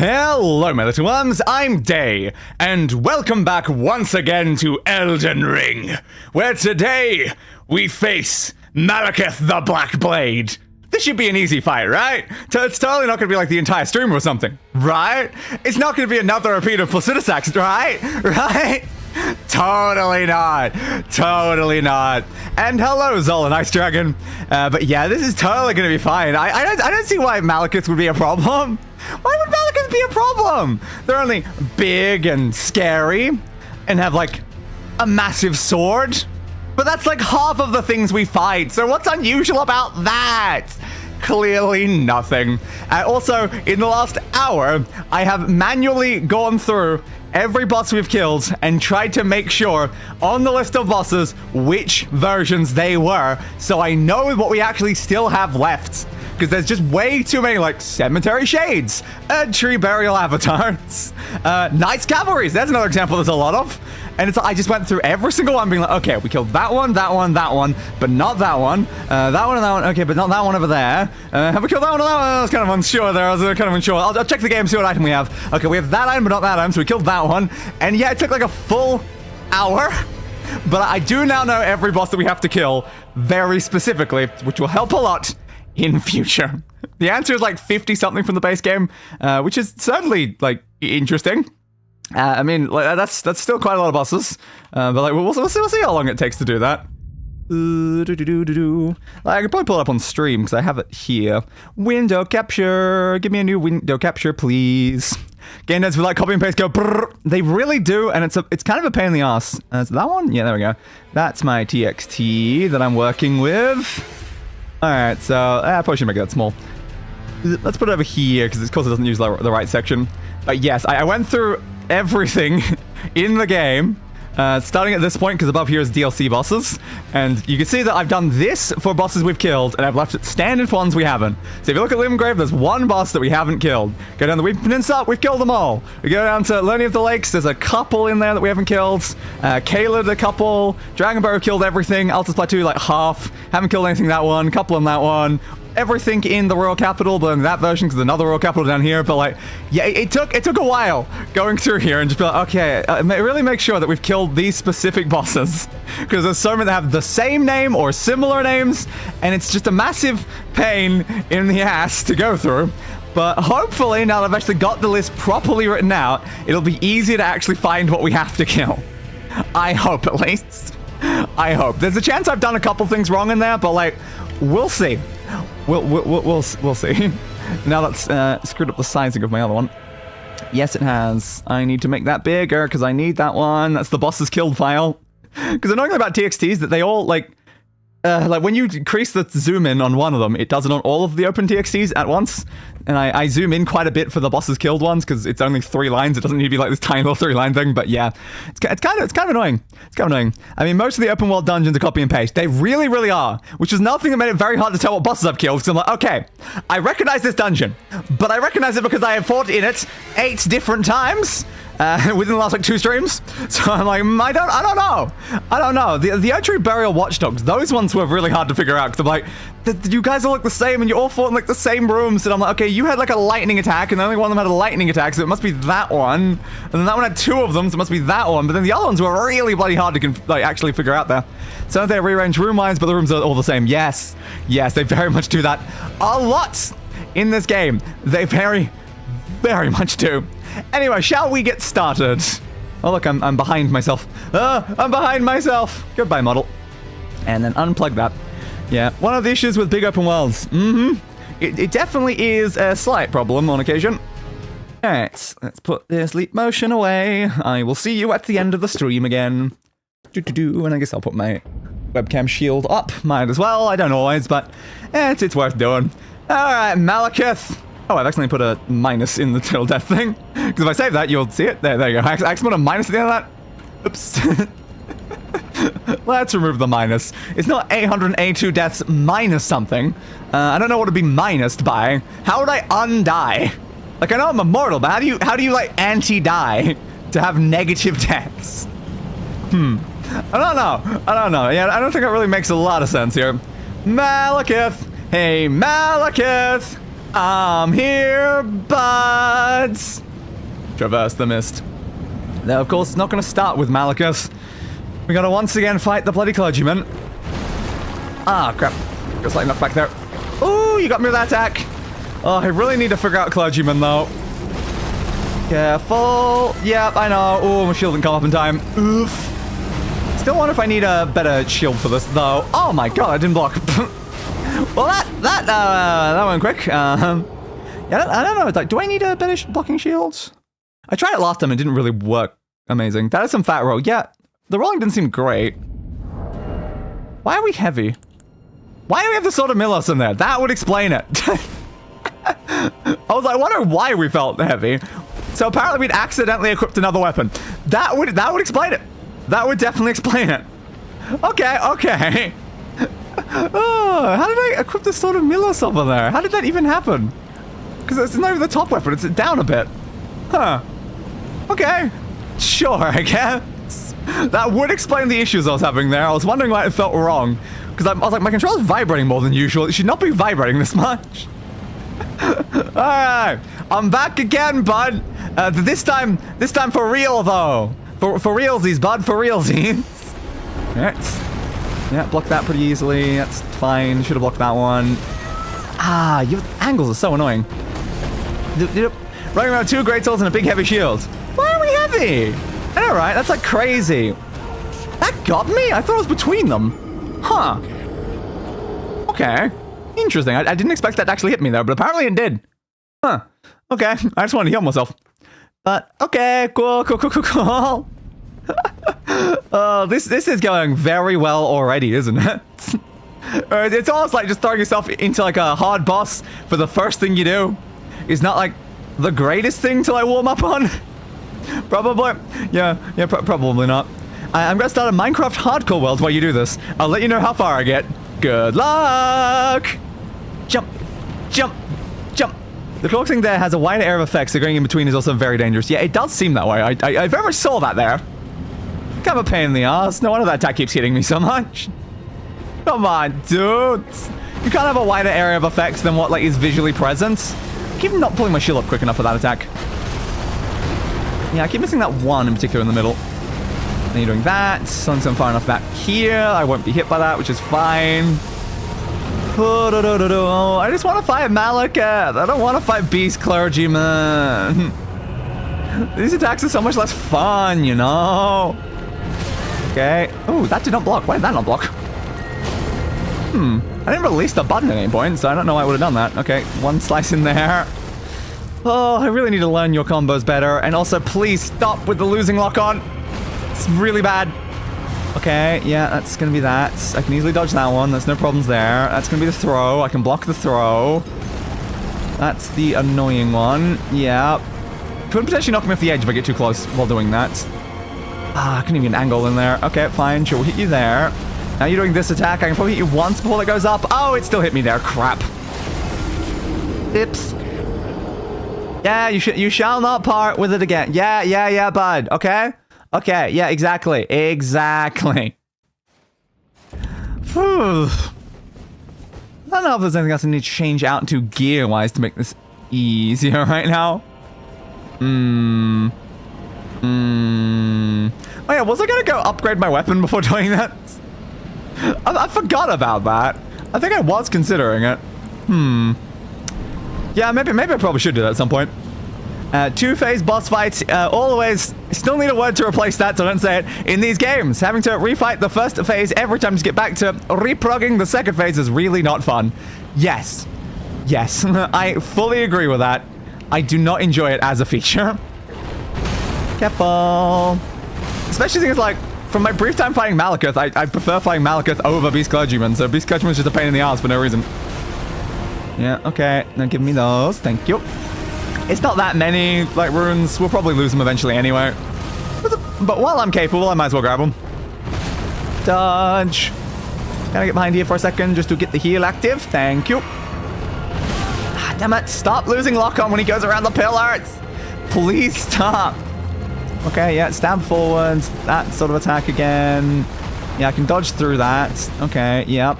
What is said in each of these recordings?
Hello, my little ones, I'm Day, and welcome back once again to Elden Ring, where today we face Maliketh the Black Blade. This should be an easy fight, right? It's totally not going to be like the entire stream or something, right? It's not going to be another repeat of Placidusax, right? Right? Totally not. Totally not. And hello, Zola, nice dragon. But yeah, this is totally going to be fine. I don't see why Maliketh would be a problem. Why would Maliketh be a problem? They're only big and scary and have like a massive sword. But that's like half of the things we fight. So what's unusual about that? Clearly nothing. Also, in the last hour, I have manually gone through every boss we've killed and tried to make sure on the list of bosses which versions they were, so I know what we actually still have left. Because there's just way too many, like, Cemetery Shades, Erd Tree Burial Avatars, Knights Cavalries, there's another example there's a lot of. And it's I just went through every single one being like, okay, we killed that one, that one, that one, but not that one, that one and that one, okay, but not that one over there. Have we killed that one or that one? I was kind of unsure there, I was kind of unsure. I'll check the game, see what item we have. Okay, we have that item, but not that item, so we killed that one. And yeah, it took like a full hour. But I do now know every boss that we have to kill very specifically, which will help a lot in future. The answer is like 50-something from the base game, which is certainly like interesting. I mean, like, that's still quite a lot of bosses, but like we'll see how long it takes to do that. I could probably pull it up on stream because I have it here. Window capture. Give me a new window capture, please. Game devs will like copy and paste go brrr. They really do, and it's kind of a pain in the ass. So that one, yeah, there we go. That's my TXT that I'm working with. All right, so I probably should make that small. Let's put it over here because it doesn't use the right section. But yes, I went through everything in the game, starting at this point because above here is DLC bosses, and you can see that I've done this for bosses we've killed, and I've left it standard for ones we haven't. So if you look at Limgrave, there's one boss that we haven't killed. Go down the Weeping Peninsula, we've killed them all. We go down to Learning of the Lakes, there's a couple in there that we haven't killed. Caelid, a couple. Dragonborn killed everything. Altus Plateau, like half. Haven't killed anything that one. Couple in that one. Everything in the Royal Capital, but in that version, because another Royal Capital down here. But like, yeah, it took a while going through here and just be like, okay, really make sure that we've killed these specific bosses, because there's so many that have the same name or similar names, and it's just a massive pain in the ass to go through. But hopefully, now that I've actually got the list properly written out, it'll be easy to actually find what we have to kill. I hope, at least. I hope. There's a chance I've done a couple things wrong in there, but like, we'll see. We'll see. Now that's screwed up the sizing of my other one. Yes, it has. I need to make that bigger because I need that one. That's the boss's killed file. Because annoyingly about TXTs that they all like when you increase the zoom in on one of them, it does it on all of the open TXTs at once. And I zoom in quite a bit for the bosses killed ones because it's only 3 lines. It doesn't need to be like this tiny little 3-line thing. But yeah, it's kind of annoying. It's kind of annoying. I mean, most of the open world dungeons are copy and paste. They really, really are. Which is another thing that made it very hard to tell what bosses I've killed. Because I'm like, okay, I recognize this dungeon, but I recognize it because I have fought in it 8 different times. Within the last like 2 streams. So I'm like, I don't know. The Erd Tree Burial Watchdogs, those ones were really hard to figure out because I'm like, you guys all look the same and you all fought in like the same rooms. And I'm like, okay, you had like a lightning attack and the only one of them had a lightning attack, so it must be that one. And then that one had 2 of them, so it must be that one. But then the other ones were really bloody hard to like actually figure out there. So they rearrange room lines, but the rooms are all the same. Yes, they very much do that a lot in this game. They very, very much do. Anyway, shall we get started? Oh, look, I'm behind myself. I'm behind myself. Goodbye, model. And then unplug that. Yeah, one of the issues with big open worlds. It definitely is a slight problem on occasion. Alright, let's put this leap motion away. I will see you at the end of the stream again. And I guess I'll put my webcam shield up. Might as well. I don't always, but it's worth doing. Alright, Maliketh. Oh, I've accidentally put a minus in the till death thing. Because if I save that, you'll see it. There you go. I accidentally put a minus at the end of that. Oops. Let's remove the minus. It's not 882 deaths minus something. I don't know what to be minused by. How would I undie? Like, I know I'm immortal, but how do you like anti-die to have negative deaths? I don't know. Yeah, I don't think that really makes a lot of sense here. Maliketh. Hey, Maliketh. I'm here, buds. Traverse the mist. Now, of course, it's not going to start with Maliketh. We gotta once again fight the bloody clergyman. Ah, crap. Got slightly knocked back there. Ooh, you got me with that attack. Oh, I really need to figure out clergyman, though. Careful. Yep, I know. Oh, my shield didn't come up in time. Oof. Still wonder if I need a better shield for this, though. Oh my god, I didn't block. Well, that went quick. Yeah, I don't know. Like, do I need a better blocking shield? I tried it last time and it didn't really work amazing. That is some fat roll. Yeah, the rolling didn't seem great. Why are we heavy? Why do we have the Sword of Milos in there? That would explain it. I was like, wondering why we felt heavy. So apparently we'd accidentally equipped another weapon. That would explain it. That would definitely explain it. Okay, okay. Oh, how did I equip the Sword of Milos over there? How did that even happen? Because it's not even the top weapon, it's down a bit. Huh. Okay. Sure, I guess. That would explain the issues I was having there. I was wondering why it felt wrong. Because I was like, my controller's vibrating more than usual. It should not be vibrating this much. Alright. I'm back again, bud. This time for real, though. For realsies, bud. For realsies. Alright. Yeah, blocked that pretty easily. That's fine. Should have blocked that one. Ah, your angles are so annoying. Running around 2 great swords and a big heavy shield. Why are we heavy? Alright, that's like crazy. That got me? I thought it was between them. Huh. Okay. Interesting. I didn't expect that to actually hit me there, but apparently it did. Huh. Okay. I just wanted to heal myself. But, okay. Cool. Oh, this is going very well already, isn't it? It's almost like just throwing yourself into like a hard boss for the first thing you do is not like the greatest thing till I warm up on. Probably. Yeah, probably not. I'm gonna start a Minecraft hardcore world while you do this. I'll let you know how far I get. Good luck! Jump. The cloak thing there has a wider area of effects, so going in between is also very dangerous. Yeah, it does seem that way. I very much saw that there. Kind of a pain in the ass. No wonder that attack keeps hitting me so much. Come on, dude. You can't have a wider area of effects than what like is visually present. I keep not pulling my shield up quick enough for that attack. Yeah, I keep missing that one in particular in the middle. Then you're doing that. Something far enough back here. I won't be hit by that, which is fine. I just want to fight Maliketh. I don't want to fight Beast Clergyman. These attacks are so much less fun, you know? Okay. Oh, that did not block. Why did that not block? I didn't release the button at any point, so I don't know why I would have done that. Okay, one slice in there. Oh, I really need to learn your combos better. And also, please stop with the losing lock-on. It's really bad. Okay, yeah, that's going to be that. I can easily dodge that one. There's no problems there. That's going to be the throw. I can block the throw. That's the annoying one. Yeah. Could potentially knock me off the edge if I get too close while doing that. Ah, I couldn't even get an angle in there. Okay, fine. Sure, we'll hit you there. Now you're doing this attack. I can probably hit you once before it goes up. Oh, it still hit me there. Crap. Ips. Yeah, you shall not part with it again. Yeah, bud. Okay? Okay, yeah, exactly. Exactly. Whew. I don't know if there's anything else I need to change out to gear-wise to make this easier right now. Oh yeah, was I gonna go upgrade my weapon before doing that? I forgot about that. I think I was considering it. Yeah, maybe I probably should do that at some point. 2-phase boss fights, always still need a word to replace that, so don't say it. In these games, having to refight the first phase every time to get back to reprogging the second phase is really not fun. Yes, I fully agree with that. I do not enjoy it as a feature. Careful. Especially things like, from my brief time fighting Maliketh, I prefer fighting Maliketh over Beast Clergyman, so Beast Clergyman's just a pain in the ass for no reason. Yeah, okay, now give me those, thank you. It's not that many, like, runes. We'll probably lose them eventually anyway. But while I'm capable, I might as well grab them. Dodge. Can I get behind here for a second just to get the heal active? Thank you. Ah, damn it. Stop losing lock-on when he goes around the pillars. Please stop. Okay, yeah, stab forwards. That sort of attack again. Yeah, I can dodge through that. Okay, yep.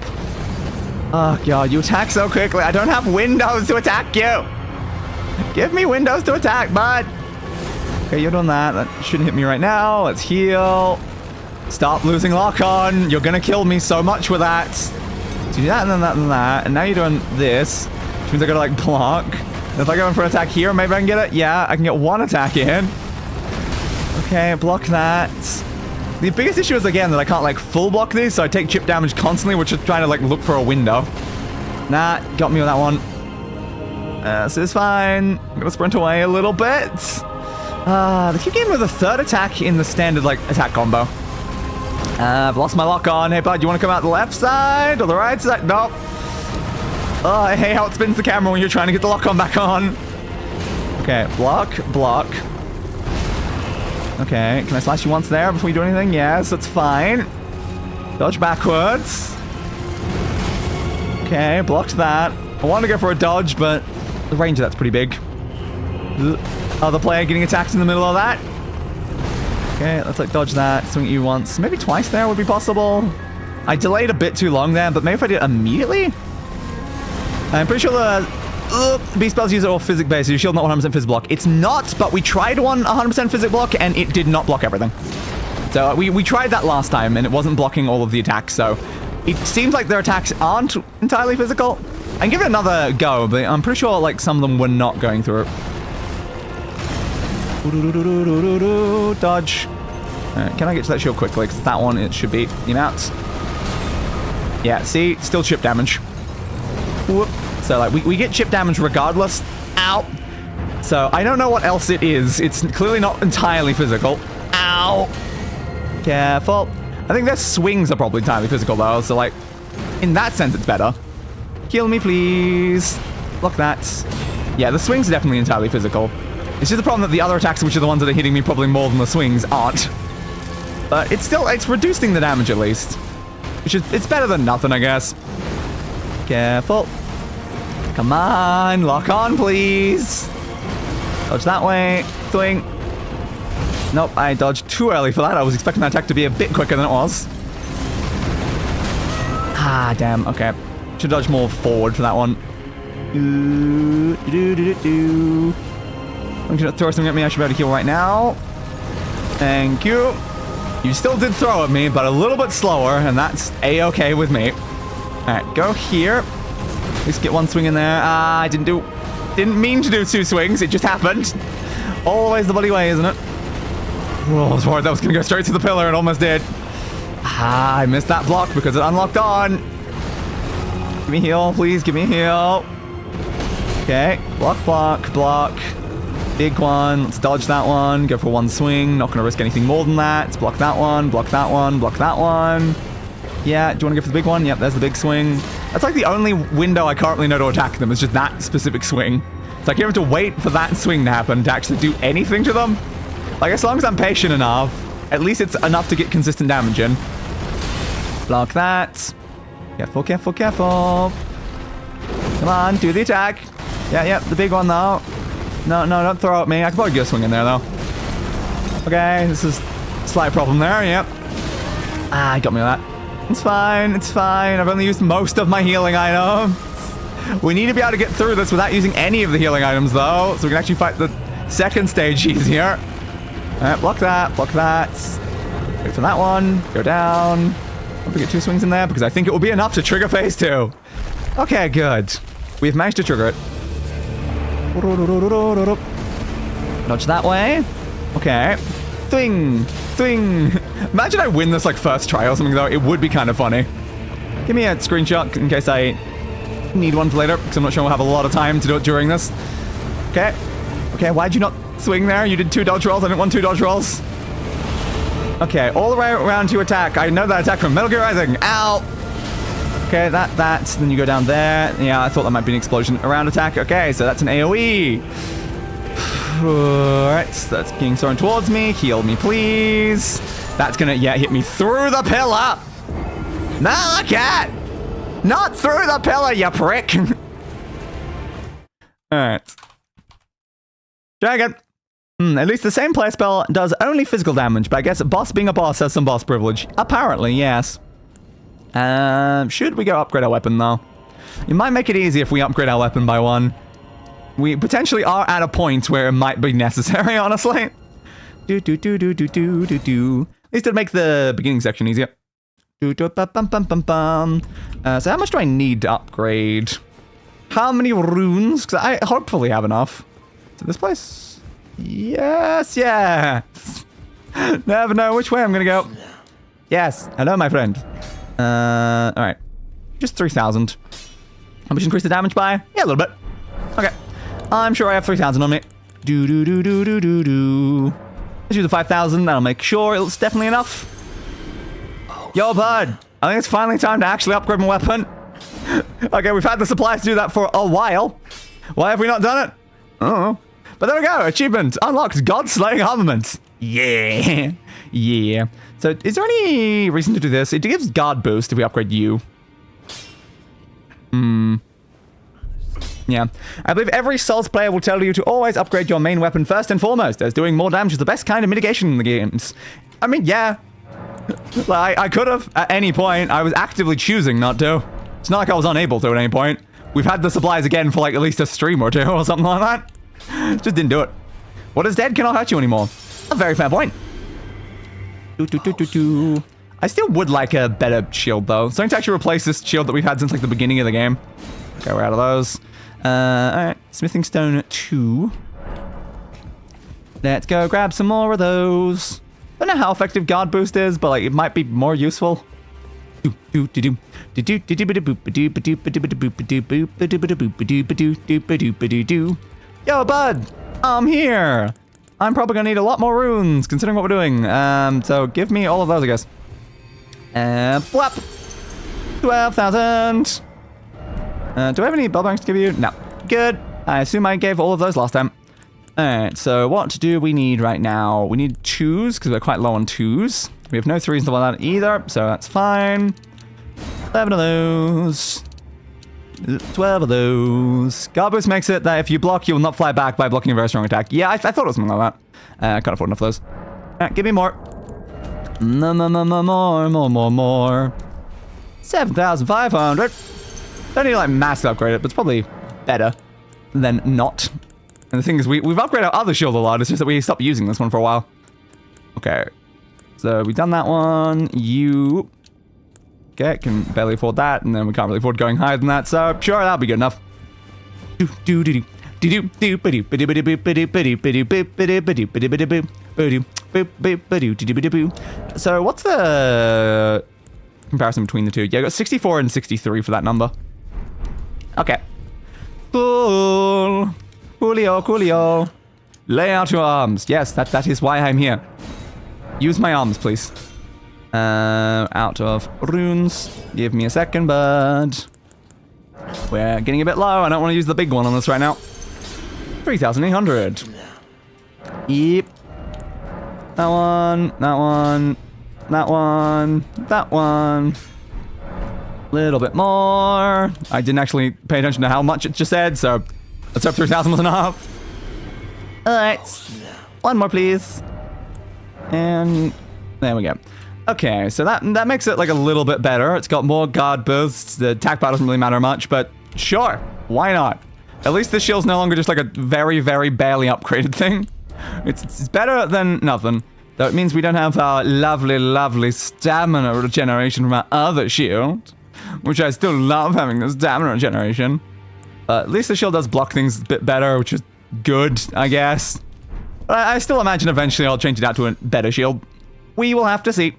Oh, God, you attack so quickly. I don't have windows to attack you. Give me windows to attack, bud. Okay, you're doing that. That shouldn't hit me right now. Let's heal. Stop losing lock-on. You're going to kill me so much with that. So you do that and then that and that. And now you're doing this, which means I got to, like, block. And if I go in for an attack here, maybe I can get it. Yeah, I can get one attack in. Okay, block that. The biggest issue is, again, that I can't, like, full block these, so I take chip damage constantly, which is trying to, like, look for a window. Nah, got me with that one. So it's fine. I'm gonna sprint away a little bit. They keep getting with a third attack in the standard, like, attack combo. I've lost my lock on. Hey, bud, you want to come out the left side or the right side? Nope. Oh, I hate how it spins the camera when you're trying to get the lock on back on. Okay, block, block. Okay, can I slash you once there before you do anything? Yes, that's fine. Dodge backwards. Okay, blocked that. I want to go for a dodge, but the range of that's pretty big. Other player getting attacked in the middle of that. Okay, let's like dodge that. Swing at you once. Maybe twice there would be possible. I delayed a bit too long there, but maybe if I did it immediately? I'm pretty sure the beast spells use it all physic based, so your shield not 100% physic block. It's not, but we tried one 100% physic block, and it did not block everything. So we tried that last time, and it wasn't blocking all of the attacks, so it seems like their attacks aren't entirely physical. I can give it another go, but I'm pretty sure like some of them were not going through. Dodge. Alright, can I get to that shield quickly? Because that one, it should be the amount. Yeah, see? Still chip damage. Whoop. So, like, we get chip damage regardless. Ow. So, I don't know what else it is. It's clearly not entirely physical. Ow. Careful. I think their swings are probably entirely physical, though. So, like, in that sense, it's better. Heal me, please. Block that. Yeah, the swings are definitely entirely physical. It's just the problem that the other attacks, which are the ones that are hitting me probably more than the swings, aren't. But it's still, it's reducing the damage at least. It's better than nothing, I guess. Careful. Come on, lock on, please. Dodge that way. Swing. Nope, I dodged too early for that. I was expecting that attack to be a bit quicker than it was. Ah, damn. Okay. Should dodge more forward for that one. I'm gonna throw something at me. I should be able to heal right now. Thank you. You still did throw at me, but a little bit slower, and that's a-okay with me. Alright, go here. At least get one swing in there. Ah, I didn't mean to do two swings. It just happened. Always the bloody way, isn't it? Oh, I was worried that was gonna go straight to the pillar. It almost did. Ah, I missed that block because it unlocked on. Give me a heal, please. Give me a heal. Okay. Block, block, block. Big one. Let's dodge that one. Go for one swing. Not going to risk anything more than that. Let's block that one. Block that one. Block that one. Yeah. Do you want to go for the big one? Yep. There's the big swing. That's like the only window I currently know to attack them. Is just that specific swing. So I can't have to wait for that swing to happen to actually do anything to them. Like, as long as I'm patient enough, at least it's enough to get consistent damage in. Block that. Careful, careful, careful. Come on. Do the attack. Yeah, the big one, though. No, don't throw at me. I can probably get a swing in there, though. Okay, this is a slight problem there, yep. Ah, got me with that. It's fine, it's fine. I've only used most of my healing items. We need to be able to get through this without using any of the healing items, though, so we can actually fight the second stage easier. Alright, block that, block that. Wait for that one. Go down. Don't forget two swings in there, because I think it will be enough to trigger phase 2. Okay, good. We've managed to trigger it. Dodge that way. Okay. Thing. Imagine I win this like first try or something though. It would be kind of funny. Give me a screenshot in case I need one for later, because I'm not sure we'll have a lot of time to do it during this. Okay. Okay, why'd you not swing there? You did 2 dodge rolls. I didn't want 2 dodge rolls. Okay, all the way around to attack. I know that attack from Metal Gear Rising. Ow! Okay, that. Then you go down there. Yeah, I thought that might be an explosion around attack. Okay, so that's an AoE. Alright, so that's being thrown towards me. Heal me, please. That's gonna, hit me through the pillar. Maliketh! Not through the pillar, you prick. Alright. Dragon. At least the same play spell does only physical damage, but I guess boss being a boss has some boss privilege. Apparently, yes. Should we go upgrade our weapon, though? It might make it easy if we upgrade our weapon by 1. We potentially are at a point where it might be necessary, honestly. At least it'll make the beginning section easier. So how much do I need to upgrade? How many runes? Because I hopefully have enough. To this place? Yes, yes. Never know which way I'm gonna go. Yes, hello, my friend. All right, just 3,000. How much increase the damage by? Yeah, a little bit. Okay, I'm sure I have 3,000 on me. Let's do the 5,000. That'll make sure it's definitely enough. Yo, bud. I think it's finally time to actually upgrade my weapon. Okay, we've had the supplies to do that for a while. Why have we not done it? Oh, but there we go. Achievement unlocked. God-slaying armament. Yeah, yeah. So, is there any reason to do this? It gives guard boost if we upgrade you. Yeah. I believe every Souls player will tell you to always upgrade your main weapon first and foremost, as doing more damage is the best kind of mitigation in the games. I mean, yeah. Like, I could have at any point. I was actively choosing not to. It's not like I was unable to at any point. We've had the supplies again for like at least a stream or 2 or something like that. Just didn't do it. What is dead cannot hurt you anymore. A very fair point. I still would like a better shield though. Something to actually replace this shield that we've had since like the beginning of the game. Okay, we're out of those. Alright, smithing stone 2. Let's go grab some more of those. I don't know how effective guard boost is, but like it might be more useful. Yo, bud, I'm here. I'm probably gonna need a lot more runes considering what we're doing. So give me all of those, I guess. Flap. 12,000. Do I have any bell banks to give you? No. Good. I assume I gave all of those last time. Alright, so what do we need right now? We need 2s, because we're quite low on 2s. We have no 3s and stuff like that either, so that's fine. 11 of those. 12 of those. Guard boost makes it that if you block, you will not fly back by blocking a very strong attack. Yeah, I thought it was something like that. I can't afford enough of those. Alright, give me more. More. 7,500. Don't need to like massively upgrade it, but it's probably better than not. And the thing is, we've upgraded our other shield a lot. It's just that we stopped using this one for a while. Okay. So we've done that one. You... Okay, can barely afford that, and then we can't really afford going higher than that, so sure, that'll be good enough. So what's the comparison between the two? Yeah, I got 64 and 63 for that number. Okay. Cool. Coolio. Lay out your arms. Yes, that is why I'm here. Use my arms, please. Out of runes. Give me a second, bud. We're getting a bit low. I don't want to use the big one on this right now. 3,800. Yep. That one. Little bit more. I didn't actually pay attention to how much it just said, so let's hope 3,000 was enough. Alright. One more, please. And there we go. Okay, so that makes it like a little bit better. It's got more guard boosts. The attack bar doesn't really matter much, but sure, why not? At least this shield's no longer just like a very, very barely upgraded thing. It's better than nothing. Though it means we don't have our lovely, lovely stamina regeneration from our other shield. Which I still love having the stamina regeneration. At least the shield does block things a bit better, which is good, I guess. But I still imagine eventually I'll change it out to a better shield. We will have to see.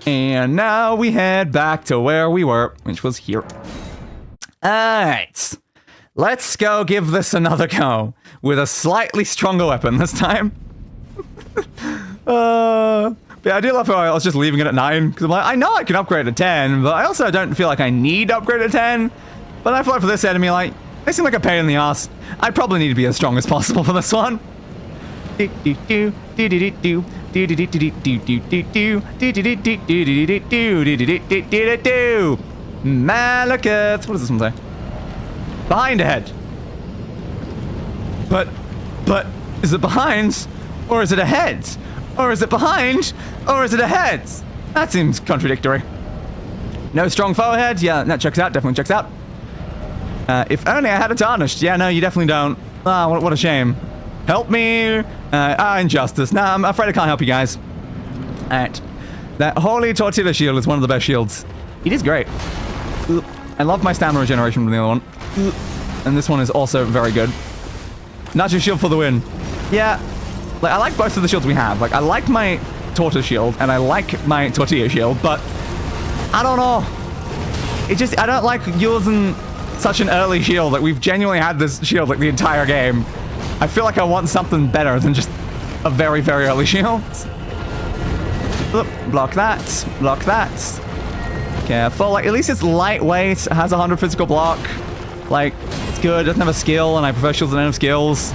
And now we head back to where we were, which was here. Alright. Let's go give this another go. With a slightly stronger weapon this time. But yeah, I do love how I was just leaving it at 9. Because I'm like, I know I can upgrade to 10, but I also don't feel like I need to upgrade to 10. But I feel like for this enemy, like, they seem like a pain in the ass. I probably need to be as strong as possible for this one. Maliketh. What does this one say? Behind ahead. But, is it behind? Or is it ahead? Or is it behind? Or is it ahead? That seems contradictory. No strong forehead? Yeah, that checks out. Definitely checks out. If only I had a Tarnished. Yeah, no, you definitely don't. Ah, what a shame. Help me. Injustice. Nah, I'm afraid I can't help you guys. Alright. That holy tortilla shield is one of the best shields. It is great. I love my stamina regeneration from the other one. And this one is also very good. Nacho shield for the win. Yeah. Like, I like both of the shields we have. Like, I like my tortoise shield, and I like my tortilla shield, but I don't know. It just, I don't like using such an early shield. Like, we've genuinely had this shield, like, the entire game. I feel like I want something better than just a very, very early shield. Oop, block that. Block that. Careful. Like, at least it's lightweight. It has 100 physical block. Like, it's good. It doesn't have a skill, and I prefer shields that don't have skills.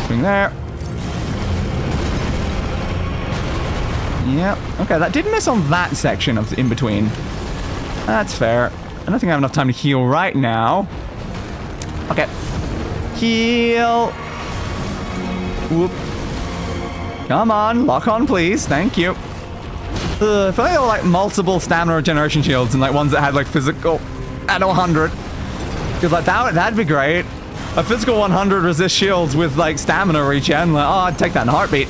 Swing there. Yep. Okay, that did miss on that section of the in-between. That's fair. I don't think I have enough time to heal right now. Okay. Heal. Whoop. Come on, lock on, please. Thank you. If only there were, like, multiple stamina regeneration shields and, like, ones that had, like, physical at 100. Because, like, that'd be great. A physical 100 resist shields with, like, stamina regen. Like, oh, I'd take that in a heartbeat.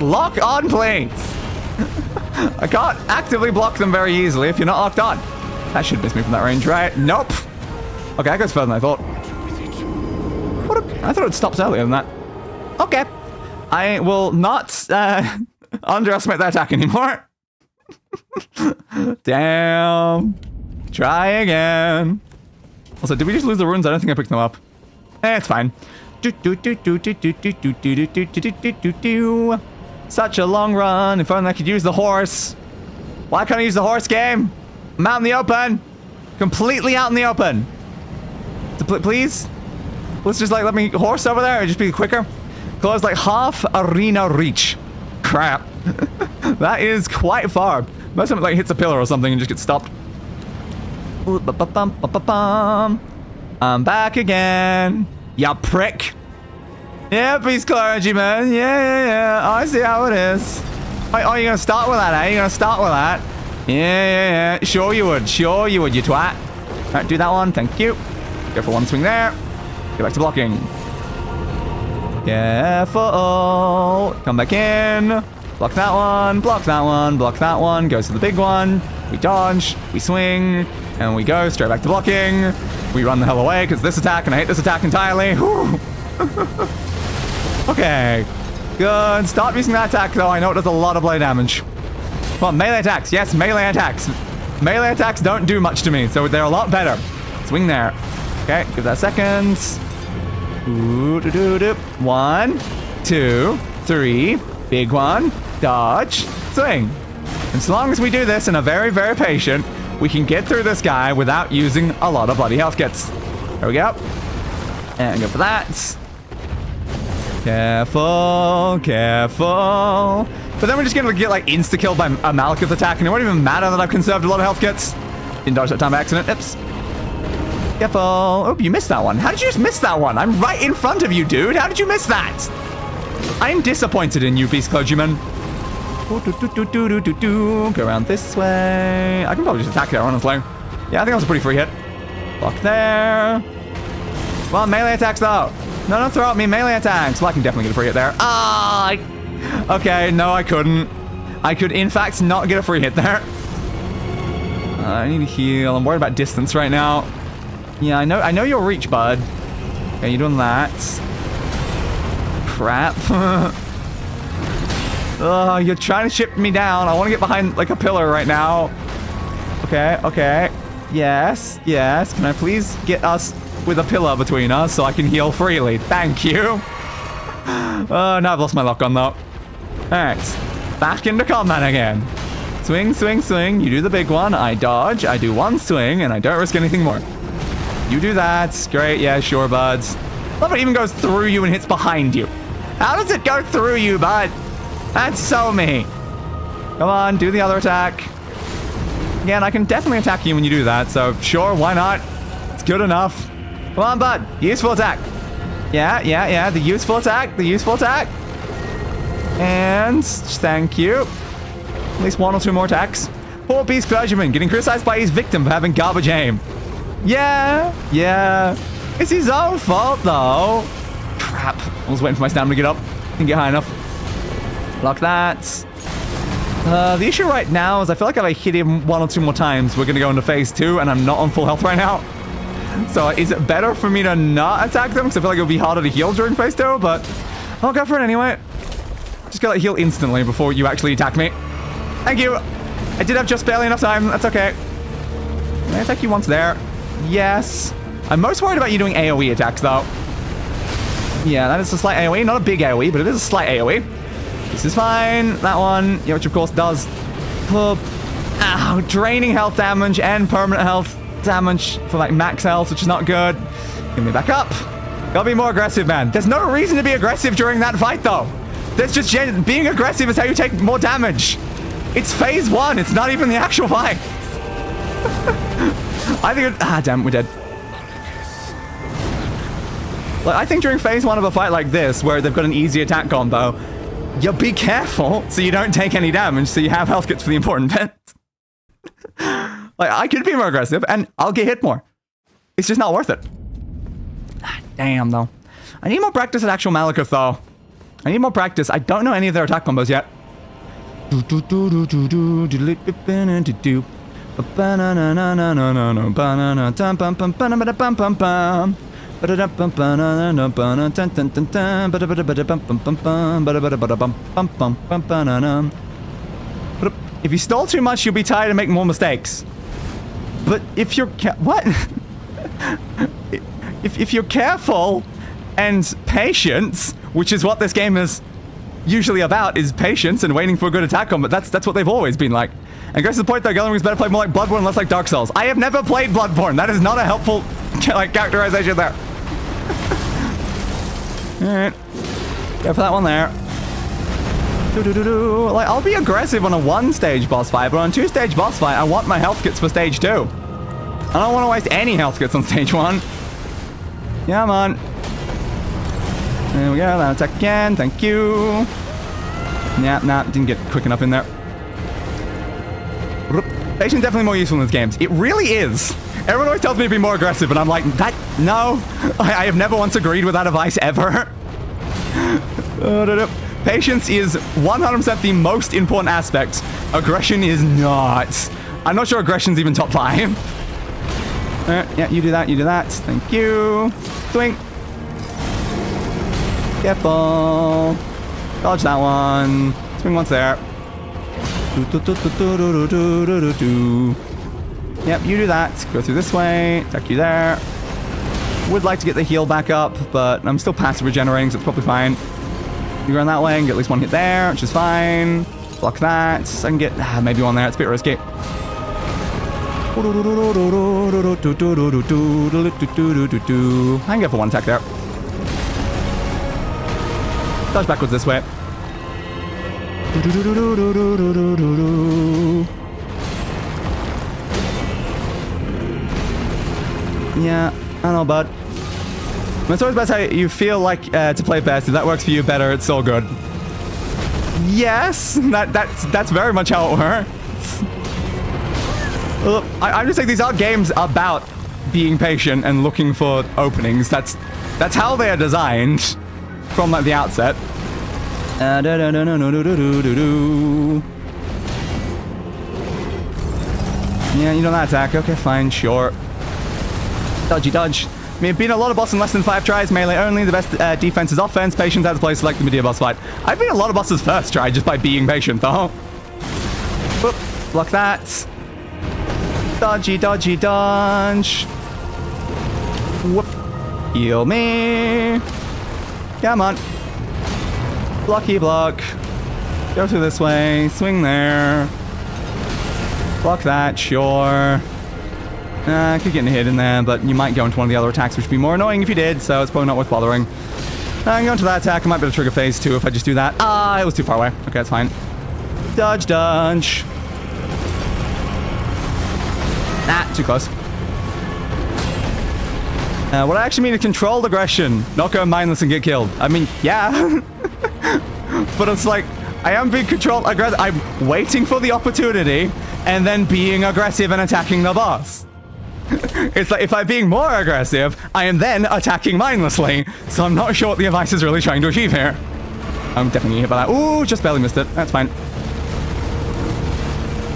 Lock on, please. I can't actively block them very easily if you're not locked on. That should miss me from that range, right? Nope. Okay, that goes further than I thought. I thought it stopped earlier than that. Okay. I will not underestimate that attack anymore. Damn. Try again. Also, did we just lose the runes? I don't think I picked them up. It's fine. Such a long run. If only I could use the horse. Why can't I use the horse, game? I'm out in the open. Completely out in the open. Please? Let's just, like, let me horse over there and just be quicker. Close, like, half arena reach. Crap. That is quite far. Most of it, like, hits a pillar or something and just gets stopped. I'm back again. Ya prick. Yeah, peace clergyman. Yeah. I see how it is. Oh, you're gonna start with that, eh? You're gonna start with that. Yeah. Sure you would, you twat. Alright, do that one. Thank you. Go for one swing there. Get back to blocking. Careful. Come back in. Block that one. Block that one. Block that one. Goes to the big one. We dodge. We swing. And we go straight back to blocking. We run the hell away because this attack, and I hate this attack entirely. Okay. Good. Stop using that attack, though. I know it does a lot of blade damage. Come on, melee attacks. Yes, melee attacks. Melee attacks don't do much to me, so they're a lot better. Swing there. Okay, give that a second. 1, 2, 3. Big one. Dodge. Swing. As long as we do this and are very, very patient, we can get through this guy without using a lot of bloody health kits. There we go. And go for that. Careful. But then we're just gonna get, like, insta-killed by a Maliketh attack, and it won't even matter that I've conserved a lot of health kits. Didn't dodge that time by accident. Oops. Careful. Oh, you missed that one. How did you just miss that one? I'm right in front of you, dude. How did you miss that? I'm disappointed in you, beast clergyman. Go around this way. I can probably just attack there, honestly. Yeah, I think that was a pretty free hit. Block there. Come on, melee attacks, though. No, don't throw at me melee attacks. Well, I can definitely get a free hit there. Ah! Okay, no, I couldn't. I could, in fact, not get a free hit there. I need to heal. I'm worried about distance right now. Yeah, I know your reach, bud. Okay, you're doing that. Crap. Oh, you're trying to ship me down. I want to get behind, like, a pillar right now. Okay. Yes. Can I please get us with a pillar between us so I can heal freely? Thank you. Oh, now I've lost my lock on, though. Alright. Back into combat again. Swing. You do the big one. I dodge. I do one swing, and I don't risk anything more. You do that. Great. Yeah, sure, buds. Love it even goes through you and hits behind you. How does it go through you, bud? That's so me. Come on, do the other attack. Again, I can definitely attack you when you do that, so sure, why not? It's good enough. Come on, bud. Useful attack. Yeah. The useful attack. And thank you. At least one or two more attacks. Poor beast clergyman getting criticized by his victim for having garbage aim. Yeah. It's his own fault, though. Crap. I was waiting for my stamina to get up. Didn't get high enough. Block that. The issue right now is I feel like if I hit him 1 or 2 more times, we're going to go into phase 2, and I'm not on full health right now. So is it better for me to not attack them? Because I feel like it would be harder to heal during phase 2, but I'll go for it anyway. Just gotta heal instantly before you actually attack me. Thank you. I did have just barely enough time. That's okay. Can I attack you once there? Yes. I'm most worried about you doing AoE attacks, though. Yeah, that is a slight AoE. Not a big AoE, but it is a slight AoE. This is fine. That one, yeah, which of course does draining health damage and permanent health damage for like max health, which is not good. Get me back up. Gotta be more aggressive, man. There's no reason to be aggressive during that fight, though. There's just being aggressive is how you take more damage. It's phase 1. It's not even the actual fight. I think damn, we're dead. Like, I think during phase 1 of a fight like this, where they've got an easy attack combo, you be careful so you don't take any damage, so you have health kits for the important bits. Like, I could be more aggressive, and I'll get hit more. It's just not worth it. Damn, though. I need more practice at actual Maliketh, though. I need more practice. I don't know any of their attack combos yet. If you stall too much, you'll be tired and make more mistakes. But if you're if you're careful and patient, which is what this game is usually about, is patience and waiting for a good attack combo. That's what they've always been like. And goes to the point that Elden Ring's better play more like Bloodborne, less like Dark Souls. I have never played Bloodborne. That is not a helpful like characterization there. Alright. Go for that one there. Like, I'll be aggressive on a 1-stage boss fight, but on a 2-stage boss fight, I want my health kits for stage 2. I don't want to waste any health kits on stage 1. Yeah, man. There we go. That attack again. Thank you. Nah, didn't get quick enough in there. Patience definitely more useful in these games. It really is. Everyone always tells me to be more aggressive, and I'm like, no. I have never once agreed with that advice ever. Patience is 100% the most important aspect. Aggression is not. I'm not sure aggression's even top 5. Yeah, you do that. Thank you. Swing. Careful. Dodge that one. Swing once there. Yep, you do that. Go through this way. Attack you there. Would like to get the heal back up, but I'm still passive regenerating, so it's probably fine. You run that way and get at least one hit there, which is fine. Block that. I can get maybe one there. It's a bit risky. I can go for one attack there. Dodge backwards this way. Yeah, I know, bud. It's always best how you feel like to play best. If that works for you better, it's all good. Yes, that's very much how it works. I'm just saying these are games about being patient and looking for openings. That's how they are designed from like the outset. Yeah, you know that attack. Okay, fine, sure. Dodge. I mean, beating a lot of bosses in less than 5 tries, melee only. The best defense is offense. Patience has a place like the media boss fight. I've beaten a lot of bosses first try just by being patient, though. Whoop, block that. Dodge. Whoop. Heal me. Come on. Blocky block. Go through this way. Swing there. Block that, sure. I could get a hit in there, but you might go into one of the other attacks, which would be more annoying if you did, so it's probably not worth bothering. I'm going to that attack. I might be able to trigger phase 2 if I just do that. It was too far away. Okay, that's fine. Dodge. Too close. What I actually mean is controlled aggression, not go mindless and get killed. I mean, yeah. But it's like, I am being controlled aggressive. I'm waiting for the opportunity and then being aggressive and attacking the boss. It's like if I'm being more aggressive, I am then attacking mindlessly. So I'm not sure what the device is really trying to achieve here. I'm definitely hit by that. Ooh, just barely missed it. That's fine.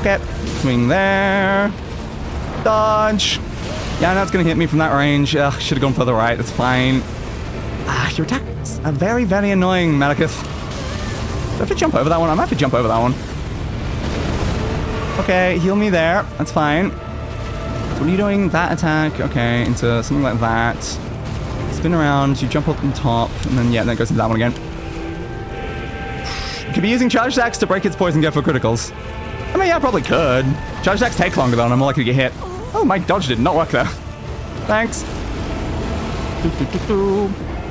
Okay. Swing there. Dodge. Yeah, now it's going to hit me from that range. Ugh, should have gone further right. That's fine. Ah, your attacks are very, very annoying, Maliketh. Do I have to jump over that one? I might have to jump over that one. Okay, heal me there. That's fine. So what are you doing? That attack. Okay, into something like that. Spin around. You jump up on top. And then, yeah, then it goes into that one again. You could be using Charged Axe to break its poison and go for criticals. I mean, yeah, I probably could. Charged Axe takes longer, though, and I'm more likely to get hit. Oh, my dodge did not work there. Thanks.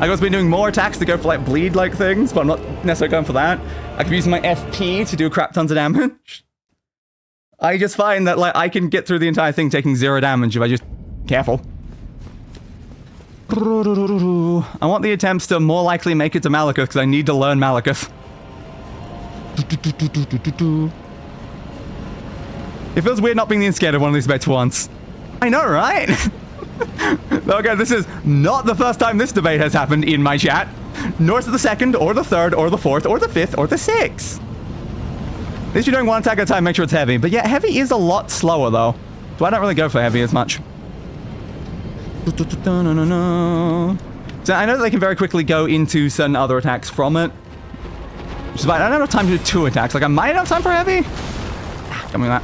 I was been doing more attacks to go for, like, bleed-like things, but I'm not necessarily going for that. I could be using my FP to do crap tons of damage. I just find that, like, I can get through the entire thing taking 0 damage if I just... Careful. I want the attempts to more likely make it to Maliketh, because I need to learn Maliketh. It feels weird not being scared of one of these bets once. I know, right? Okay, this is not the first time this debate has happened in my chat. Nor is it the second, or the third, or the fourth, or the fifth, or the sixth. At least you're doing one attack at a time, make sure it's heavy. But yeah, heavy is a lot slower, though. So I don't really go for heavy as much. So I know that they can very quickly go into certain other attacks from it. Which is why I don't have enough time to do 2 attacks. Like, I might have time for heavy. Come with that.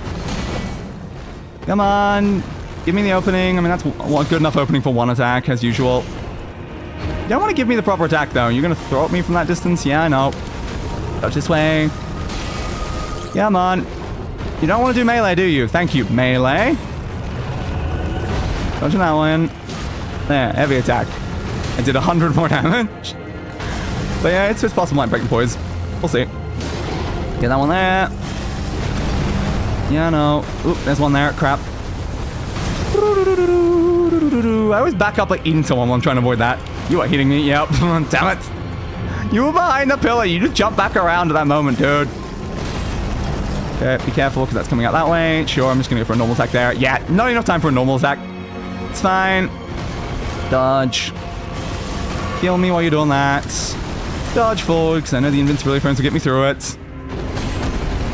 Come on. Give me the opening. I mean, that's one good enough opening for 1 attack, as usual. You don't want to give me the proper attack, though. You're going to throw at me from that distance? Yeah, I know. Dodge this way. Come on. You don't want to do melee, do you? Thank you. Melee. Dodging that one. There, heavy attack. I did 100 more damage. But yeah, it's possible I might break the poise. We'll see. Get that one there. Yeah, no. Oop, there's one there. Crap. I always back up like into one while I'm trying to avoid that. You are hitting me. Yep. Damn it. You were behind the pillar. You just jump back around at that moment, dude. Okay, be careful because that's coming out that way. Sure, I'm just going to go for a normal attack there. Yeah, not enough time for a normal attack. It's fine. Dodge. Kill me while you're doing that. Dodge forward because I know the invincibility frames will get me through it.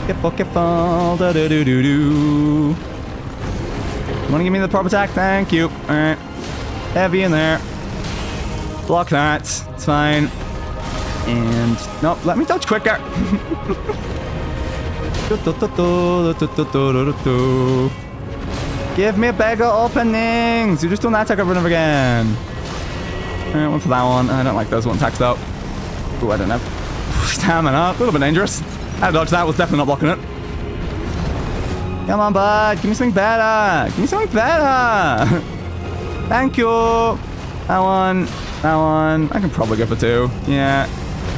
Careful, careful. Da-da-do-do-do. You want to give me the proper attack? Thank you. Alright. Heavy in there. Block that. It's fine. And... Nope, let me dodge quicker. Give me bigger openings. You're just doing that attack over and over again. Alright, one for that one. I don't like those one attacks, though. Ooh, I don't have stamina. A little bit dangerous. I dodged that. Was definitely not blocking it. Come on, bud. Give me something better. Give me something better. Thank you. That one. That one. I can probably go for 2. Yeah.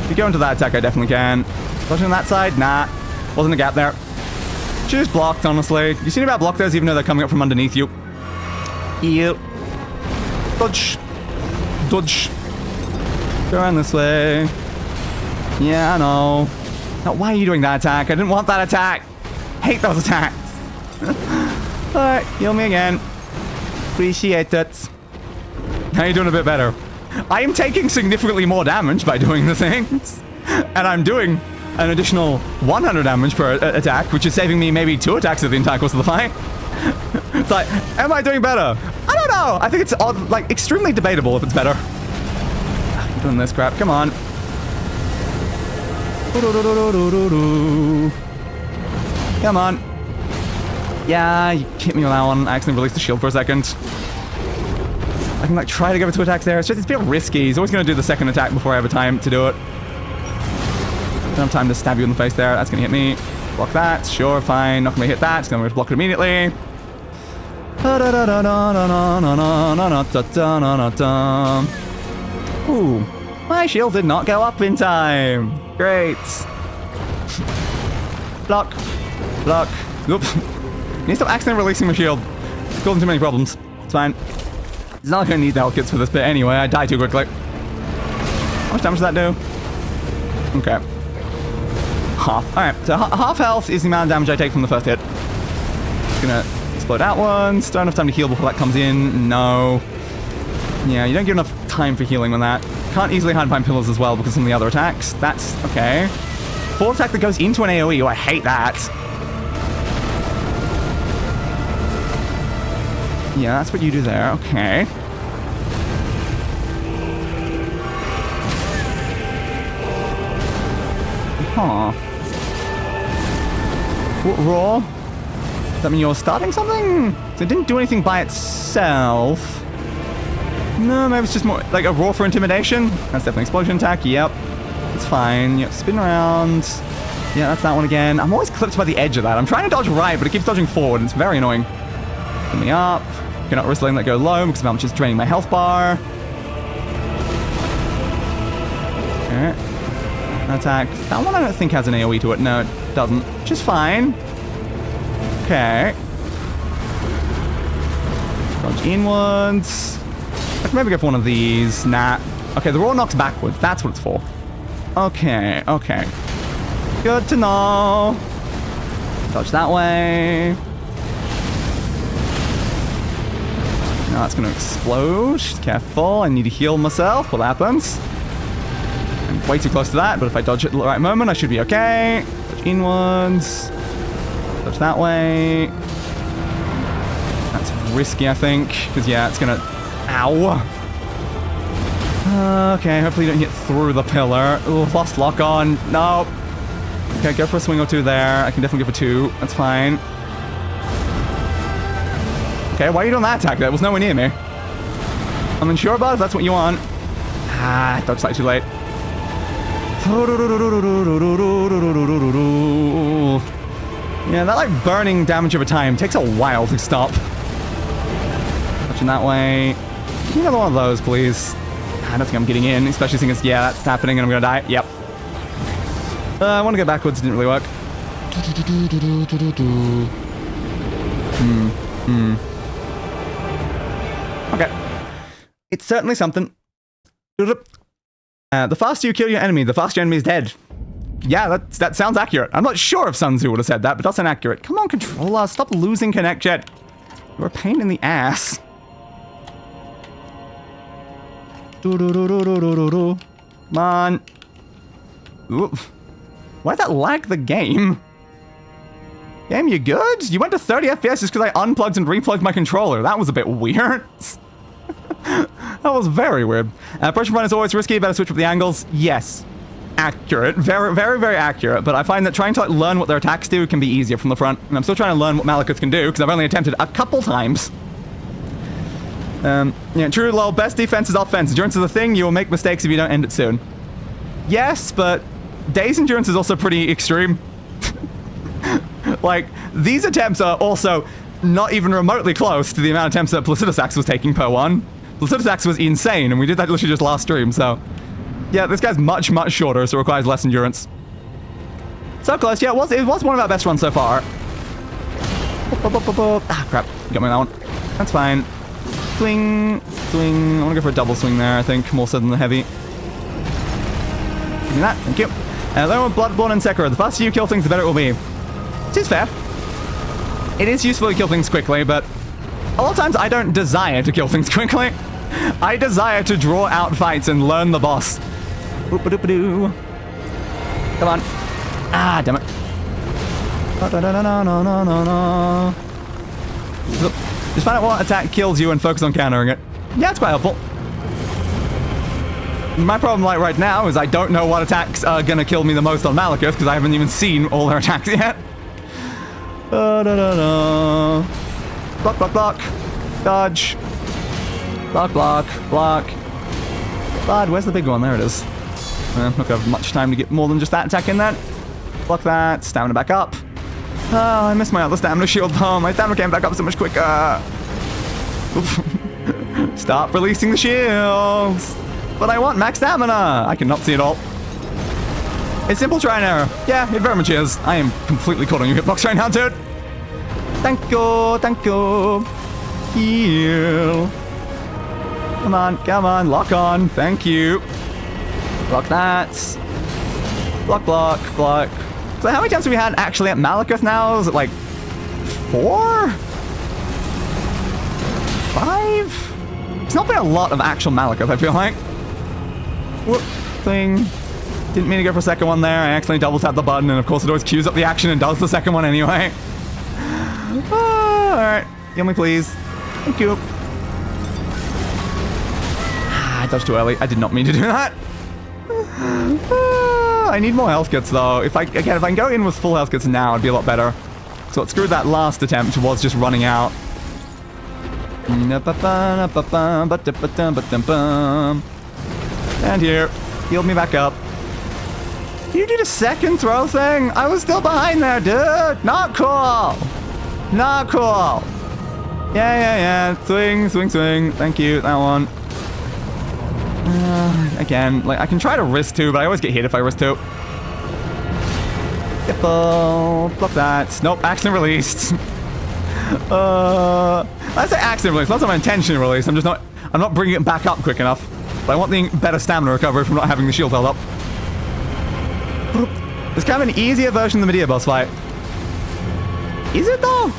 If you go into that attack, I definitely can. Dodging on that side? Nah. Wasn't a gap there. Should've just blocked, honestly. You seen about block those even though they're coming up from underneath you? Yep. Dodge. Dodge. Go around this way. Yeah, I know. Now, why are you doing that attack? I didn't want that attack. Hate those attacks. Alright, heal me again. Appreciate it. Now you're doing a bit better. I am taking significantly more damage by doing the things. And I'm doing an additional 100 damage per attack, which is saving me maybe 2 attacks of the entire course of the fight. It's like, am I doing better? I don't know. I think it's odd, like extremely debatable if it's better. I'm doing this crap. Come on. Come on. Yeah, you hit me with that one. I accidentally released the shield for a second. I can like try to go for 2 attacks there. It's just, it's a bit risky. He's always going to do the second attack before I have a time to do it. Don't have time to stab you in the face there. That's going to hit me. Block that. Sure, fine. Not going to hit that. It's going to block it immediately. Ooh. My shield did not go up in time. Great. Block. Block. Oops. I need to stop accidentally releasing my shield. It's causing too many problems. It's fine. It's not going to need the health kits for this bit anyway. I die too quickly. How much damage does that do? Okay. Half. Alright, so half health is the amount of damage I take from the first hit. Just gonna explode out once. Don't have time to heal before that comes in. No. Yeah, you don't get enough time for healing on that. Can't easily hide behind pillars as well because of some of the other attacks. That's okay. Full attack that goes into an AoE. Oh, I hate that. Yeah, that's what you do there. Okay. Huh. What, raw? Does that mean you're starting something? So it didn't do anything by itself. No, maybe it's just more like a raw for intimidation. That's definitely explosion attack. Yep. It's fine. Yep, spin around. Yeah, that's that one again. I'm always clipped by the edge of that. I'm trying to dodge right, but it keeps dodging forward, and it's very annoying. Put me up. You're not risk letting that go low because of how much it's draining my health bar. Okay. Attack. That one I don't think has an AoE to it. No, it doesn't. Which is fine. Okay. Dodge inwards. I can maybe go for one of these. Nah. Okay, the raw knocks backwards. That's what it's for. Okay, okay. Good to know. Dodge that way. Now it's going to explode. Careful. I need to heal myself. What happens? I'm way too close to that, but if I dodge it at the right moment, I should be okay. Dodge inwards. Dodge that way. That's risky, I think. Because, yeah, it's going to... Ow. Okay, hopefully you don't get through the pillar. Ooh, lost lock on. No. Okay, go for a swing or two there. I can definitely go for two. That's fine. Okay, why are you doing that attack? That was nowhere near me. I'm unsure about if that's what you want. Ah, dodge slightly too late. Yeah, that like burning damage over time takes a while to stop. Touching that way. Give me another one of those, please. I don't think I'm getting in, especially seeing as, yeah, that's happening and I'm gonna die. Yep. I want to go backwards, it didn't really work. Okay. It's certainly something. The faster you kill your enemy, the faster your enemy is dead. Yeah, that sounds accurate. I'm not sure if Sun Tzu would have said that, but that sounds accurate. Come on, controller, stop losing connection. You're a pain in the ass. Come on. Ooh. Why'd that lag the game? Game, you good? You went to 30 FPS just because I unplugged and replugged my controller. That was a bit weird. That was very weird. Pressure front is always risky. Better switch up the angles. Yes. Accurate. Very, very, very accurate. But I find that trying to like, learn what their attacks do can be easier from the front. And I'm still trying to learn what Maliketh can do because I've only attempted a couple times. Yeah, true, lol. Best defense is offense. Endurance is a thing. You will make mistakes if you don't end it soon. Yes, but Days endurance is also pretty extreme. Like, these attempts are also not even remotely close to the amount of attempts that Placidusax was taking per one. Placidusax was insane, and we did that literally just last stream, so... Yeah, this guy's much, much shorter, so it requires less endurance. So close. Yeah, it was one of our best runs so far. Ah, crap. Got me that one. That's fine. Swing, swing. I want to go for a double swing there, I think, more so than the heavy. Give me that. Thank you. Then with Bloodborne and Sekiro, the faster you kill things, the better it will be. Which is fair. It is useful to kill things quickly, but a lot of times I don't desire to kill things quickly. I desire to draw out fights and learn the boss. Boop-a-doop-a-doo. Come on. Ah, damn it. Just find out what attack kills you and focus on countering it. Yeah, it's quite helpful. My problem like right now is I don't know what attacks are gonna kill me the most on Maliketh because I haven't even seen all their attacks yet. Block, block, block. Dodge. Block, block, block. Blood, where's the big one? There it is. Not gonna have much time to get more than just that attack in there. Block that. Stamina back up. Oh, I missed my other stamina shield. Oh, my stamina came back up so much quicker. Stop releasing the shields. But I want max stamina. I cannot see it all. It's simple try and error. Yeah, it very much is. I am completely caught on your hitbox right now, dude. Thank you, thank you. Heal. Come on, lock on. Thank you. Block that. Block, block, block. So how many times have we had actually at Maliketh now? Is it like 4? 5? It's not been a lot of actual Maliketh, I feel like. Whoop, thing. Didn't mean to go for a second one there. I accidentally double tapped the button, and of course it always queues up the action and does the second one anyway. Alright. Heal me, please. Thank you. I dodged too early. I did not mean to do that. I need more health kits, though. If I can go in with full health kits now, it'd be a lot better. So what screwed that last attempt was just running out. And here. Healed me back up. You did a second throw thing? I was still behind there, dude. Not cool. Not cool. Yeah. Swing. Thank you. That one. Again, like, I can try to risk 2, but I always get hit if I risk 2. Careful. Block that. Nope, accident released. I say accident release, not my intention release. I'm not bringing it back up quick enough. But I want the better stamina recovery from not having the shield held up. It's kind of an easier version of the Medea boss fight. Is it, though?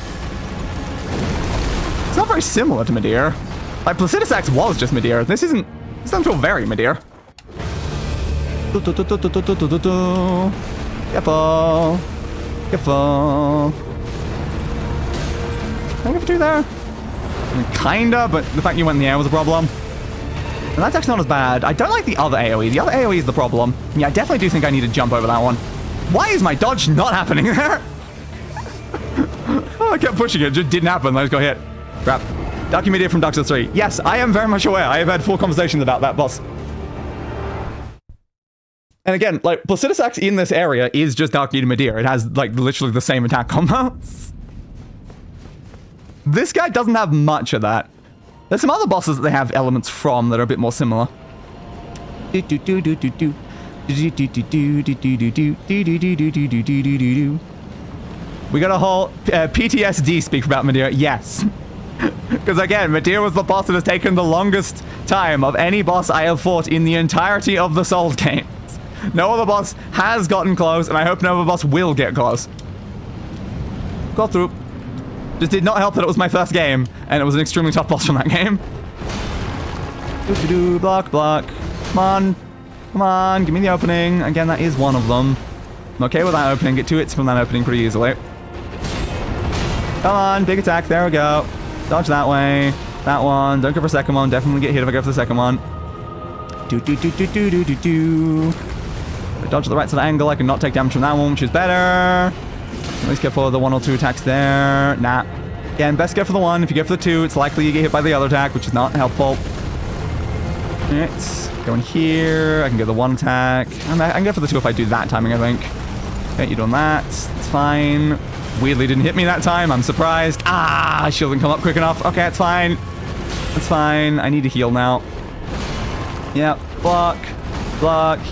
It's not very similar to Medea. Like, Placidusax was just Medea. This doesn't feel very Medea. Careful. Can I get for 2 there? I mean, kinda, but the fact you went in the air was a problem. And that's actually not as bad. I don't like the other AoE. The other AoE is the problem. Yeah, I definitely do think I need to jump over that one. Why is my dodge not happening there? Oh, I kept pushing it. It just didn't happen. I just got hit. Crap. Dark Medea from Dark Souls 3. Yes, I am very much aware. I have had full conversations about that boss. And again, like, Placidusax in this area is just Dark Medea. It has, like, literally the same attack combos. This guy doesn't have much of that. There's some other bosses that they have elements from that are a bit more similar. We got a whole PTSD speak about Medea. Yes. Because again, Medea was the boss that has taken the longest time of any boss I have fought in the entirety of the Souls games. No other boss has gotten close, and I hope no other boss will get close. Got through. Just did not help that it was my first game, and it was an extremely tough boss from that game. Block. Come on, give me the opening. Again, that is one of them. I'm okay with that opening. Get 2 hits from that opening pretty easily. Come on, big attack. There we go. Dodge that way. That one. Don't go for a second one. Definitely get hit if I go for the second one. If I dodge the right side angle, I can not take damage from that one, which is better. At least go for the 1 or 2 attacks there. Nah. Again, best go for the 1. If you go for the 2, it's likely you get hit by the other attack, which is not helpful. Alright. Go in here. I can go the 1 attack. I can go for the 2 if I do that timing, I think. Okay, you're doing that. It's fine. Weirdly didn't hit me that time. I'm surprised. Ah, shield didn't come up quick enough. Okay, it's fine. It's fine. I need to heal now. Yep. Block.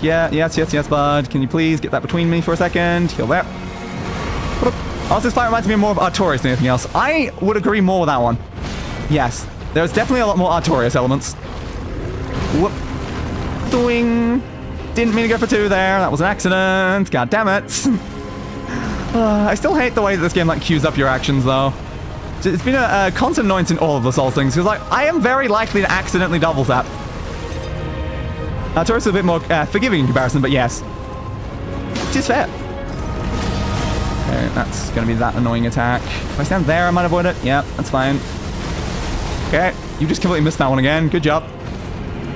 Yeah, yes, bud. Can you please get that between me for a second? Heal there. Also, this fight reminds me more of Artorias than anything else. I would agree more with that one. Yes. There's definitely a lot more Artorias elements. Whoop. Doing. Didn't mean to go for 2 there. That was an accident. God damn it. I still hate the way that this game, like, queues up your actions, though. It's been a constant annoyance in all of the Souls things, because, like, I am very likely to accidentally double tap. Artorias is a bit more forgiving in comparison, but yes. Which is fair. Okay, that's going to be that annoying attack. If I stand there, I might avoid it. Yeah, that's fine. Okay, you just completely missed that one again. Good job.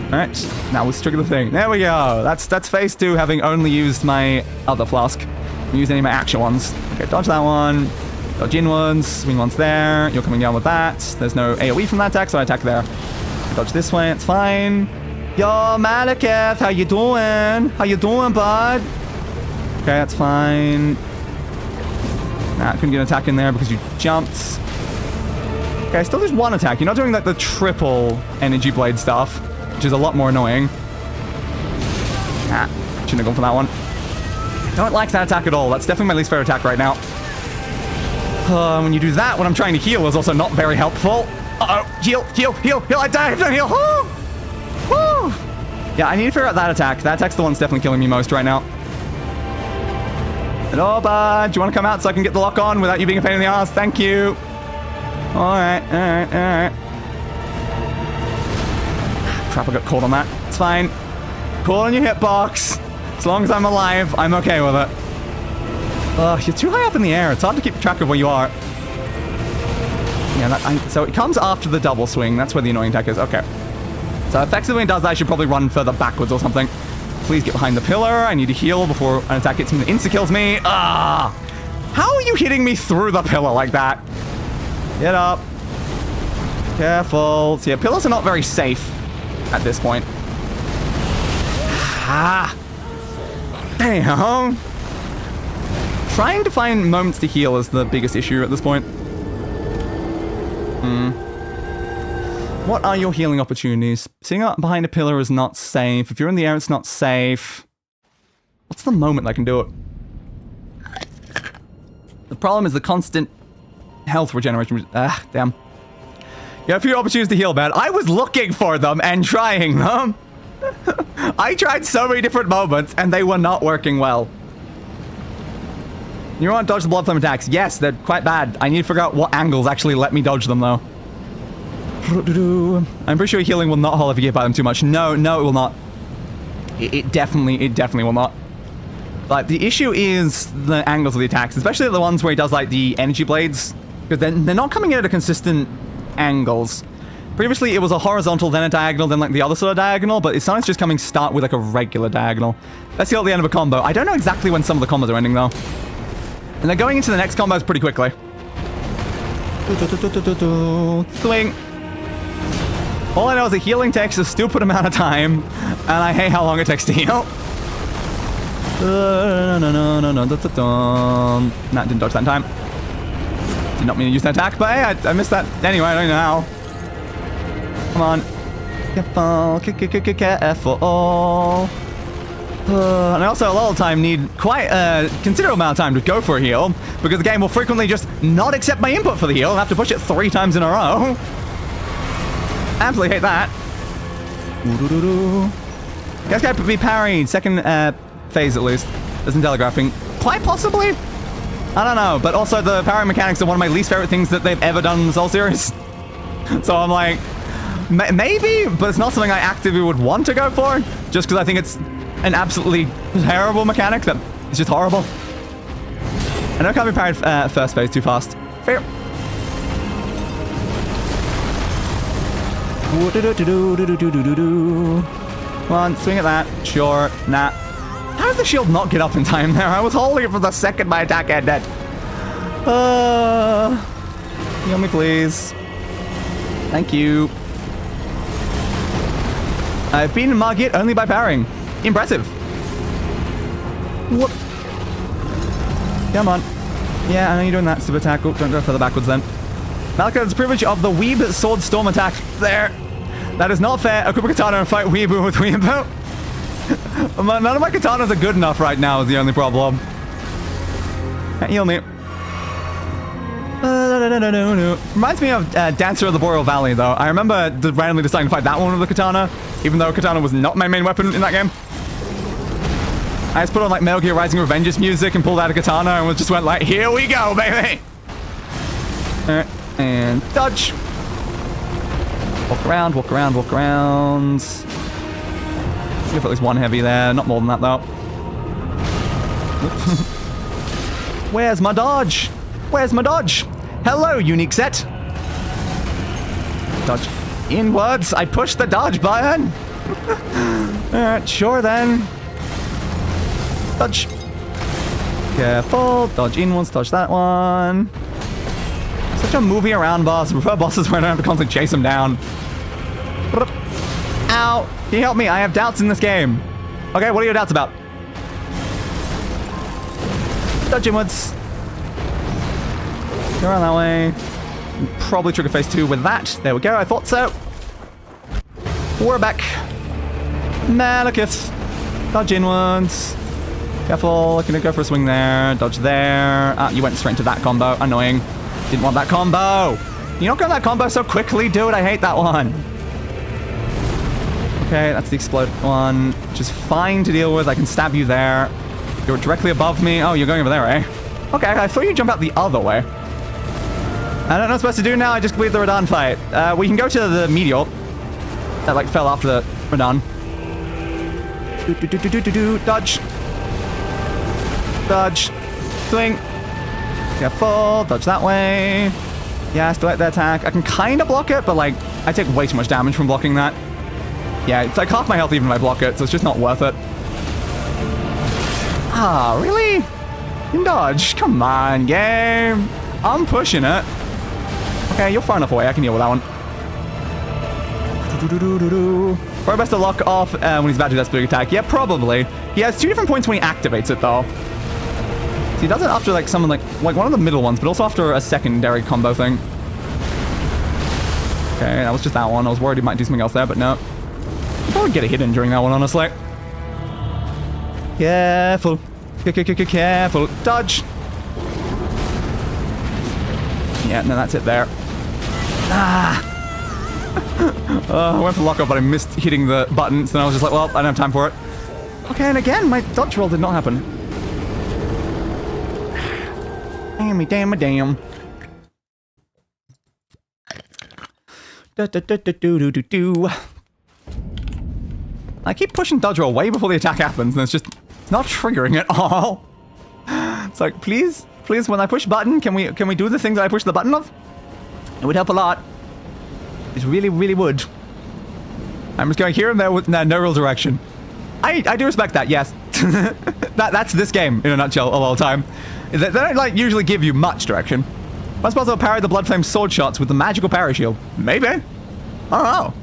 Alright, now let's trigger the thing. There we go. That's phase 2, having only used my other flask. I used any of my actual ones. Okay, dodge that one. Dodge inwards. Swing once there. You're coming down with that. There's no AoE from that attack, so I attack there. Dodge this way, it's fine. Yo, Maliketh, how you doing? How you doing, bud? Okay, that's fine. Nah, I couldn't get an attack in there because you jumped. Okay, still just 1 attack. You're not doing, like, the triple energy blade stuff, which is a lot more annoying. Nah, shouldn't have gone for that one. I don't like that attack at all. That's definitely my least favorite attack right now. When you do that, when I'm trying to heal, is also not very helpful. Uh-oh. Heal. I died. Don't heal. Woo! Yeah, I need to figure out that attack. That attack's the one that's definitely killing me most right now. Hello, bud. Do you want to come out so I can get the lock on without you being a pain in the ass? Thank you. Alright. crap, I got caught on that. It's fine. Caught on your hitbox. As long as I'm alive, I'm okay with it. Ugh, you're too high up in the air. It's hard to keep track of where you are. Yeah, so it comes after the double swing. That's where the annoying attack is. Okay. So effectively when it does that, I should probably run further backwards or something. Please get behind the pillar. I need to heal before an attack hits me that insta-kills me. Ah! How are you hitting me through the pillar like that? Get up. Careful. So yeah, pillars are not very safe at this point. Ah! Damn. Trying to find moments to heal is the biggest issue at this point. What are your healing opportunities? Sitting up behind a pillar is not safe. If you're in the air, it's not safe. What's the moment I can do it? The problem is the constant health regeneration. Ah, damn. You have a few opportunities to heal, man. I was looking for them and trying them. I tried so many different moments, and they were not working well. You want to dodge the blood flame attacks? Yes, they're quite bad. I need to figure out what angles actually let me dodge them, though. I'm pretty sure healing will not hold if you get by them too much. No, it will not. It definitely will not. Like, the issue is the angles of the attacks, especially the ones where he does, like, the energy blades, because they're not coming in at a consistent angles. Previously, it was a horizontal, then a diagonal, then, like, the other sort of diagonal, but it's sometimes just coming start with, like, a regular diagonal. Let's heal at the end of a combo. I don't know exactly when some of the combos are ending, though. And then going into the next combos pretty quickly. Swing. All I know is that healing takes a stupid amount of time, and I hate how long it takes to heal. Nah, didn't dodge that in time. Did not mean to use that attack, but hey, I missed that anyway. I don't know how. Come on. Careful. Careful. And also, a lot of time need quite a considerable amount of time to go for a heal, because the game will frequently just not accept my input for the heal and have to push it 3 times in a row. Absolutely hate that. Guys gotta be parried. Second phase at least. Isn't telegraphing. Quite possibly? I don't know. But also the parry mechanics are one of my least favorite things that they've ever done in the Soul series. So I'm like, maybe, but it's not something I actively would want to go for, just because I think it's an absolutely terrible mechanic that is just horrible. I know I can't be parried first phase too fast. Fair. Come on, swing at that. Sure. Nah. How did the shield not get up in time there? I was holding it for the second my attack ended. Heal me, please. Thank you. I've beaten Maliketh only by parrying. Impressive. What? Come on. Yeah, I know you're doing that super attack. Oh, don't go further backwards then. Maliketh's privilege of the Weeb Sword Storm attack. There. That is not fair. Equip a katana and fight Weeaboo with Weeaboo. None of my katanas are good enough right now is the only problem. Heal me. Reminds me of Dancer of the Boreal Valley, though. I remember randomly deciding to fight that one with the katana, even though katana was not my main weapon in that game. I just put on, like, Metal Gear Rising Revengeance music and pulled out a katana and just went like, here we go, baby! Alright, and dodge. Walk around, walk around, walk around. Give at least one heavy there, not more than that, though. Where's my dodge? Where's my dodge? Hello, unique set. Dodge inwards. I pushed the dodge button. Alright, sure then. Dodge. Careful. Dodge inwards. Dodge that one. Such a movie around boss. I prefer bosses where I don't have to constantly chase them down. Ow. Can you help me? I have doubts in this game. Okay, what are your doubts about? Dodge inwards. Go around that way. Probably trigger phase 2 with that. There we go. I thought so. We're back. Maliketh. Dodge inwards. Careful. Gonna go for a swing there. Dodge there. You went straight into that combo. Annoying. Didn't want that combo. You don't go that combo so quickly, dude. I hate that one. Okay, that's the explode one. Which is fine to deal with. I can stab you there. You're directly above me. Oh, you're going over there, eh? Okay, I thought you'd jump out the other way. I don't know what I'm supposed to do now. I just completed the Radahn fight. We can go to the Meteor. that like fell after the Radon. Dodge. Dodge. Swing. Careful. Dodge that way. Yes, direct the attack. I can kind of block it, but like, I take way too much damage from blocking that. Yeah, it's like half my health even if I block it, so it's just not worth it. Ah, really? You can dodge? Come on, game. I'm pushing it. Okay, you're far enough away. I can deal with that one. Probably best to lock off when he's about to do that split attack. Yeah, probably. He has 2 different points when he activates it, though. So he does it after like someone like one of the middle ones, but also after a secondary combo thing. Okay, that was just that one. I was worried he might do something else there, but no. I'll probably get a hit in during that one, honestly. Careful. Careful. Dodge. Yeah, no, that's it there. Ah. I went for lockup, but I missed hitting the button, so then I was just like, well, I don't have time for it. Okay, and again, my dodge roll did not happen. Damn. I keep pushing dodge roll way before the attack happens, and it's just not triggering at all. It's like, please, when I push button, can we do the thing that I push the button of? It would help a lot. It really, really would. I'm just going here and there with no real direction. I do respect that, yes. That's this game in a nutshell a lot of the time. They don't like usually give you much direction. Am I supposed to parry the Bloodflame sword shots with the magical parry shield? Maybe. I don't know.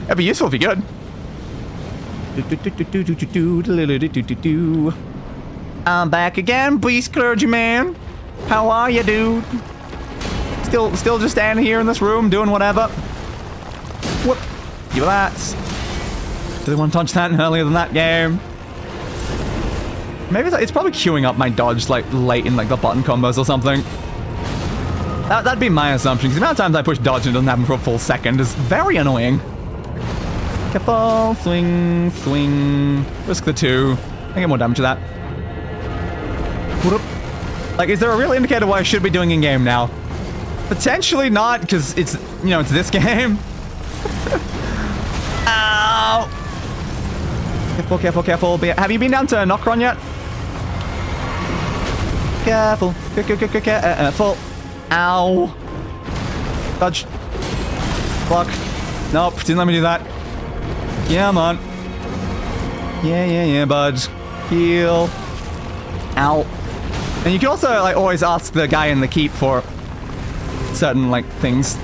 It'd be useful if you could. I'm back again, beast clergyman. How are you, dude? Still just standing here in this room doing whatever. Whoop. Give me that. Didn't want to touch that earlier than that game. Maybe it's probably queuing up my dodge like late in like the button combos or something. That'd be my assumption, because the amount of times I push dodge and it doesn't happen for a full second is very annoying. Careful. Swing. Risk the 2. I get more damage to that. Whoop. Like, is there a real indicator what I should be doing in game now? Potentially not, because it's, you know, it's this game. Ow! Careful. Have you been down to Nokron yet? Careful. Careful. Ow. Dodge. Block. Nope, didn't let me do that. Yeah, man. Yeah, bud. Heal. Ow. And you can also, like, always ask the guy in the keep for certain, like, things.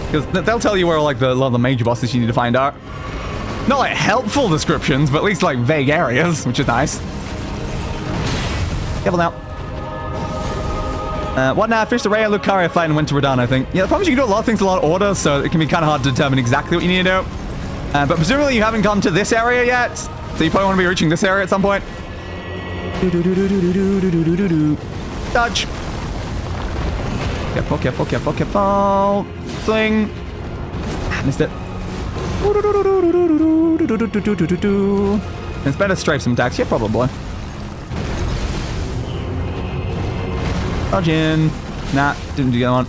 Because they'll tell you where, like, a lot of the major bosses you need to find are. Not, like, helpful descriptions, but at least, like, vague areas, which is nice. Careful now. What now? I finished the Raya Lucaria fight and went to Radon, I think. Yeah, the problem is you can do a lot of things in a lot of order, so it can be kind of hard to determine exactly what you need to do. But presumably you haven't come to this area yet, so you probably want to be reaching this area at some point. Dodge. Careful. Swing. Missed it. It's better to strafe some attacks. Yeah, probably. Dodge in. Nah, didn't do the other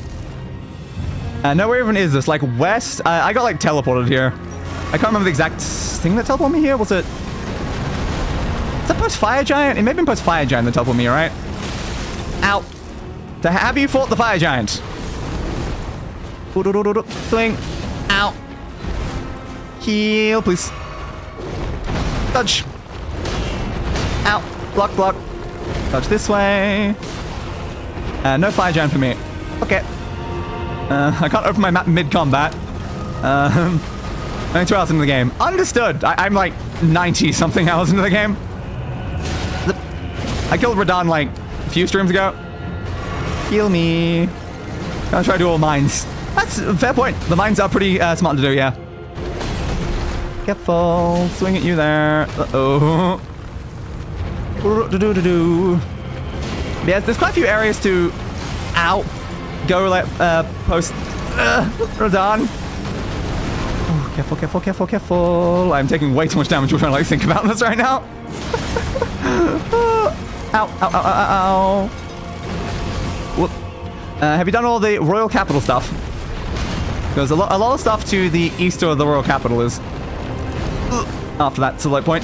one. No, where even is this? Like west? I got like teleported here. I can't remember the exact thing that teleported me here. Was it? Is that post Fire Giant? It may have been post Fire Giant that teleported me, right? Ow. To have you fought the Fire Giant? Swing. Ow. Heal, please. Dodge. Ow. Block. Dodge this way. No Fire Giant for me. Okay. I can't open my map mid-combat. Only 2 hours into the game. Understood. I'm like 90-something hours into the game. I killed Radon like a few streams ago. Heal me. Gonna try to do all mines. That's a fair point. The mines are pretty smart to do, yeah. Careful. Swing at you there. Uh-oh. Yeah, there's quite a few areas to... Ow. Go, like, post... Radon. Oh, careful. I'm taking way too much damage. We're trying to, like, think about this right now. Ow. Whoop. Have you done all the Royal Capital stuff? There's a lot of stuff to the east of the royal capital is after that satellite point.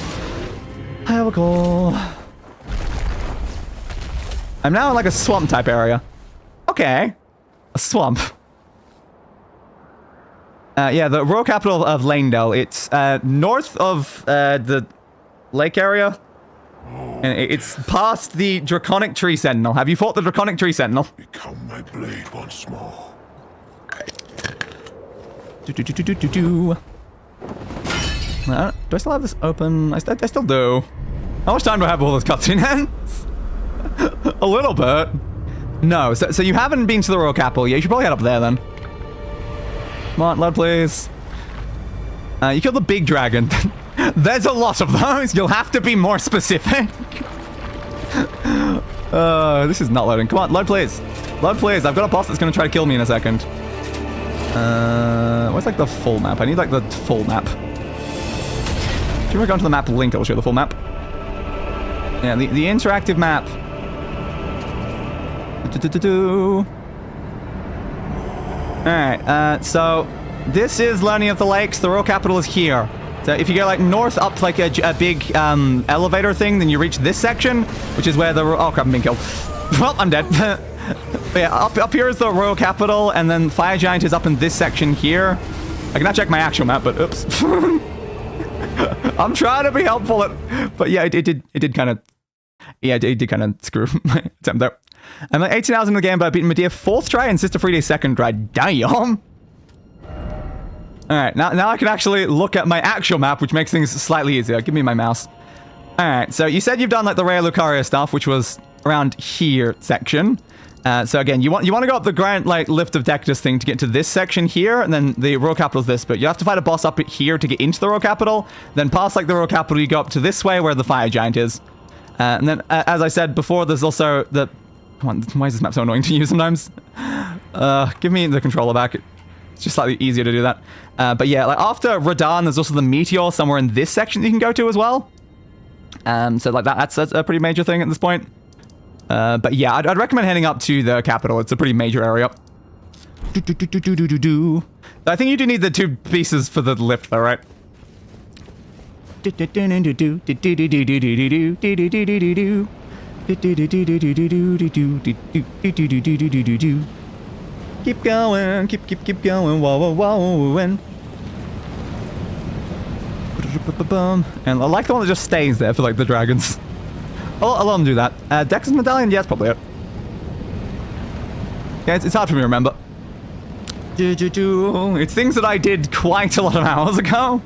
Here we go. I'm now in like a swamp type area. Okay. A swamp. Yeah, the royal capital of Lanedale. It's north of the lake area. And it's past the Draconic Tree Sentinel. Have you fought the Draconic Tree Sentinel? Become my blade once more. Do I still have this open? I still do. How much time do I have all this cutscene ends? A little bit. No, so you haven't been to the royal capital. Yeah, you should probably head up there then. Come on, load please. You killed the big dragon. There's a lot of those. You'll have to be more specific. This is not loading. Come on, load please. Load please. I've got a boss that's going to try to kill me in a second. Where's like the full map? I need like the full map. If you go onto the map link, it'll show the full map. Yeah, the interactive map. Alright, so this is Learning of the Lakes. The royal capital is here. So if you go like north up like a big elevator thing, then you reach this section, which is where the... Oh crap, I'm being killed. Well, I'm dead. But yeah, up here is the royal capital, and then Fire Giant is up in this section here. I cannot check my actual map, but oops. I'm trying to be helpful, but yeah, it did kind of... Yeah, it did kind of screw my attempt there. I'm like 18 hours in the game, but I've beaten Medea 4th try and Sister Frida's 2nd try. Damn! Alright, now I can actually look at my actual map, which makes things slightly easier. Give me my mouse. Alright, so you said you've done like the Rhea Lucaria stuff, which was around here section. So again, you want to go up the Grand like Lift of Dectus thing to get to this section here, and then the royal capital is this, but you have to fight a boss up here to get into the royal capital. Then past like the royal capital, you go up to this way where the Fire Giant is. And then, as I said before, there's also the... Come on, why is this map so annoying to use sometimes? Give me the controller back. It's just slightly easier to do that. But yeah, like after Radahn, there's also the Meteor somewhere in this section that you can go to as well. So like that's a pretty major thing at this point. But yeah, I'd recommend heading up to the capital. It's a pretty major area. I think you do need the 2 pieces for the lift though, right? Keep going, keep going, whoa. And I like the one that just stays there for like the dragons. I'll let them do that. Dex's medallion, yeah, that's probably it. Yeah, it's hard for me to remember. It's things that I did quite a lot of hours ago.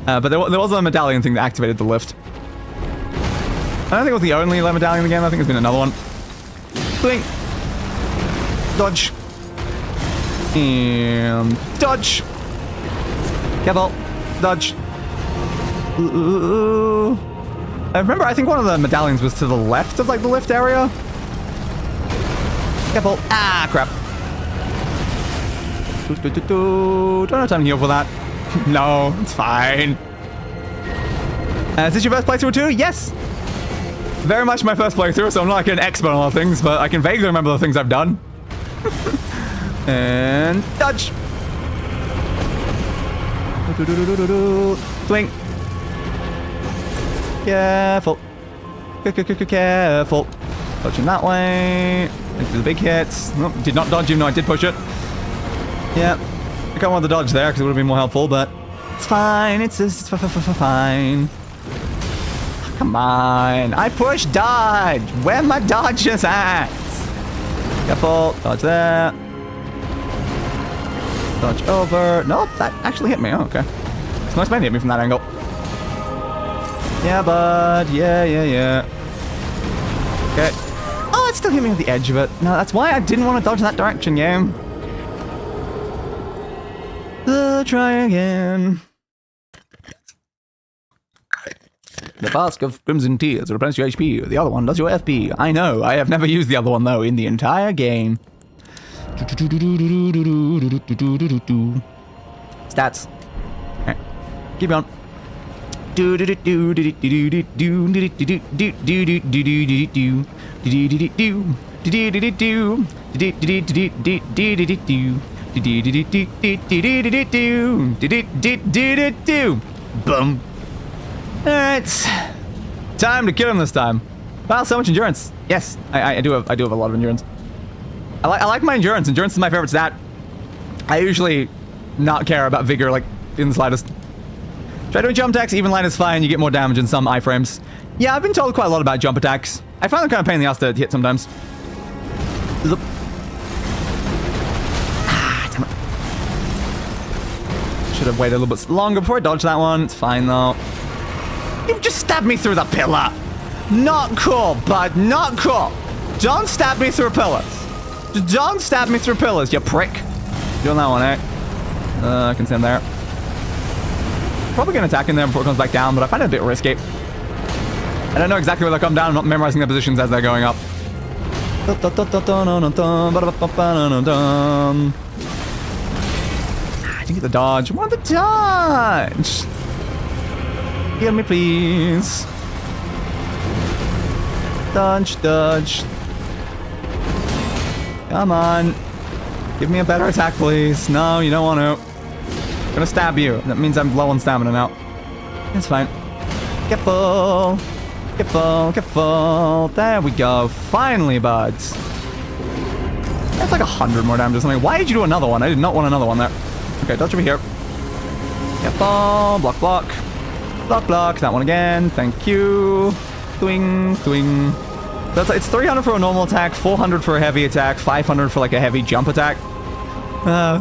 But there was a medallion thing that activated the lift. I don't think it was the only medallion in the game. I think there's been another one. Blink. Dodge. And dodge. Careful. Dodge. Ooh. I remember, I think one of the medallions was to the left of like the lift area. Careful. Ah, crap. Don't have time to heal for that. No, it's fine. Is this your first playthrough too? Yes! Very much my first playthrough, so I'm not like an expert on all things, but I can vaguely remember the things I've done. And dodge! Blink! Careful! Careful! Dodging that way. Into the big hits. Nope, did not dodge, even though I did push it. Yeah. I can't want the dodge there because it would have been more helpful, but it's fine. It's fine. Come on. I push dodge. Where my dodges at? Careful. Dodge there. Dodge over. Nope, that actually hit me. Oh, okay. It's nice man hit me from that angle. Yeah, bud. Yeah. Okay. Oh, it still hit me at the edge of it. No, that's why I didn't want to dodge that direction, game. Try again. The Flask of Crimson Tears replenish your HP. The other one does your FP. I know. I have never used the other one, though, in the entire game. Stats. Right. Keep going. Boom. Alright. Time to kill him this time. Wow, so much endurance. Yes, I do have a lot of endurance. I like my endurance. Endurance is my favorite stat. I usually not care about vigor like in the slightest. Try doing jump attacks, even line is fine, you get more damage in some iframes. Yeah, I've been told quite a lot about jump attacks. I find them kind of pain in the ass to hit sometimes. Damn it. Should have waited a little bit longer before I dodged that one. It's fine though. You just stabbed me through the pillar. Not cool, bud. Not cool. Don't stab me through pillars. Just don't stab me through pillars, you prick. Doing that one, eh? I can stand there. Probably gonna attack in there before it comes back down, but I find it a bit risky. I don't know exactly where they'll come down. I'm not memorizing their positions as they're going up. I didn't get the dodge. I want the dodge. Heal me, please. Dodge, dodge. Come on. Give me a better attack, please. No, you don't want to. I'm gonna stab you. That means I'm low on stamina now. It's fine. Get full. Get full. Get full. There we go. Finally, buds. That's like 100 more damage or something. Why did you do another one? I did not want another one there. Okay, dodge over here. Get full. Block, block. Block, block. That one again. Thank you. Swing, swing. That's it's 300 for a normal attack, 400 for a heavy attack, 500 for like a heavy jump attack.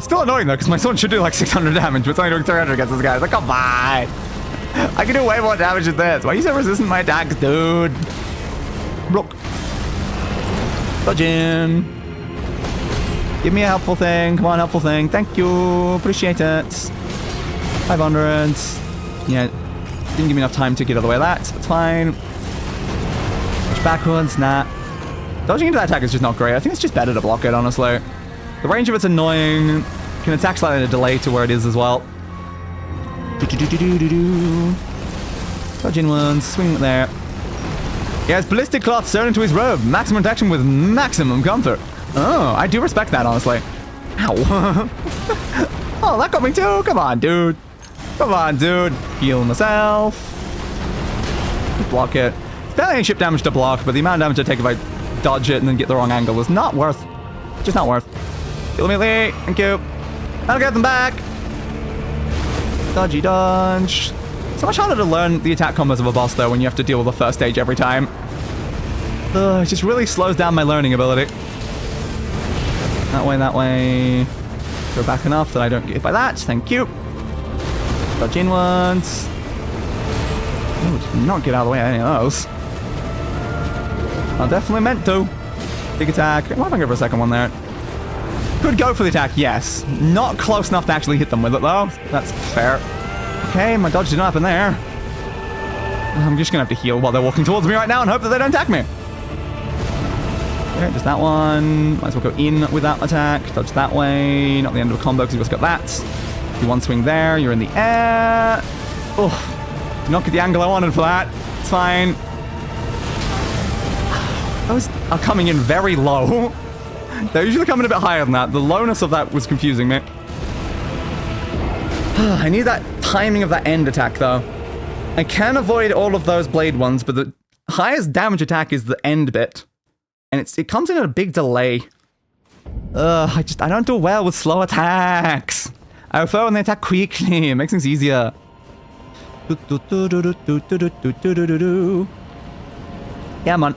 Still annoying though, because my sword should do like 600 damage, but it's only doing 300 against this guy. It's like, come on. I can do way more damage than this. Why are you so resistant to my attacks, dude? Block. Dodge in. Give me a helpful thing. Come on, helpful thing. Thank you. Appreciate it. 500. Yeah. Didn't give me enough time to get out of the way of that, so that's fine. Push backwards. Nah. Dodging into that attack is just not great. I think it's just better to block it, honestly. The range of it's annoying. Can attack slightly at a delay to where it is as well. Dodge inwards. Swing there. He has ballistic cloth sewn into his robe. Maximum protection with maximum comfort. Oh, I do respect that, honestly. Ow. Oh, that got me too. Come on, dude. Come on, dude. Heal myself. Just block it. It's barely any ship damage to block, but the amount of damage I take if I dodge it and then get the wrong angle is not worth. Just not worth. Heal immediately. Thank you. I'll get them back. Dodgy dodge. So much harder to learn the attack combos of a boss, though, when you have to deal with the first stage every time. It just really slows down my learning ability. That way, that way. Go back enough that I don't get hit by that. Thank you. Dodge inwards. Oh, did not get out of the way of any of those. I definitely meant to. Big attack. Why don't I go for a second one there? Could go for the attack, yes. Not close enough to actually hit them with it, though. That's fair. Okay, my dodge did not happen there. I'm just gonna have to heal while they're walking towards me right now and hope that they don't attack me. Okay, just that one. Might as well go in with that attack. Dodge that way. Not the end of a combo because you've just got that. Do one swing there. You're in the air. Oh, did not get the angle I wanted for that. It's fine. Those are coming in very low. They're usually coming a bit higher than that. The lowness of that was confusing me. I need that timing of that end attack, though. I can avoid all of those blade ones, but the highest damage attack is the end bit. And it comes in at a big delay. I don't do well with slow attacks. I prefer when they attack quickly. It makes things easier. Yeah, man.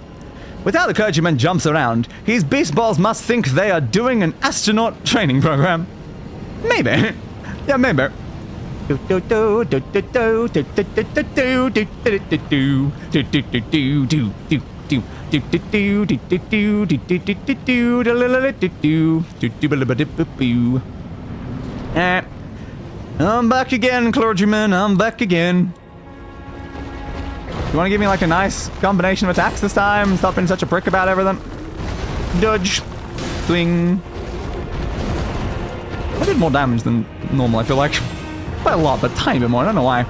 Without the clergyman jumps around, his beast balls must think they are doing an astronaut training program. Maybe. Yeah, maybe. I'm back again, clergyman. I'm back again. You want to give me like a nice combination of attacks this time? Stop being such a prick about everything. Dodge. Swing. I did more damage than normal, I feel like. Quite a lot, but a tiny bit more. I don't know why.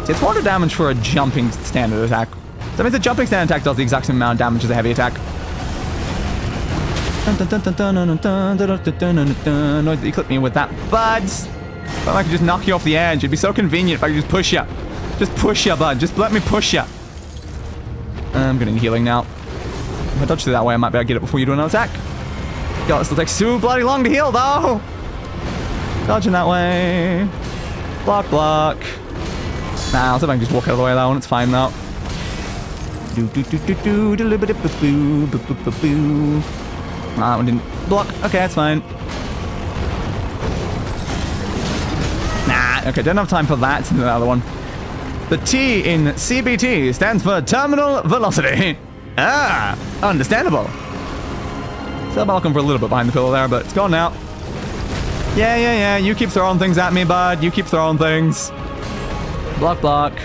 See, it's 400 damage for a jumping standard attack. So that means the jumping standard attack does the exact same amount of damage as a heavy attack. Annoyed that you clipped me with that, buds. But I could just knock you off the edge. It'd be so convenient if I could just push you. Just push you, bud. Just let me push you. I'm gonna need healing now. If I dodge through that way, I might be able to get it before you do another attack. God, this will take so bloody long to heal, though. Dodging that way. Block, block. Nah, I'll see if I can just walk out of the way of that one. It's fine, though. That one didn't block. Okay, that's fine. Nah, okay, don't have time for that. The other one. The T in CBT stands for terminal velocity. Ah, understandable. So I'm looking for a little bit behind the pillar there, but it's gone now. Yeah. You keep throwing things at me, bud. You keep throwing things. Block, block.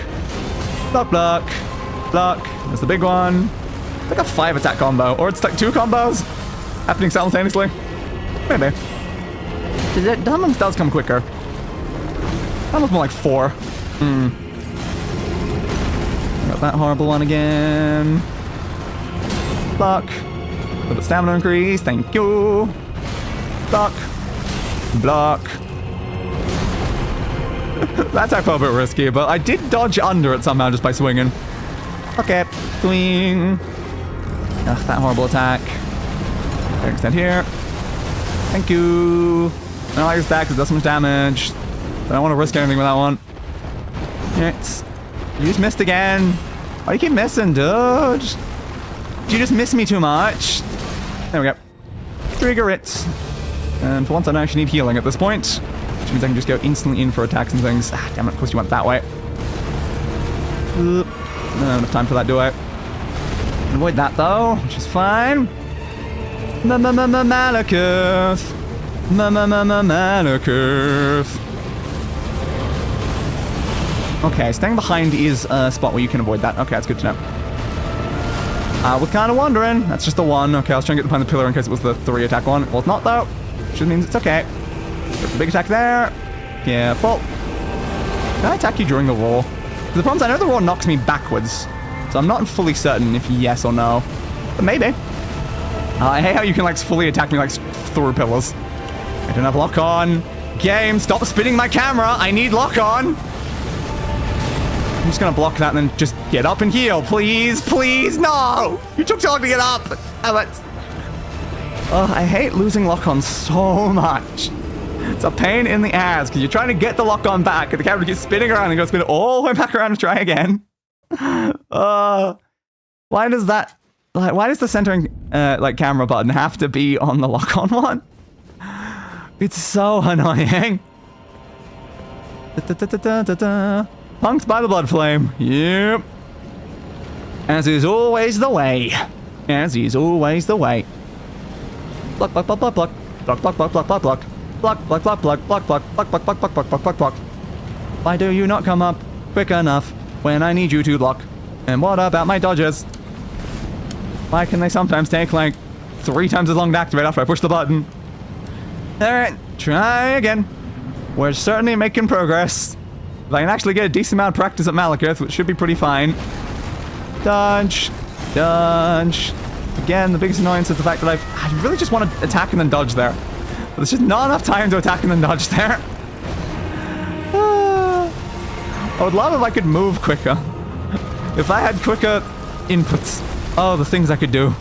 Block, block. Block. There's the big one. It's like a 5-attack combo. Or it's like 2 combos happening simultaneously. Maybe. That one does come quicker. That was more like 4. Got that horrible one again. Block. A little bit stamina increase. Thank you. Block. Block. That attack felt a bit risky, but I did dodge under it somehow just by swinging. Okay. Swing. Ugh, that horrible attack. Extend here. Thank you. I don't like this attack because it does so much damage. But I don't want to risk anything with that one. Right. You just missed again. Why do you keep missing, dude? Did you just miss me too much? There we go. Trigger it. And for once, I don't actually need healing at this point. Which means I can just go instantly in for attacks and things. Ah, damn it. Of course you went that way. No enough time for that, do I? Avoid that, though, which is fine. Maliketh. Maliketh. Okay, staying behind is a spot where you can avoid that. Okay, that's good to know. I was kind of wondering. That's just the one. Okay, I was trying to get behind the pillar in case it was the 3-attack one. Well, it's not, though. Which means it's okay. There's a big attack there. Careful. Can I attack you during the roar? The problem is I know the roar knocks me backwards. So I'm not fully certain if yes or no. But maybe. I hate how you can, like, fully attack me, like, through pillars. I don't have lock on. Game, stop spinning my camera. I need lock on. I'm just gonna block that and then just get up and heal. Please, please, no! You took so long to get up! Oh, I hate losing lock-on so much. It's a pain in the ass, because you're trying to get the lock-on back, and the camera keeps spinning around and goes spin all the way back around and try again. Why does that... Like, why does the centering, like, camera button have to be on the lock-on one? It's so annoying. Punked by the blood flame. Yep. As is always the way. As is always the way. Block, block, block, block, block. Block, block, block, block, block, block. Block, block, block, block, block, block, block, block, block, block, block, block, block, block. Why do you not come up quick enough when I need you to block? And what about my dodges? Why can they sometimes take like 3 times as long to activate after I push the button? Alright, try again. We're certainly making progress. If I can actually get a decent amount of practice at Maliketh, which should be pretty fine. Dodge. Dodge. Again, the biggest annoyance is the fact that I really just want to attack and then dodge there. But there's just not enough time to attack and then dodge there. I would love if I could move quicker. If I had quicker inputs. Oh, the things I could do.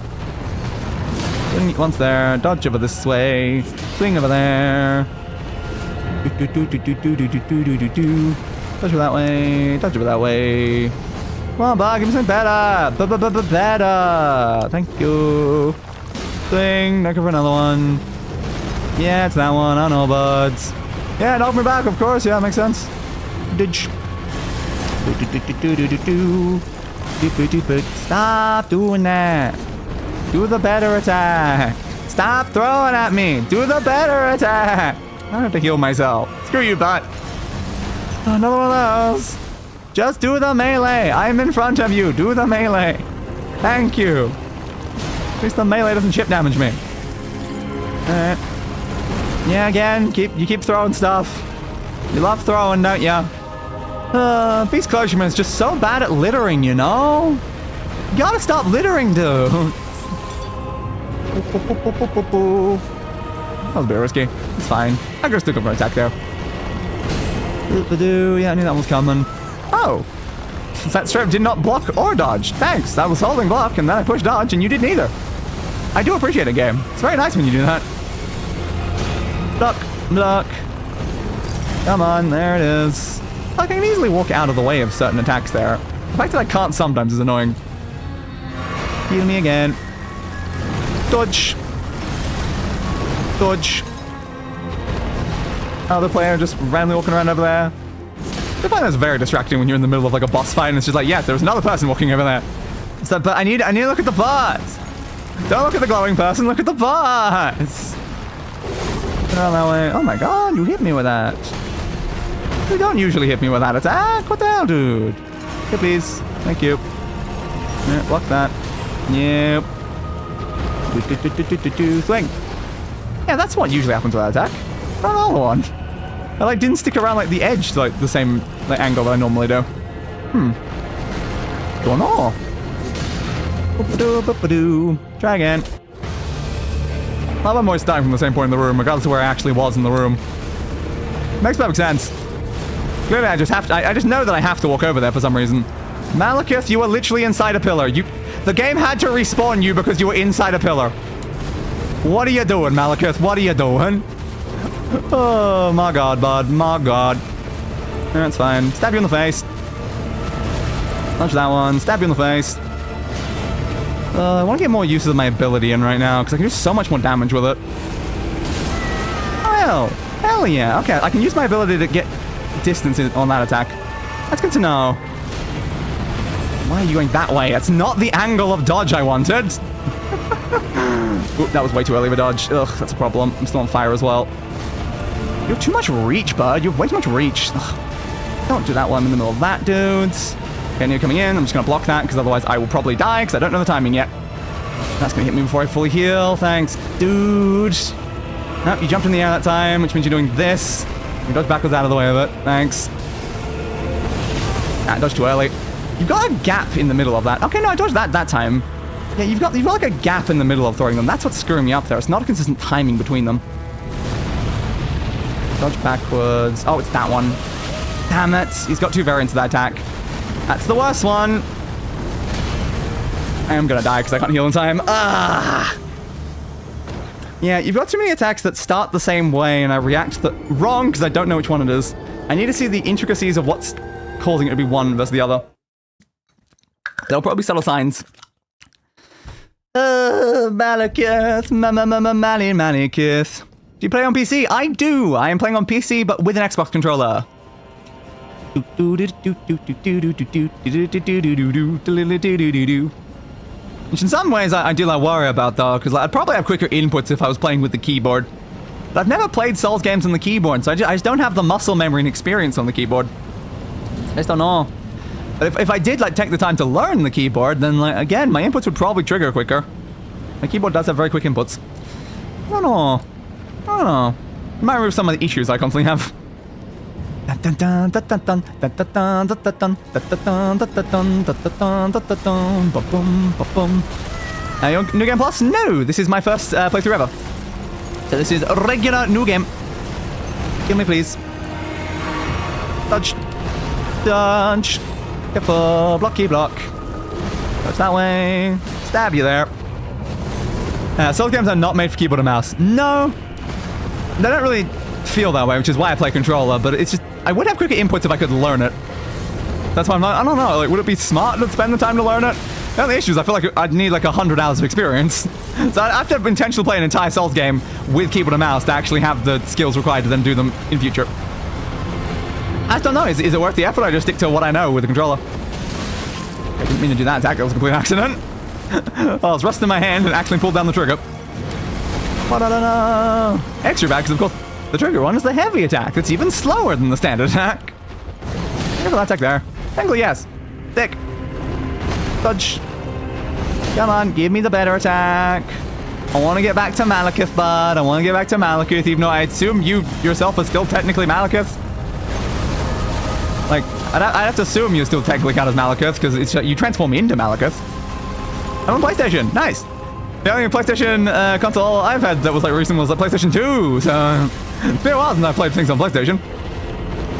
Swing once there. Dodge over this way. Swing over there. Dodge over that way. Dodge over that way. Come on, bud. Give me something better. Better. Thank you. Swing. Knock over another one. Yeah, it's that one. I know, buds. Yeah, knock me back, of course. Yeah, makes sense. Didge. Stop doing that. Do the better attack. Stop throwing at me. Do the better attack. I don't have to heal myself. Screw you, bot. Oh, another one of those. Just do the melee. I'm in front of you. Do the melee. Thank you. At least the melee doesn't chip damage me. Alright. Yeah, again, you keep throwing stuff. You love throwing, don't ya? Beast Clergyman is just so bad at littering, you know? You gotta stop littering, dude. That was a bit risky. It's fine. I just took up an attack there. Yeah, I knew that was coming. Oh! That strip did not block or dodge. Thanks. I was holding block and then I pushed dodge and you didn't either. I do appreciate it, game. It's very nice when you do that. Block. Block. Come on, there it is. Like, I can easily walk out of the way of certain attacks there. The fact that I can't sometimes is annoying. Heal me again. Dodge. Dodge. Other player just randomly walking around over there. I find that's very distracting when you're in the middle of like a boss fight and it's just like, yes, there's another person walking over there. So, but I need to look at the boss. Don't look at the glowing person, look at the boss. Get out of that way. Oh my god, you hit me with that. You don't usually hit me with that attack. What the hell, dude? Here, please. Thank you. Yeah, block that. Yep. Swing. Yeah, that's what usually happens with that attack. Not another one. I like didn't stick around like the edge to like the same like angle that I normally do. Going on. Try again. I love I'm always starting from the same point in the room, regardless of where I actually was in the room. Makes perfect sense. Clearly, I just have to. I just know that I have to walk over there for some reason. Maliketh, you were literally inside a pillar. The game had to respawn you because you were inside a pillar. What are you doing, Maliketh? What are you doing? Oh my god, bud. My god. That's fine. Stab you in the face. Punch that one. Stab you in the face. I want to get more use of my ability in right now because I can do so much more damage with it. Oh, hell yeah. Okay, I can use my ability to get distance on that attack. That's good to know. Why are you going that way? That's not the angle of dodge I wanted. Ooh, that was way too early of a dodge. Ugh, that's a problem. I'm still on fire as well. You have too much reach, bud. You have way too much reach. Ugh. Don't do that while I'm in the middle of that, dudes. Okay, you're coming in. I'm just going to block that because otherwise I will probably die because I don't know the timing yet. That's going to hit me before I fully heal. Thanks, dude. Nope, you jumped in the air that time, which means you're doing this. You dodge backwards out of the way of it. Thanks. Ah, dodged too early. You've got a gap in the middle of that. Okay, no, I dodged that time. Yeah, you've got like a gap in the middle of throwing them. That's what's screwing me up there. It's not a consistent timing between them. Dodge backwards. Oh, it's that one. Damn it. He's got two variants of that attack. That's the worst one. I am gonna die because I can't heal in time. Ah! Yeah, you've got too many attacks that start the same way and I react wrong because I don't know which one it is. I need to see the intricacies of what's causing it to be one versus the other. There'll probably be subtle signs. Maliketh. Maliketh. Do you play on PC? I do. I am playing on PC, but with an Xbox controller. Which in some ways I do like worry about though, because I'd probably have quicker inputs if I was playing with the keyboard. But I've never played Souls games on the keyboard, so I just don't have the muscle memory and experience on the keyboard. I just don't know. But if I did like take the time to learn the keyboard, then like again, my inputs would probably trigger quicker. My keyboard does have very quick inputs. I don't know. I don't know. It might remove some of the issues I constantly have. New Game Plus? No! This is my first playthrough ever. So this is a regular New Game. Kill me, please. Dodge. Dodge. Careful. Blocky block. Dodge that way. Stab you there. Souls games are not made for keyboard and mouse. No. They don't really feel that way, which is why I play controller, but it's just... I would have quicker inputs if I could learn it. That's why I'm not... I don't know. Like, would it be smart to spend the time to learn it? The only issue is I feel like I'd need like 100 hours of experience. So I have to intentionally play an entire Souls game with keyboard and mouse to actually have the skills required to then do them in future. I just don't know. Is it worth the effort? I just stick to what I know with the controller. I didn't mean to do that attack. That was a complete accident. I was resting my hand and actually pulled down the trigger. Extra bad because, of course, the trigger one is the heavy attack. It's even slower than the standard attack. Look at that attack there. Technically, yes. Thick. Dodge. Come on, give me the better attack. I want to get back to Maliketh, bud. I want to get back to Maliketh, even though I assume you yourself are still technically Maliketh. Like, I'd have to assume you're still technically count as Maliketh, because you transform into Maliketh. I'm on PlayStation. Nice. The only PlayStation console I've had that was like recent was like PlayStation 2, so it's been a while since I played things on PlayStation.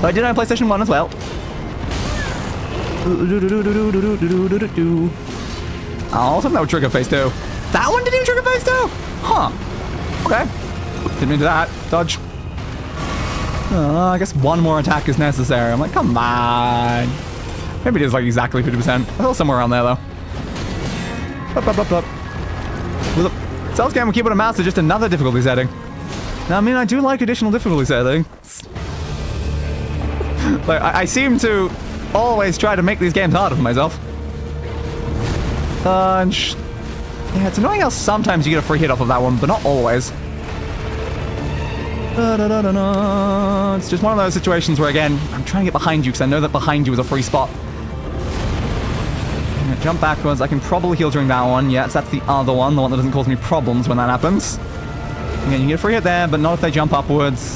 But I did have PlayStation 1 as well. Oh, something that would trigger phase 2. That one didn't even trigger phase 2? Huh. Okay. Didn't mean to do that. Dodge. I guess one more attack is necessary. I'm like, come on. Maybe it is like exactly 50%. I thought somewhere around there though. With a Souls game with keyboard and mouse is just another difficulty setting. Now, I mean, I do like additional difficulty settings. Like, I seem to always try to make these games harder for myself. Yeah, it's annoying how sometimes you get a free hit off of that one, but not always. It's just one of those situations where, again, I'm trying to get behind you because I know that behind you is a free spot. Jump backwards. I can probably heal during that one. Yes, that's the other one. The one that doesn't cause me problems when that happens. Again, you get a free hit there, but not if they jump upwards.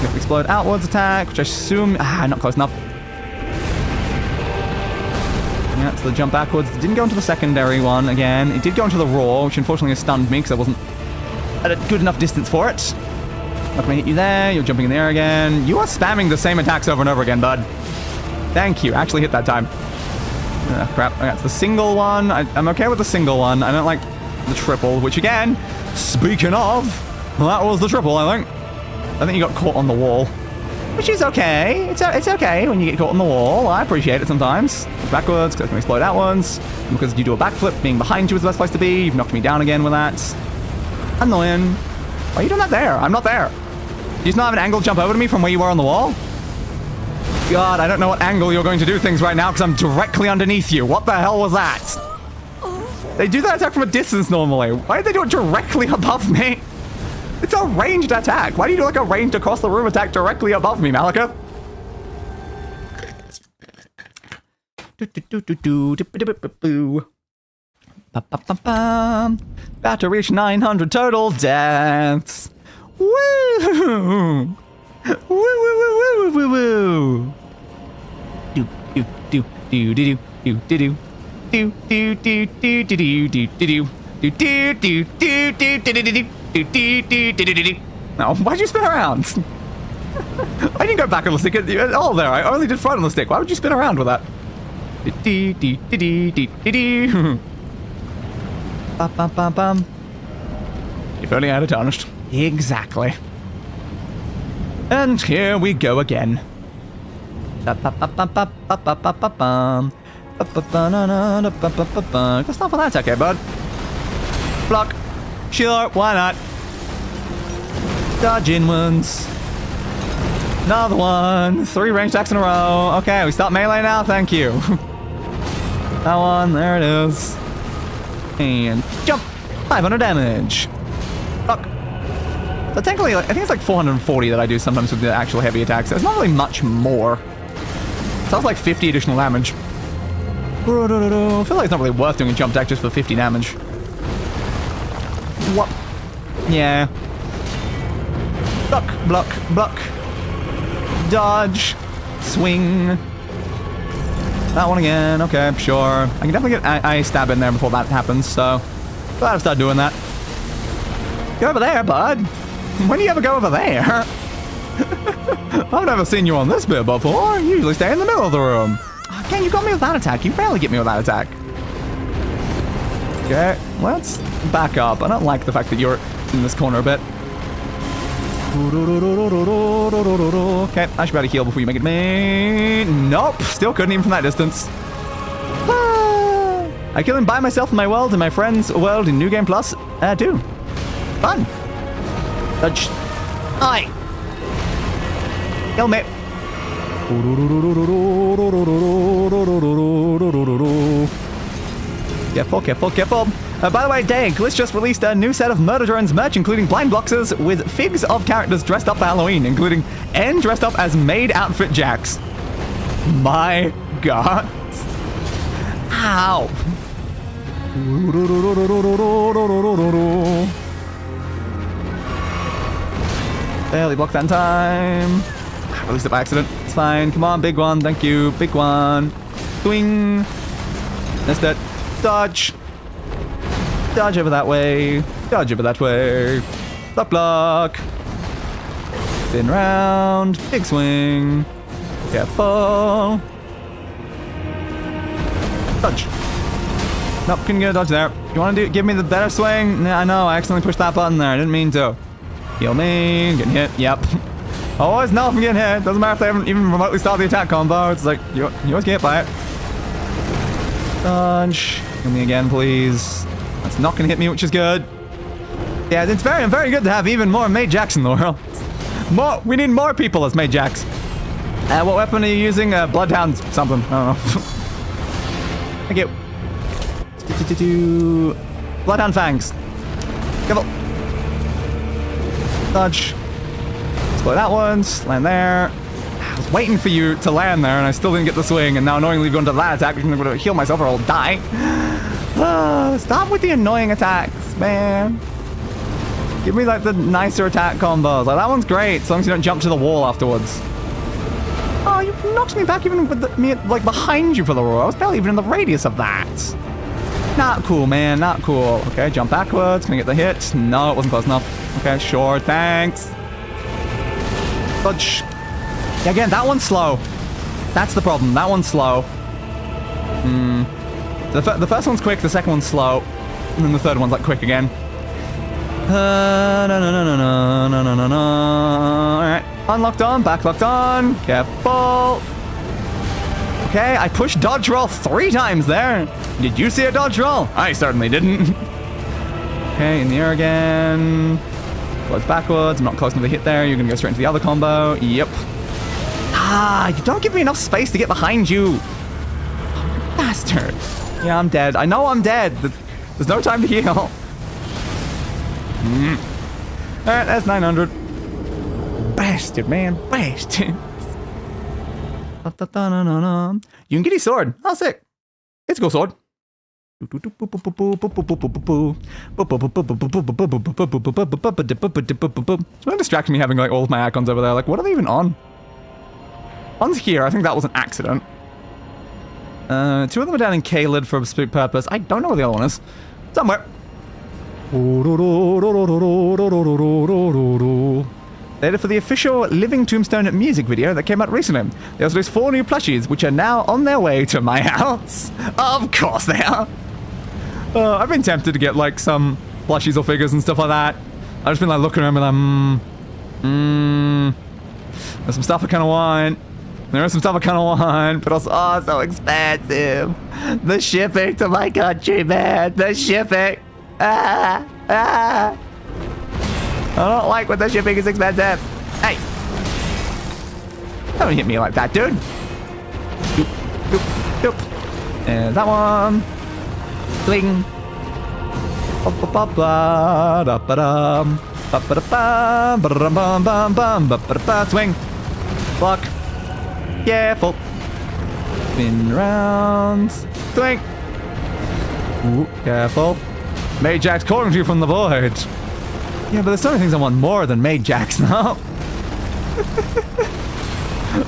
Get the explode outwards attack, which I assume... not close enough. Yeah, so the jump backwards. It didn't go into the secondary one again. It did go into the roar, which unfortunately has stunned me because I wasn't at a good enough distance for it. Not gonna hit you there. You're jumping in the air again. You are spamming the same attacks over and over again, bud. Thank you. Actually hit that time. Crap. Okay, it's the single one. I'm okay with the single one. I don't like the triple, which again, speaking of, that was the triple, I think. I think you got caught on the wall. Which is okay. It's okay when you get caught on the wall. I appreciate it sometimes. Backwards, because I can explode outwards. Because you do a backflip, being behind you is the best place to be. You've knocked me down again with that. Annoying. Why are you doing that there? I'm not there. You just not have an angle jump over to me from where you were on the wall? God, I don't know what angle you're going to do things right now because I'm directly underneath you. What the hell was that? They do that attack from a distance normally. Why did they do it directly above me? It's a ranged attack. Why do you do like a ranged across the room attack directly above me, Maliketh? About to reach 900 total deaths. Woo! Woo woo woo woo woo woo! Do do do do do do do do do do do do do do do do do do do. No, why'd you spin around? I didn't go back on the stick. Oh, there. I only did front on the stick. Why would you spin around with that? If only I had a Tarnished. Exactly. And here we go again. Good stuff for that, okay, bud. Block. Sure, why not? Dodge inwards. Another one. 3 ranged attacks in a row. Okay, we start melee now, thank you. That one, there it is. And jump. 500 damage. Block. So technically, I think it's like 440 that I do sometimes with the actual heavy attacks. It's not really much more. Sounds like 50 additional damage. I feel like it's not really worth doing a jump attack just for 50 damage. What? Yeah. Block, block, block. Dodge. Swing. That one again. Okay, sure. I can definitely get I stab in there before that happens, so glad I've started doing that. Go over there, bud. When do you ever go over there? I've never seen you on this bit before. You usually stay in the middle of the room. Again, you got me with that attack. You rarely get me with that attack. Okay, let's back up. I don't like the fact that you're in this corner a bit. Okay, I should be able to heal before you make it me. Nope, still couldn't even from that distance. I kill him by myself in my world and my friend's world in New Game Plus. Too. Fun. Dodge. Aye. Kill me. Careful, careful, careful. By the way, dang, Glitch just released a new set of Murder Drones merch, including blind boxes with figs of characters dressed up for Halloween, including N dressed up as maid outfit Jax. My God. Ow. Barely blocked that in time. I released it by accident. It's fine. Come on, big one. Thank you. Big one. Swing. Missed it. Dodge. Dodge over that way. Dodge over that way. Block, block. Spin round. Big swing. Careful. Dodge. Nope, couldn't get a dodge there. You want to give me the better swing? Nah, I know, I accidentally pushed that button there. I didn't mean to. Heal me. Getting hit. Yep. Always know if I'm getting hit. Doesn't matter if they haven't even remotely started the attack combo. It's like, you always get hit by it. Dodge. Heal me again, please. That's not gonna hit me, which is good. Yeah, it's very, very good to have even more Mage Jacks in the world. We need more people as Mage Jacks. What weapon are you using? Bloodhound something. I don't know. Thank you. Bloodhound Fangs. Careful. Dodge. Explode that once. Land there. I was waiting for you to land there, and I still didn't get the swing, and now knowingly going to that attack, I'm going to heal myself or I'll die. Stop with the annoying attacks, man. Give me, like, the nicer attack combos. Like, that one's great, as long as you don't jump to the wall afterwards. Oh, you knocked me back even with me, like, behind you for the roar. I was barely even in the radius of that. Not cool, man. Not cool. Okay, jump backwards. Can I get the hit? No, it wasn't close enough. Okay, sure. Thanks. Dodge. Yeah, again, that one's slow. That's the problem. That one's slow. The first one's quick. The second one's slow. And then the third one's, like, quick again. Alright. Unlocked on. Back locked on. Careful. Okay, I pushed dodge roll 3 times there. Did you see a dodge roll? I certainly didn't. Okay, in the air again. Close backwards. I'm not close enough to hit there. You're gonna go straight into the other combo. Yep. Ah, you don't give me enough space to get behind you. Oh, bastard. Yeah, I'm dead. I know I'm dead. There's no time to heal. Alright, that's 900. Bastard, man. Bastard. You can get his sword. Oh, sick. It's a cool sword. It's really distracting me having like all of my icons over there. Like, what are they even on? One's here. I think that was an accident. 2 of them are down in Kaled for a specific purpose. I don't know where the other one is. Somewhere. They did for the official Living Tombstone music video that came out recently. They also released 4 new plushies, which are now on their way to my house. Of course they are. I've been tempted to get like some plushies or figures and stuff like that. I've just been like looking around and like, there's some stuff I kind of want. There is some stuff I kind of want, but also, oh, it's so expensive. The shipping to my country, man. The shipping. I don't like when the shipping is expensive. Hey. Don't hit me like that, dude. Doop, doop, doop. And that one. Bling. Swing. Block. Careful. Spin rounds. Swing. Ooh, careful. Mage Jack's calling to you from the void. Yeah, but there's so many things I want more than Mage Jacks now.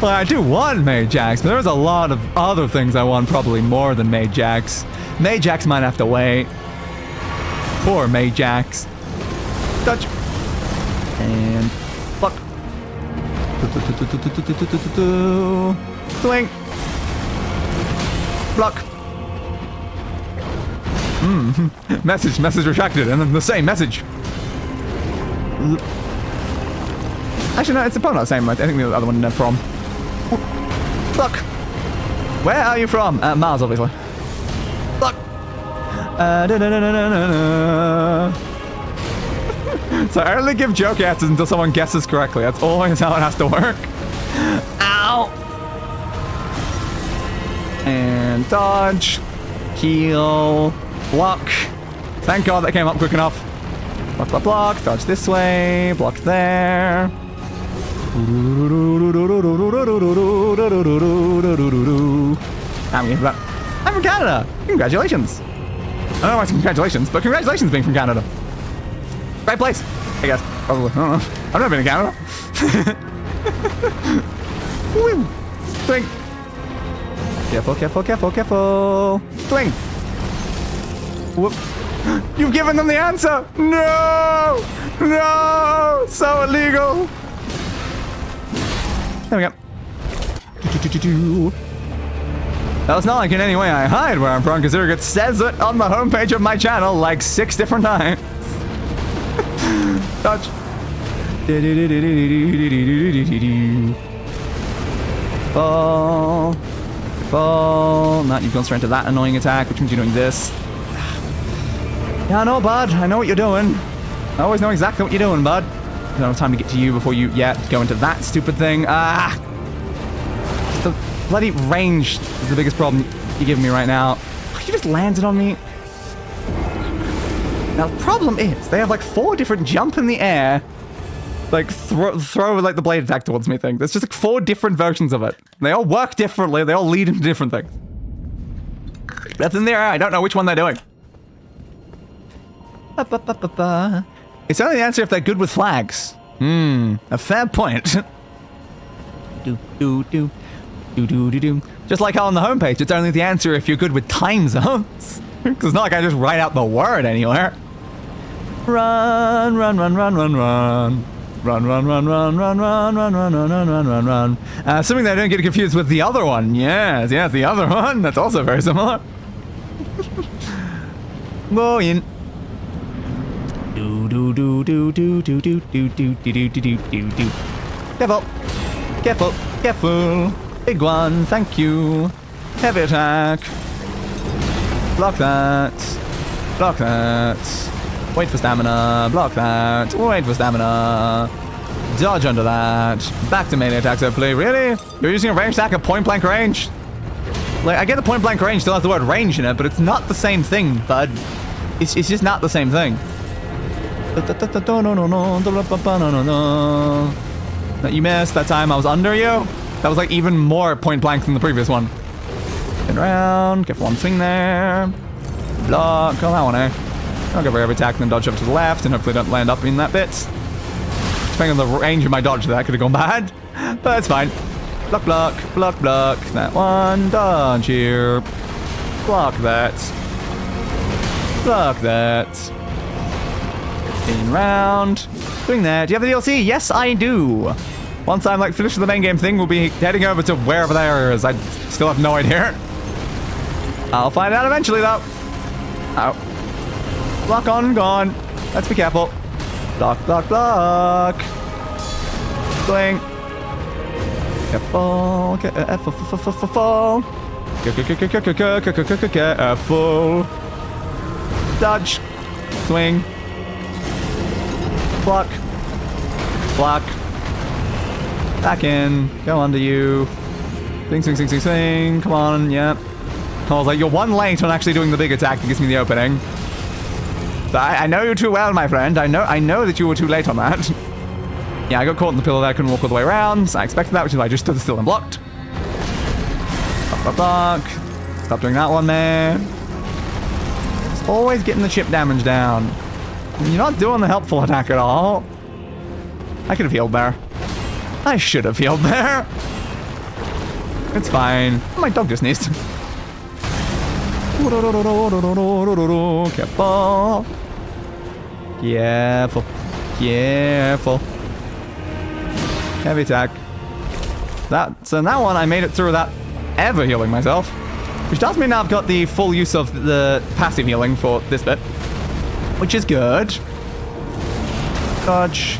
Well, I do want Mage Jacks, but there's a lot of other things I want probably more than Mage Jacks. Mage Jacks might have to wait. Poor Mage Jacks. Touch. And fuck. Swing. Block. Message retracted, and then the same message. Actually, no, it's probably not the same. I think the other one from. Fuck. Where are you from? Mars, obviously. Fuck. So I only give joke answers until someone guesses correctly. That's always how it has to work. Ow. And dodge. Heal. Block. Thank God that came up quick enough. Block, block, block. Dodge this way. Block there. I'm from Canada. Congratulations. I don't know why it's congratulations, but congratulations being from Canada. Great place, I guess. Probably. I don't know. I've never been to Canada. Woo. Swing. Careful, careful, careful, careful. Swing. Whoop. You've given them the answer! No! No! So illegal! There we go. Now, it's not like in any way I hide where I'm from, considering it says it on the homepage of my channel like 6 different times. Dodge. Fall. Fall. Not, you've gone straight into that annoying attack, which means you're doing this. Yeah, I know, bud. I know what you're doing. I always know exactly what you're doing, bud. I don't have time to get to you before you, go into that stupid thing. Ah! The bloody range is the biggest problem you're giving me right now. You just landed on me. Now, the problem is, they have like 4 different jump in the air, like throw like the blade attack towards me thing. There's just like 4 different versions of it. They all work differently. They all lead into different things. That's in the air. I don't know which one they're doing. It's only the answer if they're good with flags. A fair point. Just like how on the homepage, it's only the answer if you're good with time zones. Because it's not like I just write out the word anywhere. Run, run, run, run, run, run. Run, run, run, run, run, run, run, run, run, run, run, run, run. Assuming they don't get confused with the other one. Yes, the other one. That's also very similar. Go in. Careful. Careful. Careful. Big one. Thank you. Heavy attack. Block that. Block that. Wait for stamina. Block that. Wait for stamina. Dodge under that. Back to melee attacks, hopefully. Really? You're using a range attack at point blank range? Like, I get the point blank range still has the word range in it, but it's not the same thing, bud. It's just not the same thing. You missed that time. I was under you. That was like even more point blank than the previous one. Spin around. Get one swing there. Block. Oh, that one, eh? I'll go for every attack and then dodge up to the left and hopefully don't land up in that bit. Depending on the range of my dodge, that could have gone bad. But it's fine. Block, block, block, block. That one. Dodge here. Block that. Block that. 15 round. Doing that. Do you have the DLC? Yes, I do. Once I'm like finished with the main game thing, we'll be heading over to wherever there is. I still have no idea. I'll find out eventually, though. Oh. Block on, gone. Let's be careful. Block, block, block. Swing. Careful. Careful. Careful. Dodge. Swing. Block. Block. Back in. Go under you. Swing, swing, swing, swing, swing. Come on, yep. I was like, you're one late on actually doing the big attack that gives me the opening. So I know you too well, my friend. I know that you were too late on that. Yeah, I got caught in the pillar there. I couldn't walk all the way around. So I expected that, which is why I just stood still and blocked. Block, block, block. Stop doing that one, man. It's always getting the chip damage down. You're not doing the helpful attack at all. I could have healed there. I should have healed there. It's fine. My dog just sneezed. Careful. Careful. Careful. Heavy attack. So in that one, I made it through without ever healing myself. Which does mean now I've got the full use of the passive healing for this bit. Which is good. Dodge.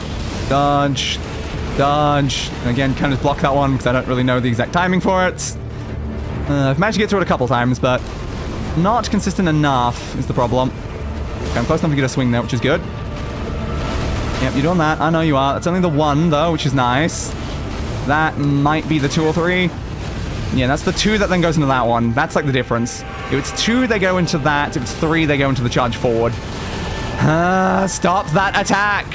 Dodge. Dodge. And again, kind of block that one because I don't really know the exact timing for it. I've managed to get through it a couple times, but not consistent enough is the problem. Okay, I'm close enough to get a swing there, which is good. Yep, you're doing that. I know you are. That's only the one, though, which is nice. That might be the 2 or 3. Yeah, that's the 2 that then goes into that one. That's like the difference. If it's 2, they go into that. If it's 3, they go into the charge forward. Stop that attack!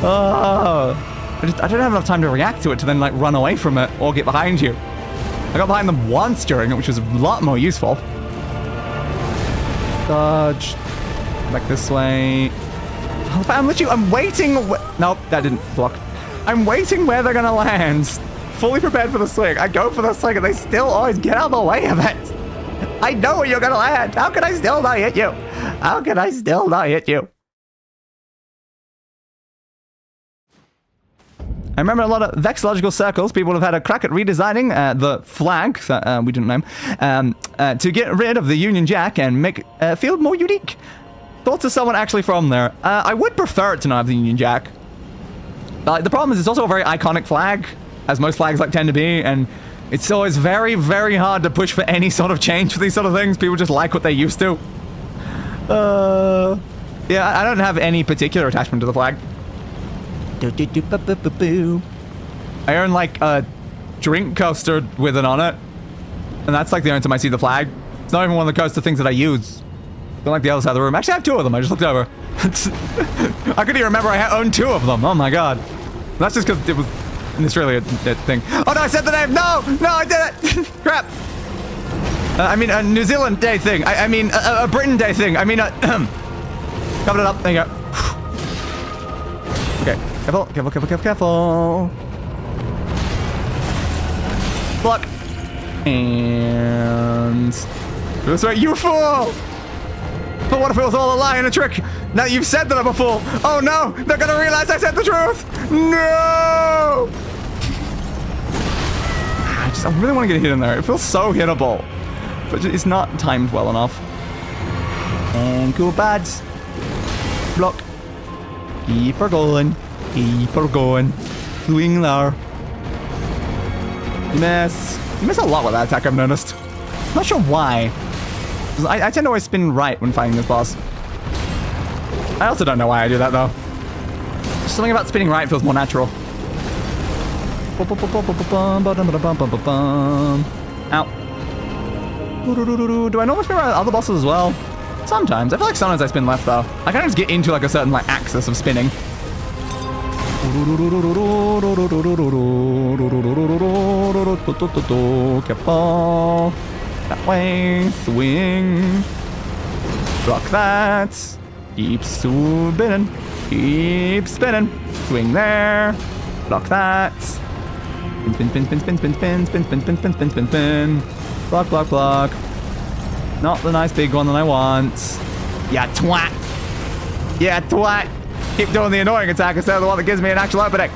Oh, I don't have enough time to react to it to then like run away from it or get behind you. I got behind them once during it, which was a lot more useful. Dodge. Back this way. Oh, I'm waiting. Nope, that didn't block. I'm waiting where they're gonna land. Fully prepared for the swing. I go for the swing and they still always get out of the way of it. I know where you're gonna land. How can I still not hit you? How can I still not hit you? I remember a lot of vexillological circles. People have had a crack at redesigning the flag that we didn't name to get rid of the Union Jack and make feel more unique. Thoughts of someone actually from there. I would prefer it to not have the Union Jack. The problem is it's also a very iconic flag, as most flags tend to be, and it's always very, very hard to push for any sort of change for these sort of things. People just like what they used to. Yeah, I don't have any particular attachment to the flag. I own like a drink coaster with it on it, and that's like the only time I see the flag. It's not even one of the coaster things that I use. Don't like the other side of the room. Actually, I have 2 of them. I just looked over. I couldn't even remember I owned 2 of them. Oh my god. That's just because it was in Australia thing. Oh no, I said the name. No, I did it. Crap. I mean a New Zealand Day thing. I mean a Britain Day thing. I mean covered it up. There you go. Okay. Careful. Block. And... This way, you fool! But what if it was all a lie and a trick? Now you've said that I'm a fool. Oh no! They're gonna realize I said the truth! No! I really want to get a hit in there. It feels so hittable. But it's not timed well enough. And cool pads. Block. Keep her going. Swing there. You miss a lot with that attack, I've noticed. I'm not sure why. I tend to always spin right when fighting this boss. I also don't know why I do that, though. Something about spinning right feels more natural. Ow. Do I normally spin right other bosses as well? Sometimes. I feel like sometimes I spin left, though. I kind of just get into like a certain axis of spinning. Careful. That way. Swing. Block that. Keep spinning. Keep spinning. Swing there. Block that. Spin. Block. Not the nice big one that I want. Yeah, twat. Keep doing the annoying attack instead of the one that gives me an actual opening.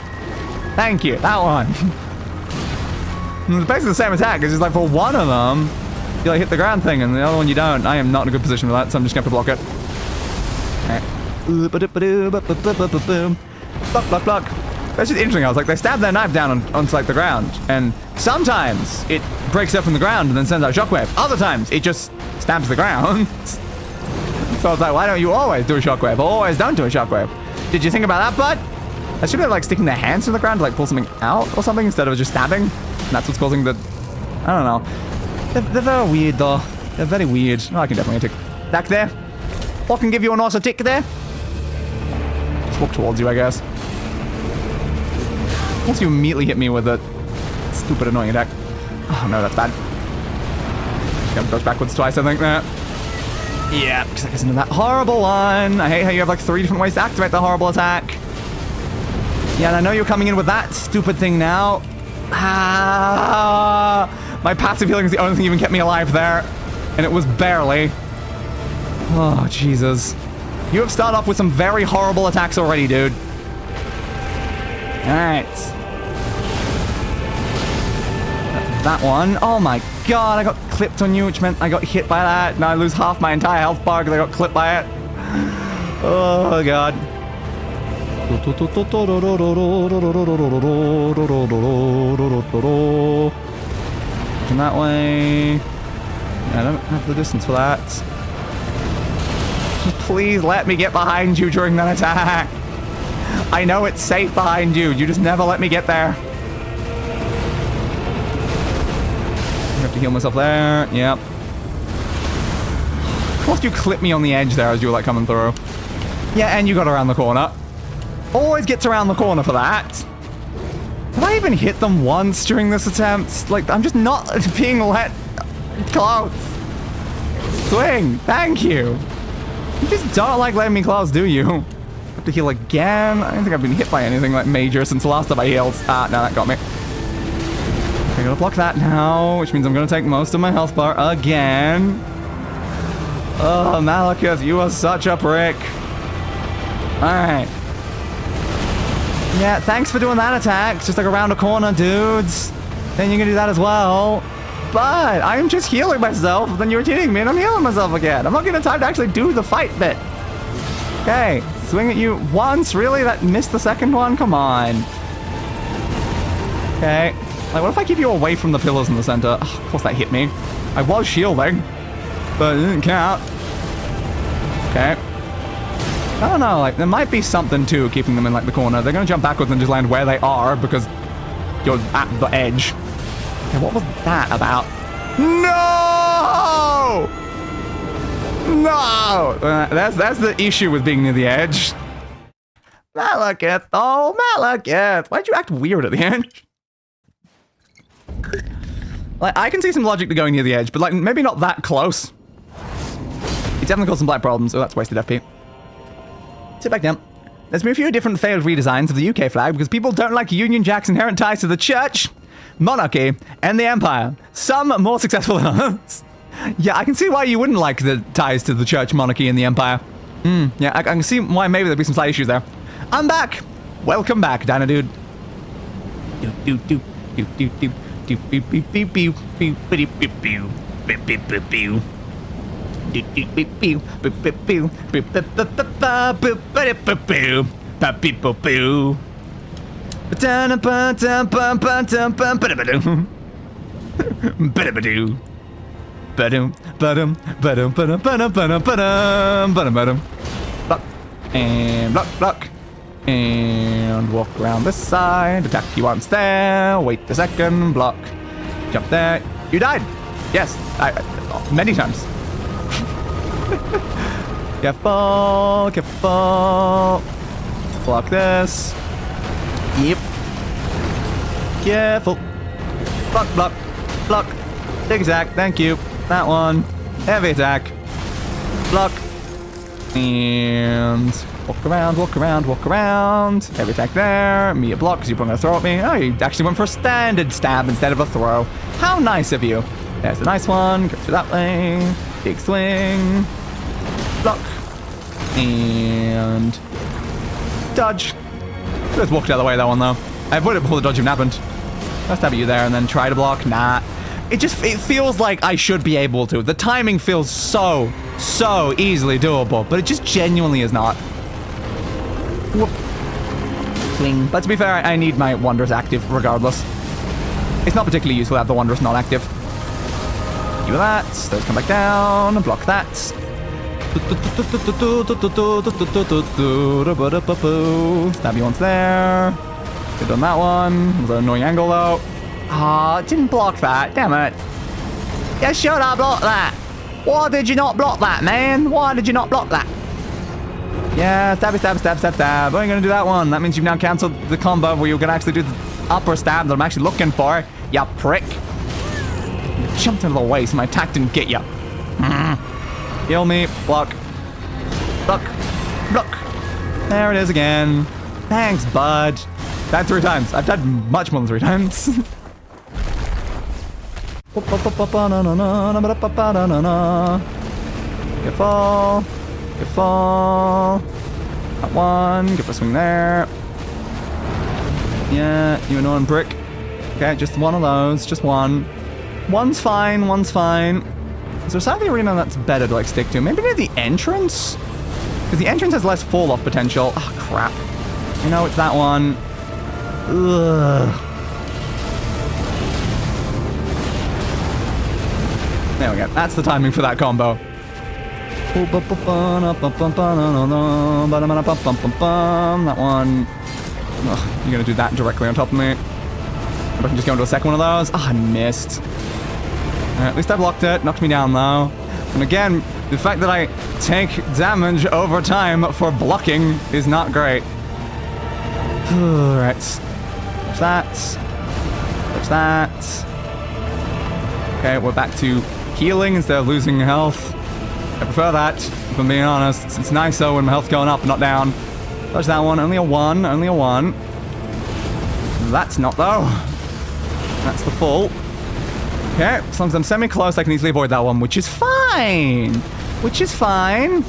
Thank you. That one. It's basically the same attack. It's just like for one of them, you like hit the ground thing, and the other one you don't. I am not in a good position for that, so I'm just going to block it. Alright. Block. That's just interesting. I was like, they stab their knife down onto like the ground, and sometimes it breaks up from the ground and then sends out a shockwave. Other times it just stabs the ground. So I was like, why don't you always do a shockwave? Always don't do a shockwave. Did you think about that, bud? I should be like sticking their hands to the ground to like pull something out or something instead of just stabbing. And that's what's causing the... I don't know. They're very weird though. They're very weird. Oh, I can definitely tick back there. Or I can give you a nice tick there. Just walk towards you, I guess. Once you immediately hit me with a stupid annoying attack. Oh no, that's bad. Gotta dodge backwards twice, I think. Yeah, because that goes into that horrible one. I hate how you have like 3 different ways to activate the horrible attack. Yeah, and I know you're coming in with that stupid thing now. My passive healing is the only thing even kept me alive there. And it was barely. Oh, Jesus. You have started off with some very horrible attacks already, dude. Alright. That one. Oh my god, I got clipped on you, which meant I got hit by that. Now I lose half my entire health bar because I got clipped by it. Oh god. And that way. I don't have the distance for that. Just please let me get behind you during that attack. I know it's safe behind you. You just never let me get there. I have to heal myself there. Yep. Of course you clipped me on the edge there as you were like coming through. Yeah, and you got around the corner. Always gets around the corner for that. Have I even hit them once during this attempt? Like, I'm just not being let close. Swing. Thank you. You just don't like letting me close, do you? Have to heal again. I don't think I've been hit by anything like major since the last time I healed. Ah, no, that got me. I gotta block that now, which means I'm gonna take most of my health bar again. Oh, Maliketh, you are such a prick. Alright. Yeah, thanks for doing that attack. It's just like around a corner, dudes. Then you can do that as well. But I'm just healing myself. Then you're cheating me and I'm healing myself again. I'm not getting time to actually do the fight bit. Okay, swing at you once. Really? That missed the second one? Come on. Okay. Like, what if I keep you away from the pillars in the center? Oh, of course that hit me. I was shielding, but it didn't count. Okay. I don't know, like, there might be something, too, keeping them in, like, the corner. They're gonna jump backwards and just land where they are, because you're at the edge. Okay, what was that about? No! No! That's the issue with being near the edge. Maliketh, oh, Maliketh! Why'd you act weird at the edge? Like, I can see some logic to going near the edge, but, like, maybe not that close. It definitely caused some black problems, so that's wasted FP. Sit back down. There's been a few different failed redesigns of the UK flag because people don't like Union Jack's inherent ties to the church, monarchy, and the empire. Some more successful than others. Yeah, I can see why you wouldn't like the ties to the church, monarchy, and the empire. Yeah, I can see why maybe there'd be some slight issues there. I'm back! Welcome back, Dino Dude. Block. And block, block. And walk around this side. Attack you once there. Wait a second. Block. Jump there. You died. Yes. Many times. Careful. Careful. Block this. Yep. Careful. Block, block, block. Big attack. Thank you. That one. Heavy attack. Block. And walk around, walk around, walk around. Heavy attack there. Me a block because you're going to throw at me. Oh, you actually went for a standard stab instead of a throw. How nice of you. There's a nice one. Go through that way. Big swing. Block. And dodge. Let's walk the other way, that one, though. I avoided it before the dodge even happened. I'll stab at you there and then try to block. Nah. It feels like I should be able to. The timing feels so easily doable, but it just genuinely is not. Whoop. Swing. But to be fair, I need my wonders active regardless. It's not particularly useful to have the wonders not active. Do that. Those come back down. Block that. Stab you once there. Good on that one. It was an annoying angle though. Ah, it didn't block that. Damn it. You should have blocked that. Why did you not block that, man? Why did you not block that? Yeah, stab, stab, stab, stab, stab. I ain't gonna do that one. That means you've now cancelled the combo where you're gonna actually do the upper stab that I'm actually looking for. Ya prick. You jumped into the way so my attack didn't get you. Heal me. Block. Block. Block. There it is again. Thanks, bud. Died 3 times. I've died much more than 3 times. Careful. Careful. That one. Give a swing there. Yeah, you annoying brick. Okay, just one of those. Just one. One's fine. One's fine. Is there a side of the arena that's better to like stick to? Maybe near the entrance? Because the entrance has less fall-off potential. Oh, crap. You know, it's that one. Ugh. There we go. That's the timing for that combo. That one. Ugh, you're gonna do that directly on top of me. If I can just go into a second one of those. Ah, I missed. At least I blocked it. Knocked me down though. And again, the fact that I take damage over time for blocking is not great. Alright. There's that. There's that. Okay, we're back to healing instead of losing health. I prefer that, if I'm being honest. It's nicer when my health's going up, not down. There's that one. Only a 1. Only a 1. That's not, though. That's the full. Okay, as long as I'm semi-close, I can easily avoid that one, which is fine. Which is fine.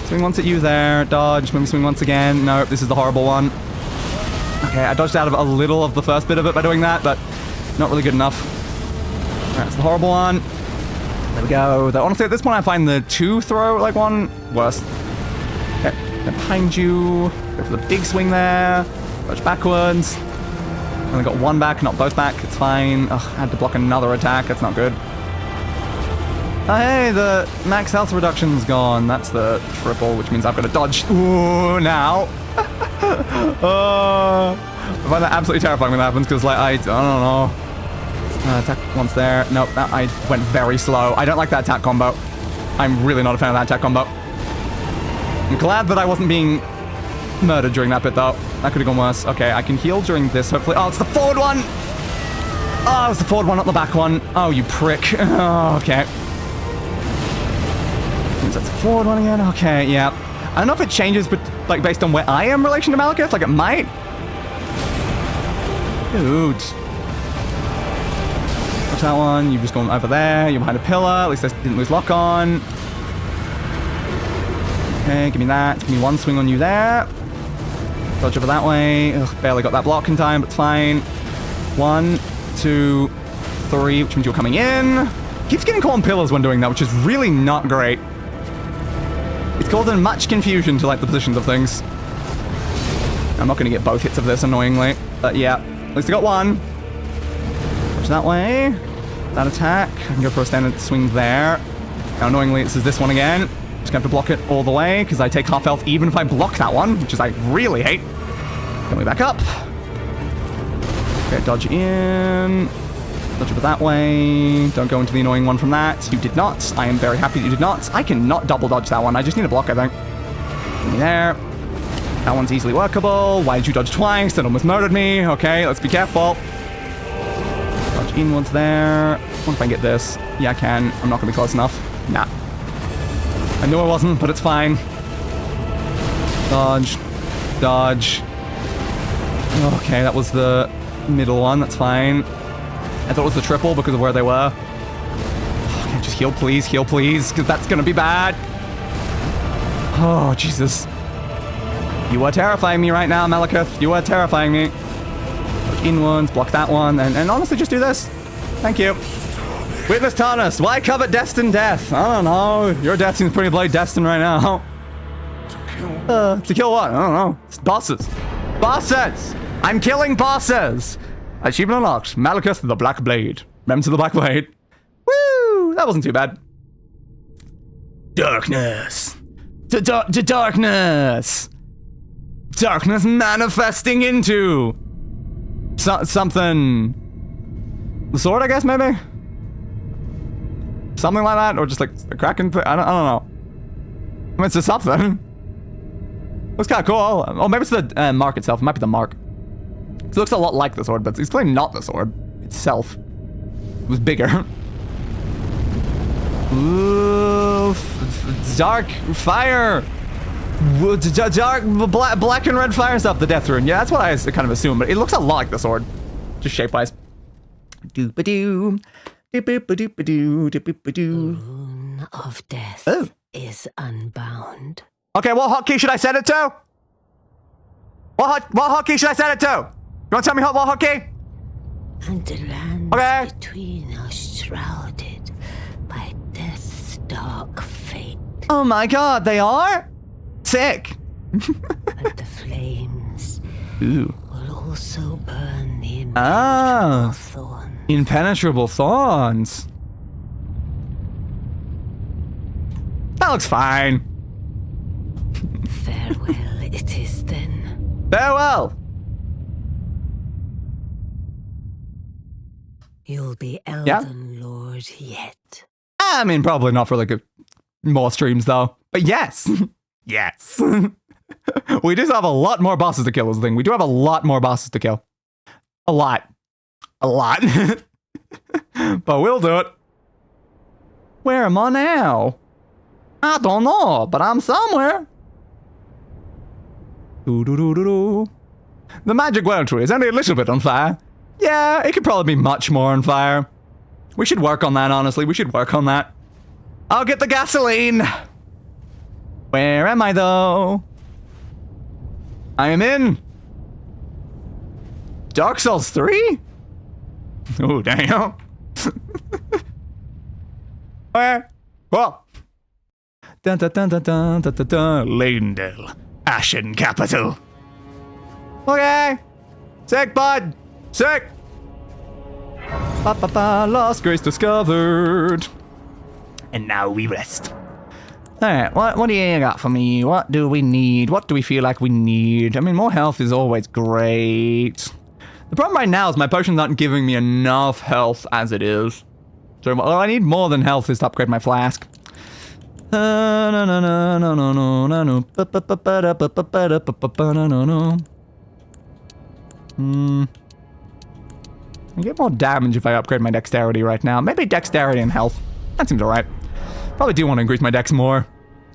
Swing once at you there. Dodge. Maybe swing once again. Nope, this is the horrible one. Okay, I dodged out of a little of the first bit of it by doing that, but not really good enough. Alright, it's the horrible one. There we go. Though, honestly, at this point, I find the two-throw, like, one worse. Okay, behind you. Go for the big swing there. Dodge backwards. Only got one back, not both back. It's fine. Ugh, I had to block another attack. That's not good. Oh, hey, the max health reduction's gone. That's the triple, which means I've got to dodge. Ooh, now. I find that absolutely terrifying when that happens, because, like, I don't know. Attack once there. Nope, I went very slow. I don't like that attack combo. I'm really not a fan of that attack combo. I'm glad that I wasn't being murdered during that bit, though. That could have gone worse. Okay, I can heal during this, hopefully. Oh, it's the forward one! Oh, it's the forward one, not the back one. Oh, you prick. Oh, okay. That's the forward one again. Okay, yeah. I don't know if it changes, but like based on where I am in relation to Maliketh. Like it might. Dude. Watch that one. You've just gone over there. You're behind a pillar. At least I didn't lose lock on. Okay, give me that. Give me one swing on you there. Dodge over that way. Ugh, barely got that block in time, but it's fine. 1, 2, 3, which means you're coming in. Keeps getting caught on pillars when doing that, which is really not great. It's causing much confusion to like the positions of things. I'm not going to get both hits of this, annoyingly. But yeah, at least I got one. Watch that way. That attack. I can go for a standard swing there. Now, annoyingly, this is this one again. Just gonna have to block it all the way, because I take half health even if I block that one, which is I really hate. Get me back up. Okay, dodge in. Dodge over that way. Don't go into the annoying one from that. You did not. I am very happy that you did not. I cannot double dodge that one. I just need a block, I think. Get me there. That one's easily workable. Why did you dodge twice? That almost murdered me. Okay, let's be careful. Dodge inwards there. What if I get this? Yeah, I can. I'm not going to be close enough. Nah. I knew I wasn't, but it's fine. Dodge. Dodge. Okay, that was the middle one. That's fine. I thought it was the triple because of where they were. Okay, just heal, please. Heal, please, because that's going to be bad. Oh, Jesus. You are terrifying me right now, Maliketh. You are terrifying me. Dodge inwards, block that one, and honestly, just do this. Thank you. Witness Tarnished. Why covet destined death? I don't know. Your death seems pretty bloody destined right now. To kill what? I don't know. It's bosses. Bosses! I'm killing bosses! Achievement unlocked. Maliketh the Black Blade. Remember the Black Blade. Woo! That wasn't too bad. Darkness. To darkness. Darkness manifesting into something. The sword, I guess, maybe? Something like that, or just like a kraken thing. I don't know. I mean, it's just something. Looks kind of cool. Oh, maybe it's the mark itself. It might be the mark. It looks a lot like the sword, but it's clearly not the sword itself. It was bigger. Ooh, dark fire. Dark black and red fire stuff. The death rune. Yeah, that's what I kind of assumed, but it looks a lot like the sword, just shape-wise. Doop-a-doo. The rune of death is unbound. Okay, what hotkey should I set it to? What hotkey should I set it to? You want to tell me what hotkey? And the lands between are shrouded by death's dark fate. Oh my god, they are? Sick. But the flames will also burn the impenetrable thorns. Impenetrable thorns. That looks fine. Farewell it is then. Farewell. You'll be Elden Lord yet. I mean, probably not for like more streams though. But yes. Yes. We do have a lot more bosses to kill is the thing. We do have a lot more bosses to kill. A lot. A lot. But we'll do it. Where am I now? I don't know, but I'm somewhere. The magic world tree is only a little bit on fire. Yeah, it could probably be much more on fire. We should work on that, honestly. We should work on that. I'll get the gasoline. Where am I, though? I am in Dark Souls 3? Oh, damn. Where? Whoa. Dun dun dun dun dun dun dun dun. Leyndell, Ashen Capital. Okay. Sick, bud. Sick. Ba ba ba. Lost grace discovered. And now we rest. Alright, what do you got for me? What do we need? What do we feel like we need? I mean, more health is always great. The problem right now is my potions aren't giving me enough health as it is. So I need more than health is to upgrade my flask. I get more damage if I upgrade my dexterity right now. Maybe dexterity and health. That seems alright. Probably do want to increase my dex more.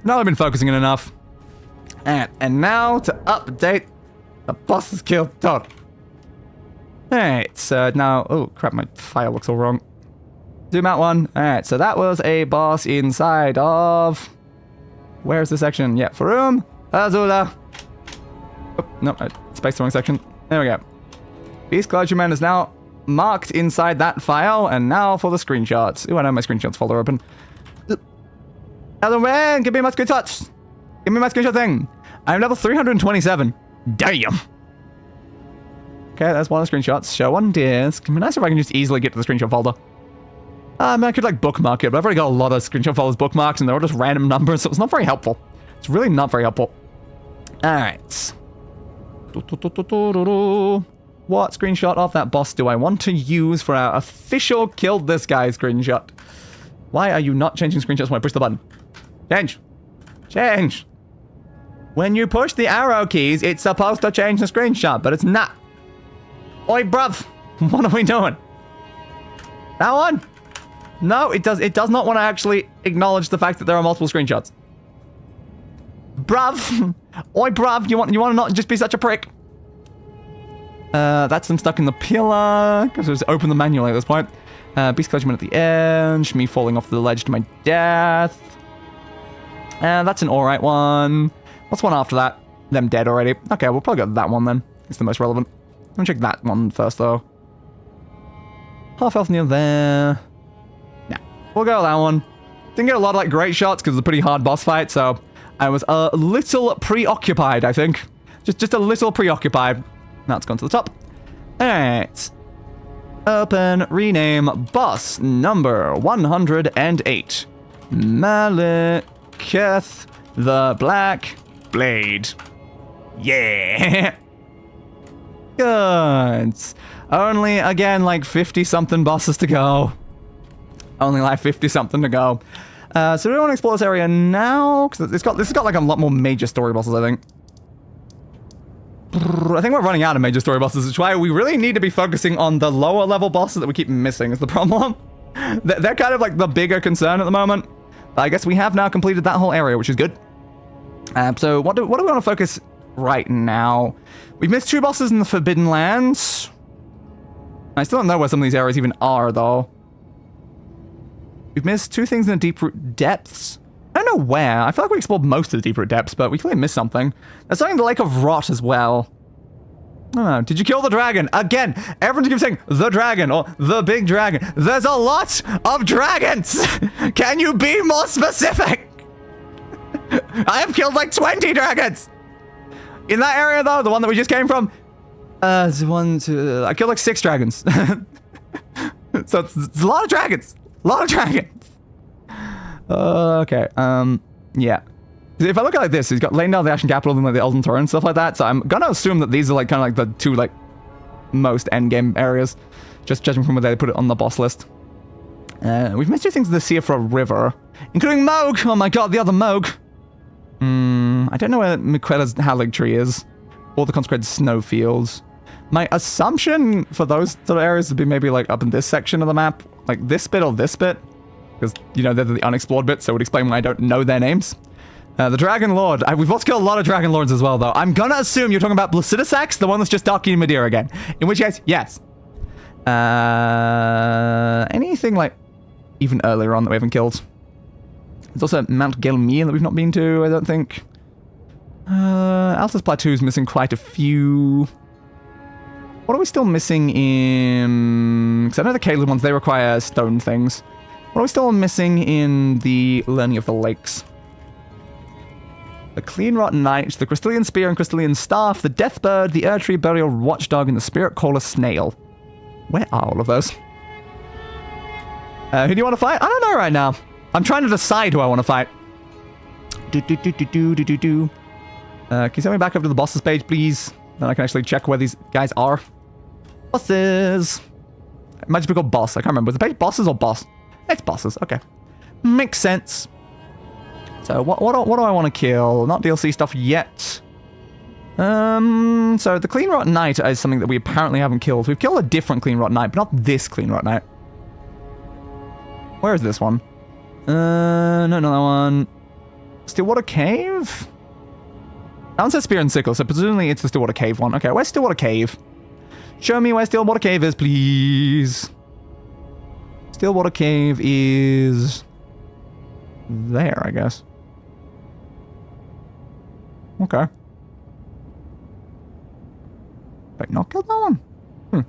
Now I've been focusing it enough. And now to update the boss's kill total. Alright, so now... Oh, crap, my file looks all wrong. Zoom out one. Alright, so that was a boss inside of... Where's the section? Yeah, Farum, Azula. Oh, no, I spaced the wrong section. There we go. Beast Clergyman is now marked inside that file, and now for the screenshots. Ooh, I know my screenshots folder open. Elden Ring, give me my screenshots. Give me my screenshot thing. I'm level 327. Damn. Okay, that's one of the screenshots. Show on disk. It'd be nice if I can just easily get to the screenshot folder. I mean, I could like bookmark it, but I've already got a lot of screenshot folders bookmarks, and they're all just random numbers, so it's not very helpful. It's really not very helpful. Alright. What screenshot of that boss do I want to use for our official killed this guy screenshot? Why are you not changing screenshots when I push the button? Change. Change. When you push the arrow keys, it's supposed to change the screenshot, but it's not. Oi, bruv. What are we doing? That one? No, it does not want to actually acknowledge the fact that there are multiple screenshots. Bruv. Oi, bruv. You want to not just be such a prick? That's them stuck in the pillar. Because just open them manually at this point. Beast Clergyman at the edge. Me falling off the ledge to my death. That's an alright one. What's one after that? Them dead already. Okay, we'll probably go that one then. It's the most relevant. Let me check that one first though. Half health near there. Nah, we'll go with that one. Didn't get a lot of like great shots because it's a pretty hard boss fight, so I was a little preoccupied, I think. Just a little preoccupied. Now it's gone to the top. Alright. Open, rename, boss number 108. Maliketh the Black Blade. Yeah! Good. Only, again, like 50-something bosses to go. Only like 50-something to go. So we want to explore this area now? Because this has got like a lot more major story bosses, I think. I think we're running out of major story bosses, which is why we really need to be focusing on the lower level bosses that we keep missing is the problem. They're kind of like the bigger concern at the moment. But I guess we have now completed that whole area, which is good. So what do we want to focus right now? We've missed 2 bosses in the Forbidden Lands. I still don't know where some of these areas even are, though. We've missed 2 things in the Deep-Root Depths. I don't know where. I feel like we explored most of the Deep-Root Depths, but we clearly missed something. There's something in the Lake of Rot as well. I don't know. Did you kill the dragon? Again, everyone keeps saying the dragon or the big dragon. There's a lot of dragons! Can you be more specific? I have killed like 20 dragons! In that area, though, the one that we just came from, I killed like 6 dragons. So it's a lot of dragons. A lot of dragons. Okay, yeah. If I look at it like this, he's got Leyndell, the Ashen Capital, and like the Elden Throne and stuff like that, so I'm gonna assume that these are like kind of like the 2 like most endgame areas, just judging from where they put it on the boss list. We've missed 2 things in the Siofra River, including Moog! Oh my god, the other Moog! I don't know where Miquella's Halig Tree is, or the Consecrated Snowfields. My assumption for those sort of areas would be maybe like up in this section of the map, like this bit or this bit. Because, you know, they're the unexplored bits, so it would explain why I don't know their names. The Dragonlord. We've also killed a lot of Dragonlords as well, though. I'm gonna assume you're talking about Placidusax, the one that's just Dark King Madeira again. In which case, yes. Anything like even earlier on that we haven't killed? There's also Mount Gelmir that we've not been to, I don't think. Altus Plateau's missing quite a few. What are we still missing in... Because I know the Caelid ones, they require stone things. What are we still missing in the Learning of the Lakes? The Clean Rotten Knight, the Crystallian Spear and Crystallian Staff, the Deathbird, the Erd Tree Burial Watchdog, and the Spirit Caller Snail. Where are all of those? Who do you want to fight? I don't know right now. I'm trying to decide who I want to fight. Can you send me back over to the bosses page, please? Then I can actually check where these guys are. Bosses. It might just be called boss. I can't remember. Was the page bosses or boss? It's bosses. Okay. Makes sense. So what do I want to kill? Not DLC stuff yet. So the Clean Rotten Knight is something that we apparently haven't killed. We've killed a different Clean Rotten Knight, but not this Clean Rotten Knight. Where is this one? No, not that one. Stillwater Cave? That one says Spear and Sickle, so presumably it's the Stillwater Cave one. Okay, where's Stillwater Cave? Show me where Stillwater Cave is, please. Stillwater Cave is... there, I guess. Okay. Wait, not killed that one?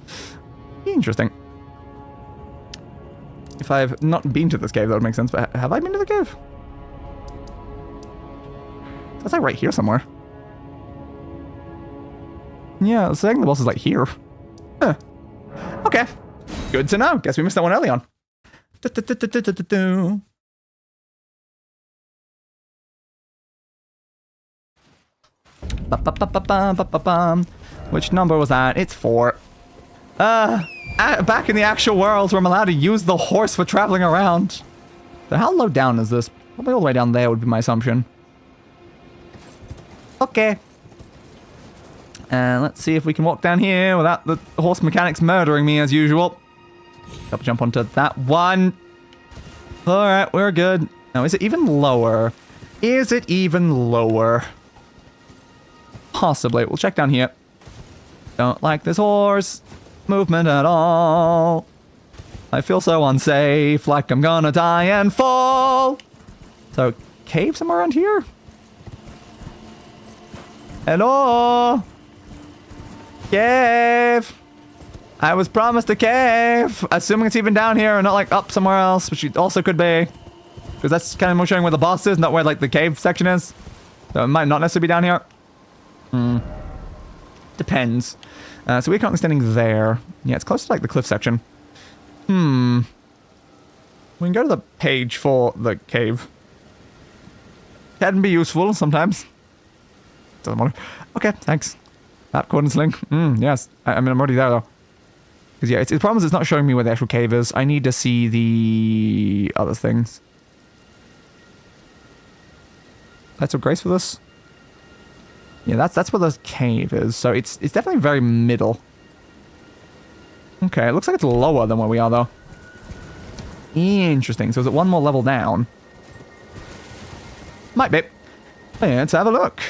Interesting. If I've not been to this cave, that would make sense, but have I been to the cave? That's like right here somewhere. Yeah, saying the boss is like here. Huh. Okay. Good to know. Guess we missed that one early on. Which number was that? It's 4. Back in the actual world where I'm allowed to use the horse for traveling around. So how low down is this? Probably all the way down there would be my assumption. Okay. And let's see if we can walk down here without the horse mechanics murdering me as usual. Double jump onto that one. Alright, we're good. Now, is it even lower? Is it even lower? Possibly. We'll check down here. Don't like this horse movement at all. I feel so unsafe, like I'm gonna die and fall. So, cave somewhere around here? Hello? Cave! I was promised a cave! Assuming it's even down here and not like up somewhere else, which it also could be. Because that's kind of more showing where the boss is, not where like the cave section is. So it might not necessarily be down here. Depends. So we're currently standing there. Yeah, it's close to like the cliff section. We can go to the page for the cave. Can be useful sometimes. Doesn't matter. Okay, thanks. Map coordinates link. Yes. I mean, I'm already there though. Because yeah, the problem is it's not showing me where the actual cave is. I need to see the other things. Lights of Grace for this? Yeah, that's where the cave is. So it's definitely very middle. Okay, it looks like it's lower than where we are though. Interesting. So is it one more level down? Might be. Let's have a look.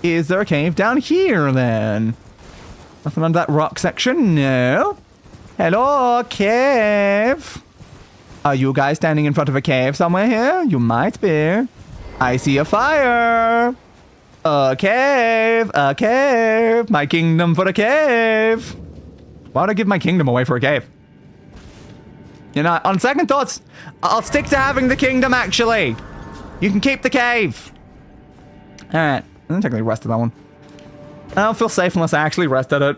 Is there a cave down here then? Nothing under that rock section? No. Hello, cave. Are you guys standing in front of a cave somewhere here? You might be. I see a fire. A cave. A cave. My kingdom for a cave. Why would I give my kingdom away for a cave? You know, on second thoughts, I'll stick to having the kingdom actually. You can keep the cave. Alright. I didn't technically rested that one. I don't feel safe unless I actually rested it.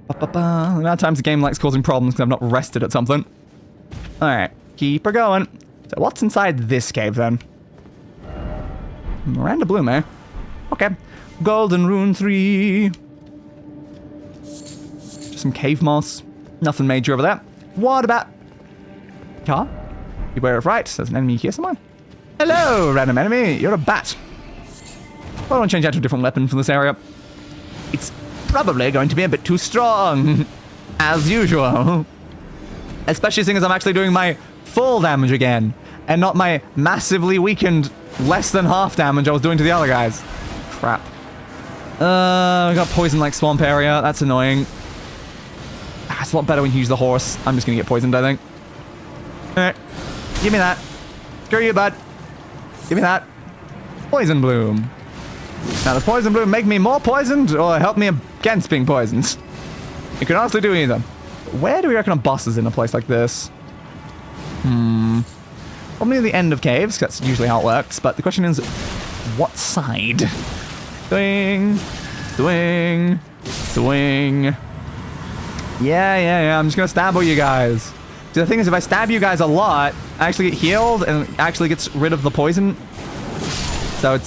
The amount of times the game likes causing problems because I've not rested at something. Alright, keep her going. So what's inside this cave then? Miranda Bloom, eh? Okay. Golden Rune 3. Just some cave moss. Nothing major over there. What about... Car? Beware of right. There's an enemy here somewhere. Hello, random enemy. You're a bat. Why don't I change out to a different weapon from this area? It's probably going to be a bit too strong. As usual. Especially seeing as I'm actually doing my full damage again. And not my massively weakened less than half damage I was doing to the other guys. Crap. We got poison like swamp area. That's annoying. It's a lot better when you use the horse. I'm just gonna get poisoned, I think. Alright. Give me that. Screw you, bud. Give me that. Poison bloom. Now, does poison bloom make me more poisoned or help me against being poisoned? It can honestly do either. Where do we reckon a boss is in a place like this? Probably the end of caves, 'cause that's usually how it works. But the question is, what side? Swing. Swing. Swing. Yeah. I'm just gonna stab all you guys. So the thing is, if I stab you guys a lot, I actually get healed and it actually gets rid of the poison. So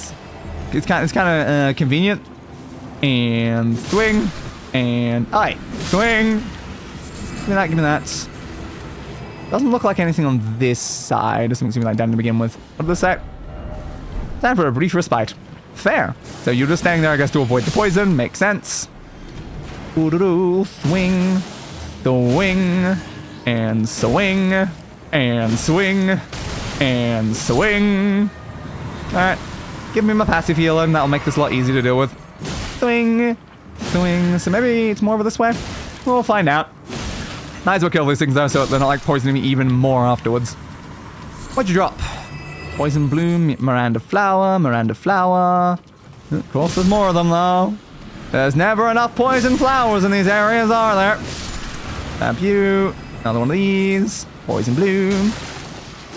it's kind of convenient. And swing. And alright, swing. Give me that. Doesn't look like anything on this side. Doesn't seem like down to begin with. What does this say? Time for a brief respite. Fair. So you're just standing there, I guess, to avoid the poison. Makes sense. Swing. Swing. And swing. And swing. And swing. Alright. Give me my passive healing. That'll make this a lot easier to deal with. Swing. Swing. So maybe it's more over this way? We'll find out. Might as well kill these things though, so they're not like poisoning me even more afterwards. What'd you drop? Poison bloom, Miranda flower, Miranda flower. Of course, there's more of them though. There's never enough poison flowers in these areas, are there? Tap you. Another one of these. Poison bloom.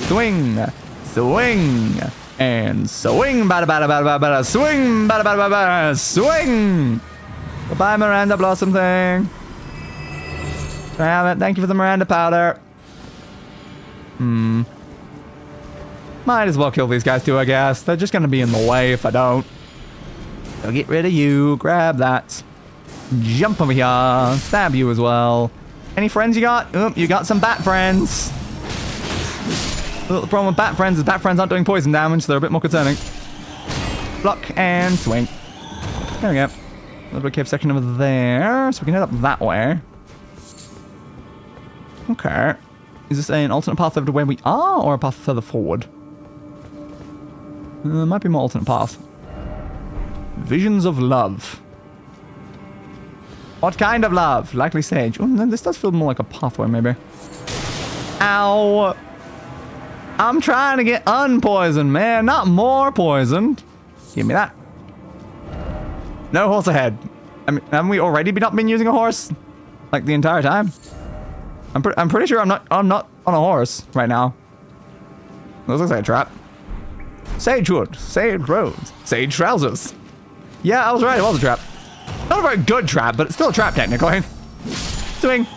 Swing. Swing. And swing. Bada bada bada bada bada. Swing. Bada bada bada bada. Swing. Goodbye, Miranda Blossom thing. Can I have it? Thank you for the Miranda powder. Might as well kill these guys too, I guess. They're just gonna be in the way if I don't. So get rid of you. Grab that. Jump over here. Stab you as well. Any friends you got? Oh, you got some bat friends. The problem with bat friends is bat friends aren't doing poison damage, so they're a bit more concerning. Block and swing. There we go. A little bit of cave section over there, so we can head up that way. Okay. Is this an alternate path over to where we are, or a path further forward? Might be more alternate path. Visions of love. What kind of love? Likely sage. Oh, this does feel more like a pathway, maybe. Ow! I'm trying to get unpoisoned, man, not more poisoned. Give me that. No horse ahead. I mean, haven't we already not been using a horse? Like the entire time? I'm pretty sure I'm not on a horse right now. This looks like a trap. Sage wood, sage roads, sage trousers. Yeah, I was right, it was a trap. Not a very good trap, but it's still a trap technically. Swing.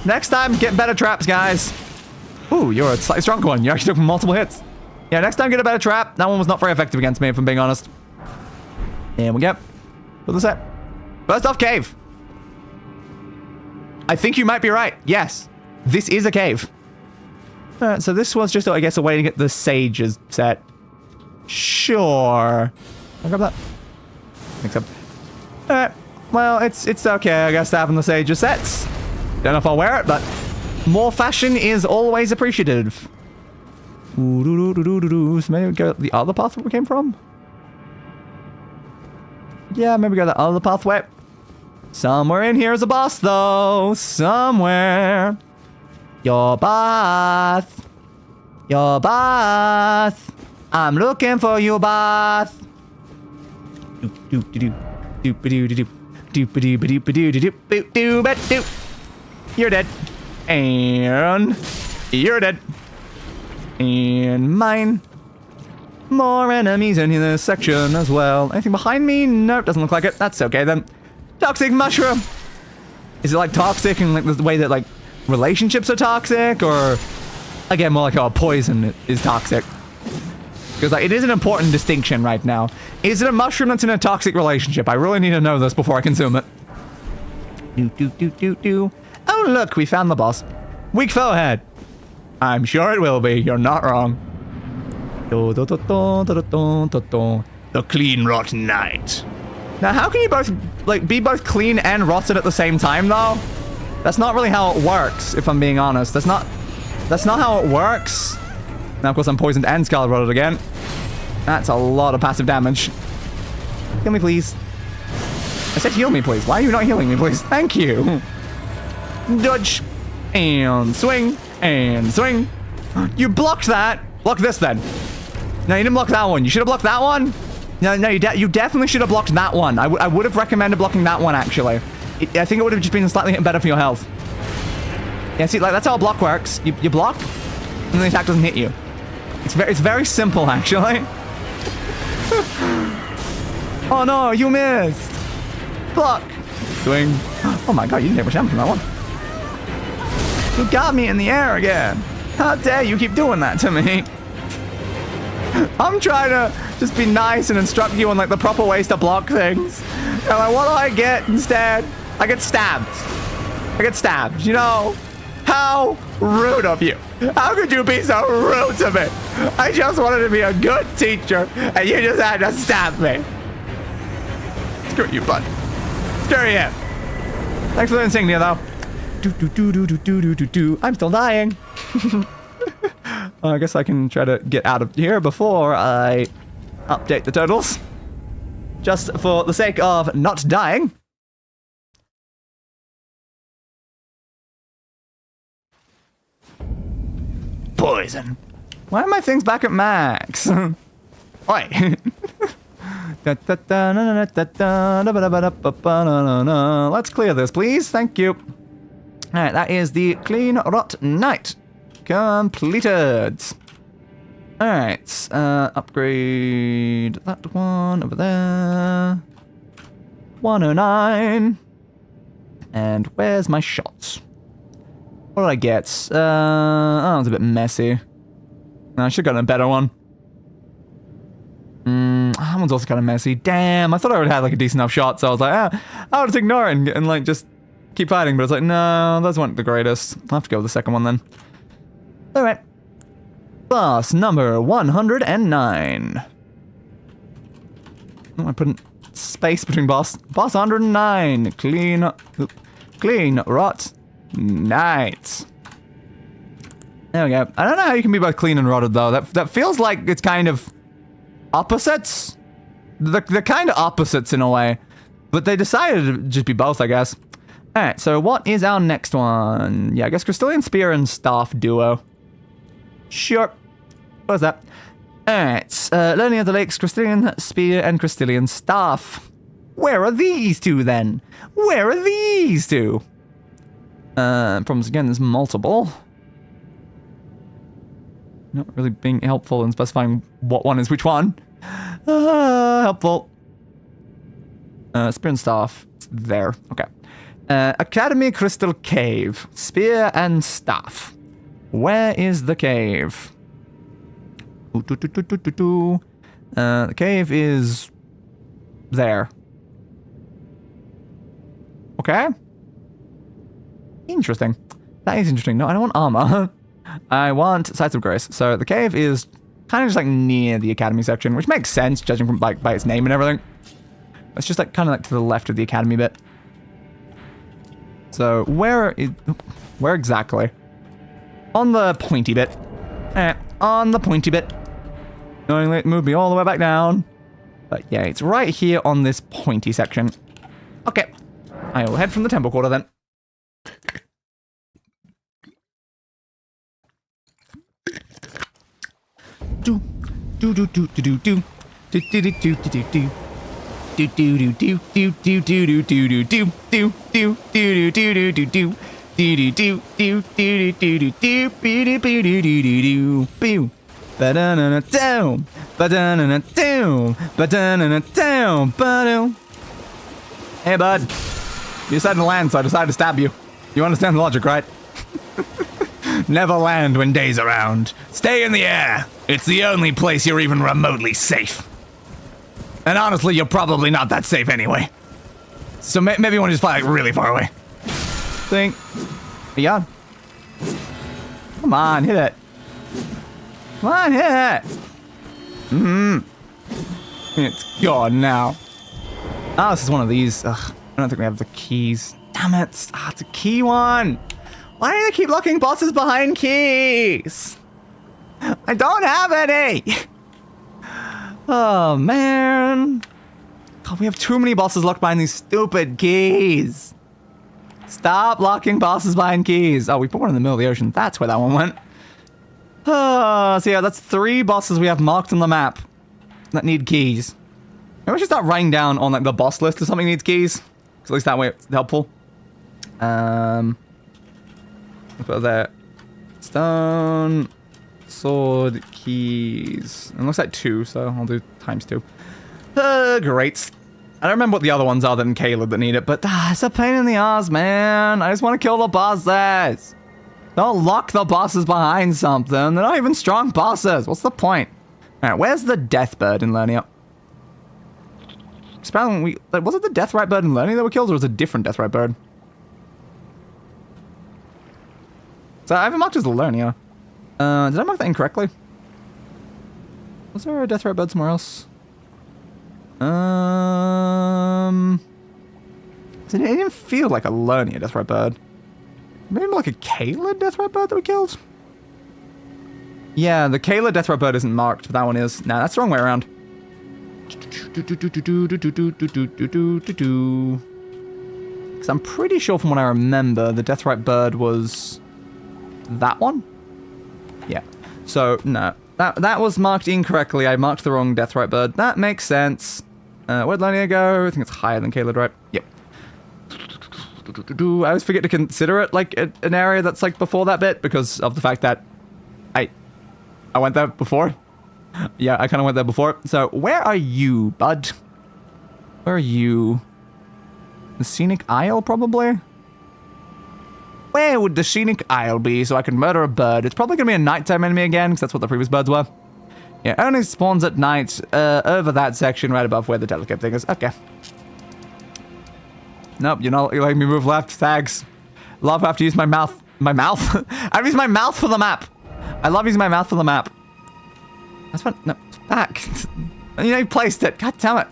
Next time, get better traps, guys. Ooh, you're a slightly stronger one. You actually took multiple hits. Yeah, next time get a better trap. That one was not very effective against me, if I'm being honest. There we go. What is that? First off, cave. I think you might be right. Yes, this is a cave. So this was just, I guess, a way to get the sages set. Sure. I'll grab that. Mix up. Alright. Well, it's okay, I guess, having the sages sets. Don't know if I'll wear it, but more fashion is always appreciative. So maybe go the other path where we came from? Yeah, maybe go the other pathway. Somewhere in here is a boss, though. Somewhere. Your bath. Your bath. I'm looking for your bath. You're dead. And you're dead. And mine. More enemies in this section as well. Anything behind me? Nope, doesn't look like it. That's okay then. Toxic mushroom. Is it like toxic in like the way that like relationships are toxic, or again more like how poison is toxic? Because like it is an important distinction right now. Is it a mushroom that's in a toxic relationship? I really need to know this before I consume it. Oh look, we found the boss. Weak forehead. I'm sure it will be. You're not wrong. The clean rotten knight. Now, how can you both, like, be both clean and rotted at the same time, though? That's not really how it works, if I'm being honest. That's not how it works. Now, of course, I'm poisoned and scarlet rotted again. That's a lot of passive damage. Heal me, please. I said heal me, please. Why are you not healing me, please? Thank you. Dodge. And swing. And swing. You blocked that. Block this then. No, you didn't block that one. You should have blocked that one. No, you definitely should have blocked that one. I would have recommended blocking that one, actually. I think it would have just been slightly better for your health. Yeah, see, like, that's how a block works. You block, and the attack doesn't hit you. It's very simple, actually. Oh no, you missed. Block. Swing. Oh my god, you didn't take much damage from that one. You got me in the air again. How dare you keep doing that to me? I'm trying to just be nice and instruct you on like the proper ways to block things. And like, what do I get instead? I get stabbed. I get stabbed, you know? How rude of you. How could you be so rude to me? I just wanted to be a good teacher, and you just had to stab me. Screw you, bud. Screw you. Thanks for the insignia, though. I'm still dying. I guess I can try to get out of here before I update the totals. Just for the sake of not dying. Poison. Why are my things back at max? Oi. Let's clear this, please. Thank you. Alright, that is the Clean Rot Knight. Completed. Alright, upgrade that one over there. 109. And where's my shots? What did I get? Oh, it's a bit messy. I should have gotten a better one. That one's also kind of messy. Damn, I thought I would have like a decent enough shot, so I was like, I'll just ignore it and like just keep fighting. But it's like, no, those weren't the greatest. I'll have to go with the second one then. Alright. Boss number 109. Oh, I put space between boss. Boss 109. Clean Rot Knight. There we go. I don't know how you can be both clean and rotted though. That feels like it's kind of opposites. They're kind of opposites in a way. But they decided to just be both, I guess. Alright, so what is our next one? Yeah, I guess Crystallian Spear and Staff duo. Sure. What is that? Alright, Learning of the Lakes, Crystallian Spear and Crystallian Staff. Where are these two then? Where are these two? Problems again, there's multiple. Not really being helpful in specifying what one is which one. Helpful. Spear and Staff. It's there. Okay. Academy Crystal Cave. Spear and Staff. Where is the cave? The cave is there. Okay. Interesting. That is interesting. No, I don't want armor. I want Sights of Grace. So the cave is kind of just like near the academy section, which makes sense judging from like by its name and everything. It's just like kind of like to the left of the academy bit. So where exactly? On the pointy bit. On the pointy bit. Knowingly it moved me all the way back down. But yeah, it's right here on this pointy section. Okay. I will head from the temple quarter then. Do do do do do do do do do do do do do. Do do do do do do do do do do do do do do do do do do. Do do do do do do do do do do do do do. Ba-da-na-na down, ba-da-na-na down, ba-da-na-na down, ba-down. Hey bud, you decided to land, so I decided to stab you. You understand the logic, right? Never land when day's around. Stay in the air. It's the only place you're even remotely safe. And honestly, you're probably not that safe anyway. So maybe you want to just fly like really far away. Think. Yeah. Come on, hit it. Come on, hit it. It's gone now. Oh, this is one of these. Ugh, I don't think we have the keys. Damn it. Ah, it's a key one. Why do they keep locking bosses behind keys? I don't have any. Oh, man. God, we have too many bosses locked behind these stupid keys. Stop locking bosses behind keys. Oh, we put one in the middle of the ocean. That's where that one went. So yeah, that's 3 bosses we have marked on the map that need keys. Maybe we should start writing down on like the boss list if something needs keys. Because at least that way it's helpful. Let's put there. Stone, sword, keys. It looks like 2, so I'll do ×2. Great. I don't remember what the other ones are than Caleb that need it, but it's a pain in the ass, man. I just want to kill the bosses. Don't lock the bosses behind something. They're not even strong bosses. What's the point? All right, where's the death bird in Lernia? Was it the deathrite bird in Lernia that we killed, or was it a different deathrite bird? So I haven't marked as Lernia. Did I mark that incorrectly? Was there a deathrite bird somewhere else? It didn't feel like a Lernia deathrite bird. Maybe like a Kayla deathrite bird that we killed? Yeah, the Kayla deathrite bird isn't marked, but that one is. Nah, that's the wrong way around. Because I'm pretty sure from what I remember, the deathrite bird was that one? Yeah. So, no. That was marked incorrectly. I marked the wrong deathrite bird. That makes sense. Where'd Lernia go? I think it's higher than Caleb, right? Yep. I always forget to consider it like an area that's like before that bit because of the fact that I went there before. Yeah, I kind of went there before. So where are you, bud? Where are you? The Scenic Isle, probably? Where would the Scenic Isle be so I can murder a bird? It's probably going to be a nighttime enemy again because that's what the previous birds were. Yeah, only spawns at night over that section right above where the delicate thing is. Okay. Nope, you're not letting me move left. Thanks. Love have to use my mouth. My mouth? I've used my mouth for the map. I love using my mouth for the map. That's fun. No, it's back. You know, you placed it. God damn it.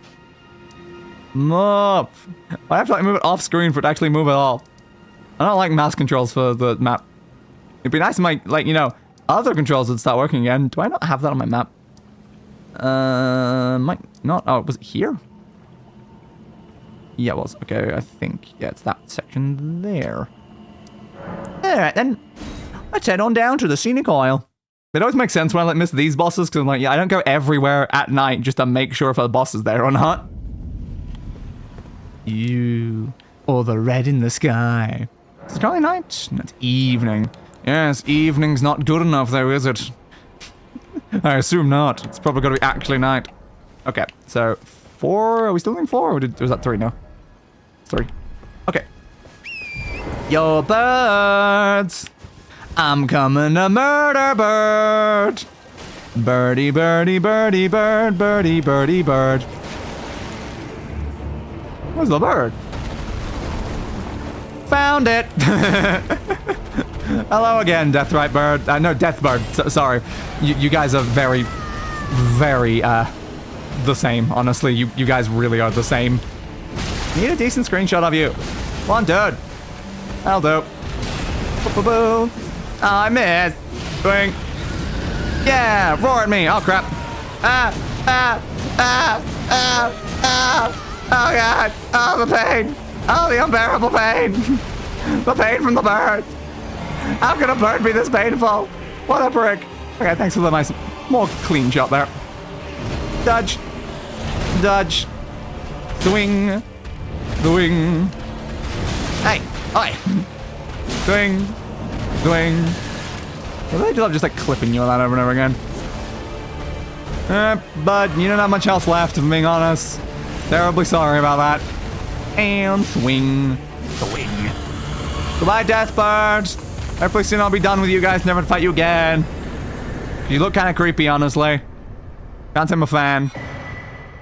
Move. I have to like move it off screen for it to actually move at all. I don't like mouse controls for the map. It'd be nice if my, like, you know, other controls would start working again. Do I not have that on my map? Might not. Oh, was it here? Yeah, it was. Okay, I think. Yeah, it's that section there. Alright, then. Let's head on down to the Scenic Isle. It always makes sense when I like miss these bosses, because I'm like, yeah, I don't go everywhere at night just to make sure if a boss is there or not. You. Or the red in the sky. Is it currently night? No, it's evening. Yes, evening's not good enough though, is it? I assume not. It's probably going to be actually night. Okay, so 4. Are we still doing 4? Or was that 3 now? 3. Okay. Yo, birds! I'm coming to murder bird! Birdie, birdie, birdie, bird, birdie, birdie, bird. Where's the bird? Found it! Hello again, Deathrite Bird. No, Death Bird. Sorry. You guys are very, very, the same, honestly. You guys really are the same. Need a decent screenshot of you. Come on, dude. That'll do. Boo-boo-boo. Oh, I missed. Boing. Yeah, roar at me. Oh, crap. Oh, God. Oh, the pain. Oh, the unbearable pain. The pain from the bird. How can a bird be this painful? What a prick. Okay, thanks for the nice, more clean shot there. Dodge. Dodge. Swing. Swing. Hey. Oi. Swing. Swing. I really do love just like clipping you on that over and over again. Bud, you don't have much else left, if I'm being honest. Terribly sorry about that. And swing. Swing. Goodbye, Death Bird. Hopefully soon I'll be done with you guys, never to fight you again. You look kind of creepy, honestly. Can't say I'm a fan.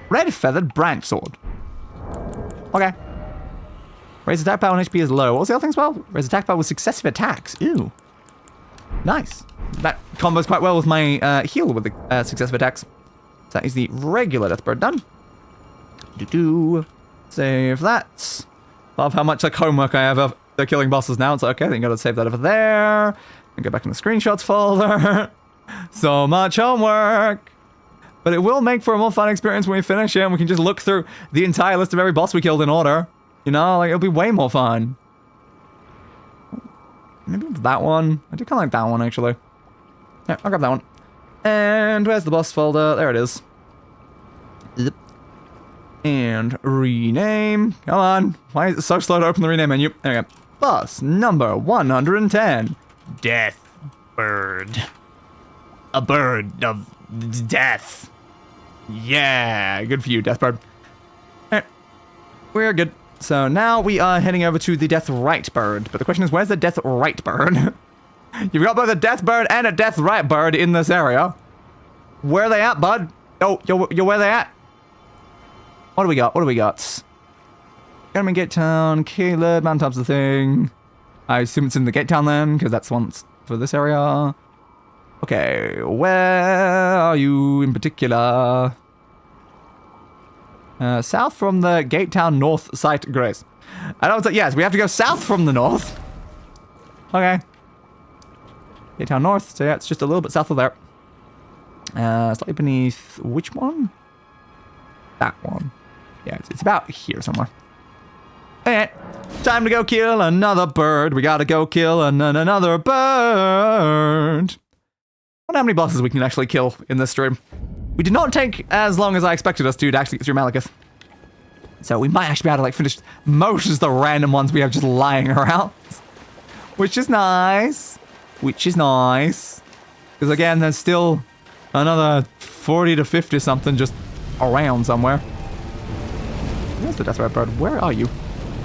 Red Feathered Branch Sword. Okay. Raise attack power when HP is low. What was the other thing as well? Raise attack power with successive attacks. Ew. Nice. That combos quite well with my heal with the successive attacks. So that is the regular Death Bird done. Save that. Love how much like homework I have of the killing bosses now. It's like, okay, then you gotta save that over there. And go back in the screenshots folder. So much homework. But it will make for a more fun experience when we finish it and we can just look through the entire list of every boss we killed in order. You know, like it'll be way more fun. Maybe that one. I do kind of like that one, actually. Yeah, I'll grab that one. And where's the boss folder? There it is. Yep. And rename. Come on. Why is it so slow to open the rename menu? There we go. Boss number 110. Death bird. A bird of death. Yeah, good for you, Death Bird. Alright, we're good. So now we are heading over to the Death Right Bird. But the question is, where's the Death Right Bird? You've got both a Death Bird and a Death Right Bird in this area. Where are they at, bud? Oh, yo, where are they at? What do we got? What do we got? Gentleman Gate Town, Caleb, Mountaintop's the thing. I assume it's in the Gate Town then, because that's one for this area. Okay, where are you in particular? South from the Gate Town North site, Grace. I don't. Yes, we have to go south from the north. Okay. Gate Town North. So yeah, it's just a little bit south of there. Slightly beneath which one? That one. Yeah, it's about here somewhere. Alright, time to go kill another bird. We gotta go kill another bird. I wonder how many bosses we can actually kill in this stream. We did not take as long as I expected us to actually get through Maliketh. So we might actually be able to like finish most of the random ones we have just lying around. Which is nice. Which is nice. Because again, there's still another 40 to 50 something just around somewhere. Where's the Death Right Bird? Where are you?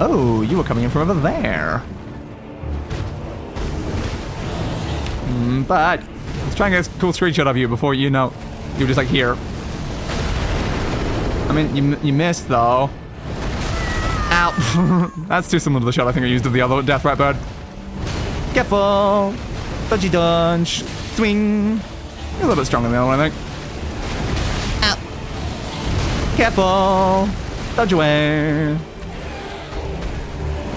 Oh, you were coming in from over there. But let's try and get a cool screenshot of you before you know you're just like here. I mean, you missed though. Ow. That's too similar to the shot I think I used of the other Death Right Bird. Careful. Dodgy dodge. Swing. You're a little bit stronger than the other one, I think. Ow. Careful. Dodge away.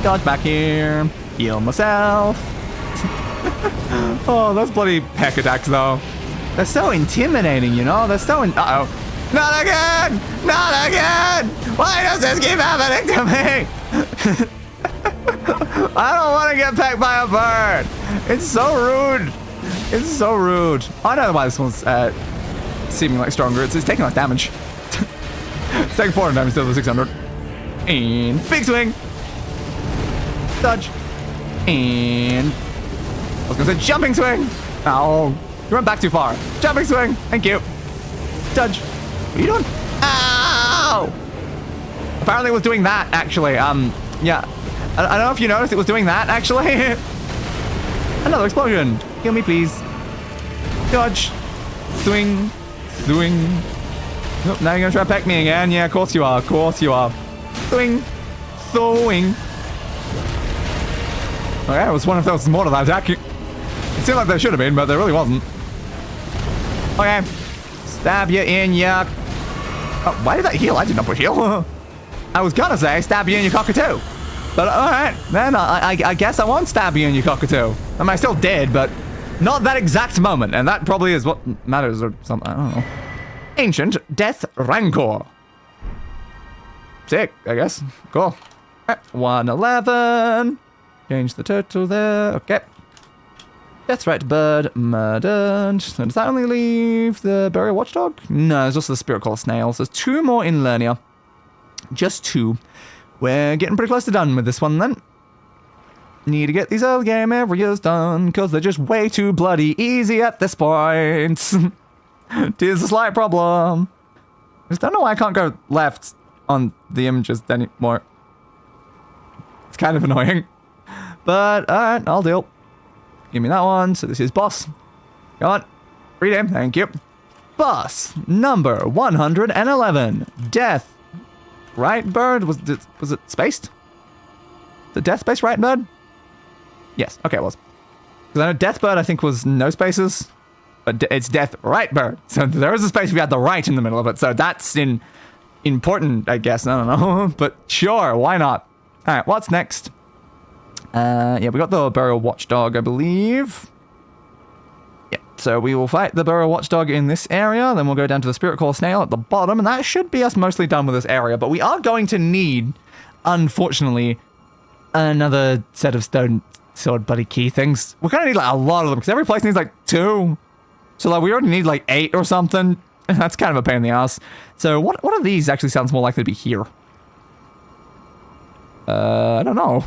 Dodge back here. Heal myself. Oh, those bloody peck attacks, though. They're so intimidating, you know? They're so uh-oh. Not again! Not again! Why does this keep happening to me? I don't want to get pecked by a bird. It's so rude. It's so rude. I know why this one's seeming like stronger. It's taking less damage. It's taking 400 damage instead of the 600. And big swing. Dodge. And I was gonna say jumping swing. Oh, you went back too far. Jumping swing. Thank you. Dodge. What are you doing? Ow! Apparently it was doing that, actually. Yeah. I don't know if you noticed it was doing that, actually. Another explosion. Kill me, please. Dodge. Swing. Swing. Nope, now you're gonna try to peck me again. Yeah, of course you are. Of course you are. Swing. Swing. Okay, it was one of those more to that attack. It seemed like there should have been, but there really wasn't. Okay. Stab you in your... Oh, why did that heal? I did not push heal. I was gonna say stab you in your cockatoo. But alright, then I guess I won't stab you in your cockatoo. I mean, I still did, but not that exact moment. And that probably is what matters or something. I don't know. Ancient Death Rancor. Sick, I guess. Cool. Alright, 111. Change the total there. Okay. That's right, bird murdered. So does that only leave the burial watchdog? No, there's also the spirit call snail. So there's 2 more in Lernia. Just 2. We're getting pretty close to done with this one then. Need to get these early game areas done, because they're just way too bloody easy at this point. Tis a slight problem. I just don't know why I can't go left on the images anymore. It's kind of annoying. But, alright, I'll deal. Give me that one. So this is boss. Go on. Read him. Thank you. Boss number 111. Death. Right bird? Was it spaced? The death space right bird? Yes. Okay, it was. Because I know death bird I think was no spaces. But it's death right bird. So there is a space if you had the right in the middle of it. So that's important, I guess. I don't know. But sure, why not? Alright, what's next? Yeah, we got the burial watchdog, I believe. Yeah, so we will fight the burial watchdog in this area, then we'll go down to the spirit core snail at the bottom, and that should be us mostly done with this area, but we are going to need, unfortunately, another set of stone sword buddy key things. We're gonna need like a lot of them because every place needs like 2. So like we already need like 8 or something. That's kind of a pain in the ass. So what of these actually sounds more likely to be here? I don't know.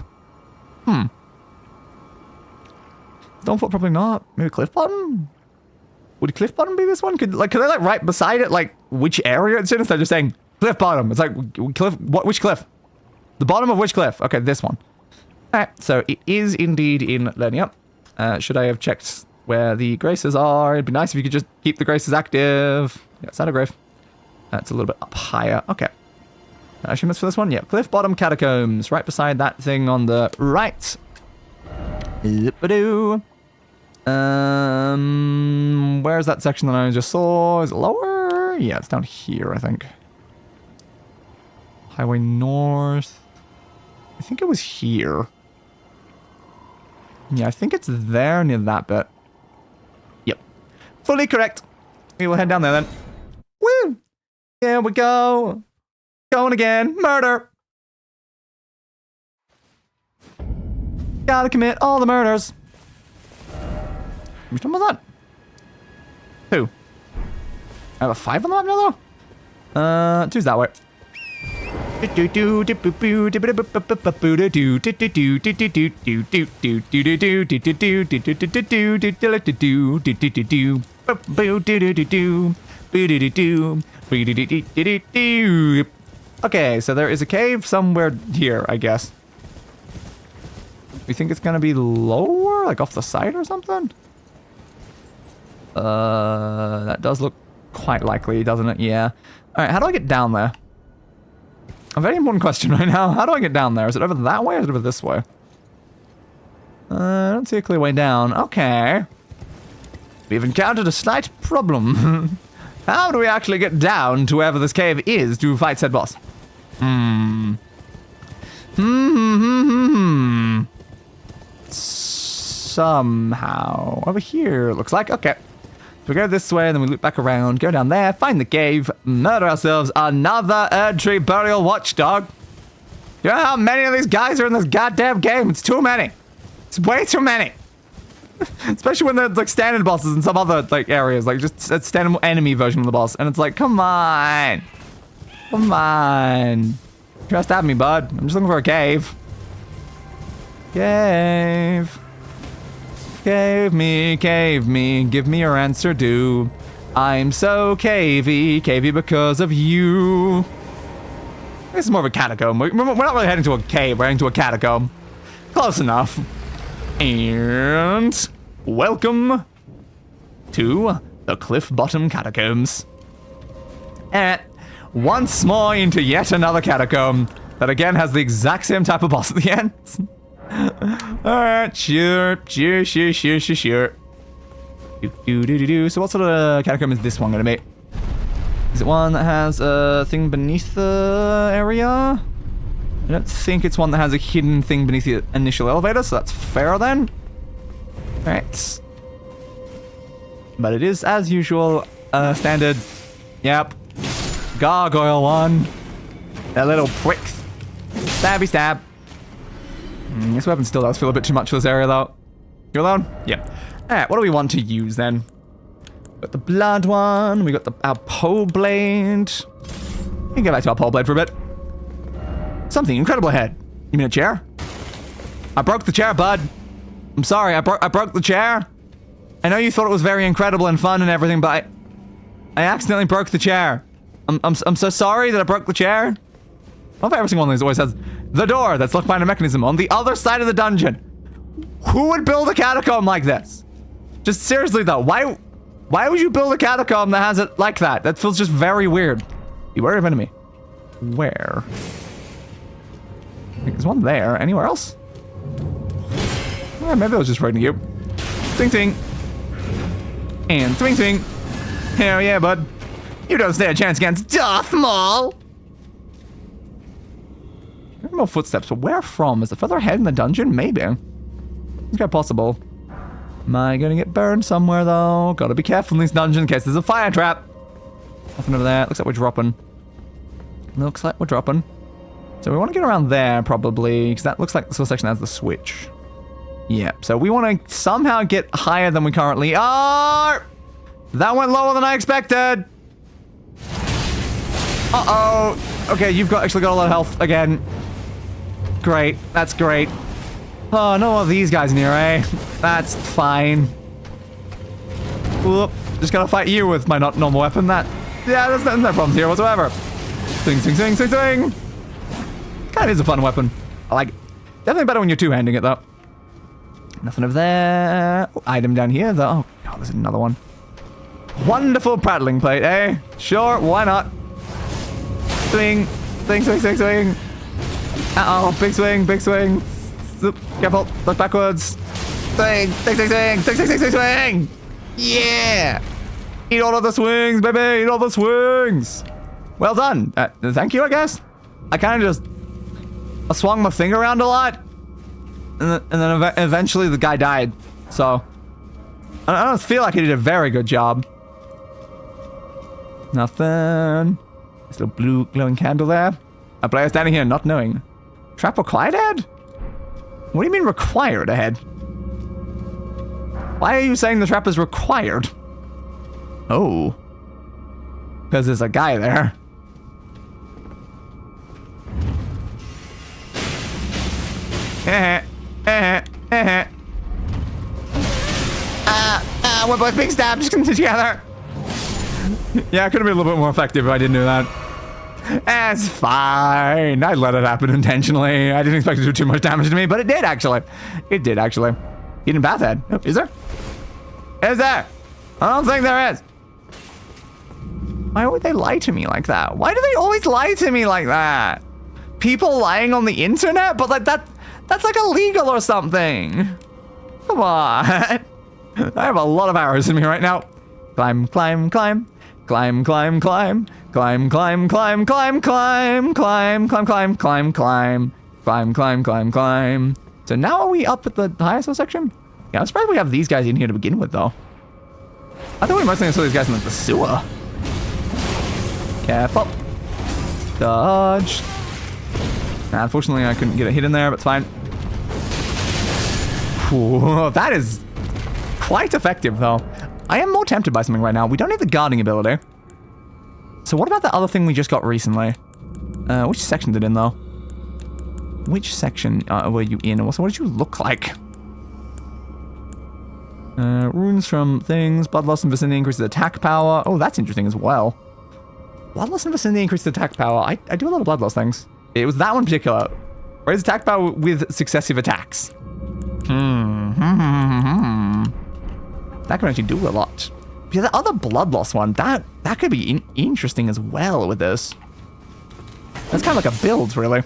Stonefoot probably not. Maybe Cliff Bottom? Would Cliff Bottom be this one? Could they like right beside it like which area it's in instead of just saying Cliff Bottom? It's like cliff. Which cliff? The bottom of which cliff? Okay, this one. All right, so it is indeed in Lernia. Should I have checked where the graces are? It'd be nice if you could just keep the graces active. Yeah, Sandograve. That's a little bit up higher. Okay. I assume that's for this one. Yeah, Cliff Bottom Catacombs, right beside that thing on the right. Zip-a-doo. Where's that section that I just saw? Is it lower? Yeah, it's down here, I think. Highway North. I think it was here. Yeah, I think it's there near that bit. Yep. Fully correct. We will head down there then. Woo! Here we go. Going again. Murder. Gotta commit all the murders. Which one was that? 2. I have a 5 on the map now though? 2's that way. Okay, so there is a cave somewhere here, I guess. You think it's gonna be lower? Like off the side or something? That does look quite likely, doesn't it? Yeah. Alright, how do I get down there? A very important question right now. How do I get down there? Is it over that way or is it over this way? I don't see a clear way down. Okay. We've encountered a slight problem. How do we actually get down to wherever this cave is to fight said boss? Somehow. Over here, it looks like. Okay. So we go this way, and then we loop back around, go down there, find the cave, murder ourselves another Erd Tree burial watchdog. You know how many of these guys are in this goddamn game? It's too many. It's way too many. Especially when they're like standard bosses in some other like areas, like just a standard enemy version of the boss. And it's like, come on. Come on. Try to stab me, bud. I'm just looking for a cave. Cave. Cave me, give me your answer due. I'm so cavey because of you. This is more of a catacomb. We're not really heading to a cave, we're heading to a catacomb. Close enough. And welcome to the Cliff Bottom Catacombs. And once more into yet another catacomb that again has the exact same type of boss at the end. Alright, sure. So what sort of catacomb is this one gonna be? Is it one that has a thing beneath the area? I don't think it's one that has a hidden thing beneath the initial elevator, so that's fair then. Alright. But it is, as usual, standard. Yep. Gargoyle one. That little prick. Stabby stab. This weapon still does feel a bit too much for this area, though. You alone? Yep. Alright, what do we want to use, then? We got the blood one. We got our pole blade. We can go back to our pole blade for a bit. Something incredible ahead. You mean a chair? I broke the chair, bud. I'm sorry, I broke the chair. I know you thought it was very incredible and fun and everything, but I accidentally broke the chair. I'm so sorry that I broke the chair. I love every single one of these always has the door that's locked behind a mechanism on the other side of the dungeon. Who would build a catacomb like this? Just seriously though, why would you build a catacomb that has it like that? That feels just very weird. Beware of enemy. Where? I think there's one there. Anywhere else? Maybe I was just writing you. Swing swing. And swing swing. Hell yeah, bud. You don't stand a chance against Darth Maul. There are more footsteps, but where from? Is it further ahead in the dungeon? Maybe. It's quite possible. Am I gonna get burned somewhere though? Gotta be careful in these dungeons in case there's a fire trap. Nothing over there. Looks like we're dropping. So we want to get around there probably, because that looks like the sort of section that has the switch. Yeah, so we want to somehow get higher than we currently are. That went lower than I expected. Uh-oh. Okay, you've actually got a lot of health again. Great. That's great. Oh, no more of these guys in here, eh? That's fine. Whoop. Just gotta fight you with my not normal weapon. Yeah, there's no problems here whatsoever. Swing, swing, swing, swing, swing. Kind of is a fun weapon. I like it. Definitely better when you're two-handing it, though. Nothing over there. Oh, item down here, though. Oh, there's another one. Wonderful prattling plate, eh? Sure, why not? Swing, swing, swing, swing, swing. Uh-oh, big swing, big swing. Zoop, careful, look backwards. Swing, swing, swing, swing, swing, swing, swing, swing, swing. Yeah! Eat all of the swings, baby, eat all the swings. Well done. Thank you, I guess. I kind of just swung my finger around a lot. And then eventually the guy died. So, I don't feel like he did a very good job. Nothing. This little blue glowing candle there. A player standing here not knowing. Trap required ahead? What do you mean required ahead? Why are you saying the trap is required? Oh. Because there's a guy there. We're both being stabbed together. Yeah, it could have been a little bit more effective if I didn't do that. It's fine. I let it happen intentionally. I didn't expect it to do too much damage to me, but it did actually. It did actually. Hidden Bathhead. Oh, is there? Is there? I don't think there is. Why would they lie to me like that? Why do they always lie to me like that? People lying on the internet? But like that's like illegal or something. Come on. I have a lot of arrows in me right now. Climb, climb, climb. Climb, climb, climb. Climb, climb, climb, climb, climb, climb, climb, climb, climb, climb. Climb, climb, climb, climb. So now are we up at the highest section? Yeah, I'm surprised we have these guys in here to begin with, though. I thought we mostly saw these guys in like the sewer. Careful. Dodge. Nah, unfortunately, I couldn't get a hit in there, but it's fine. Ooh, that is quite effective, though. I am more tempted by something right now. We don't need the guarding ability. So what about the other thing we just got recently? Which section did it in, though? Which section were you in? Also, what did you look like? Runes from things. Bloodlust and vicinity increases attack power. Oh, that's interesting as well. Bloodlust and vicinity increases attack power. I do a lot of bloodlust things. It was that one in particular. Raise attack power with successive attacks. That can actually do a lot. Yeah, the other bloodlust one, that could be interesting as well with this. That's kind of like a build, really.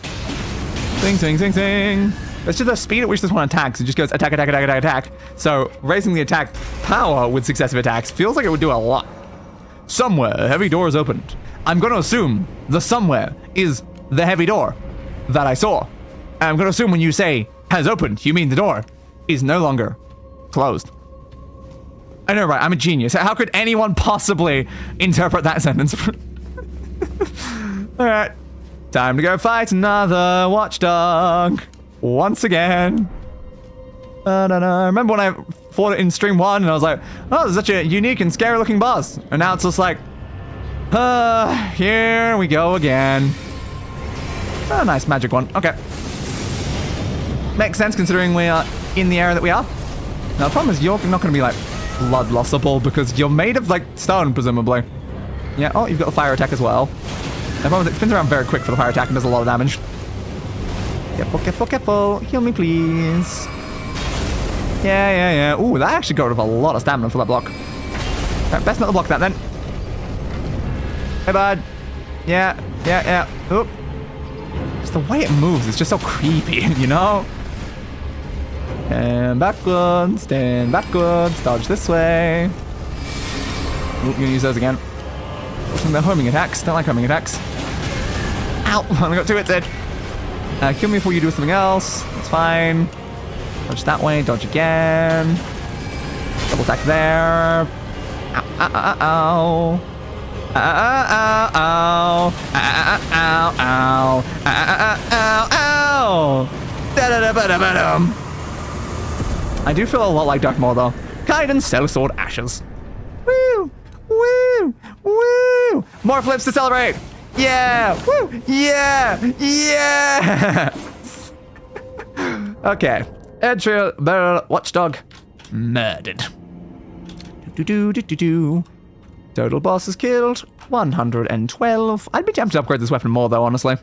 Swing, swing, swing, swing. That's just the speed at which this one attacks. It just goes attack, attack, attack, attack, attack. So raising the attack power with successive attacks feels like it would do a lot. Somewhere, a heavy door is opened. I'm going to assume the somewhere is the heavy door that I saw. And I'm going to assume when you say has opened, you mean the door is no longer closed. I know, right? I'm a genius. How could anyone possibly interpret that sentence? All right. Time to go fight another watchdog. Once again. I remember when I fought it in stream 1 and I was like, oh, this is such a unique and scary looking boss. And now it's just like, here we go again. Oh, nice magic one. Okay. Makes sense considering we are in the area that we are. Now the problem is you're not going to be like bloodlossable because you're made of like stone, presumably. Yeah, oh, you've got the fire attack as well. The problem is it spins around very quick for the fire attack and does a lot of damage. Careful, careful, careful. Heal me, please. Yeah. Ooh, that actually got rid of a lot of stamina for that block. Right, best not to block that then. Hey, bud. Yeah. Oop. Just the way it moves, it's just so creepy, you know? Stand backwards, dodge this way. Oop, I'm gonna use those again. They're homing attacks. Don't like homing attacks. Ow! I only got 2 hits edge. Kill me before you do something else. That's fine. Dodge that way. Dodge again. Double attack there. Ow. I do feel a lot like Dark Maul, though. Kaiden Sellsword Ashes. Woo! Woo! Woo! More flips to celebrate! Yeah! Woo! Yeah! Yeah! Okay. Erd Tree Watchdog murdered. Do. Total bosses killed 112. I'd be tempted to upgrade this weapon more, though, honestly.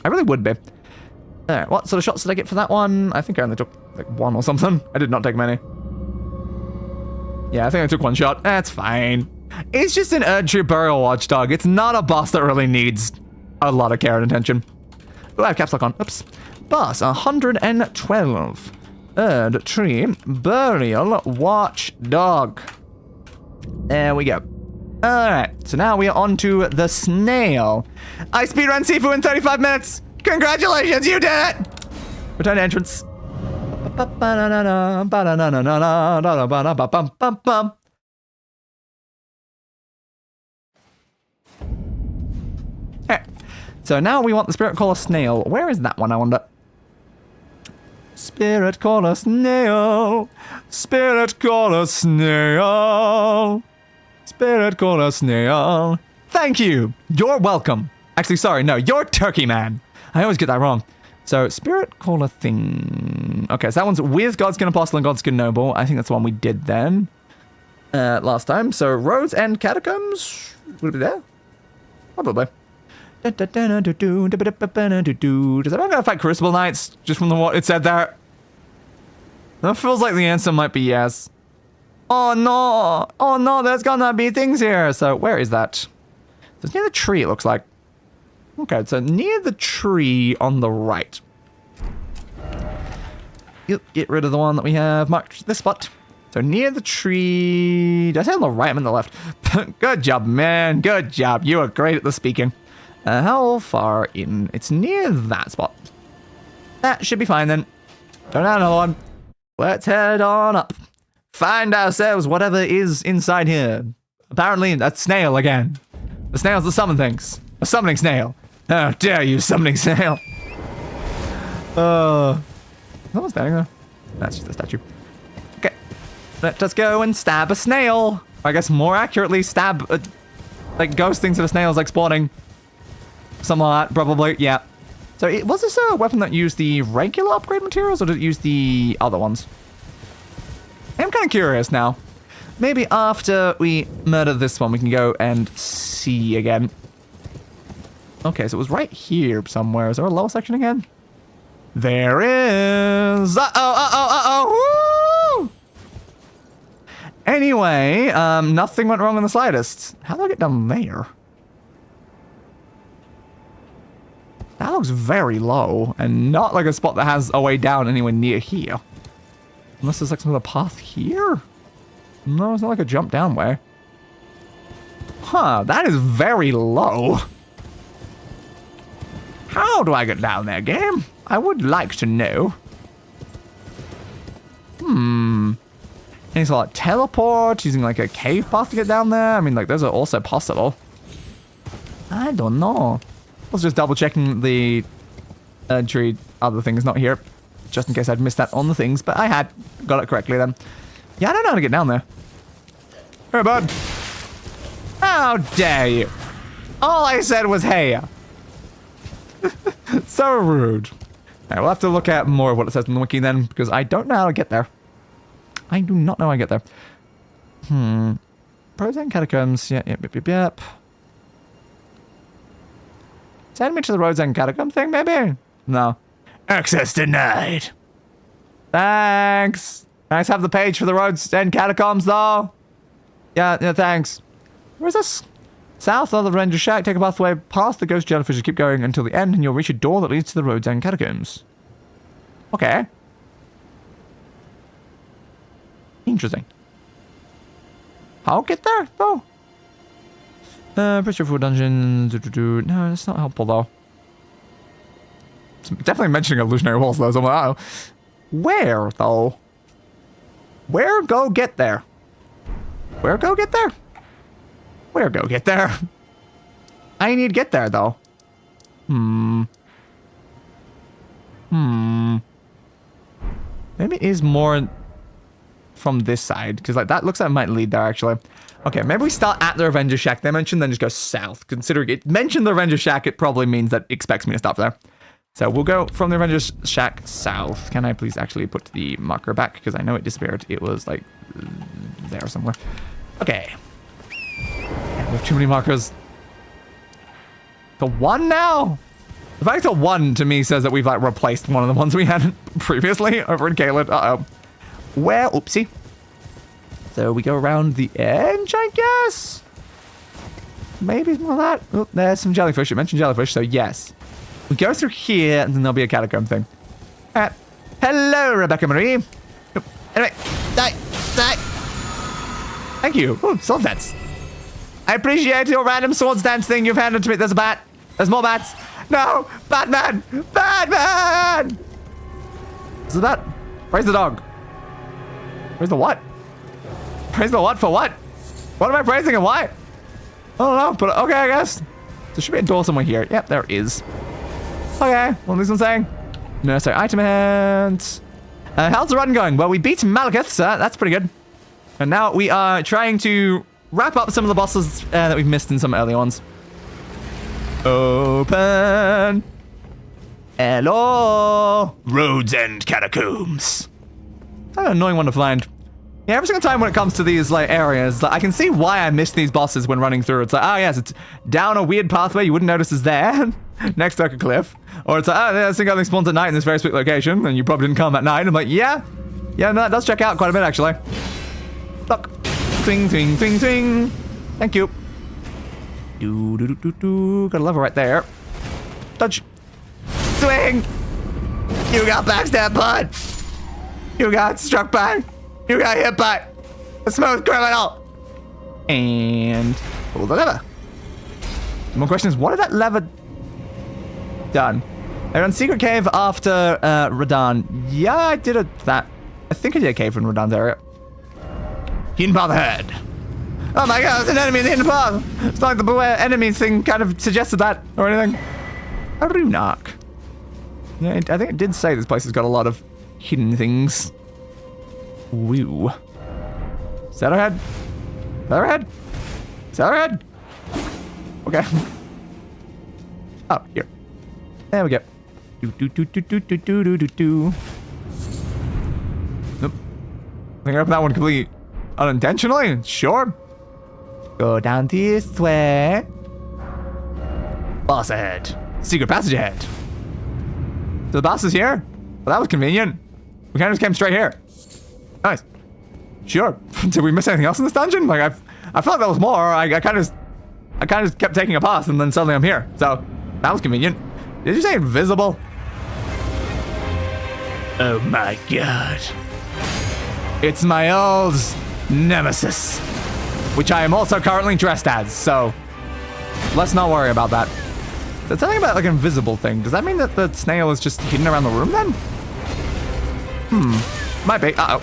I really would be. Alright, what sort of shots did I get for that one? I think I only took like one or something. I did not take many. Yeah, I think I took one shot. That's fine. It's just an Erd Tree Burial Watchdog. It's not a boss that really needs a lot of care and attention. Oh, I have caps lock on. Oops. Boss 112. Erd Tree Burial Watchdog. There we go. Alright, so now we are on to the snail. I speedrun Sifu in 35 minutes! Congratulations, you did it! Return to entrance. Okay, so now we want the Spirit Caller Snail. Where is that one, I wonder? Spirit Caller Snail. Spirit Caller Snail. Spirit Caller Snail. Thank you. You're welcome. Actually, sorry, no, you're Turkey Man. I always get that wrong. So, Spirit Caller thing. Okay, so that one's with Godskin Apostle and Godskin Noble. I think that's the one we did then. Last time. So, Roads and Catacombs. Would it be there? Probably. Does everyone gotta fight Crucible Knights? Just from what it said there? That feels like the answer might be yes. Oh no! Oh no, there's gonna be things here! So, where is that? So it's near the tree, it looks like. Okay, so near the tree on the right. Get rid of the one that we have marked this spot. So near the tree... Did I say on the right? I'm on the left. Good job, man. Good job. You are great at the speaking. How far in? It's near that spot. That should be fine then. Turn out another one. Let's head on up. Find ourselves whatever is inside here. Apparently, that's snail again. The snail's the summon things. A summoning snail. How dare you, summoning snail. Someone's standing there. That's just a statue. Okay. Let us go and stab a snail. I guess more accurately, stab like ghosting to the snails like spawning. Something like that, probably. Yeah. So, was this a weapon that used the regular upgrade materials, or did it use the other ones? I'm kind of curious now. Maybe after we murder this one, we can go and see again. Okay, so it was right here somewhere. Is there a lower section again? There is. Woo! Anyway, nothing went wrong in the slightest. How do I get down there? That looks very low, and not like a spot that has a way down anywhere near here. Unless there's like some other path here? No, it's not like a jump down way. Huh, that is very low. How do I get down there, game? I would like to know. Any sort of like teleport, using like a cave path to get down there? I mean, like, those are also possible. I don't know. I was just double checking the Erd Tree other thing is not here. Just in case I'd missed that on the things, but I had got it correctly then. Yeah, I don't know how to get down there. Hey, bud. How dare you? All I said was hey. So rude. Alright, we'll have to look at more of what it says in the wiki then, because I don't know how to get there. I do not know how to get there. Pros and Catacombs. Yep. Send me to the Roads and Catacomb thing, maybe? No. Access denied. Thanks. Can I have the page for the Roads and Catacombs, though? Yeah, thanks. Where's this? South of the Ranger Shack, take a pathway past the ghost jellyfish, keep going until the end, and you'll reach a door that leads to the Roads and Catacombs. Okay. Interesting. I'll get there, though. Pressure for dungeon. No, that's not helpful, though. It's definitely mentioning illusionary walls, though. So I'm like, oh. Where, though? Where go get there? Where go get there? Where go get there? I need to get there, though. Maybe it is more from this side, because like that looks like it might lead there actually. Okay, maybe we start at the Revenger Shack they mentioned, then just go south. Considering it mentioned the Revenger Shack, it probably means that it expects me to stop there. So we'll go from the Revenger Shack south. Can I please actually put the marker back? Because I know it disappeared. It was like there somewhere. Okay. Yeah, we have too many markers. The 1 now? The fact that 1 to me says that we've like replaced one of the ones we had previously over in Caelid. Uh-oh. Well, oopsie. So we go around the edge, I guess? Maybe some of that. Oh, there's some jellyfish. It mentioned jellyfish, so yes. We go through here, and then there'll be a catacomb thing. Alright. Hello, Rebecca Marie. Oh, anyway, die. Thank you. Oh, sword dance. I appreciate your random swords dance thing you've handed to me. There's a bat. There's more bats. No! Batman! Batman! Is it that? Praise the dog. Praise the what? Praise the what for what? What am I praising and why? I don't know, but okay, I guess. There should be a door somewhere here. Yep, there is. Okay, what is this one saying? No, sorry, item hands. How's the run going? Well, we beat Maliketh, so that's pretty good. And now we are trying to wrap up some of the bosses that we've missed in some earlier ones. Open. Hello. Roads End Catacombs. Kind of an annoying one to find. Yeah, every single time when it comes to these like areas, like, I can see why I miss these bosses when running through. It's like, oh yes, it's down a weird pathway you wouldn't notice is there, next to like a cliff. Or it's like, oh, there's something spawns at night in this very sweet location, and you probably didn't come at night. I'm like, yeah, no, that does check out quite a bit actually. Look, swing, swing, swing, swing. Thank you. Got a lever right there. Touch. Swing. You got backstab, bud. You got struck by. You got hit by a smooth criminal. And pull the lever. My question is, what did that lever done? I ran secret cave after Radahn. Yeah, I did that. I think I did a cave in Radahn's area. Hidden path ahead. Oh my god, there's an enemy in the hidden path. It's not like the enemy thing kind of suggested that or anything. A Runark. Yeah, I think it did say this place has got a lot of hidden things. Woo. Is that our head? Is that our head? Is that our head? Okay. Oh, here. There we go. Do. Nope. I think I opened that one completely unintentionally. Sure. Go down this way. Boss ahead. Secret passage ahead. So the boss is here? Well, that was convenient. We kind of just came straight here. Nice. Sure. Did we miss anything else in this dungeon? Like, I felt there was more. I kind of just kept taking a pass, and then suddenly I'm here. So that was convenient. Did you say invisible? Oh my god. It's my old nemesis, which I am also currently dressed as. So let's not worry about that. There's something about like an invisible thing. Does that mean that the snail is just hidden around the room then? Might be. Uh-oh.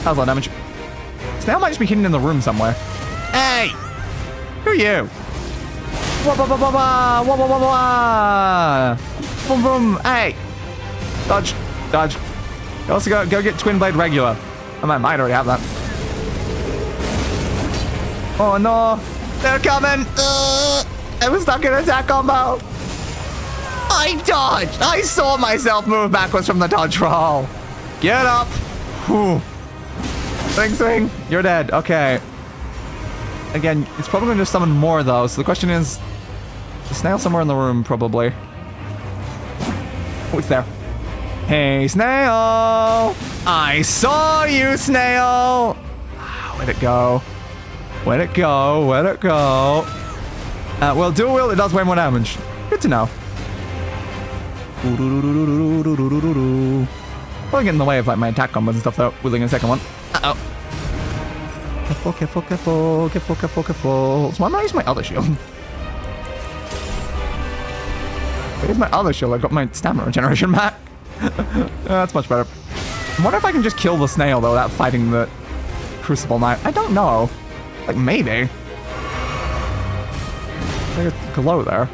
That was a lot of damage. Snail might just be hidden in the room somewhere. Hey! Who are you? Wah, wah, wah, wah, wah, wah, wah, wah, wah. Boom, boom. Hey! Dodge. Dodge. You also go get Twin Blade regular. I might already have that. Oh no! They're coming! I was stuck in attack combo! I dodged! I saw myself move backwards from the dodge roll! Get up! Whew. Swing! You're dead. Okay. Again, it's probably going to summon more though, so the question is... The snail somewhere in the room, probably. Oh, it's there. Hey, snail! I saw you, snail! Where'd it go? Where'd it go? Where'd it go? Well, dual wield, it does way more damage. Good to know. Probably get in the way of like my attack combos and stuff though, wielding a second one. Uh-oh. Careful, careful, careful, careful, careful, careful. So why am I using my other shield? Here's my other shield, I got my stamina regeneration back. That's much better. I wonder if I can just kill the snail though without fighting the Crucible Knight. I don't know. Like maybe. There's a glow there.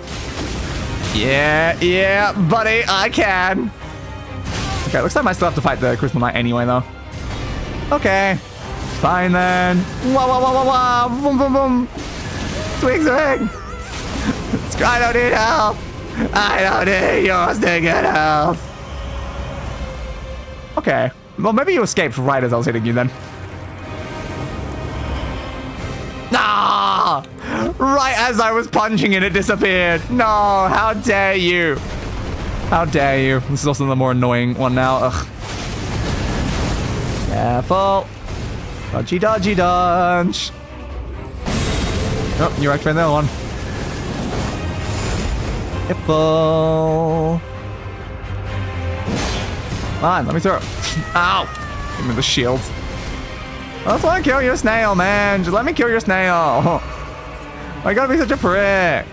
Yeah, buddy, I can. Okay, looks like I might still have to fight the Crucible Knight anyway though. Okay. Fine then. Wah, wah, wah, wah, wah. Boom, boom, boom. Swing, swing. I don't need help. I don't need your stinking help. Okay. Well, maybe you escaped right as I was hitting you then. Ah! Right as I was punching it, it disappeared. No, how dare you? How dare you? This is also the more annoying one now. Ugh. Careful. Dodgy, dodgy, dodge. Oh, you activated the other one. Careful. Come on, let me through. Ow! Give me the shield. I just want to kill your snail, man. Just let me kill your snail. Why you gotta be such a prick?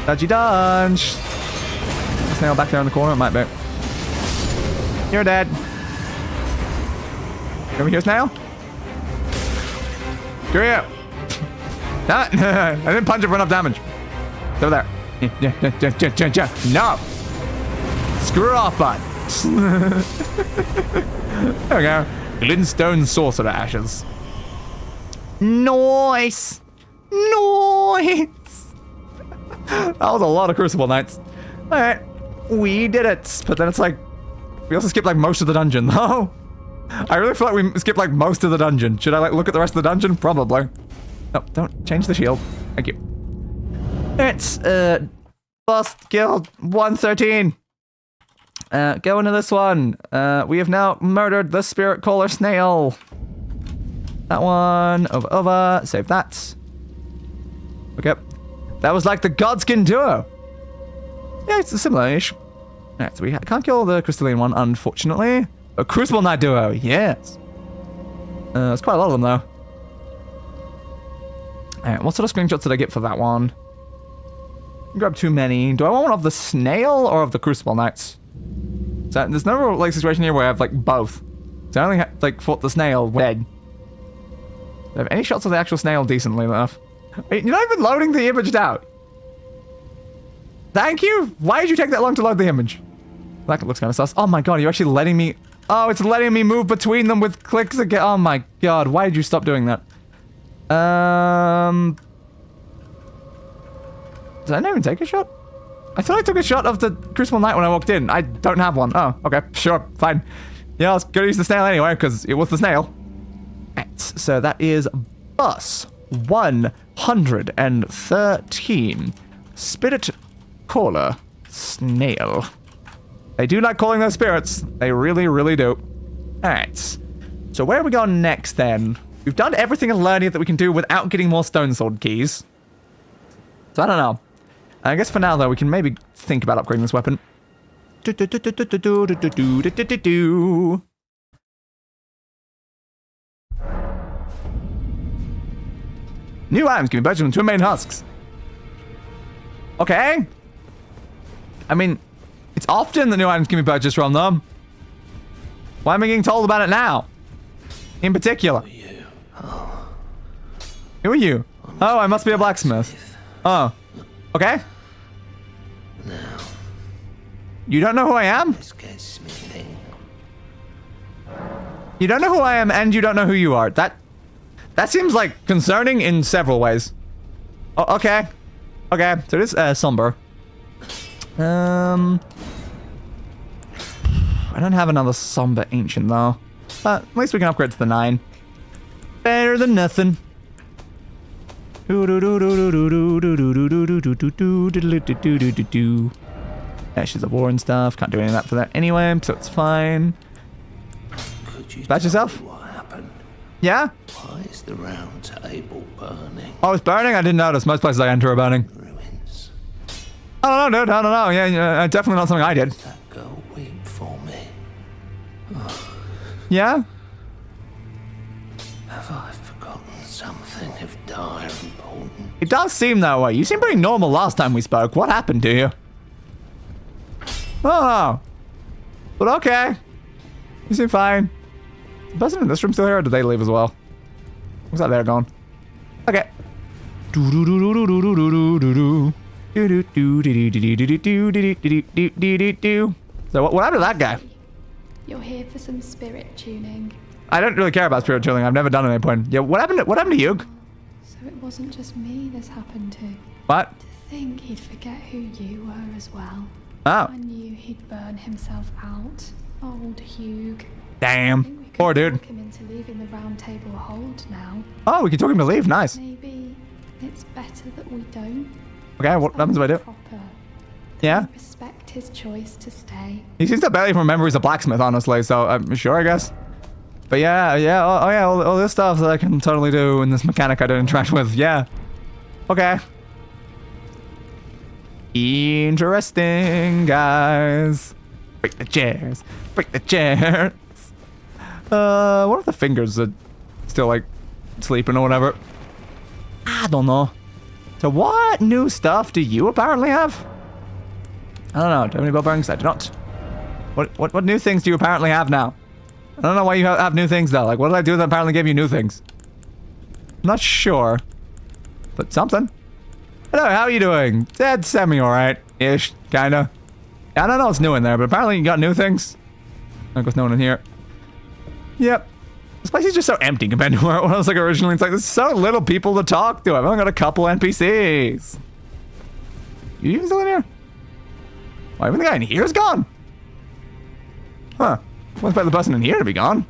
Dodgy dodge. Snail back there in the corner, it might be. You're dead. Over here, snail. Screw you. I didn't punch it for enough damage. It's over there. No. Screw off, bud. There we go. Glintstone sorcerer ashes. Nice. Nice. That was a lot of Crucible Knights. Alright. We did it. But then it's like, we also skipped like most of the dungeon though. I really feel like we skipped like most of the dungeon. Should I like look at the rest of the dungeon? Probably. No, don't change the shield. Thank you. It's boss guild 113. Go into this one. We have now murdered the spirit caller snail. That one. Over. Save that. Okay. That was like the Godskin duo. Yeah, it's a similar-ish. Alright, so we can't kill the crystalline one, unfortunately. A Crucible Knight duo, yes. There's quite a lot of them, though. Alright, what sort of screenshots did I get for that one? Grab too many. Do I want one of the snail or of the Crucible Knights? So there's no like situation here where I have like both. So I only like fought the snail dead. Do I have any shots of the actual snail decently enough? Wait, you're not even loading the image out. Thank you. Why did you take that long to load the image? That looks kind of sus. Oh my god, you're actually letting me. Oh, it's letting me move between them with clicks again. Oh my god, why did you stop doing that? Did I not even take a shot? I thought I took a shot of the Crucible Knight when I walked in. I don't have one. Oh, okay, sure, fine. Yeah, I was gonna use the snail anyway, because it was the snail. Right, so that is bus 113. Spirit Caller Snail. They do like calling those spirits. They really, really do. Alright. So where are we going next then? We've done everything in Lernia that we can do without getting more Stone Sword keys. So I don't know. I guess for now, though, we can maybe think about upgrading this weapon. New items can be purchased from twin main husks. Okay. I mean, it's often that new items can be purchased from them. Why am I getting told about it now? In particular. Who are you? Who are you? Oh, I must be a blacksmith. Oh. Okay. Now, you don't know who I am? let's get smithing. You don't know who I am, and you don't know who you are. That seems like concerning in several ways. Oh, okay. Okay, so it is somber. I don't have another somber ancient though. But at least we can upgrade to the 9. Better than nothing. Ashes of war and stuff. Can't do any of that for that anyway, so it's fine. Could you Patch tell yourself? me what happened? Yeah? Why is the round table burning? Oh, it's burning? I didn't notice. Most places I enter are burning. Ruins. I don't know, dude. I don't know. Yeah, definitely not something I did. That girl weep for me. Yeah? Have I forgotten something of dire importance? It does seem that way. You seemed pretty normal last time we spoke. What happened to you? Oh. But okay. You seem fine. Is the person in this room still here, or did they leave as well? Looks like they're gone. Okay. So what happened to that guy? You're here for some spirit tuning. I don't really care about spiritual healing. I've never done it at any point. Yeah, what happened to Hugh? So it wasn't just me this happened to. What? To think he'd forget who you were as well. Oh. I knew he'd burn himself out. Old Hugh. Damn. Poor dude. Talk him into leaving the round table hold now. Oh, we can talk him to leave. Nice. Maybe it's better that we don't. Okay, what happens if I do? Proper. Yeah. Respect his choice to stay. He seems to barely remember he's a blacksmith, honestly, so I'm sure, I guess. But yeah, all this stuff that I can totally do in this mechanic I don't interact with, yeah. Okay. Interesting, guys. Break the chairs. Break the chairs. What if the fingers are still, like, sleeping or whatever? I don't know. So what new stuff do you apparently have? I don't know. Do you have any bell bearings? I do not. What new things do you apparently have now? I don't know why you have new things, though. Like, what did I do that apparently gave you new things? I'm not sure. But something. Hello, how are you doing? Dead semi-alright-ish, kinda. I don't know what's new in there, but apparently you got new things. Like, what's new in here? Yep. This place is just so empty compared to where it was, like, originally. It's like, there's so little people to talk to. I've only got a couple NPCs. You even still in here? Why, even the guy in here is gone? Huh. What's about the person in here to be gone?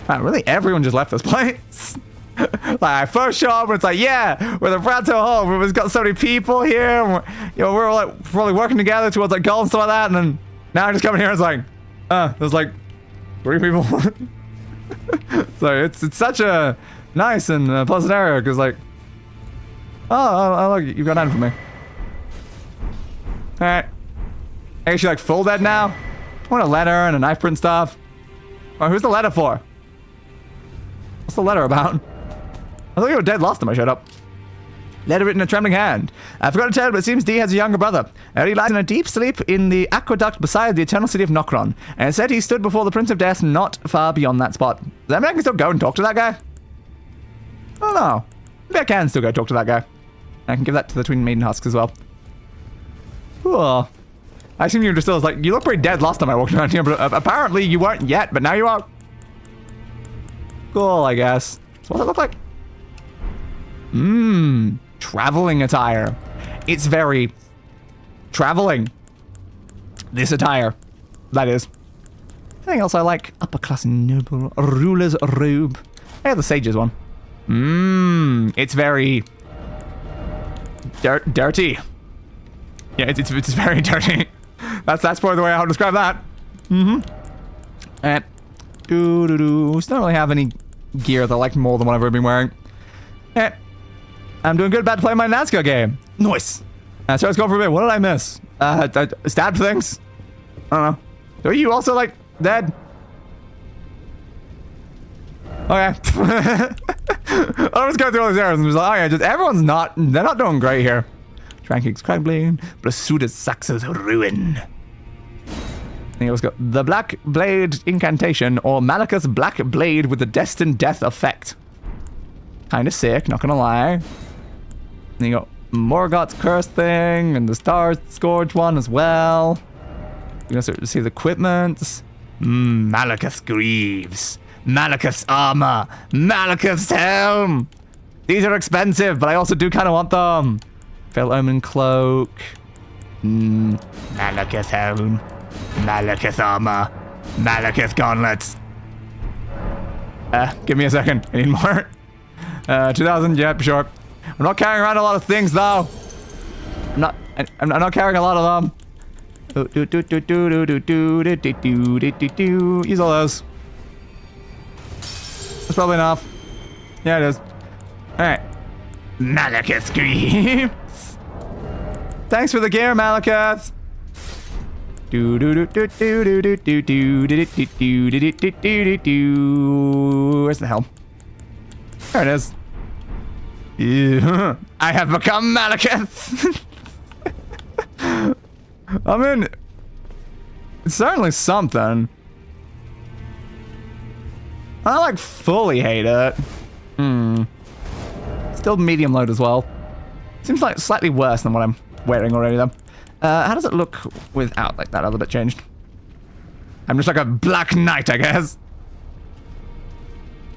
Wow, really? Everyone just left this place? Like, I first show up and it's like, yeah, we're the Branto home. We've got so many people here. And we're like probably working together towards like goals and stuff like that. And then now I just come in here and it's like, there's like 3 people. So it's such a nice and pleasant area because like, oh, look, you've got nothing for me. All right. I guess you're like full dead now. I want a letter and a knife print stuff. Oh, who's the letter for? What's the letter about? I thought you were dead last time I showed up. Letter written in a trembling hand. I forgot to tell, but it seems Dee has a younger brother. He lies in a deep sleep in the aqueduct beside the eternal city of Nokron, and it said he stood before the Prince of Death not far beyond that spot. Does that mean I can still go and talk to that guy? I don't know. Maybe I can still go talk to that guy. I can give that to the Twin Maiden Husks as well. Cool. I assume you were still like, you look pretty dead last time I walked around here, but apparently you weren't yet, but now you are. Cool, I guess. So what does it look like? Traveling attire. It's very traveling. This attire. That is. Anything else I like? Upper class noble ruler's robe. I have the sage's one. It's very dirty. Yeah, it's very dirty. That's probably the way I would describe that. Still don't really have any gear that I like more than what I've been wearing. I'm doing good about to play my Nazca game. Nice. So let's go for a bit. What did I miss? I stabbed things? I don't know. Are you also like dead? Okay. I was going through all these areas and was like, oh yeah, just everyone's they're not doing great here. Dranking's Cragblade, Placidusax's Ruin. I think let's go. The Black Blade Incantation, or Maliketh's Black Blade with the Destined Death Effect. Kinda sick, not gonna lie. Then you got Morgoth's Curse thing, and the Star Scourge one as well. You can start to see the equipment. Maliketh's Greaves. Maliketh's Armor. Maliketh's Helm. These are expensive, but I also do kind of want them. Fell Omen Cloak. Maliketh Helm. Maliketh Armor. Maliketh Gauntlets. Give me a second. I need more. 2,000, yep, sure. I'm not carrying around a lot of things, though. I'm not carrying a lot of them. Use all those. That's probably enough. Yeah, it is. Alright. Maliketh Greaves. Thanks for the gear, Maliketh. Where's the helm? There it is. I have become Maliketh. I mean, it's certainly something. I don't like fully hate it. Still medium load as well. Seems like slightly worse than what I'm wearing already though. How does it look without like that other bit changed? I'm just like a black knight, I guess.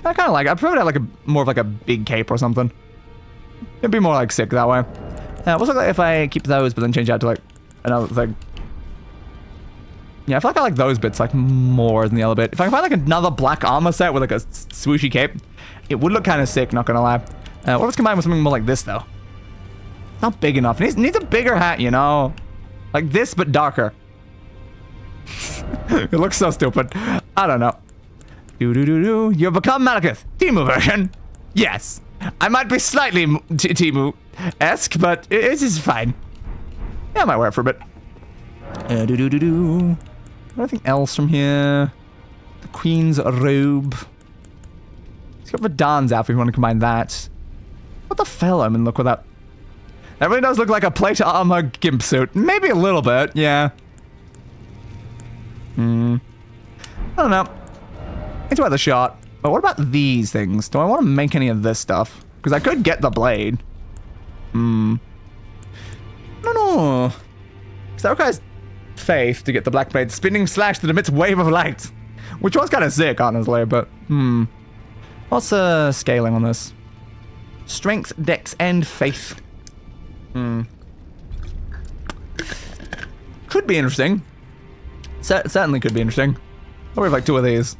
I kind of like it. I prefer to have like more of like a big cape or something. It'd be more like sick that way. What's it like if I keep those but then change out to like another thing? Yeah, I feel like I like those bits like more than the other bit. If I can find like another black armor set with like a swooshy cape, it would look kind of sick, not gonna lie. What if it's combined with something more like this though? Not big enough. It needs a bigger hat, you know? Like this, but darker. It looks so stupid. I don't know. You've become Maliketh. Timu version. Yes. I might be slightly Timu-esque, but it is fine. Yeah, I might wear it for a bit. Anything else from here? The Queen's robe. Let's go for Dawn's outfit if you want to combine that. What the fell? I mean, look with that. That really does look like a plate armor gimp suit. Maybe a little bit, yeah. I don't know. It's worth a shot. But what about these things? Do I want to make any of this stuff? Because I could get the blade. I don't know. Because that requires faith to get the black blade. Spinning slash that emits wave of light. Which was kind of sick, honestly, but what's the scaling on this? Strength, dex, and faith. Could be interesting. Certainly could be interesting. What if like 2 of these?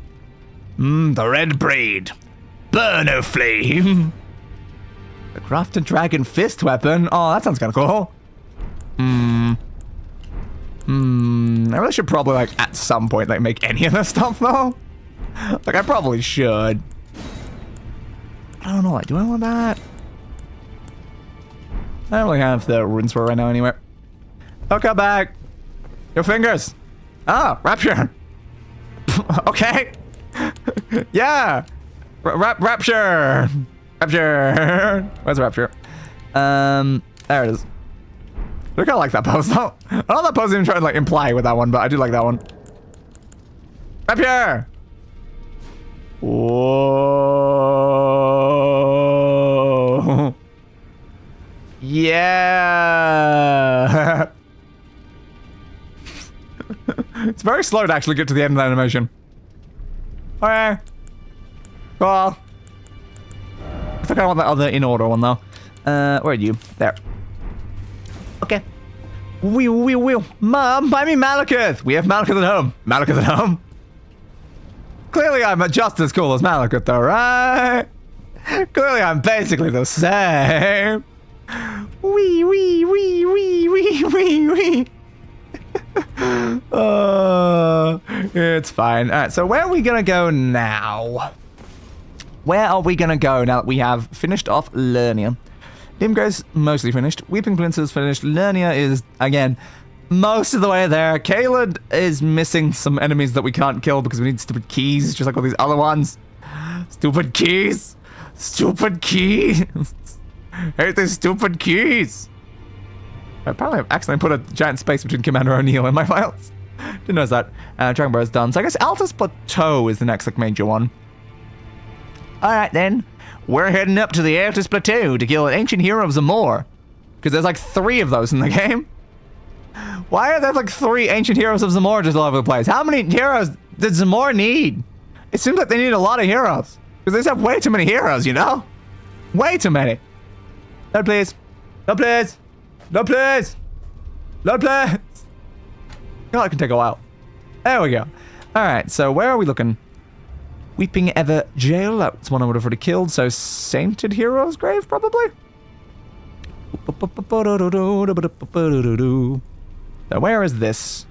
The red braid. Burn, O flame. The crafted dragon fist weapon. Oh, that sounds kind of cool. I really should probably like at some point like make any of this stuff though. Like I probably should. I don't know. Like, do I want that? I don't really have the runes for it right now anyway. Oh, come back. Your fingers. Oh, rapture. Okay. Yeah. Rapture. Rapture. Where's rapture? There it is. I kind of like that pose though. I don't know that pose even trying to like imply with that one, but I do like that one. Rapture. Whoa. Yeah. It's very slow to actually get to the end of the animation. Okay. Well. I think I want that other in order one though. Where are you? There. Okay. Mom, buy me Maliketh. We have Maliketh at home. Maliketh at home. Clearly I'm just as cool as Maliketh though, right? Clearly I'm basically the same. Wee. It's fine. Alright, so where are we gonna go now? Where are we gonna go now that we have finished off Lernia? Dimgo's mostly finished. Weeping Prince's finished. Lernia is, again, most of the way there. Caled is missing some enemies that we can't kill because we need stupid keys, just like all these other ones. Stupid keys! Stupid keys! Hate these stupid keys! I probably have accidentally put a giant space between Commander O'Neill and my files. Didn't notice that. Dragonlord is done. So I guess Altus Plateau is the next like major one. Alright then. We're heading up to the Altus Plateau to kill an ancient hero of Zamor. Because there's like 3 of those in the game. Why are there like 3 ancient heroes of Zamor just all over the place? How many heroes did Zamor need? It seems like they need a lot of heroes. Because they just have way too many heroes, you know? Way too many. No please. No please. No please. No please. God, it can take a while. There we go. Alright, so where are we looking? Weeping Ever Jail. That's one I would have already killed. So Sainted Hero's Grave, probably? So where is this?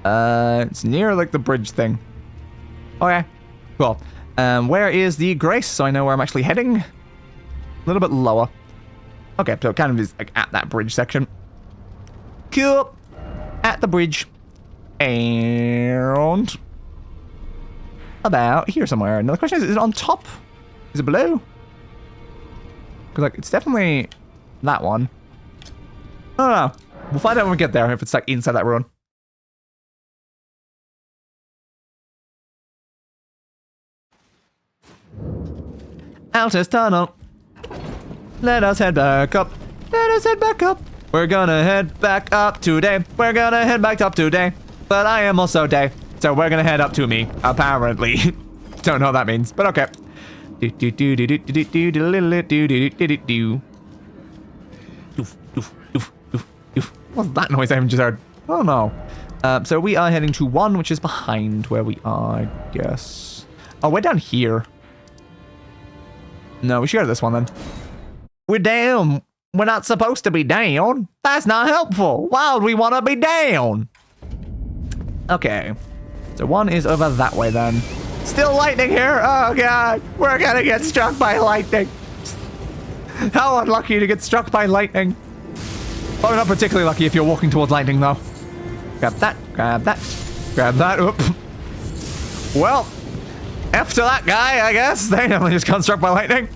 It's near like the bridge thing. Okay, cool. Where is the Grace? So I know where I'm actually heading. A little bit lower. Okay, so it kind of is like at that bridge section. Cool. At the bridge. And about here somewhere. Now the question is it on top? Is it below? Because like it's definitely that one. I don't know. We'll find out when we get there if it's like inside that ruin. Altus Tunnel. Let us head back up. Let us head back up. We're gonna head back up today. We're gonna head back up today. But I am also day. So we're gonna head up to me, apparently. Don't know what that means, but okay. What's that noise I just heard? Oh no. So we are heading to 1, which is behind where we are, I guess. Oh, we're down here. No, we should go to this one then. We're down. We're not supposed to be down. That's not helpful. Why would we want to be down? Okay. So 1 is over that way then. Still lightning here. Oh god. We're gonna get struck by lightning. How unlucky to get struck by lightning. Probably not particularly lucky if you're walking towards lightning though. Grab that. Grab that. Grab that. Oop. Well. F to that guy, I guess. They definitely just got struck by lightning.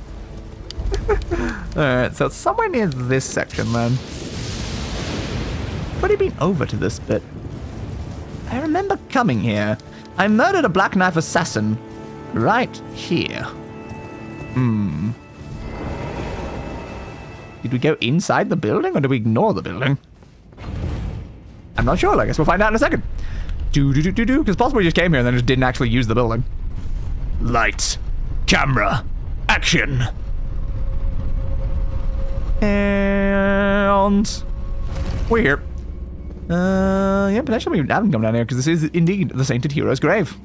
Alright, so it's somewhere near this section then. I've already been over to this bit. I remember coming here. I murdered a Black Knife assassin right here. Did we go inside the building or did we ignore the building? I'm not sure. I guess we'll find out in a second. Because possibly we just came here and then just didn't actually use the building. Lights, camera, action. And we're here. Yeah, potentially we haven't come down here because this is indeed the Sainted Hero's grave.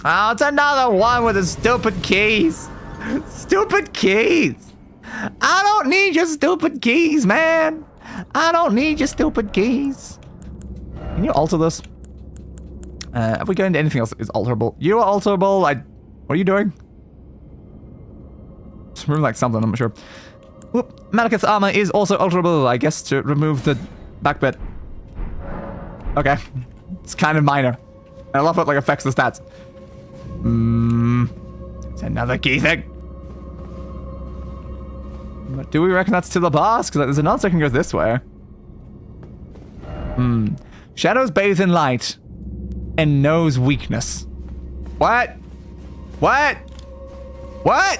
Oh, it's another one with the stupid keys. Stupid keys. I don't need your stupid keys, man. I don't need your stupid keys. Can you alter this? If we go into anything else that is alterable. You are alterable. What are you doing? Just remove like something, I'm not sure. Whoop. Maliketh's armor is also alterable, I guess, to remove the back bit. Okay. It's kind of minor. I love what like affects the stats. It's another key thing. But do we reckon that's to the boss? Because there's another second goes this way. Shadows bathe in light and knows weakness. What? What? What?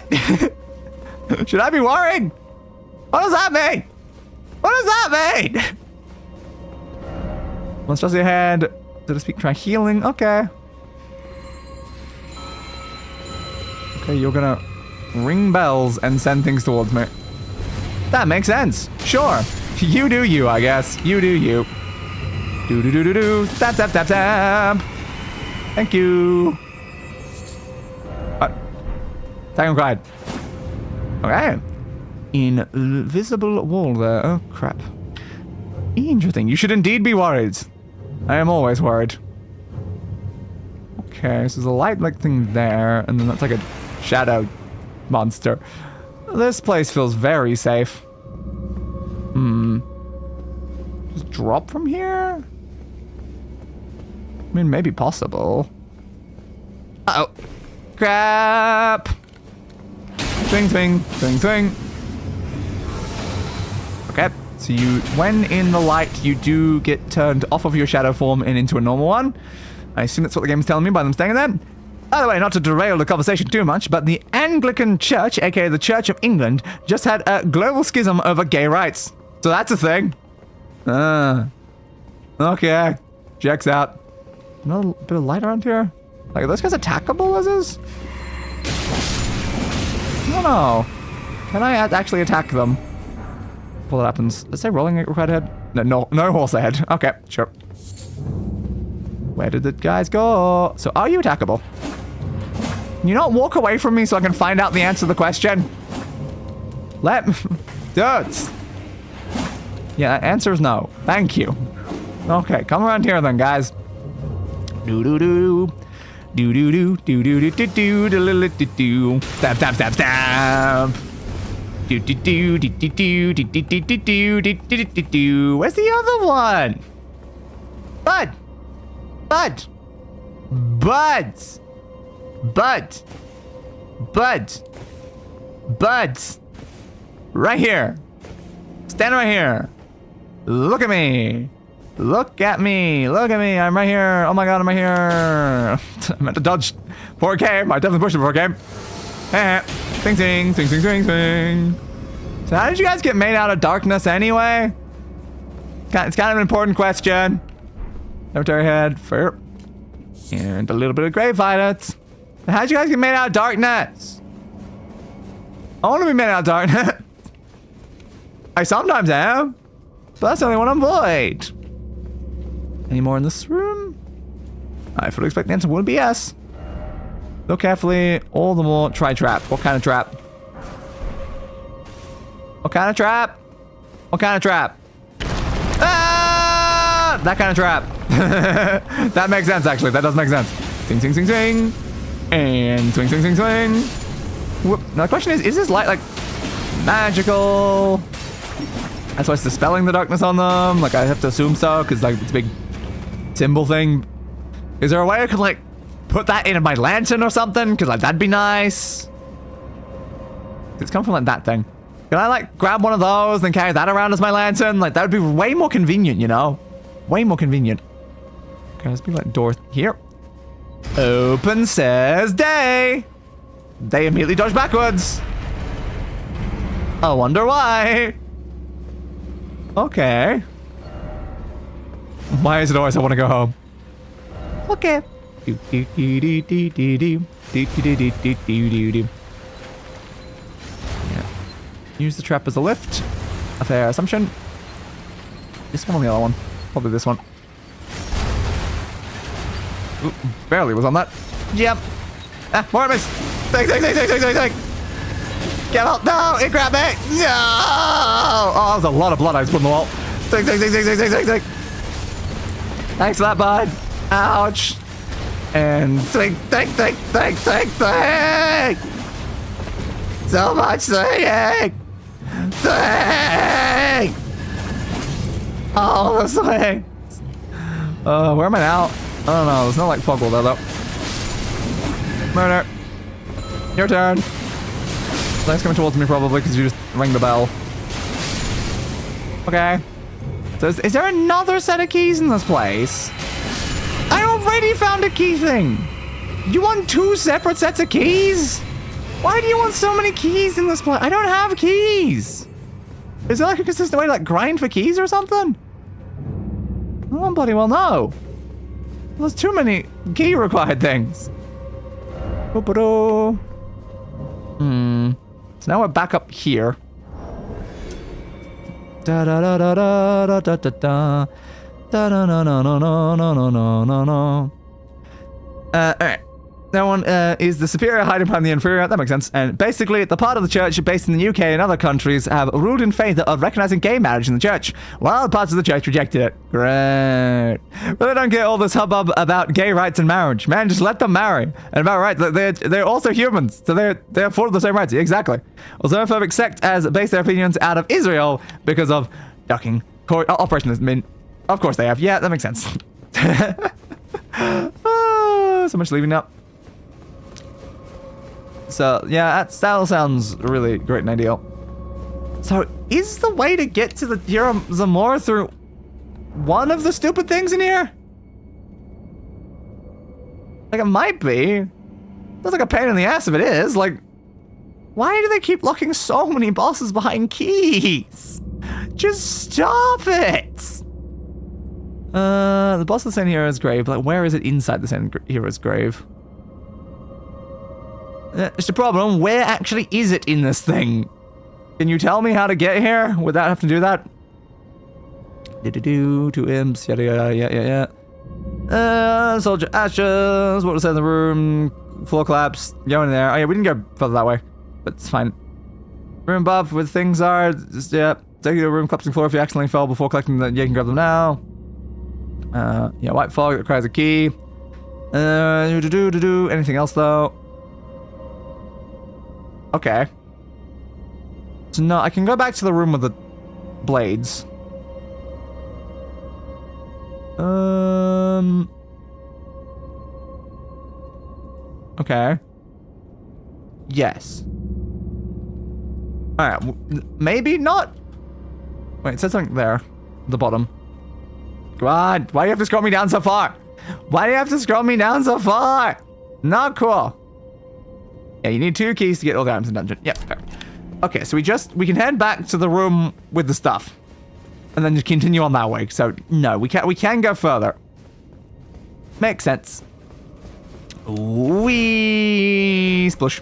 Should I be worried? What does that mean? What does that mean? Monstrosity ahead. So to speak, try healing. Okay. Okay, you're gonna ring bells and send things towards me. That makes sense. Sure. You do you, I guess. You do you. Do. Tap, tap, tap, tap. Thank you. What? Dragon cried. Okay. Invisible wall there. Oh, crap. Interesting. You should indeed be worried. I am always worried. Okay, so there's a light-like thing there, and then that's like a shadow monster. This place feels very safe. Just drop from here? I mean, maybe possible. Uh-oh. Crap! Swing, swing, swing, swing. Okay, so when in the light, you do get turned off of your shadow form and into a normal one. I assume that's what the game is telling me by them staying there. By the way, not to derail the conversation too much, but the Anglican Church, aka the Church of England, just had a global schism over gay rights. So that's a thing. Okay. Checks out. Another bit of light around here? Like, are those guys attackable as is? I don't know. Can I actually attack them? Before that happens. Let's say rolling required head. No horse ahead. Okay, sure. Where did the guys go? So, are you attackable? Can you not walk away from me so I can find out the answer to the question? Dudes. Yeah, answer is no. Thank you. Okay, come around here then, guys. Do-do-do. Do-do-do. Stab, stab, stab, stab. Do-do-do. Where's the other one? Bud. Right here. Stand right here. Look at me. Look at me. I'm right here. Oh my god, I'm right here. I meant to dodge 4K. I definitely pushed the 4K. Swing, swing, swing, swing, swing, swing. So how did you guys get made out of darkness anyway? It's kind of an important question. Cemetery head. Fair. And a little bit of grave violence. How'd you guys get made out of darkness? I want to be made out of darkness. I sometimes am. But that's only when I'm void. Any more in this room? I fully expect the answer would be yes. Look carefully. All the more. Try trap. What kind of trap? What kind of trap? What kind of trap? Ah! That kind of trap. That makes sense, actually. That does make sense. Swing, swing, swing, swing. And swing, swing, swing, swing. Whoop. Now the question is this light, like, magical? That's why it's dispelling the darkness on them. Like, I have to assume so, because, like, it's a big symbol thing. Is there a way I could, like, put that in my lantern or something? Because, like, that'd be nice. It's coming from, like, that thing. Can I, like, grab one of those and carry that around as my lantern? Like, that would be way more convenient, you know? Way more convenient. Okay, let's be, like, door here. Open says day. They immediately dodge backwards. I wonder why. Okay. Why is it always I want to go home? Okay. Yeah. Use the trap as a lift. A fair assumption. This one or the other one? Probably this one. Ooh, barely was on that. Yep. Ah, more enemies. Take. Get out. No, it grabbed me. No. Oh, that was a lot of blood I just put in the wall. Take. Thanks for that, bud. Ouch. And think. So much thinking. Oh, the swing. Where am I now? I don't know. There's no like fog wall there though. Murder. Your turn. Things coming towards me probably because you just rang the bell. Okay. So is there another set of keys in this place? I already found a key thing. You want 2 separate sets of keys? Why do you want so many keys in this place? I don't have keys. Is there like a consistent way to like grind for keys or something? I don't bloody well know. There's too many key required things. So now we're back up here. Alright. That one is the superior hiding behind the inferior. That makes sense. And basically, the part of the church based in the UK and other countries have ruled in favor of recognizing gay marriage in the church, while parts of the church rejected it. Great. Really don't get all this hubbub about gay rights and marriage. Man, just let them marry. And about rights, they're also humans, so they're for the same rights. Exactly. Also, a perfect sect has based their opinions out of Israel because of ducking Operation. I mean, of course they have. Yeah, that makes sense. So much leaving up. So, yeah, that sounds really great and ideal. So, is the way to get to the Hero Zamora through one of the stupid things in here? Like, it might be. That's like a pain in the ass if it is. Like, why do they keep locking so many bosses behind keys? Just stop it! The boss of the Saint Hero's grave. Like, where is it inside the Saint Hero's grave? It's the problem. Where actually is it in this thing? Can you tell me how to get here without having to do that? 2 imps, yeah. Soldier ashes. What was in the room? Floor collapse. Go in there. Oh yeah, we didn't go further that way, but it's fine. Room above where things are. Just, yeah. Take you to a room, collapsing floor. If you accidentally fell before collecting them, you can grab them now. Yeah, white fog that requires a key. Anything else though? Okay. So no, I can go back to the room with the blades. Okay. Yes. Alright, maybe not. Wait, it said something there. At the bottom. Come on, why do you have to scroll me down so far? Why do you have to scroll me down so far? Not cool. Yeah, you need 2 keys to get all the items in the dungeon. Yep, fair. Okay, so we can head back to the room with the stuff. And then just continue on that way. So, no, we can go further. Makes sense. Wee splush.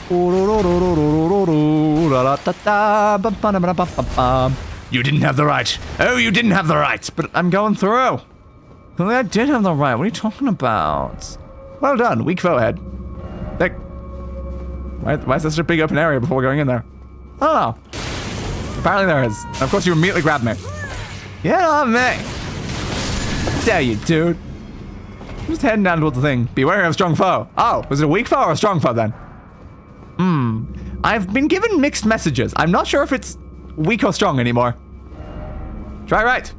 You didn't have the right. Oh, you didn't have the right. But I'm going through. I did have the right. What are you talking about? Well done. Weak forehead. Like, why is there such a big open area before going in there? I don't know. Apparently there is. And of course, you immediately grabbed me. Yeah, not me. How dare you, dude? I'm just heading down towards the thing. Beware of strong foe. Oh, was it a weak foe or a strong foe then? I've been given mixed messages. I'm not sure if it's weak or strong anymore. Try right.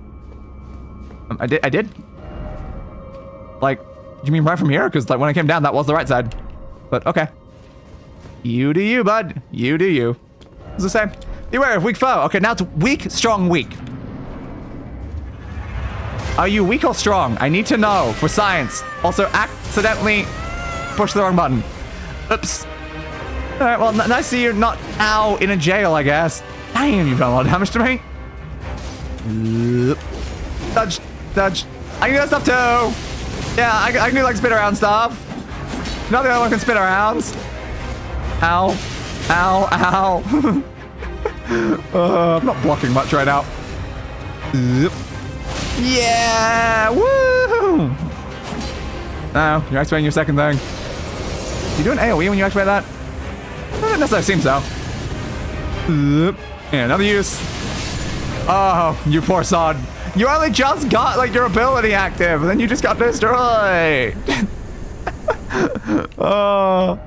I did. Like, you mean right from here? Because like when I came down, that was the right side. But okay. You do you, bud. You do you. What's it say? Beware of weak foe. Okay, now it's weak, strong, weak. Are you weak or strong? I need to know for science. Also, accidentally push the wrong button. Oops. All right, well, nice to see you're not now in a jail, I guess. Damn, you've done a lot of damage to me. Dodge, dodge. I can do that stuff too. Yeah, I can do like spin around stuff. Not the only one can spin around. Ow, ow, ow. I'm not blocking much right now. Yeah, woo! Oh, you're activating your second thing. You do an AoE when you activate that? Doesn't necessarily seem so. Yeah, another use. Oh, you poor sod. You only just got, like, your ability active, and then you just got destroyed. Oh.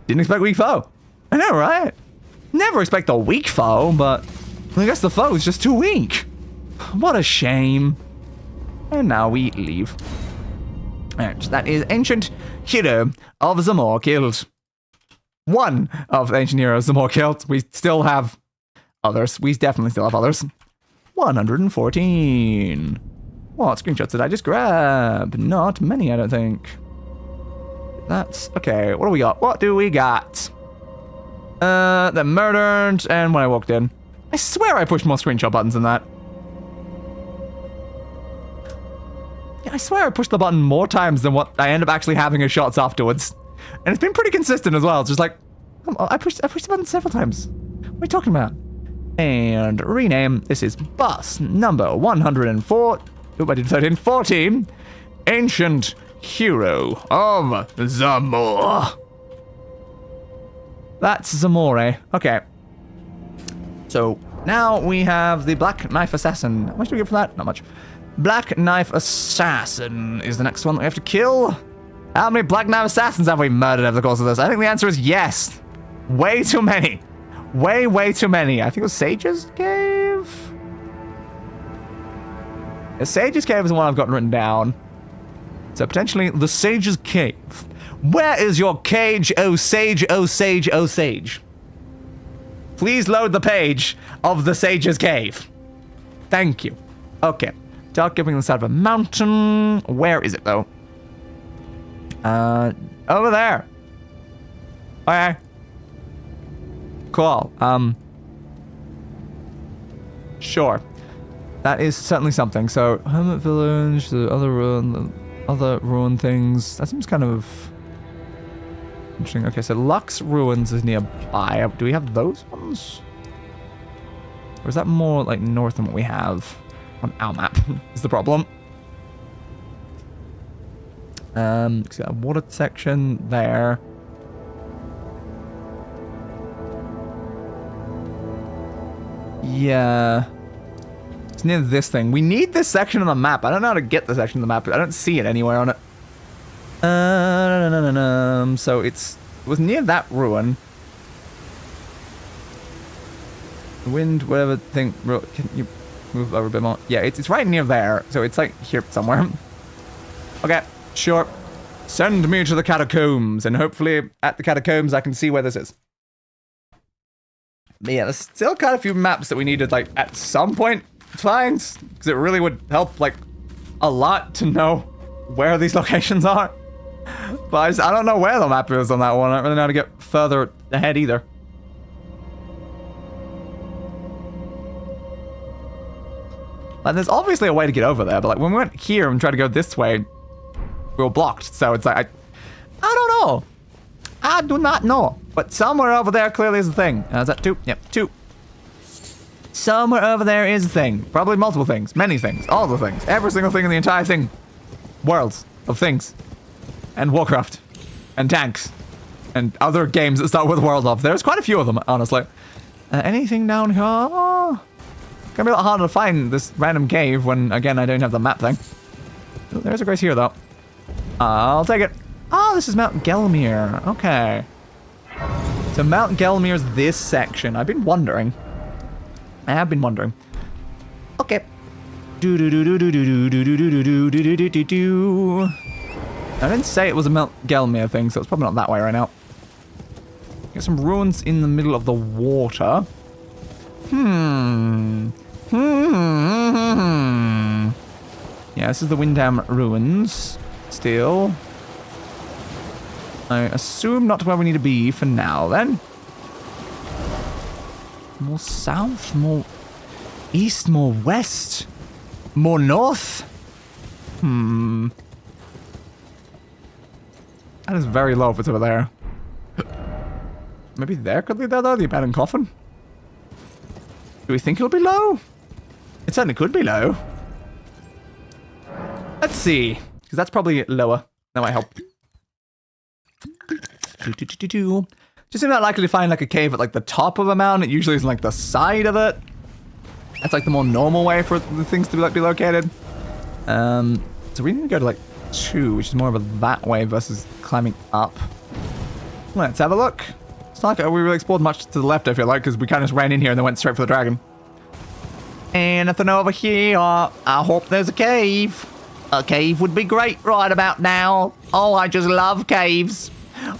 Didn't expect weak foe. I know, right? Never expect a weak foe, but I guess the foe is just too weak. What a shame. And now we leave. Alright, that is Ancient Hero of Zamor killed. One of the Ancient Heroes Zamor killed. We still have others. We definitely still have others. 114. What screenshots did I just grab? Not many, I don't think. That's okay. What do we got? What do we got? They're murdered, and when I walked in, I swear I pushed more screenshot buttons than that. Yeah, I swear I pushed the button more times than what I end up actually having as shots afterwards. And it's been pretty consistent as well. It's just like, I pushed the button several times. What are you talking about? And rename. This is bus number 104. Oh, I did 13. 14. Ancient Hero of Zamor. That's Zamore. Okay. So now we have the Black Knife Assassin. How much do we get for that? Not much. Black Knife Assassin is the next one that we have to kill. How many Black Knife Assassins have we murdered over the course of this? I think the answer is yes. Way too many. Way too many. I think it was Sage's Cave? The Sage's Cave is the one I've gotten written down. So potentially the Sage's Cave. Where is your cage, oh sage, oh sage, oh sage? Please load the page of the Sage's Cave. Thank you. Okay. Dark giving this out of a mountain. Where is it though? Over there. Okay. Cool. Sure. That is certainly something. So, Hermit Village, the other ruin things. That seems kind of interesting. Okay, so Lux Ruins is nearby. Do we have those ones? Or is that more like north than what we have on our map? Is the problem. So a water section there. Yeah. It's near this thing. We need this section on the map. I don't know how to get this section on the map. I don't see it anywhere on it. So it was near that ruin. The wind, whatever thing. Can you move over a bit more? Yeah, it's right near there. So it's like here somewhere. Okay, sure. Send me to the catacombs, and hopefully at the catacombs I can see where this is. But yeah, there's still kind of a few maps that we needed, like, at some point find, because it really would help, like, a lot to know where these locations are. But I don't know where the map is on that one. I don't really know how to get further ahead either. Like, there's obviously a way to get over there, but like when we went here and tried to go this way, we were blocked. So it's like, I don't know. I do not know. But somewhere over there clearly is a thing. Is that 2? Yep, 2. Somewhere over there is a thing. Probably multiple things. Many things. All the things. Every single thing in the entire thing. Worlds of things. And Warcraft. And tanks. And other games that start with world of. There's quite a few of them, honestly. Anything down here? Gonna be a lot harder to find this random cave when, again, I don't have the map thing. Oh, there's a grace here, though. I'll take it. Oh, this is Mount Gelmir. Okay. So Mount Gelmir's this section. I've been wondering. I have been wondering. Okay. I didn't say it was a Mount Gelmir thing, so it's probably not that way right now. Get some ruins in the middle of the water. Yeah, this is the Windham ruins. Still. I assume not where we need to be for now, then. More south, more east, more west, more north. That is very low if it's over there. Maybe there could be there, though, the abandoned coffin. Do we think it'll be low? It certainly could be low. Let's see. Because that's probably lower. That might help. Just seems not likely to find like a cave at like the top of a mountain. It usually is like the side of it. That's like the more normal way for the things to be located. So we need to go to like 2, which is more of a that way versus climbing up. Let's have a look. It's not like we really explored much to the left, I feel like, because we kind of just ran in here and then went straight for the dragon. And nothing over here. I hope there's a cave. A cave would be great right about now. Oh, I just love caves.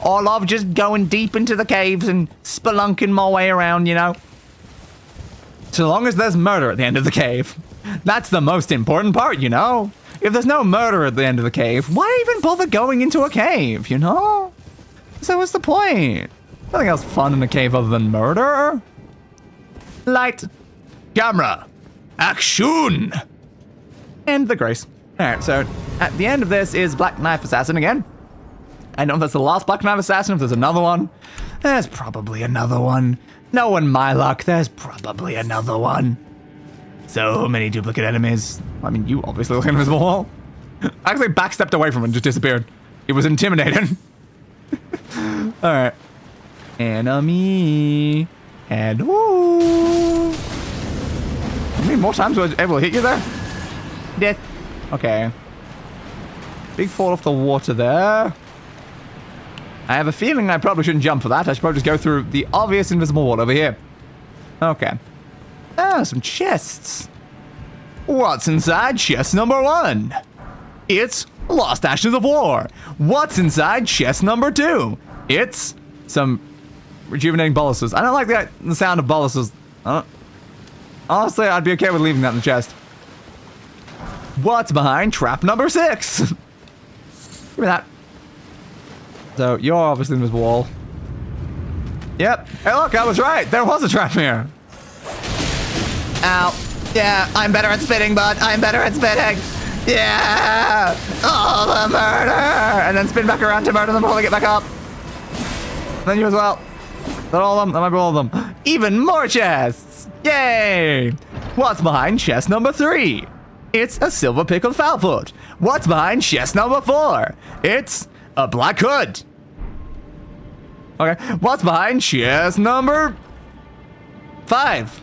I love just going deep into the caves and spelunking my way around, you know. So long as there's murder at the end of the cave. That's the most important part, you know. If there's no murder at the end of the cave, why even bother going into a cave, you know? So what's the point? Nothing else fun in a cave other than murder. Light. Camera. Action. And the grace. Alright, so at the end of this is Black Knife Assassin again. I don't know if that's the last Black Knife Assassin, if there's another one. There's probably another one. Knowing my luck, there's probably another one. So many duplicate enemies. I mean, you obviously look invisible wall. I actually backstepped away from it and just disappeared. It was intimidating. Alright. Enemy. And ooh. How many more times was I able to hit you there? Death. Okay. Big fall off the water there. I have a feeling I probably shouldn't jump for that. I should probably just go through the obvious invisible wall over here. Okay. Ah, some chests. What's inside chest number 1? It's Lost Ashes of War. What's inside chest number 2? It's some rejuvenating boluses. I don't like the sound of boluses. Honestly, I'd be okay with leaving that in the chest. What's behind trap number 6? Give me that. So, you're obviously in this wall. Yep. Hey, look, I was right. There was a trap here. Ow. Yeah, I'm better at spitting, bud. I'm better at spitting. Yeah. Oh, the murder. And then spin back around to murder them before they get back up. Then you as well. That all of them? That might be all of them. Even more chests. Yay. What's behind chest number 3? It's a silver pickled foulfoot. What's behind chest number 4? It's a black hood. Okay. What's behind chest number 5?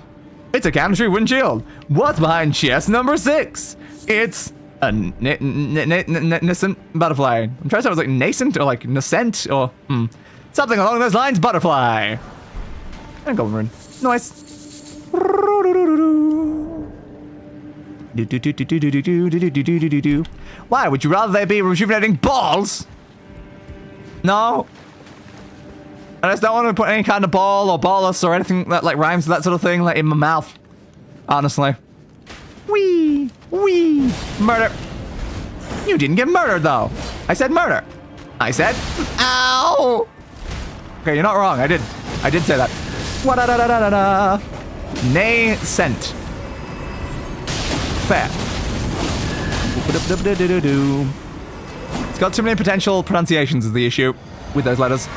It's a chemistry windshield. What's behind chest number 6? It's a nascent butterfly. I'm trying to say it was like nascent or like nascent or something along those lines. Butterfly. And golden rune. Nice. Why would you rather they be rejuvenating balls? No. I just don't want to put any kind of ball or bolus or anything that like rhymes with that sort of thing like in my mouth. Honestly. Wee. Murder. You didn't get murdered though. I said murder. I said ow. Okay, you're not wrong. I did say that. Wa-da-da-da-da-da. Nascent. Fair. It's got too many potential pronunciations is the issue with those letters.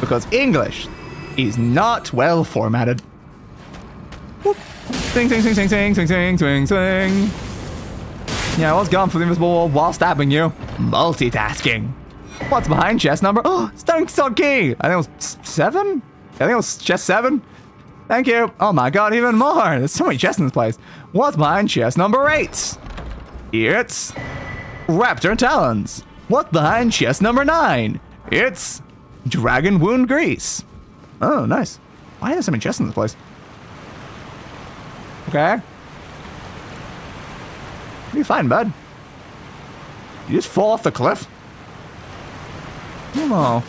Because English is not well formatted. Whoop. Swing, swing, swing, swing, swing, swing, swing, swing, swing. Yeah, I was going for the invisible wall while stabbing you. Multitasking. What's behind chest number? Oh, Stone Key. I think it was 7? I think it was chest 7. Thank you. Oh my god, even more. There's so many chests in this place. What's behind chest number 8? It's Raptor Talons. What's behind chest number 9? It's Dragon Wound Grease. Oh, nice. Why are there so many chests in this place? Okay. What are you find, bud? You just fall off the cliff? I don't know.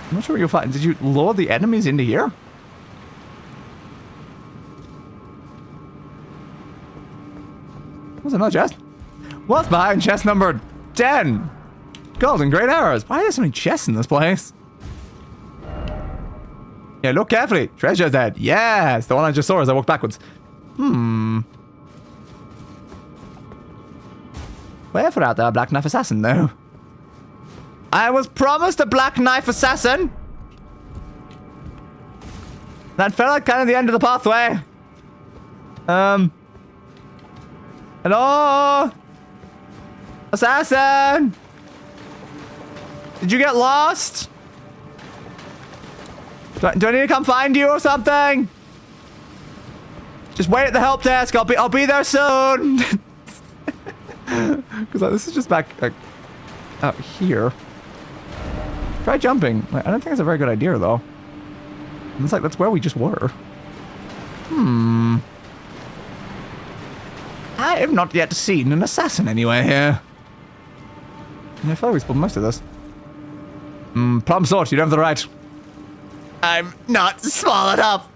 I'm not sure what you'll find. Did you lure the enemies into here? What's another chest? What's behind chest number 10? Golden Great Arrows. Why are there so many chests in this place? Yeah, look carefully. Treasure's dead. Yes, the one I just saw as I walked backwards. Wherefore out there a Black Knife Assassin, though? I was promised a Black Knife Assassin! That felt like kind of the end of the pathway. Hello? Assassin! Did you get lost? Do I need to come find you or something? Just wait at the help desk. I'll be there soon. Because this is just back out here. Try jumping. I don't think that's a very good idea though. It's like that's where we just were. I have not yet seen an assassin anywhere here. I feel like we spilled most of this. Plum sort, you don't have the right. I'm not small enough.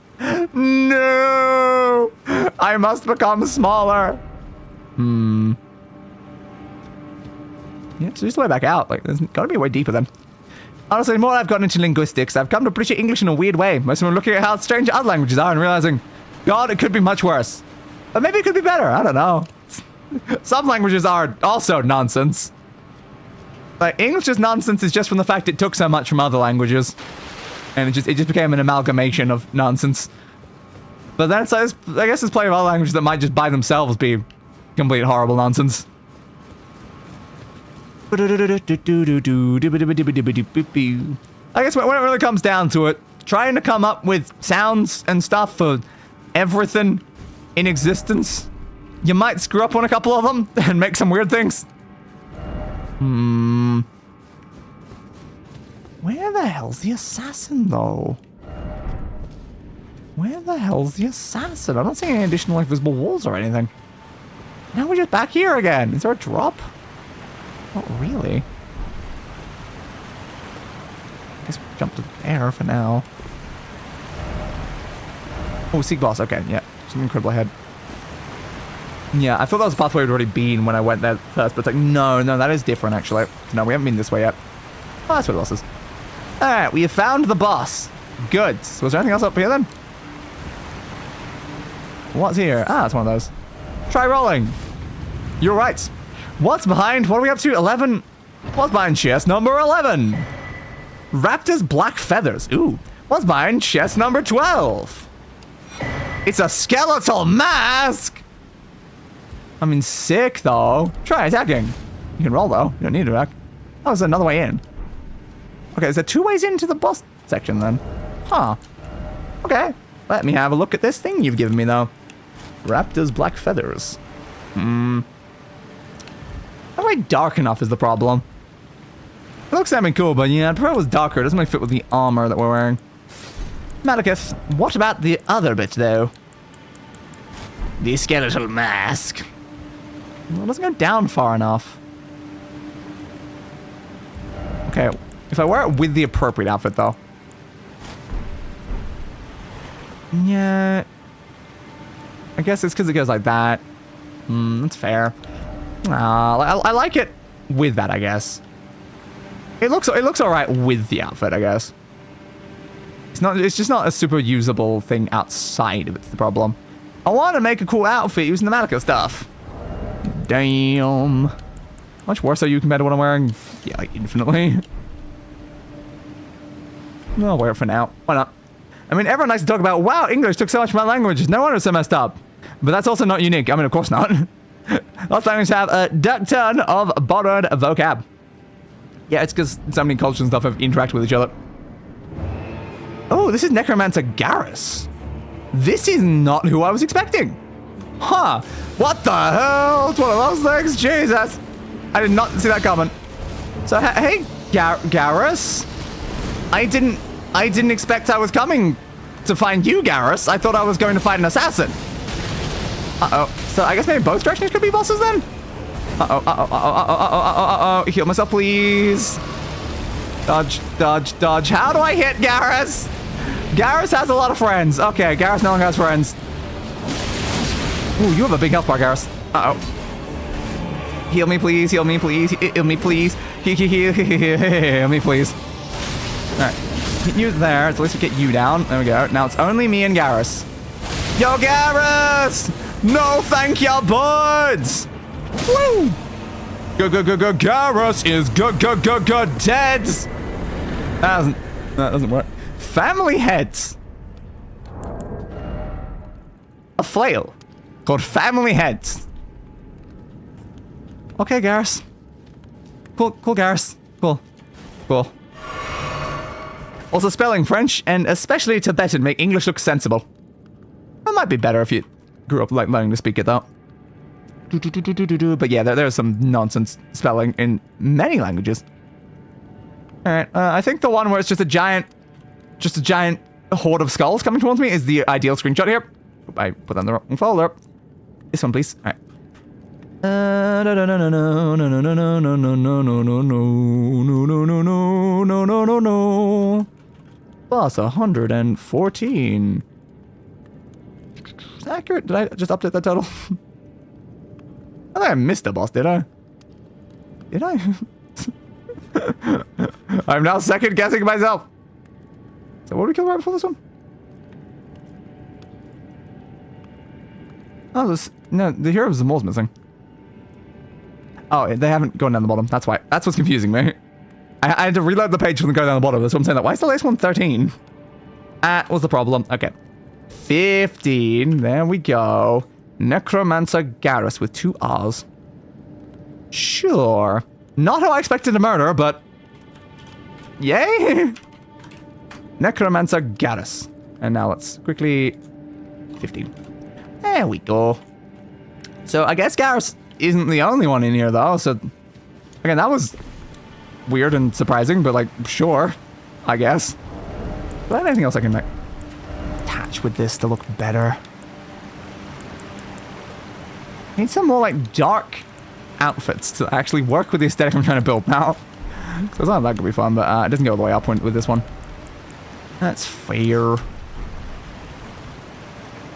No! I must become smaller. Yeah, so just the way back out. Like, there's gotta be a way deeper then. Honestly, the more I've gotten into linguistics, I've come to appreciate English in a weird way. Mostly when looking at how strange other languages are and realizing, God, it could be much worse. But maybe it could be better. I don't know. Some languages are also nonsense. Like, English's nonsense is just from the fact it took so much from other languages. And it just became an amalgamation of nonsense. But then I guess there's plenty of other languages that might just by themselves be complete horrible nonsense. I guess when it really comes down to it, trying to come up with sounds and stuff for everything in existence, you might screw up on a couple of them and make some weird things. Where the hell's the assassin, though? Where the hell's the assassin? I'm not seeing any additional invisible walls or anything. Now we're just back here again. Is there a drop? Not really. I guess we'll jump to there for now. Oh, Seek Boss. Okay, yeah. Something incredible ahead. Yeah, I thought that was a pathway we'd already been when I went there first, but it's like, no, that is different, actually. No, we haven't been this way yet. Oh, that's where the boss is. Alright, we have found the boss. Good. So was there anything else up here, then? What's here? Ah, it's one of those. Try rolling. You're right. What's behind? What are we up to? 11? What's behind chest number 11? Raptor's Black Feathers. Ooh. What's behind chest number 12? It's a skeletal mask! I mean, sick, though. Try attacking. You can roll, though. You don't need to attack. Oh, there's another way in. Okay, is there 2 ways into the boss section, then? Huh. Okay. Let me have a look at this thing you've given me, though. Raptor's Black Feathers. Not quite dark enough is the problem. It looks something cool, but yeah, I'd prefer it was darker. It doesn't really fit with the armor that we're wearing. Maliketh, what about the other bit, though? The skeletal mask. Well, it doesn't go down far enough. Okay, if I wear it with the appropriate outfit, though. Yeah. I guess it's because it goes like that. That's fair. I like it with that, I guess. It looks alright with the outfit, I guess. It's just not a super usable thing outside of it's the problem. I want to make a cool outfit using the Maliketh stuff. Damn. How much worse are you compared to what I'm wearing? Yeah, like infinitely. I'll wear it for now. Why not? I mean, everyone likes to talk about, wow, English took so much of my language. No wonder it's so messed up. But that's also not unique. I mean, of course not. Lots of languages have a duck ton of borrowed vocab. Yeah, it's because so many cultures and stuff have interacted with each other. Oh, this is Necromancer Garrus. This is not who I was expecting. Huh. What the hell? It's one of those things. Jesus. I did not see that coming. So, hey, Garrus. I didn't expect I was coming to find you, Garrus. I thought I was going to fight an assassin. Uh-oh. So I guess maybe both directions could be bosses then? Uh-oh, uh-oh, uh-oh, uh-oh, uh-oh, uh-oh. Heal myself, please. Dodge, dodge, dodge. How do I hit Garrus? Garrus has a lot of friends. Okay, Garrus no longer has friends. Ooh, you have a big health bar, Garrus. Uh-oh. Heal me, please. Heal me, please. Heal me, please. Heal me, please. Alright. Get you there. At least we get you down. There we go. Now it's only me and Garrus. Yo, Garrus! No, thank ya, buds! Woo! Garrus is dead! That doesn't work. Family heads. A flail called family heads. Okay, Garrus. Cool, Garrus. Cool. Also, spelling French and especially Tibetan make English look sensible. That might be better if you grew up like learning to speak it though. But yeah, there's some nonsense spelling in many languages. Alright, I think the one where it's just a giant horde of skulls coming towards me is the ideal screenshot here. I put that in the wrong folder. This one, please. Alright. No. Plus 114. Is that accurate? Did I just update that total? I think I missed a boss, did I? Did I? I'm now second guessing myself. So what did we kill right before this one? Oh, the hero of Zamor's missing. Oh, they haven't gone down the bottom. That's why. That's what's confusing me. I had to reload the page from the go down the bottom. That's what I'm saying. Why is the latest one 13? That was the problem. Okay. 15. There we go. Necromancer Garrus with 2 R's. Sure. Not how I expected to murder, but... Yay! Necromancer Garrus. And now let's quickly... 15. There we go. So I guess Garrus isn't the only one in here, though. So, again, that was weird and surprising, but, like, sure. I guess. But anything else I can, like, attach with this to look better? I need some more, like, dark outfits to actually work with the aesthetic I'm trying to build now. So some of that could be fun, but it doesn't go all the way up with this one. That's fair.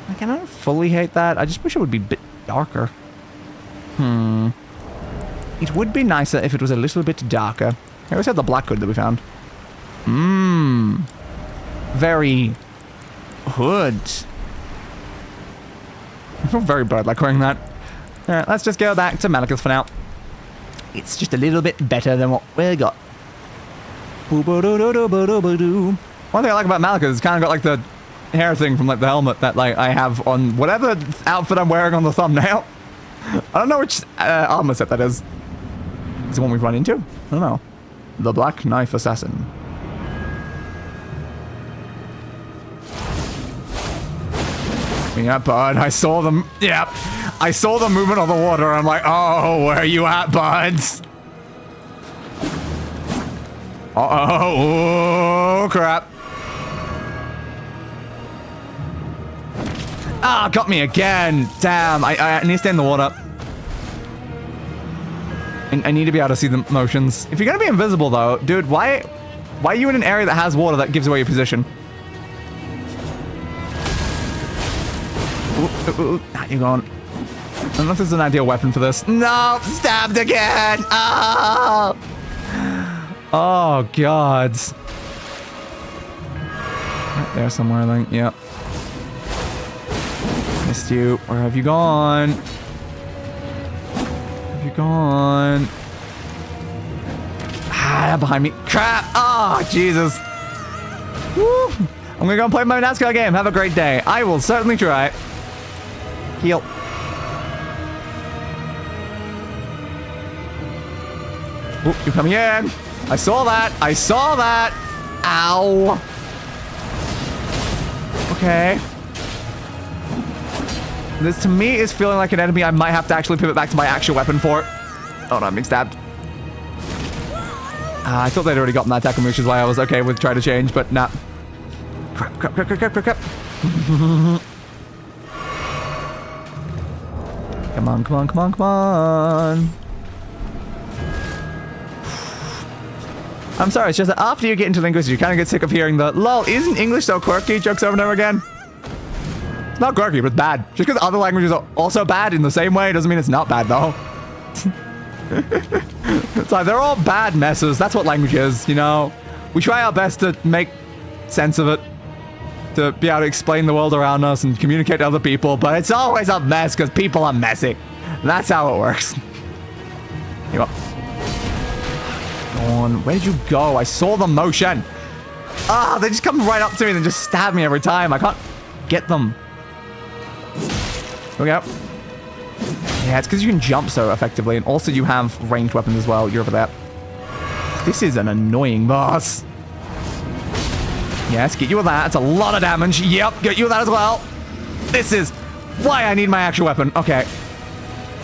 Like, I don't fully hate that. I just wish it would be a bit darker. It would be nicer if it was a little bit darker. I always had the black hood that we found. Very hood. I feel very bird-like wearing that. Alright, let's just go back to Maliketh for now. It's just a little bit better than what we got. One thing I like about Maliketh is it's kind of got like the hair thing from like the helmet that like I have on whatever outfit I'm wearing on the thumbnail. I don't know which armor set that is. Is it the one we've run into? I don't know. The Black Knife Assassin. Yeah, bud. I saw them. Yep. I saw the movement of the water. I'm like, oh, where are you at, buds? Uh-oh. Oh, crap. Ah, got me again. Damn. I need to stay in the water. I need to be able to see the motions. If you're going to be invisible, though, dude, why are you in an area that has water that gives away your position? Ooh, you're gone. I don't know if this is an ideal weapon for this. No, stabbed again. Oh, oh God. Right there somewhere, I think. Yep. Missed you. Where have you gone? Where have you gone? Ah, behind me. Crap. Oh, Jesus. Woo. I'm gonna go play my NASCAR game. Have a great day. I will certainly try. Heal. Oop, you're coming in. I saw that. I saw that. Ow. Okay. This to me is feeling like an enemy I might have to actually pivot back to my actual weapon for. Oh no, I'm being stabbed. I thought they'd already gotten that attack, which is why I was okay with trying to change, but nah. Crap, crap, crap, crap, crap, crap, crap. Come on, come on, come on, come on. I'm sorry, it's just that after you get into linguistics, you kind of get sick of hearing the lol, isn't English so quirky jokes over and over again? It's not quirky, but it's bad. Just because other languages are also bad in the same way doesn't mean it's not bad, though. It's like, they're all bad messes. That's what language is, you know? We try our best to make sense of it, to be able to explain the world around us and communicate to other people, but it's always a mess because people are messy. That's how it works. Here up. Go on. Where did you go? I saw the motion. Ah, they just come right up to me and just stab me every time. I can't get them. Here we go. Yeah, it's because you can jump so effectively, and also you have ranged weapons as well. You're over there. This is an annoying boss. Yes, get you with that. It's a lot of damage. Yep, get you with that as well. This is why I need my actual weapon. Okay.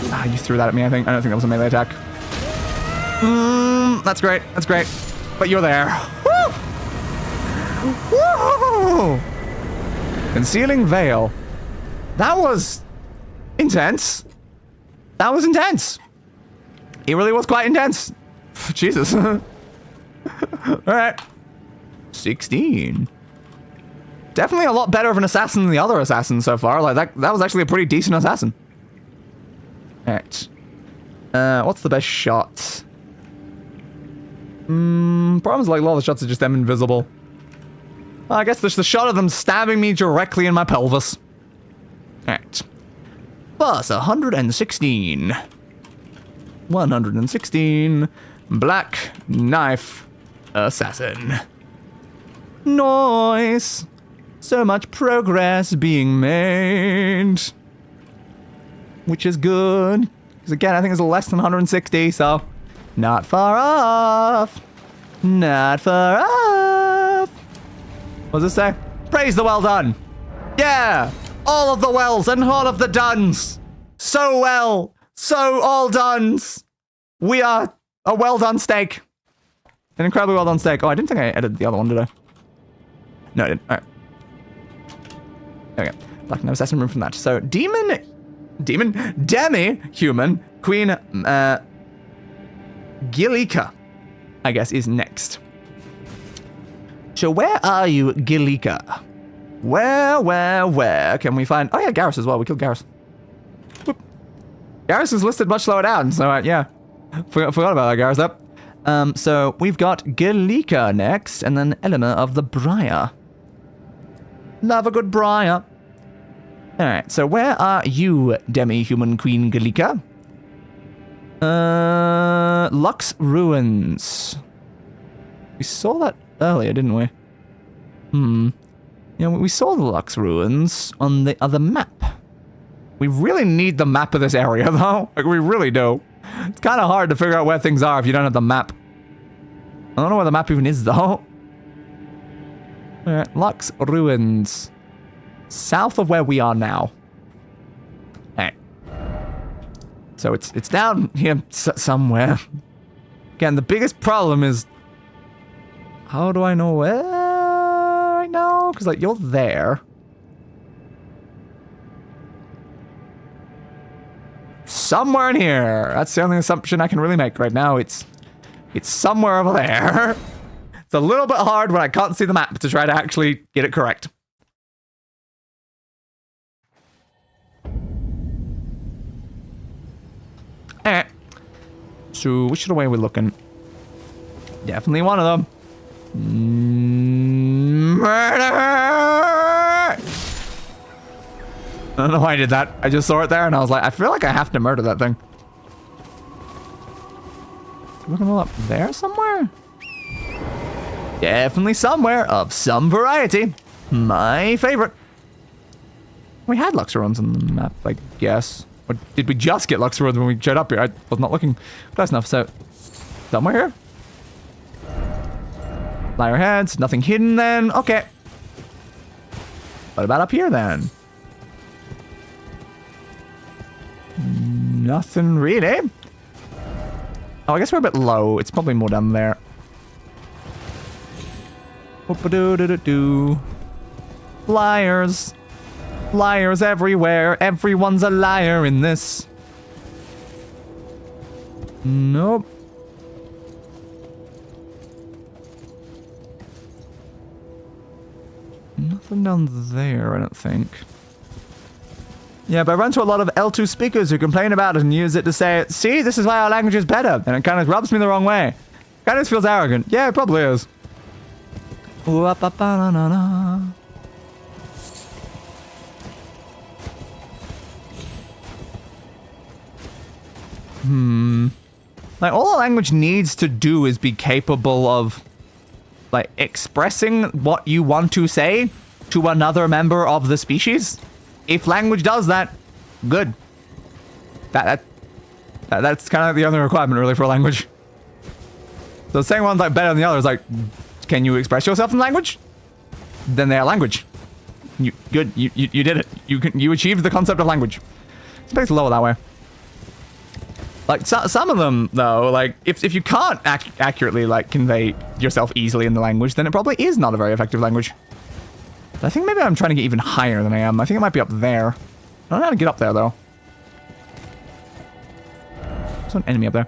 Ah, you threw that at me, I think. I don't think that was a melee attack. That's great. That's great. But you're there. Woo! Woo! Concealing Veil. That was intense. That was intense. It really was quite intense. Jesus. All right. 16. Definitely a lot better of an assassin than the other assassins so far. Like, that was actually a pretty decent assassin. All right. What's the best shot? Problems like a lot of the shots are just them invisible. Well, I guess there's the shot of them stabbing me directly in my pelvis. All right. Plus 116. 116. Black Knife Assassin. Nice. So much progress being made. Which is good. Because again, I think it's less than 160, so not far off. Not far off. What does it say? Praise the well done. Yeah. All of the wells and all of the duns. So well. So all duns. We are a well done steak. An incredibly well done steak. Oh, I didn't think I edited the other one, did I? No, I didn't. All right. There we go. Black Knife Assassin room from that. So, Demi-Human Queen Gilika, I guess, is next. So, where are you, Gilika? Where can we find... Oh, yeah, Garrus as well. We killed Garrus. Whoop. Garrus is listed much lower down, so, yeah. Forgot about that, Garrus, up. So, we've got Gilika next, and then Elena of the Briar. Love a good Briar. Alright, so where are you, Demi-Human Queen Gilika? Lux Ruins. We saw that earlier, didn't we? Yeah, we saw the Lux Ruins on the other map. We really need the map of this area, though. Like, we really do. It's kind of hard to figure out where things are if you don't have the map. I don't know where the map even is, though. Alright, Lux Ruins. South of where we are now. Alright. So it's down here somewhere. Again, the biggest problem is... How do I know where right now? Because, like, you're there. Somewhere in here. That's the only assumption I can really make right now. It's somewhere over there. It's a little bit hard when I can't see the map to try to actually get it correct. Alright. So, which way are we looking? Definitely one of them. Murder! I don't know why I did that. I just saw it there and I was like, I feel like I have to murder that thing. Looking all up there somewhere? Definitely somewhere of some variety. My favorite. We had Luxor runs on the map, I guess. Or did we just get Luxor runs when we showed up here? I was not looking close enough, so... Somewhere here? Liar heads, nothing hidden then. Okay. What about up here then? Nothing really. Oh, I guess we're a bit low. It's probably more down there. Whoop-a-doo-doo-doo-doo. Liars. Liars everywhere. Everyone's a liar in this. Nope. Nothing down there, I don't think. Yeah, but I run to a lot of L2 speakers who complain about it and use it to say, see, this is why our language is better. And it kind of rubs me the wrong way. Kind of feels arrogant. Yeah, it probably is. Ooh-ah-pa-pa-na-na-na. Like, all a language needs to do is be capable of, like, expressing what you want to say to another member of the species. If language does that, good. That's kind of like the only requirement, really, for a language. So saying one's, like, better than the other is like, can you express yourself in language? Then they are language. You did it. You achieved the concept of language. Space lower that way. Like, some of them, though, like, if you can't accurately, like, convey yourself easily in the language, then it probably is not a very effective language. But I think maybe I'm trying to get even higher than I am. I think it might be up there. I don't know how to get up there, though. There's an enemy up there.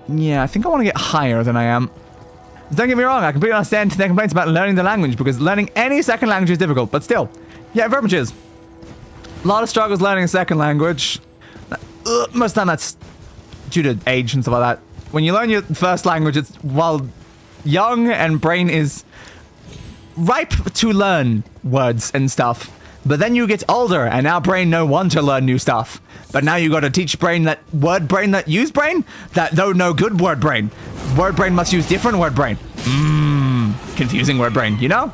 Yeah, I think I want to get higher than I am. Don't get me wrong, I completely understand their complaints about learning the language, because learning any second language is difficult, but still. Yeah, it very much is. A lot of struggles learning a second language. Most of the time that's due to age and stuff like that. When you learn your first language, it's while young and brain is ripe to learn words and stuff. But then you get older and now brain no want to learn new stuff. But now you got to teach brain that word brain that use brain, that though no good word brain. Word brain must use different word brain. Confusing word brain, you know?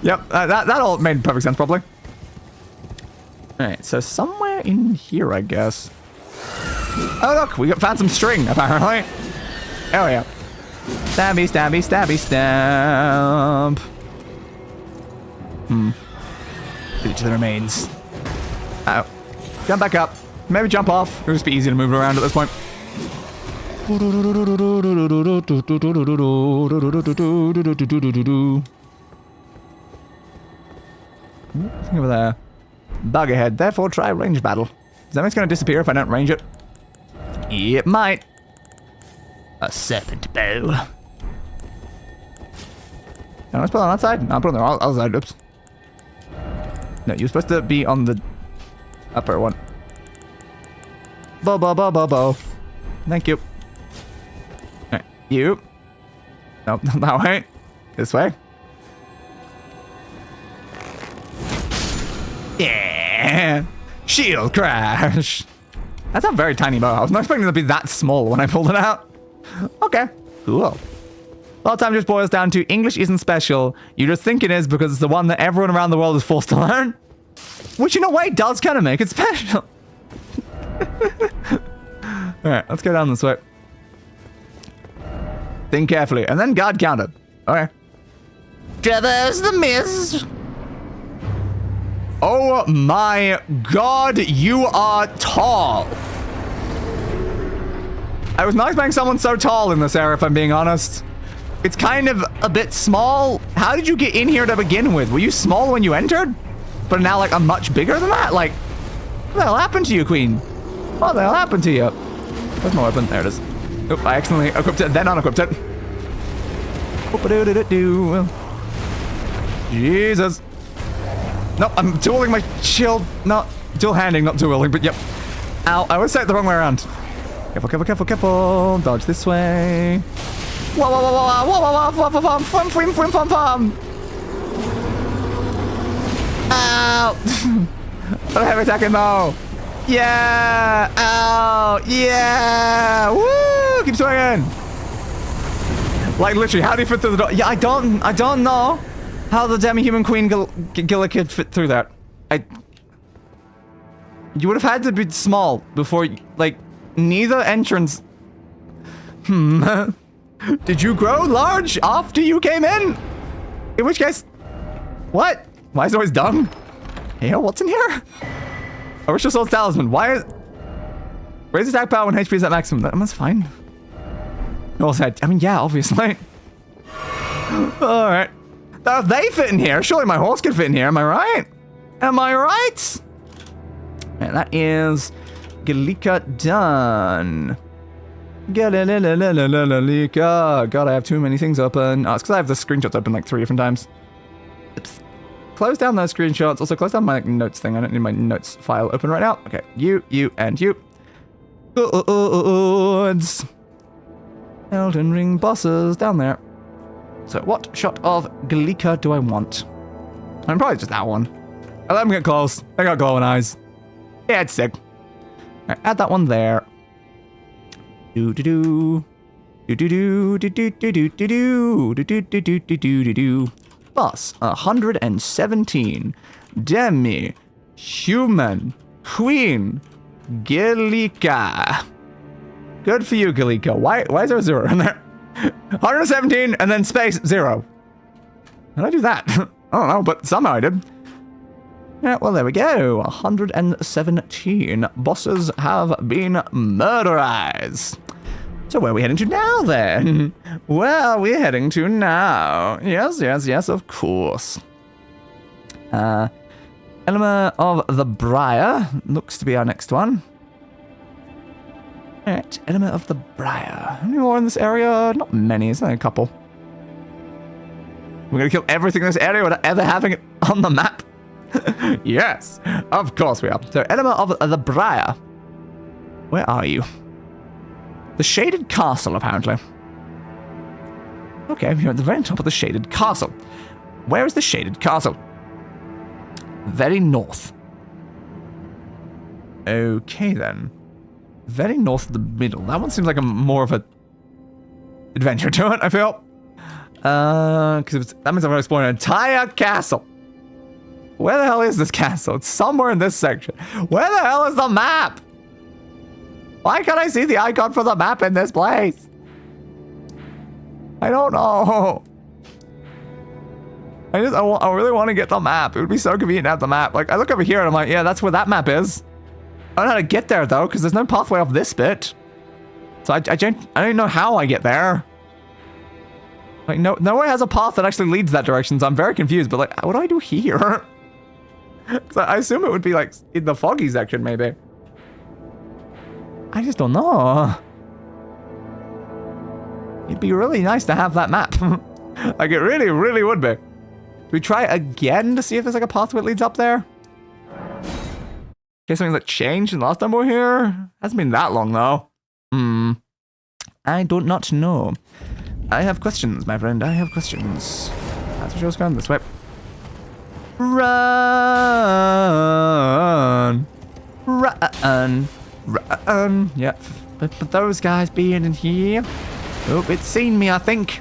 Yep, that all made perfect sense probably. Alright, so somewhere in here, I guess. Oh, look, we found some string, apparently. Oh, yeah. Stabby, stabby, stabby, stab. Give it to the remains. Uh oh. Jump back up. Maybe jump off. It'll just be easy to move around at this point. Nothing over there. Bug ahead, therefore try range battle. Is that going to disappear if I don't range it? It might. A serpent bow. No, let's put it on that side. No, I'll put it on the other side. Oops. No, you're supposed to be on the upper one. Bo. Thank you. Alright, you. Nope, not that way. This way. Yeah! Shield crash! That's a very tiny bow. I was not expecting it to be that small when I pulled it out. Okay, cool. A lot of time just boils down to English isn't special. You just think it is because it's the one that everyone around the world is forced to learn. Which in a way does kind of make it special. Alright, let's go down this way. Think carefully, and then guard counter. Okay. Traverse the mist. Oh my god, you are tall. I was not expecting someone so tall in this area, if I'm being honest. It's kind of a bit small. How did you get in here to begin with? Were you small when you entered? But now, like, I'm much bigger than that? Like, what the hell happened to you, Queen? What the hell happened to you? Where's my weapon? There it is. Oop, I accidentally equipped it, then unequipped it. Oop-a-doo-doo-doo-doo. Jesus. No, I'm dueling my shield. No, dual handing, not dueling, but yep. Ow, I always say it the wrong way around. Careful, careful, careful, careful. Dodge this way. Whoa, whoa, whoa, whoa, whoa, whoa, whoa, whoa, whoa, fum, fum, fum, fum, fum. Ow. Don't have attacking though. Yeah. Ow. Yeah. Woo. Keep swinging. Like, literally, how do you fit through the door? Yeah, I don't know how the demi-human queen Gilla could fit through that. You would have had to be small before, like, neither entrance. Did you grow large after you came in? In which case, what? Why is it always dung? Hey, what's in here? A Ritual Soul's Talisman. Why is... Raise attack power when HP is at maximum. That's fine. Also, I mean, yeah, obviously. Alright. Now, if they fit in here, surely my horse could fit in here, am I right? Am I right? And that is... Galika done. Galika. God, I have too many things open. Oh, it's because I have the screenshots open like 3 different times. Oops. Close down those screenshots. Also, close down my notes thing. I don't need my notes file open right now. Okay, you, and you. Goods. Elden Ring bosses down there. So, what shot of Galika do I want? I'm probably just that one. I let them get close. They got glowing eyes. Yeah, it's sick. Alright, add that one there. Do-do-do. Do-do-do. Do-do-do-do-do-do. Do-do-do-do-do-do-do. Boss 117. Demi. Human. Queen. Galika. Good for you, Galika. Why is there a 0 in there? 117 and then space 0. How did I do that? I don't know, but somehow I did. Yeah, well, there we go. 117 bosses have been murderized. So where are we heading to now, then? Where are we heading to now? Yes, of course. Element of the Briar looks to be our next one. Alright, Element of the Briar. How many more in this area? Not many, it's only a couple. We're gonna kill everything in this area without ever having it on the map. Yes, of course we are. So, Element of the Briar. Where are you? The Shaded Castle, apparently. Okay, you're at the very top of the Shaded Castle. Where is the Shaded Castle? Very north. Okay, then. Very north of the middle. That one seems like a more of a adventure to it, I feel. Because that means I'm going to explore an entire castle. Where the hell is this castle? It's somewhere in this section. Where the hell is the map? Why can't I see the icon for the map in this place? I don't know. I really want to get the map. It would be so convenient to have the map. Like, I look over here and I'm like, yeah, that's where that map is. I don't know how to get there, though, because there's no pathway off this bit. So I don't know how I get there. Like, nowhere has a path that actually leads that direction, so I'm very confused. But, like, what do I do here? Because I assume it would be, like, in the foggy section, maybe. I just don't know. It'd be really nice to have that map. Like, it really, really would be. Do we try again to see if there's, like, a pathway that leads up there? Okay, something that changed in the last time we were here? Hasn't been that long, though. I do not know. I have questions, my friend. I have questions. That's what she was going this way. Run! Run! Run! Yep. But those guys being in here... Oh, it's seen me, I think.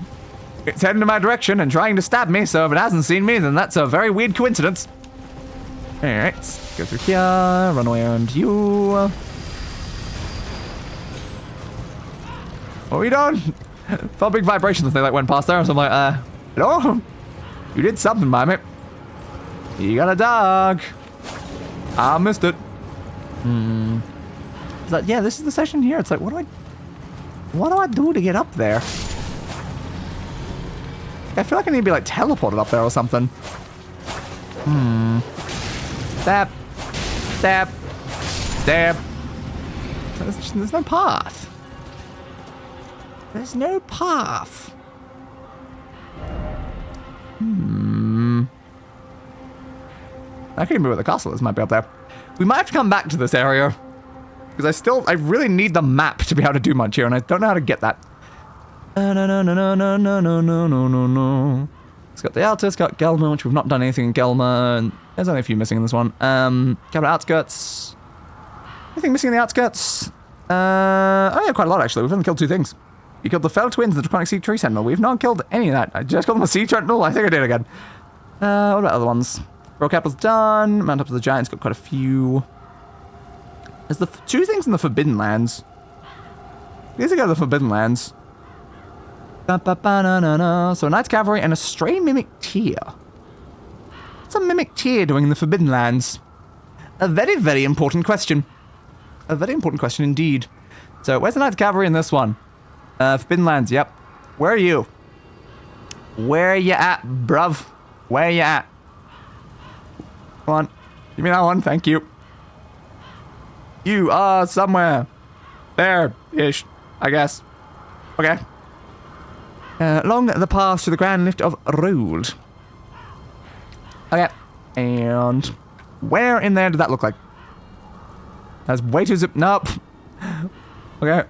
It's heading in my direction and trying to stab me, so if it hasn't seen me, then that's a very weird coincidence. Alright, go through here, run away around you. What are we doing? Felt big vibrations as they like went past there, so I'm like, hello? You did something by me. You got a dog. I missed it. It's like, yeah, this is the session here. It's like, what do I do to get up there? I feel like I need to be like teleported up there or something. Stab. Stab. Stab. There's no path. There's no path. I can't remember where the castle is. Might be up there. We might have to come back to this area. Because I really need the map to be able to do much here, and I don't know how to get that. No. It's got the Alta, it's got Gelma, which we've not done anything in Gelma, and there's only a few missing in this one. Capital Outskirts. Anything missing in the outskirts? Oh yeah, quite a lot actually. We've only killed 2 things. We killed the Fell Twins, the Draconic Sea Tree Sentinel. We've not killed any of that. I just killed them a Sea Sentinel. I think I did again. What about other ones? Rock Apple's done. Mount Up to the Giant's got quite a few. There's the 2 things in the Forbidden Lands. These are go to the Forbidden Lands. So a Knight's Cavalry and a Stray Mimic Tear. What's a Mimic Tear doing in the Forbidden Lands? A very, very important question. A very important question indeed. So where's the Knight's Cavalry in this one? Forbidden Lands, yep. Where are you? Where you at, bruv? Where you at? Come on. Give me that one, thank you. You are somewhere. There-ish, I guess. Okay. Along the path to the Grand Lift of Rold. Okay. And where in there did that look like? That's way too zip. Nope. Okay.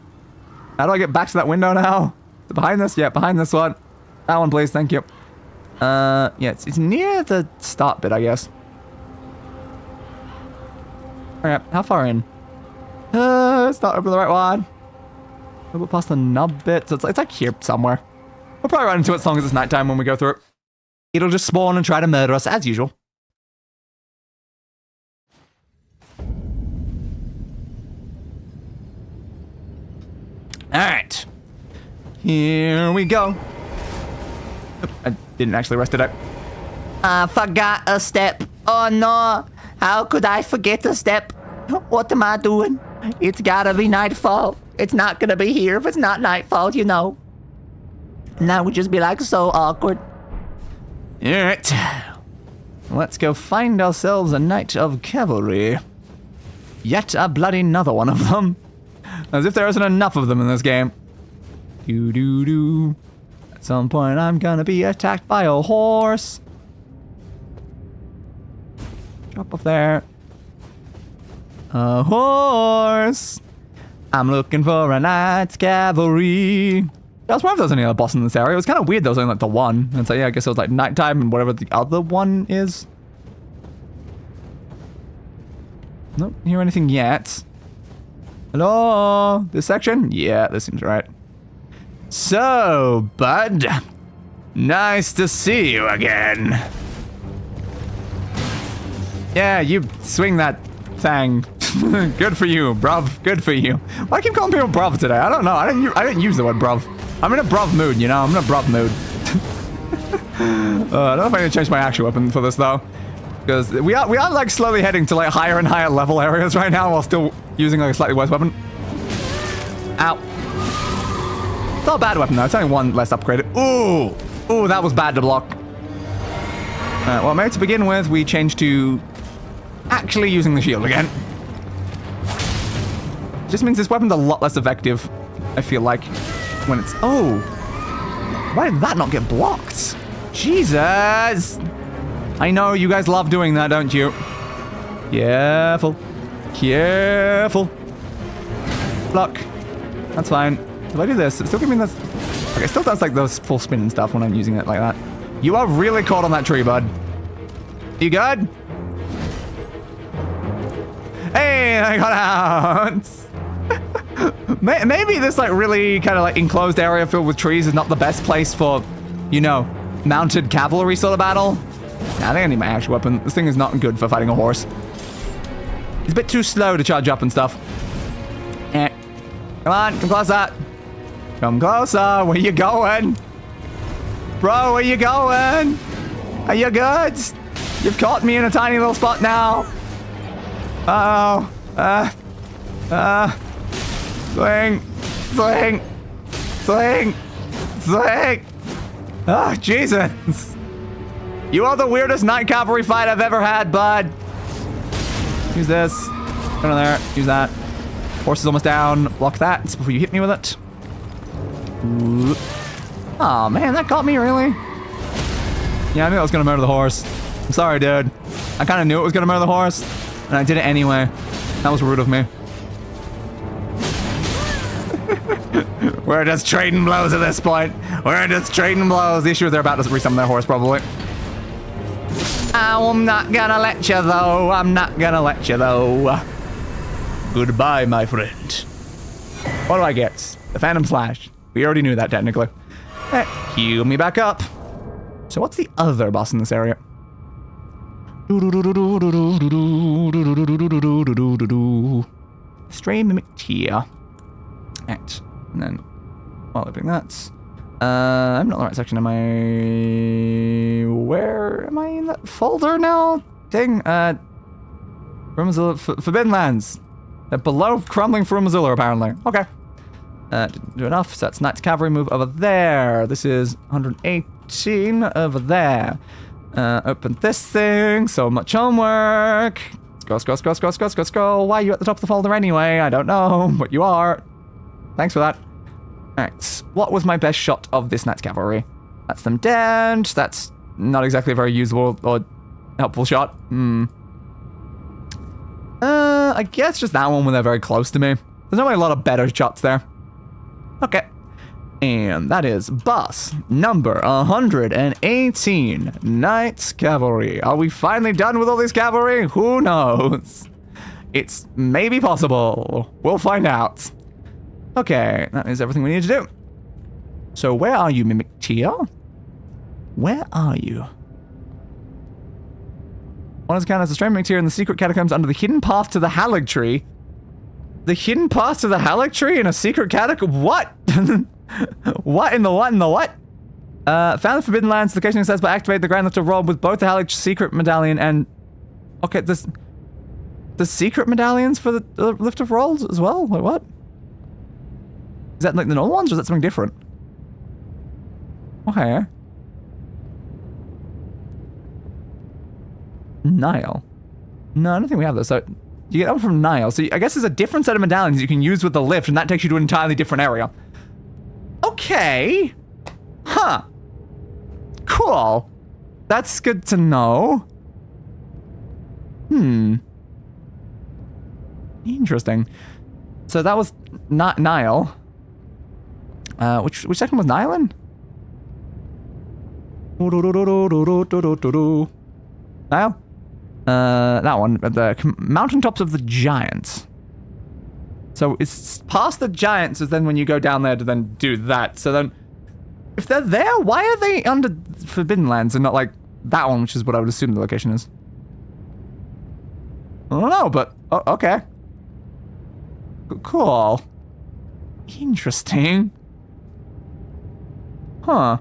How do I get back to that window now? Is it behind this? Yeah, behind this one. That one, please. Thank you. Yeah, it's near the start bit, I guess. Alright, how far in? It's not open the right one. We'll go past the nub bit. So it's like here somewhere. We'll probably run into it as long as it's nighttime when we go through it. It'll just spawn and try to murder us as usual. Alright. Here we go. Oop, I didn't actually rest it out. I forgot a step. Oh no. How could I forget a step? What am I doing? It's gotta be nightfall. It's not gonna be here if it's not nightfall, you know. And that would just be like so awkward. Alright. Let's go find ourselves a Knight of Cavalry. Yet a bloody another one of them. As if there isn't enough of them in this game. Doo-doo-doo. At some point I'm gonna be attacked by a horse. Drop off there. A horse. I'm looking for a Knight's Cavalry. I was wondering if there was any other boss in this area. It was kind of weird there was only like the one. And so yeah, I guess it was like nighttime and whatever the other one is. Nope, don't hear anything yet. Hello? This section? Yeah, this seems right. So, bud. Nice to see you again. Yeah, you swing that thing. Good for you, bruv. Good for you. Why do I keep calling people bruv today? I don't know. I didn't use the word bruv. I'm in a bruv mood, you know? I'm in a bruv mood. I don't know if I need to change my actual weapon for this, though. Because we are like slowly heading to like higher and higher level areas right now while still using like a slightly worse weapon. Ow. It's not a bad weapon though, it's only one less upgraded. Ooh! Ooh, that was bad to block. Alright, well maybe to begin with, we change to actually using the shield again. Just means this weapon's a lot less effective, I feel like, when it's... Oh! Why did that not get blocked? Jesus! I know, you guys love doing that, don't you? Careful. Careful. Block. That's fine. If I do this, it still gives me this... Okay, it still does like those full spin and stuff when I'm using it like that. You are really caught on that tree, bud. You good? Hey, I got out! Maybe this like really kind of like enclosed area filled with trees is not the best place for, you know, mounted cavalry sort of battle. Nah, I think I need my actual weapon. This thing is not good for fighting a horse. It's a bit too slow to charge up and stuff. Eh. Come on, come closer. Come closer. Where you going? Bro, where you going? Are you good? You've caught me in a tiny little spot now. Uh-oh. Sling. Sling. Sling. Sling. Oh, Jesus. You are the weirdest night cavalry fight I've ever had, bud. Use this. Go in there. Use that. Horse is almost down. Block that before you hit me with it. Ooh. Oh, man, that got me, really? Yeah, I knew I was going to murder the horse. I'm sorry, dude. I kind of knew it was going to murder the horse, and I did it anyway. That was rude of me. We're just trading blows at this point. We're just trading blows. The issue is they're about to resummon their horse, probably. I'm not gonna let you, though. I'm not gonna let you, though. Goodbye, my friend. What do I get? The Phantom Slash. We already knew that, technically. Heal me back up. So what's the other boss in this area? Stray Mimic Tear. Right. And then, while we're doing that, I'm not in the right section, am I? Where am I in that folder now? Dang, Forbidden Lands. They're below Crumbling Frumasula, apparently. Okay. Didn't do enough, so that's Knight's Cavalry move over there. This is 118 over there. Open this thing, so much homework. Let's go. Why are you at the top of the folder anyway? I don't know, but you are. Thanks for that. Alright, what was my best shot of this Knight's Cavalry? That's them dead. That's not exactly a very usable or helpful shot. I guess just that one when they're very close to me. There's not really a lot of better shots there. Okay. And that is boss number 118, Knight's Cavalry. Are we finally done with all this cavalry? Who knows? It's maybe possible. We'll find out. Okay, that is everything we need to do. So where are you, Mimic Tear? Where are you? One is counted as a stray Mimic Tear in the secret catacombs under the hidden path to the Halig Tree. The hidden path to the Halig Tree in a secret catacomb? What? What in the what? Found the Forbidden Lands. The location says by activate the Grand Lift of Roll with both the Halig secret medallion and... Okay, this... The secret medallions for the Lift of Rolls as well? Like what? Is that like the normal ones or is that something different? Okay. Nile. No, I don't think we have those. So you get them from Nile. So I guess there's a different set of medallions you can use with the lift, and that takes you to an entirely different area. Okay. Huh. Cool. That's good to know. Interesting. So that was not Nile. Which second was Nile in? Nile? That one, the mountaintops of the giants. So it's past the giants is then when you go down there to then do that. So then, if they're there, why are they under Forbidden Lands and not like that one, which is what I would assume the location is? I don't know, but okay. Cool. Interesting. Huh.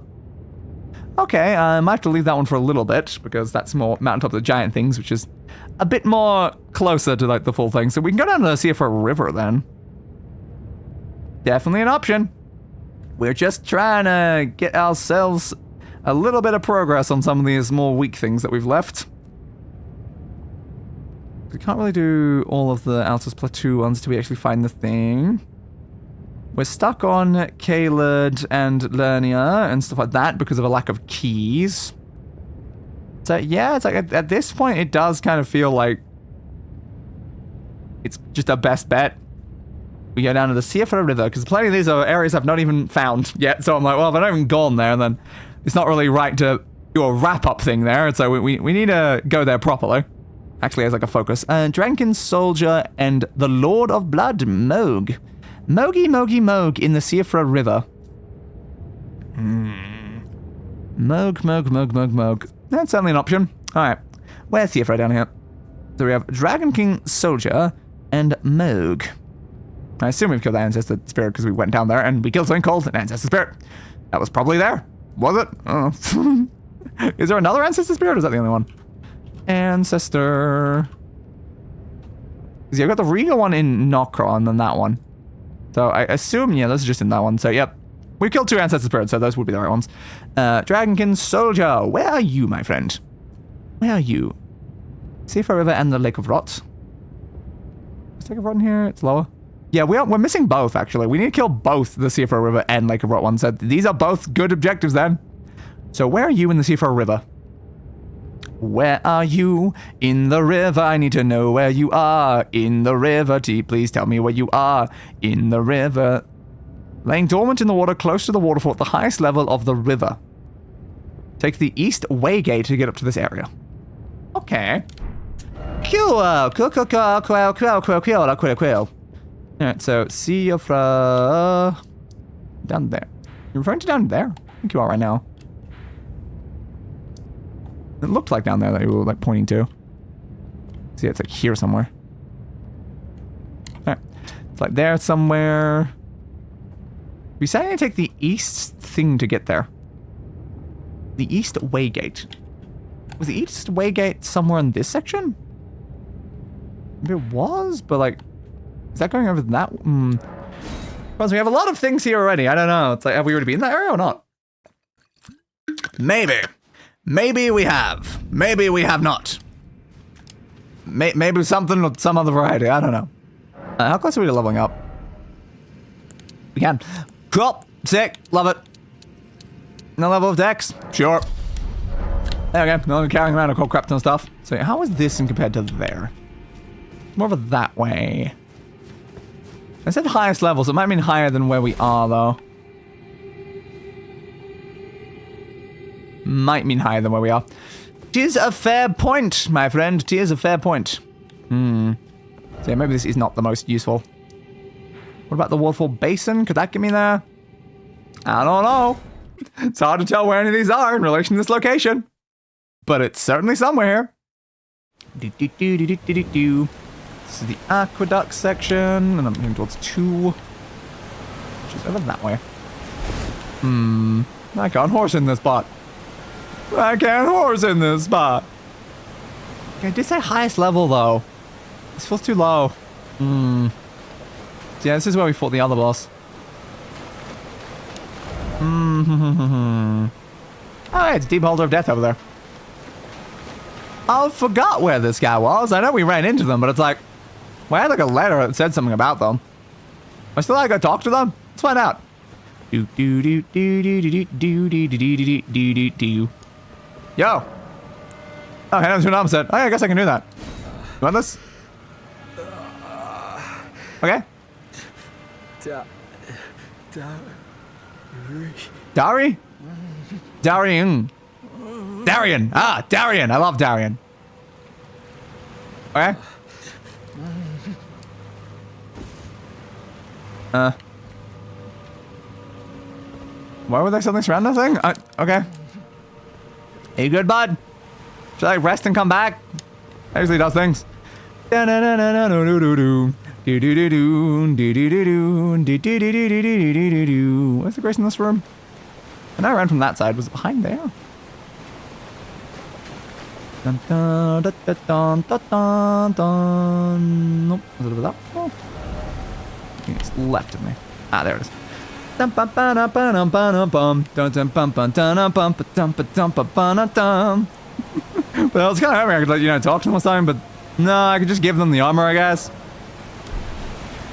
Okay, I might have to leave that one for a little bit, because that's more mountaintop of the giant things, which is a bit more closer to, like, the full thing. So we can go down to the Sea for a river, then. Definitely an option. We're just trying to get ourselves a little bit of progress on some of these more weak things that we've left. We can't really do all of the Altus Plateau ones till we actually find the thing. We're stuck on Caelid and Lernia and stuff like that because of a lack of keys. So yeah, it's like at this point it does kind of feel like it's just a best bet. We go down to the Siefra River because plenty of these are areas I've not even found yet. So I'm like, well, if I've not even gone there, then it's not really right to do a wrap-up thing there. And so we need to go there properly. Actually, as like a focus. Drankin Soldier and the Lord of Blood, Moog. Mogi in the Siefra River. Moog. That's certainly an option. Alright. Where's Siefra down here? So we have Dragon King Soldier and Moog. I assume we've killed the Ancestor Spirit because we went down there and we killed something called an Ancestor Spirit. That was probably there. Was it? I don't know. Is there another Ancestor Spirit or is that the only one? Ancestor. Because I've got the Regal one in Nokra and then that one. So I assume, yeah, those are just in that one. So, yep. We killed 2 Ancestor Spirits, so those would be the right ones. Dragonkin Soldier, where are you, my friend? Where are you? Siefra River and the Lake of Rot. Is Lake of Rot in here? It's lower. Yeah, we're missing both, actually. We need to kill both the Siefra River and Lake of Rot ones. So these are both good objectives, then. So where are you in the Siefra River? Where are you in the river? I need to know where you are in the river. Please tell me where you are in the river. Laying dormant in the water close to the waterfall at the highest level of the river. Take the east way gate to get up to this area. Okay. Cool. Alright, so see you from down there. You're referring to down there? I think you are right now. It looked like down there that you were like pointing to. See, it's like here somewhere. Alright. It's like there somewhere. We said I need to take the east thing to get there. The east way gate. Was the east way gate somewhere in this section? Maybe it was, but like, is that going over that? Because we have a lot of things here already. I don't know. It's like, have we already been in that area or not? Maybe. Maybe we have. Maybe we have not. Maybe something of some other variety. I don't know. How close are we to leveling up? We can. Cool. Sick. Love it. No level of dex? Sure. There we go. No longer carrying around a cool crap ton of stuff. So how is this in compared to there? More of a that way. I said highest level, so it might mean higher than where we are, though. Might mean higher than where we are. Tis a fair point, my friend. Tis a fair point. So yeah, maybe this is not the most useful. What about the waterfall basin? Could that get me there? I don't know. It's hard to tell where any of these are in relation to this location. But it's certainly somewhere here. This is the aqueduct section, and I'm heading towards 2. Which is over that way. I can't horse in this spot. I can't horse in this spot. Okay, I did say highest level, though. This feels too low. So yeah, this is where we fought the other boss. Oh, yeah, it's Deep Holder of Death over there. I forgot where this guy was. I know we ran into them, but it's like, well, I had like a letter that said something about them. I still gotta go talk to them? Let's find out. Yo. Oh, hey, that's your mom said. Oh, yeah, I guess I can do that. You want this? Okay. Dari? Darian. Darian. Ah, Darian. I love Darian. Okay. Why would they suddenly surround that thing? Okay. Are you good, bud? Should I rest and come back? That usually does things. What's the grace in this room? I know I ran from that side. Was it behind there? Dun, dun, dun, dun, dun, dun, dun. Nope. Was it over that? Oh. I think it's left of me. Ah, there it is. But I was kind of hoping I could, like, you know, talk to them or something, but no, I could just give them the armor, I guess.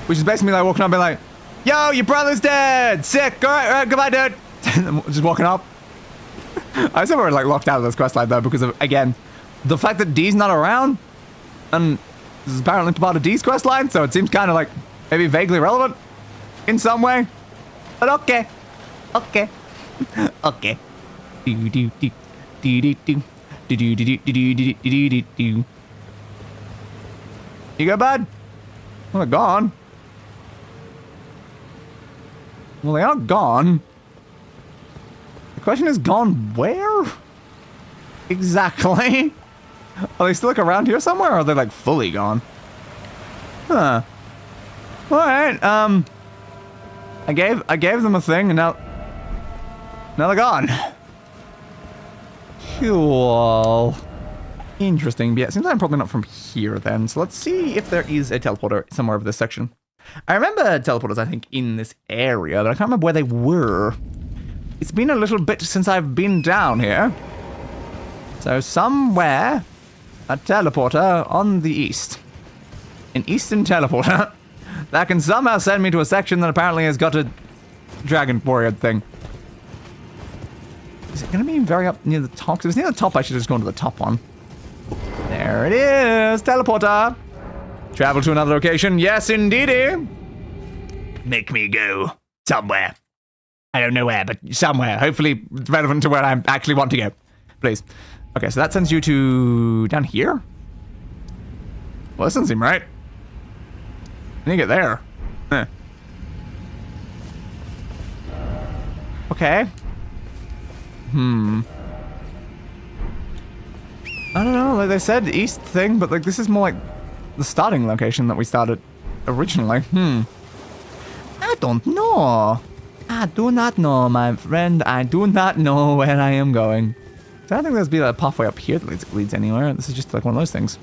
Which is basically like walking up and being like, yo, your brother's dead! Sick! Alright, goodbye, dude! Just walking up. I said we were like locked out of this questline though because of, again, the fact that D's not around, and this is apparently part of D's questline, so it seems kind of like maybe vaguely relevant in some way. But okay. Okay. Okay. Do do do do do do do do do do do do do. You go, bud? Well, they're gone. Well, they are gone. The question is, gone where? Exactly. Are they still like around here somewhere, or are they like fully gone? Huh. Alright, I gave them a thing, and now they're gone. Cool. Interesting. But yeah, it seems like I'm probably not from here then. So let's see if there is a teleporter somewhere over this section. I remember teleporters, I think, in this area, but I can't remember where they were. It's been a little bit since I've been down here. So somewhere, a teleporter on the east. An eastern teleporter that can somehow send me to a section that apparently has got a dragon warrior thing. Is it going to be very up near the top? Because if it's near the top, I should just go into the top one. There it is, teleporter. Travel to another location. Yes, indeedy. Make me go somewhere. I don't know where, but somewhere. Hopefully relevant to where I actually want to go. Please. Okay, so that sends you to down here? Well, this doesn't seem right. I need to get there. Huh. Okay. I don't know, like they said east thing, but like this is more like the starting location that we started originally. I don't know. I do not know, my friend. I do not know where I am going. So I don't think there's be like a pathway up here that leads anywhere. This is just like one of those things.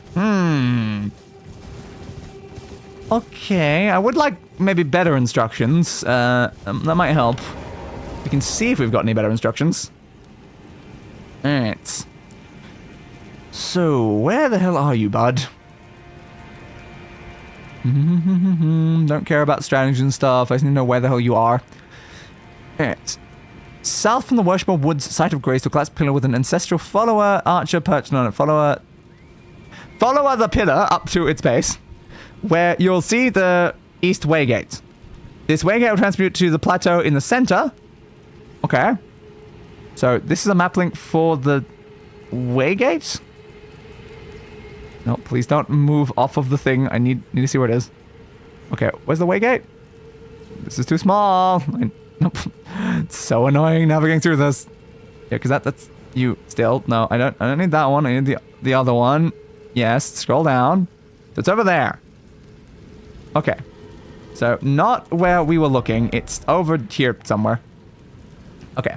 Okay, I would like maybe better instructions. That might help. We can see if we've got any better instructions. Alright. So, where the hell are you, bud? Don't care about strategy and stuff. I just need to know where the hell you are. Alright. South from the Worshipful Woods, site of grace, to a glass pillar with an ancestral follower, archer perched on it. Follower the pillar up to its base, where you'll see the East Waygate. This Waygate will transmute to the plateau in the center. Okay. So, this is a map link for the Waygate? No, please don't move off of the thing. I need to see where it is. Okay, where's the Waygate? This is too small. Nope. It's so annoying navigating through this. Yeah, because that's you still. No, I don't need that one. I need the other one. Yes, scroll down. So it's over there. Okay. So not where we were looking. It's over here somewhere. Okay.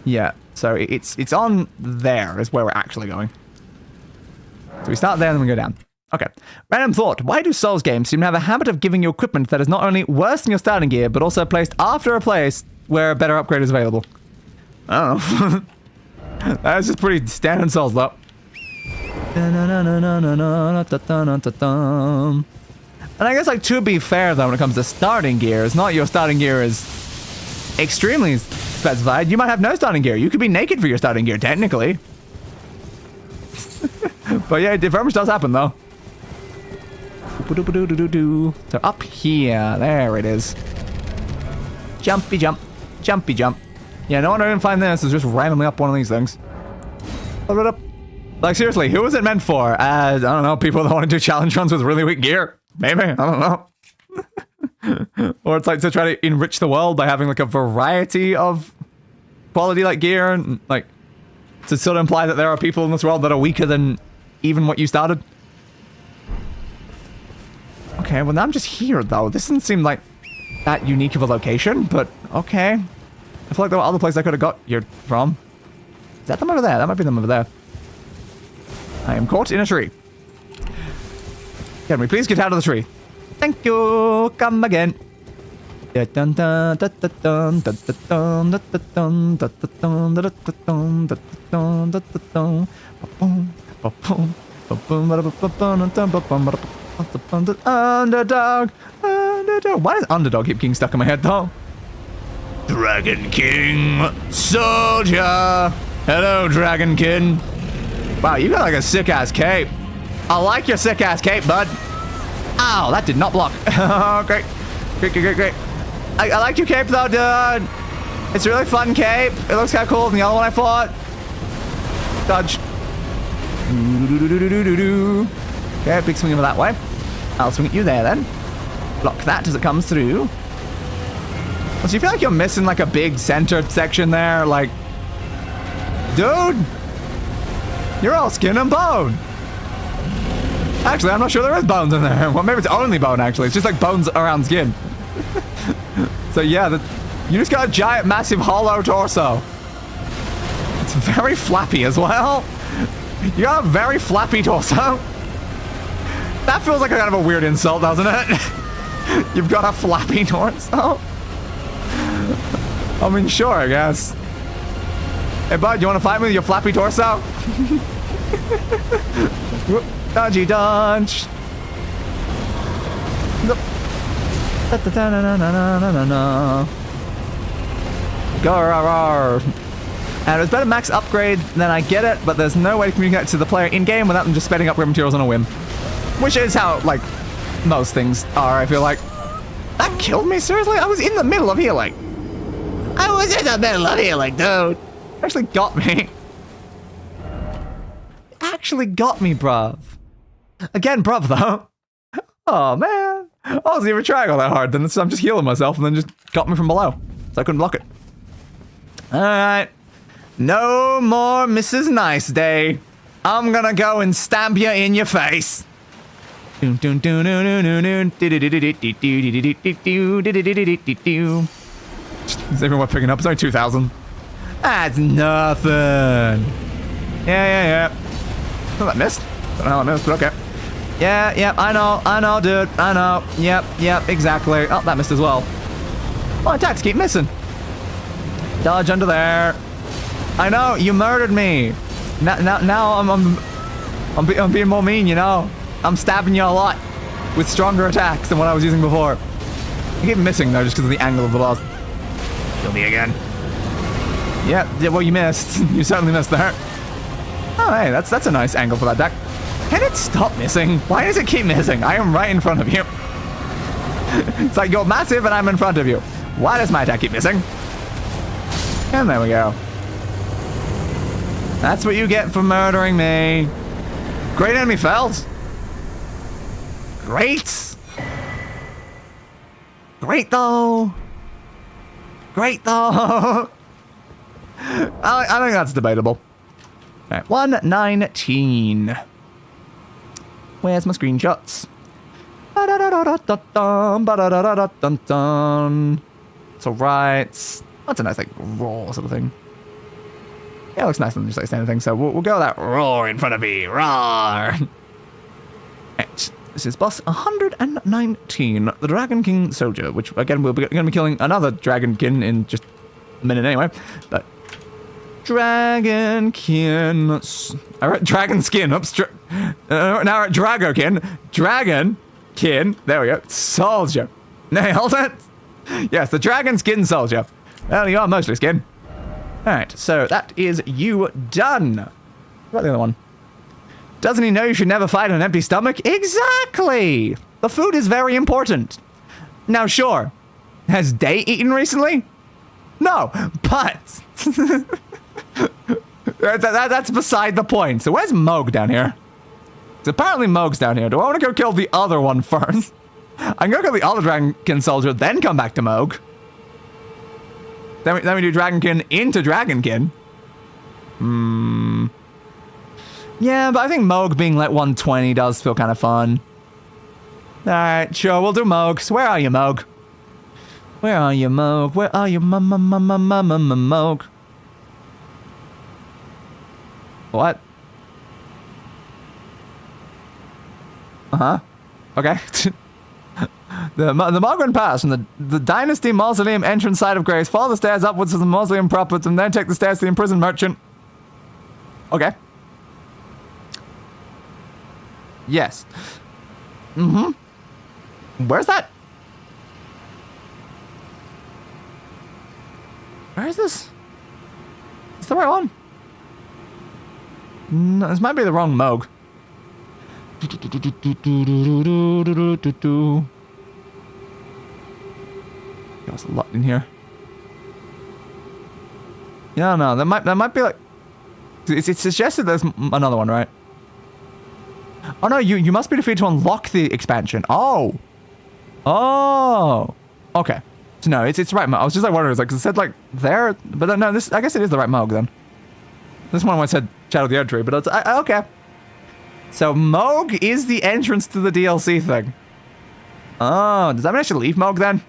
Yeah. So it's on there is where we're actually going. So we start there and then we go down. Okay. Random thought. Why do Souls games seem to have a habit of giving you equipment that is not only worse than your starting gear, but also placed after a place where a better upgrade is available? I don't know. That's just pretty standard Souls, though. And I guess, like, to be fair, though, when it comes to starting gear, it's not your starting gear is extremely specified. You might have no starting gear. You could be naked for your starting gear, technically. But yeah, it very much does happen, though. So up here, there it is. Jumpy jump, jumpy jump. Yeah, no wonder I didn't find this. It's just randomly up one of these things. Like, seriously, who was it meant for? I don't know, people that want to do challenge runs with really weak gear. Maybe, I don't know. Or it's like to try to enrich the world by having like a variety of quality like gear and like to sort of imply that there are people in this world that are weaker than even what you started. Okay, well now I'm just here though. This doesn't seem like that unique of a location, but okay. I feel like there were other places I could have got here from. Is that them over there? That might be them over there. I am caught in a tree. Can we please get out of the tree? Thank you. Come again. Underdog. Why does underdog keep getting stuck in my head though? Dragon King Soldier. Hello, Dragon King. Wow, you got like a sick ass cape. I like your sick ass cape, bud. Ow, that did not block. Great. Great. I like your cape though, dude. It's a really fun cape. It looks kind of cooler than the other one I fought. Dodge. Okay, big swing over that way. I'll swing at you there then. Block that as it comes through. So you feel like you're missing like a big center section there? Like, dude, you're all skin and bone. Actually, I'm not sure there is bones in there. Well, maybe it's only bone, actually. It's just like bones around skin. So yeah, you just got a giant, massive, hollow torso. It's very flappy as well. You got a very flappy torso. That feels like a kind of a weird insult, doesn't it? You've got a flappy torso. I mean, sure, I guess. Hey, bud, you want to fight me with your flappy torso? Dodgy dodge. Go. And it's better max upgrade than I get it, but there's no way to communicate to the player in-game without them just spending upgrade materials on a whim. Which is how, like, most things are, I feel like. That killed me? Seriously? I was in the middle of healing. Dude. Actually got me. Actually got me, bruv. Again, bruv, though. Oh, man. Oh, so you ever try all that hard? Then I'm just healing myself and then just got me from below. So I couldn't block it. Alright. No more Mrs. Nice Day. I'm gonna go and stab you in your face. Is everyone picking up? It's only 2,000. That's nothing. Yeah. Oh, that missed. Don't know how I missed, but okay. Yeah, I know, dude. I know. Yep, exactly. Oh, that missed as well. My attacks keep missing. Dodge under there. I know, you murdered me. Now I'm being more mean, you know? I'm stabbing you a lot with stronger attacks than what I was using before. I keep missing though, just because of the angle of the boss. Kill me again. Yeah, well, you missed. You certainly missed there. Oh, hey, that's a nice angle for that deck. Can it stop missing? Why does it keep missing? I am right in front of you. It's like you're massive and I'm in front of you. Why does my attack keep missing? And there we go. That's what you get for murdering me. Great enemy felled. Great. Great though. Great though. I think that's debatable. All right, 119. Where's my screenshots? It's alright. That's a nice like roar sort of thing. Yeah, it looks nice than just like standing thing, so we'll go with that roar in front of me. Roar! Right. This is boss 119, the Dragon King Soldier, which again we're going to be killing another Dragon King in just a minute anyway. But Dragon Kin. I wrote Dragon Skin. Oops. Now we're at Dragokin. Dragon Kin. There we go. Soldier. Nailed it. Yes, the Dragon Skin Soldier. Well, you are mostly skin. Alright, so that is you done. What about the other one? Doesn't he know you should never fight on an empty stomach? Exactly! The food is very important. Now, sure. Has Day eaten recently? No, but... that's beside the point. So where's Moog down here? So apparently Moog's down here. Do I want to go kill the other one first? I can go kill the other Dragonkin Soldier, then come back to Moog. Then we do Dragonkin into Dragonkin. Yeah, but I think Moog being like 120 does feel kind of fun. Alright, sure, we'll do Moog. So where are you, Moog? Where are you, Moog? Where are you, Moog? What? Uh-huh. Okay. The Mogren Pass from the Dynasty Mausoleum entrance side of Grace. Follow the stairs upwards to the mausoleum proper, and then take the stairs to the imprisoned merchant. Okay. Yes. Where's that? Where is this? Is the right one? No, this might be the wrong Moog. There's a lot in here. Yeah, no, that might be like. It's suggested there's another one, right? Oh no, you must be defeated to unlock the expansion. Oh. Okay. So no, it's the right Moog. I was just like wondering, it's like it said like there, but no, this I guess it is the right Moog then. This one said Shadow of the Erd Tree, but it's okay. So Moog is the entrance to the DLC thing. Oh, does that mean I should leave Moog then?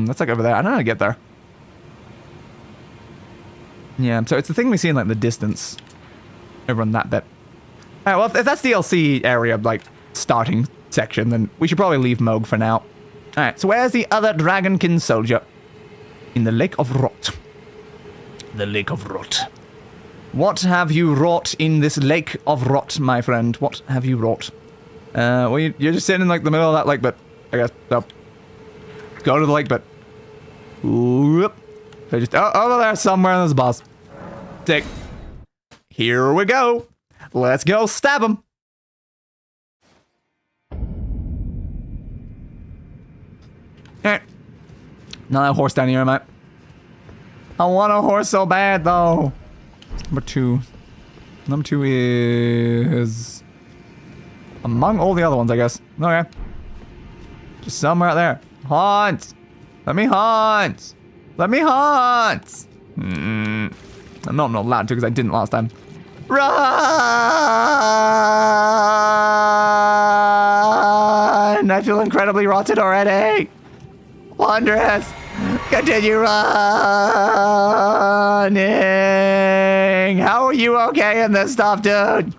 That's like over there. I don't know how to get there. Yeah, so it's the thing we see in like the distance. Over on that bit. Alright, well if that's DLC area, like starting section, then we should probably leave Moog for now. Alright, so where's the other Dragonkin Soldier? In the Lake of Rot. The Lake of Rot. What have you wrought in this Lake of Rot, my friend? What have you wrought? Well, you're just sitting in like the middle of that lake, but I guess, no. Go to the lake, but. Whoop. So just over there somewhere, there's a boss. Tick. Here we go. Let's go stab him. Alright. Another horse down here, mate. I want a horse so bad, though. Number two. Number two is Among all the other ones, I guess. Okay. Just somewhere out there. Haunt! Let me haunt! Let me haunt! I'm not allowed to because I didn't last time. Run! I feel incredibly rotted already. Wondrous. Continue running. How are you okay in this stuff, dude?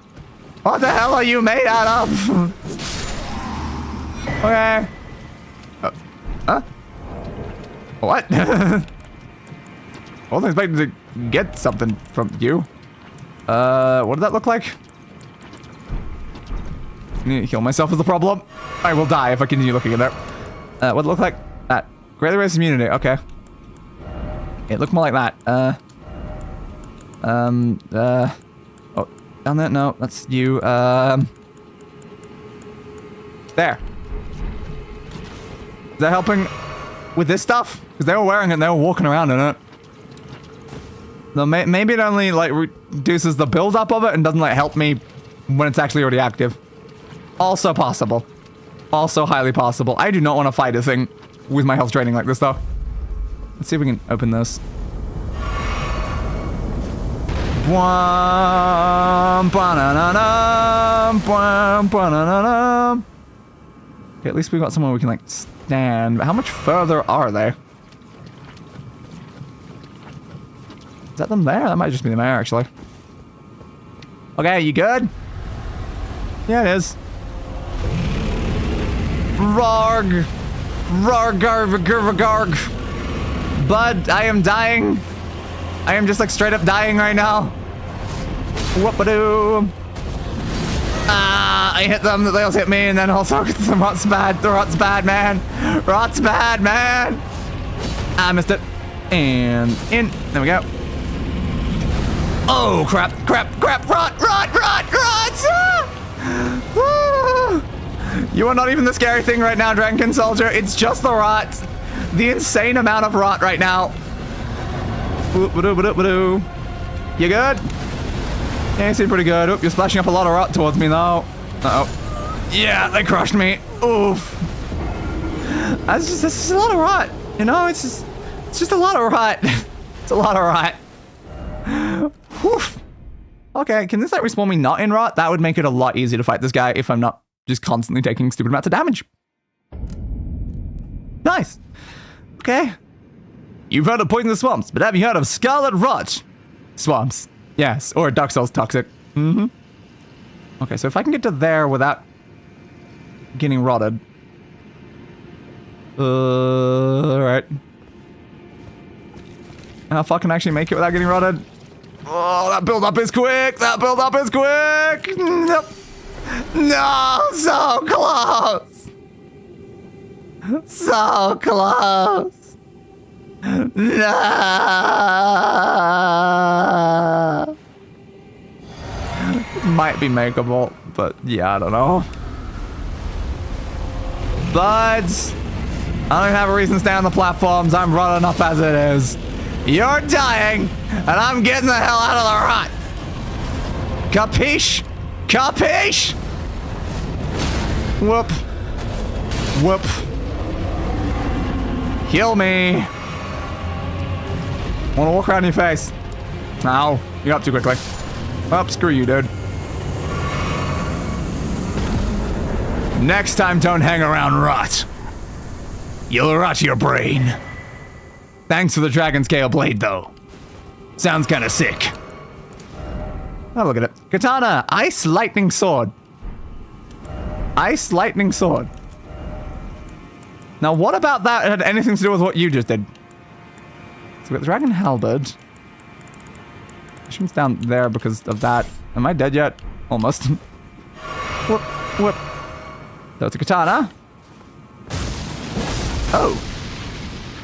What the hell are you made out of? Okay. Huh? What? I wasn't expecting to get something from you. What did that look like? I need to heal myself is the problem. I will die if I continue looking in there. What did it look like? That. Greatly raised immunity. Okay. It looked more like that. Oh, down there? No, that's you. There. Is that helping with this stuff? Because they were wearing it and they were walking around in it. No, maybe it only, like, reduces the build-up of it and doesn't, like, help me when it's actually already active. Also possible. Also highly possible. I do not want to fight a thing with my health training like this, though. Let's see if we can open this. Okay, at least we got somewhere we can, like, stand. But how much further are they? Is that them there? That might just be them there, actually. Okay, you good? Yeah, it is. Rarg. Rarg. Bud, I am dying. I am just, like, straight up dying right now. Whoop-a-doo. I hit them, they also hit me, and then also the rot's bad. The rot's bad, man. Rot's bad, man. I missed it. And in. There we go. Oh, crap. Rot. Ah! You are not even the scary thing right now, Dragonkin Soldier. It's just the rot. The insane amount of rot right now. You good? Yeah, you seem pretty good. Oop, you're splashing up a lot of rot towards me now. Uh-oh. Yeah, they crushed me. Oof. That's just a lot of rot. You know, it's just a lot of rot. It's a lot of rot. Woof. Okay, can this like respawn me not in rot? That would make it a lot easier to fight this guy if I'm not just constantly taking stupid amounts of damage. Nice. Okay. You've heard of poisonous swamps, but have you heard of scarlet rot swamps? Yes, or Dark Souls toxic. Mm-hmm. Okay, so if I can get to there without getting rotted. Alright. How far can I actually make it without getting rotted? Oh, that build-up is quick! That build-up is quick! Nope. No, so close! So close! No! Might be makeable, but yeah, I don't know. Buds! I don't even have a reason to stay on the platforms. I'm running enough as it is. You're dying, and I'm getting the hell out of the rot. Capiche? Capiche? Whoop. Whoop. Heal me. Wanna walk around your face? Ow. You're up too quickly. Oh, screw you, dude. Next time, don't hang around rot. You'll rot your brain. Thanks for the Dragon Scale Blade, though. Sounds kinda sick. Oh, look at it. Katana, Ice Lightning Sword. Ice Lightning Sword. Now, what about that had anything to do with what you just did? So we got the Dragon Halberd. It's down there because of that. Am I dead yet? Almost. Whoop, whoop. So it's a katana. Oh.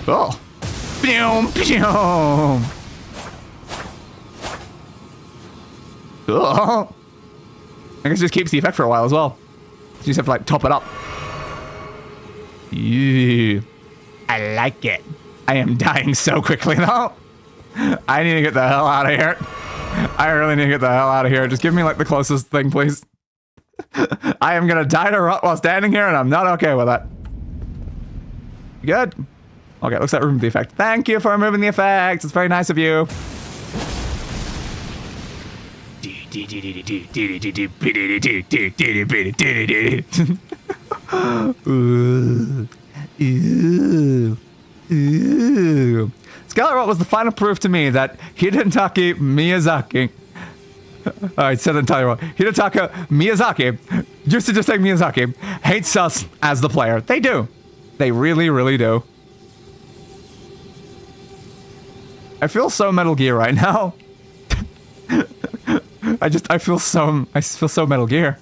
Oh. Boom, boom. Oh. I guess it just keeps the effect for a while as well. You just have to like top it up. Ew. I like it. I am dying so quickly though. I need to get the hell out of here. I really need to get the hell out of here. Just give me like the closest thing, please. I am gonna die to rot while standing here, and I'm not okay with that. Good. Okay, looks like removing the effect. Thank you for removing the effect. It's very nice of you. Ooh. Ooh. Ooh. Scarlet Rot was the final proof to me that Hidetaka Miyazaki. I said it entirely wrong. Hidetaka Miyazaki used to just say Miyazaki. Hates us as the player. They do. They really, really do. I feel so Metal Gear right now. I feel so Metal Gear.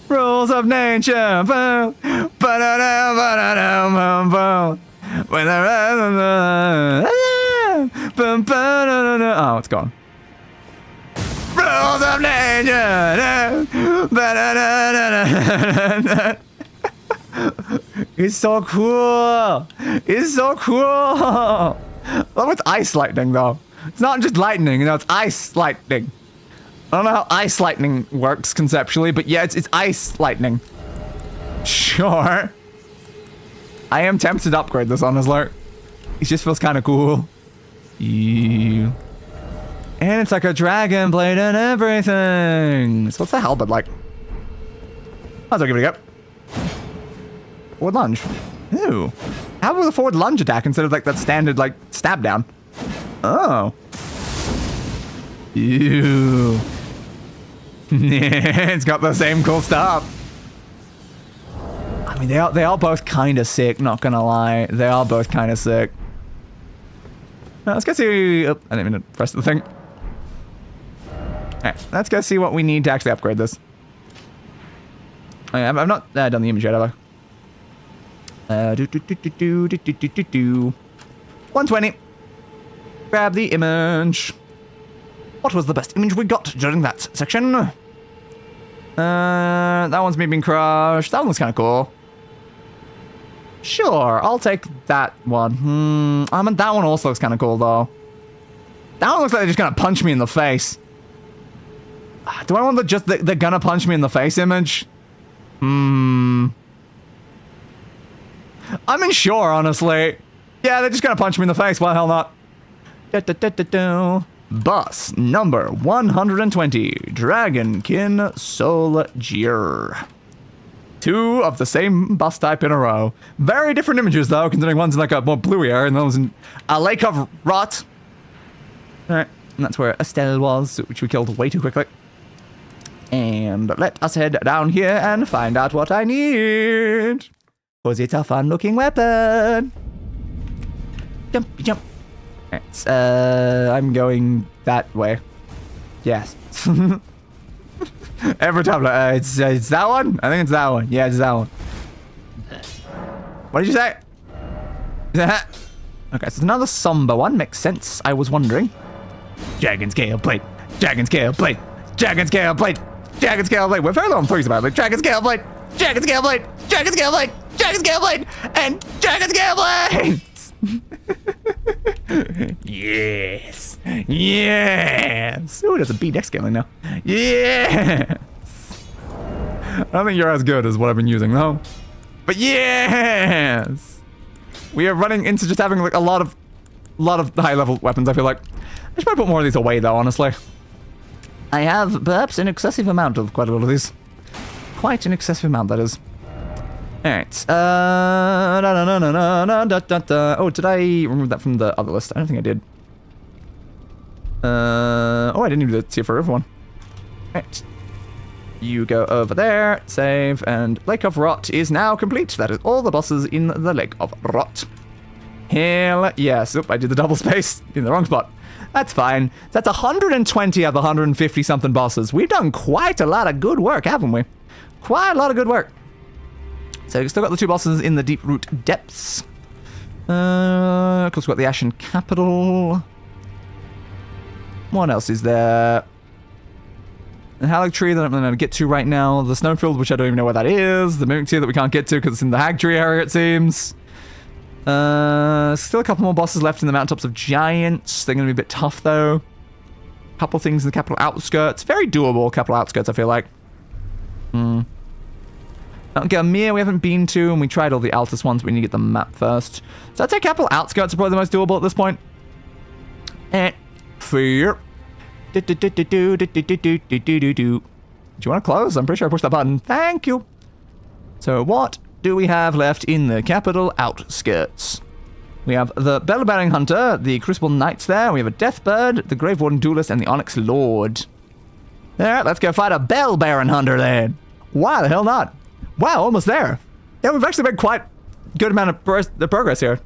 Rules of nature. Boom. Oh, it's gone. Rules of nature. It's so cool. It's so cool. Oh, it's ice lightning though. It's not just lightning, it's ice lightning. I don't know how ice lightning works conceptually, but yeah, it's ice lightning. Sure. I am tempted to upgrade this, honestly. It just feels kind of cool. And it's like a dragon blade and everything. So what's the halberd like? Might as well give it a go. Forward lunge. Ooh. How about the forward lunge attack instead of like that standard like stab down? Oh. Ew. It's got the same cool stuff. I mean, they are both kind of sick, not gonna lie. They are both kind of sick. Now, let's go see... Oh, I didn't mean to press the thing. Alright, let's go see what we need to actually upgrade this. Oh, yeah, I've not done the image yet, have I? 120. Grab the image. What was the best image we got during that section? That one's me being crushed. That one looks kind of cool. Sure, I'll take that one. I mean, that one also looks kind of cool, though. That one looks like they're just gonna punch me in the face. Do I want the gonna punch me in the face image? I'm unsure, honestly. Yeah, they're just gonna punch me in the face. Why the hell not? Boss number 120, Dragonkin Soldier. 2 of the same boss type in a row. Very different images though, considering one's in like a more bluey area and the other's in a lake of rot. Alright, and that's where Estelle was, which we killed way too quickly. And let us head down here and find out what I need. Cause it's a fun looking weapon. Jump, jump. Right, I'm going that way. Yes. Every time, it's that one? I think it's that one. Yeah, it's that one. What did you say? Okay, so it's another somber one. Makes sense. I was wondering. Dragon Scale Blade. Dragon Scale Blade. Dragon Scale Blade. Dragon Scale Blade. We're very low on threes about it. Like, Dragon Scale Blade. Dragon Scale Blade. Dragon Scale Blade. Dragon Scale Blade. And Dragon Scale Blade. Yes. Yes. Ooh, there's a B deck scaling now. Yes. I don't think you're as good as what I've been using though. But yes. We are running into just having like a lot of high level weapons, I feel like. I should probably put more of these away though, honestly. I have perhaps an excessive amount of quite a lot of these. Quite an excessive amount, that is. Alright. Oh, did I remove that from the other list? I don't think I did. Oh, I didn't even do the tier for everyone. Alright. You go over there, save, and Lake of Rot is now complete. That is all the bosses in the Lake of Rot. Hell yes. Oop, I did the double space in the wrong spot. That's fine. That's 120 of the 150 something bosses. We've done quite a lot of good work, haven't we? Quite a lot of good work. So we've still got the 2 bosses in the Deep Root Depths. Of course, we've got the Ashen Capital. What else is there? The Halig Tree that I'm going to get to right now. The Snowfield, which I don't even know where that is. The Mimic Tree that we can't get to because it's in the Hag Tree area, it seems. Still a couple more bosses left in the Mountaintops of Giants. They're going to be a bit tough, though. Couple things in the Capital Outskirts. Very doable, Capital Outskirts, I feel like. Mir we haven't been to, and we tried all the Altus ones, but we need to get the map first. So I'd say capital outskirts are probably the most doable at this point. Fear. Do you want to close? I'm pretty sure I pushed that button. Thank you. So what do we have left in the capital outskirts? We have the Bell-bearing Hunter, the Crucible Knights there. We have a Deathbird, the Grave Warden Duelist, and the Onyx Lord. Alright, let's go fight a Bell-bearing Hunter then. Why the hell not? Wow, almost there. Yeah, we've actually made quite a good amount of progress here.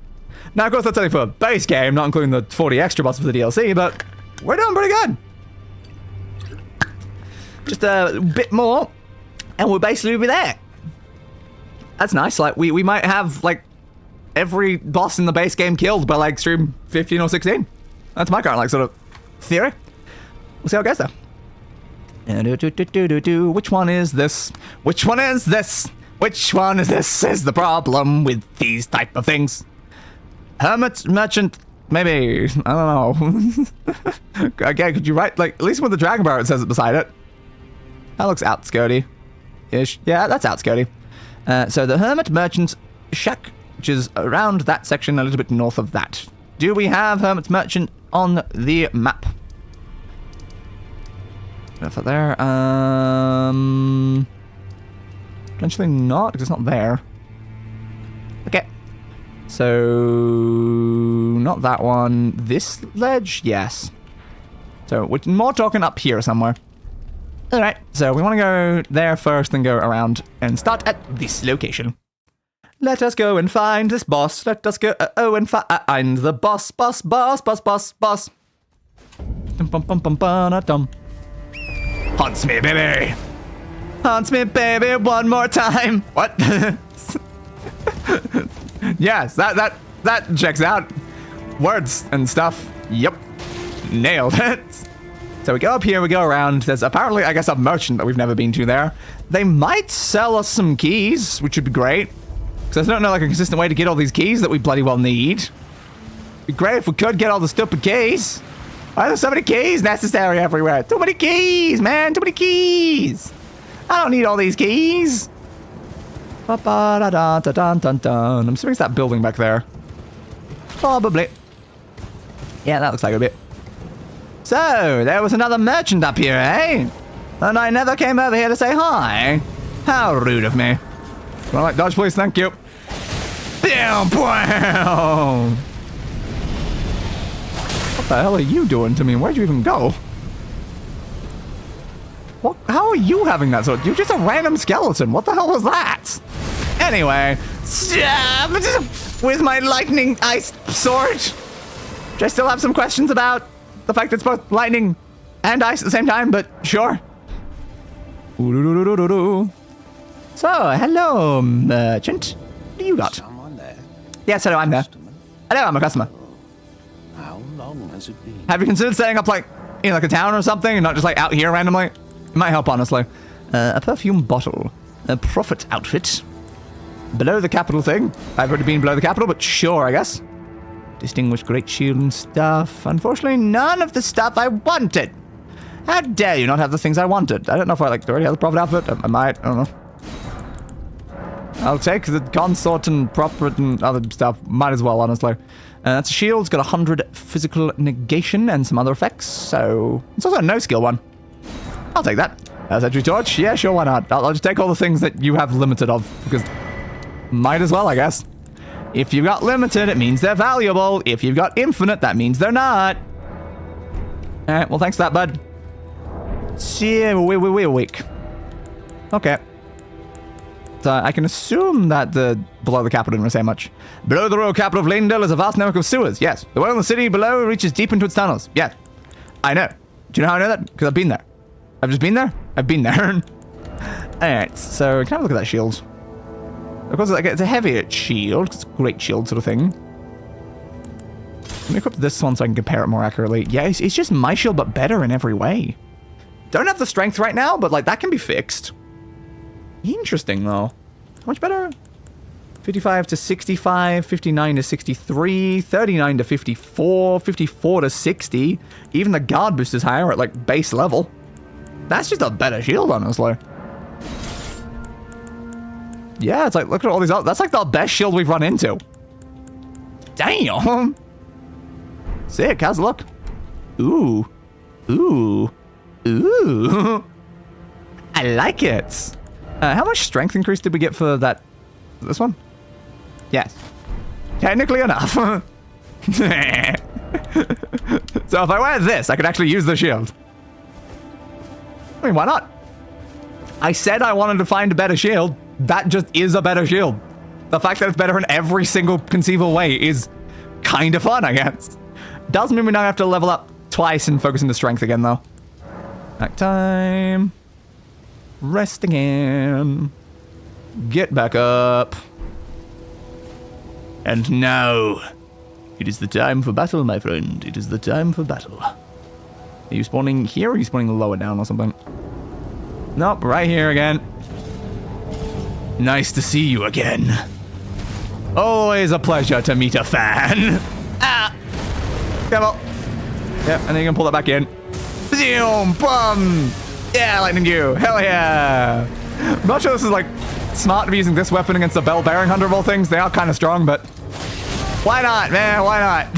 Now, of course, that's only for a base game, not including the 40 extra bosses for the DLC, but we're doing pretty good. Just a bit more, and we'll basically be there. That's nice. Like, we might have, like, every boss in the base game killed by, like, stream 15 or 16. That's my current, like, sort of theory. We'll see how it goes, though. Which one is this? Which one is this? Which one is this? Is the problem with these type of things. Hermit Merchant, maybe. I don't know. Okay, could you write, like, at least with the Dragon Bar it says it beside it. That looks outskirty-ish. Yeah, that's outskirty. So the Hermit Merchant Shack, which is around that section a little bit north of that. Do we have Hermit Merchant on the map? For there. Potentially not, because it's not there. Okay. So, not that one. This ledge? Yes. So, we're more talking up here somewhere. Alright, so we want to go there first, then go around and start at this location. Let us go and find this boss. Let us go and find the boss. Dum-bum-bum-bum-ba-dum. Haunts me, baby. Haunts me, baby, one more time. What? Yes, that checks out. Words and stuff. Yep. Nailed it. So we go up here, we go around. There's apparently, I guess, a merchant that we've never been to there. They might sell us some keys, which would be great. Because I don't know, like, a consistent way to get all these keys that we bloody well need. It'd be great if we could get all the stupid keys. Why are there so many keys necessary everywhere? Too many keys, man. Too many keys. I don't need all these keys. I'm assuming it's that building back there. Probably. Yeah, that looks like a bit. So, there was another merchant up here, eh? And I never came over here to say hi. How rude of me. Well, like, dodge, please. Thank you. Bam, bam. What the hell are you doing to me? Where'd you even go? What? How are you having that sword? You're just a random skeleton. What the hell was that? Anyway, with my lightning ice sword, which I still have some questions about the fact that it's both lightning and ice at the same time, but sure. So, hello, merchant. What do you got? Someone there? Yes, hello, I'm there. Hello, I'm a customer. How long has it been? Have you considered setting up, like, in, like, a town or something, and not just, like, out here randomly? It might help, honestly. A perfume bottle. A prophet outfit. Below the capital thing. I've already been below the capital, but sure, I guess. Distinguished great shield and stuff. Unfortunately, none of the stuff I wanted. How dare you not have the things I wanted? I don't know if I, like, already have the prophet outfit. I might. I don't know. I'll take the consort and prophet and other stuff. Might as well, honestly. That's a shield. It's got 100 physical negation and some other effects. So, it's also a no-skill one. I'll take that. Sentry torch? Yeah, sure, why not? I'll just take all the things that you have limited of, because might as well, I guess. If you've got limited, it means they're valuable. If you've got infinite, that means they're not. Alright, well, thanks for that, bud. See, we're weak. Okay. So I can assume that the below the capital didn't say much. Below the royal capital of Leyndell is a vast network of sewers. Yes. The one in the city below reaches deep into its tunnels. Yes. I know. Do you know how I know that? Because I've been there. I've just been there? I've been there. Alright, so can I have a look at that shield? Of course, it's a heavy shield. It's a great shield sort of thing. Let me equip this one so I can compare it more accurately. Yeah, it's just my shield, but better in every way. Don't have the strength right now, but, like, that can be fixed. Interesting, though. How much better? 55 to 65, 59 to 63, 39 to 54, 54 to 60. Even the guard boost is higher at, like, base level. That's just a better shield, honestly. Yeah, it's like, look at all these. That's like the best shield we've run into. Damn. Sick. How's it look? Ooh. Ooh. Ooh. I like it. How much strength increase did we get for that? This one? Yes. Technically enough. So if I wear this, I could actually use the shield. I mean, why not? I said I wanted to find a better shield. That just is a better shield. The fact that it's better in every single conceivable way is kind of fun, I guess. Does mean we now have to level up twice and focus into strength again, though. Back time. Rest again. Get back up. And now, it is the time for battle, my friend. It is the time for battle. Are you spawning here or are you spawning lower down or something? Nope, right here again. Nice to see you again. Always a pleasure to meet a fan. Ah! Careful. Yep, and then you can pull that back in. Zoom! Boom! Yeah, lightning you. Hell yeah! I'm not sure this is like smart to be using this weapon against the bell-bearing hunter of all things. They are kind of strong, but why not, man? Why not?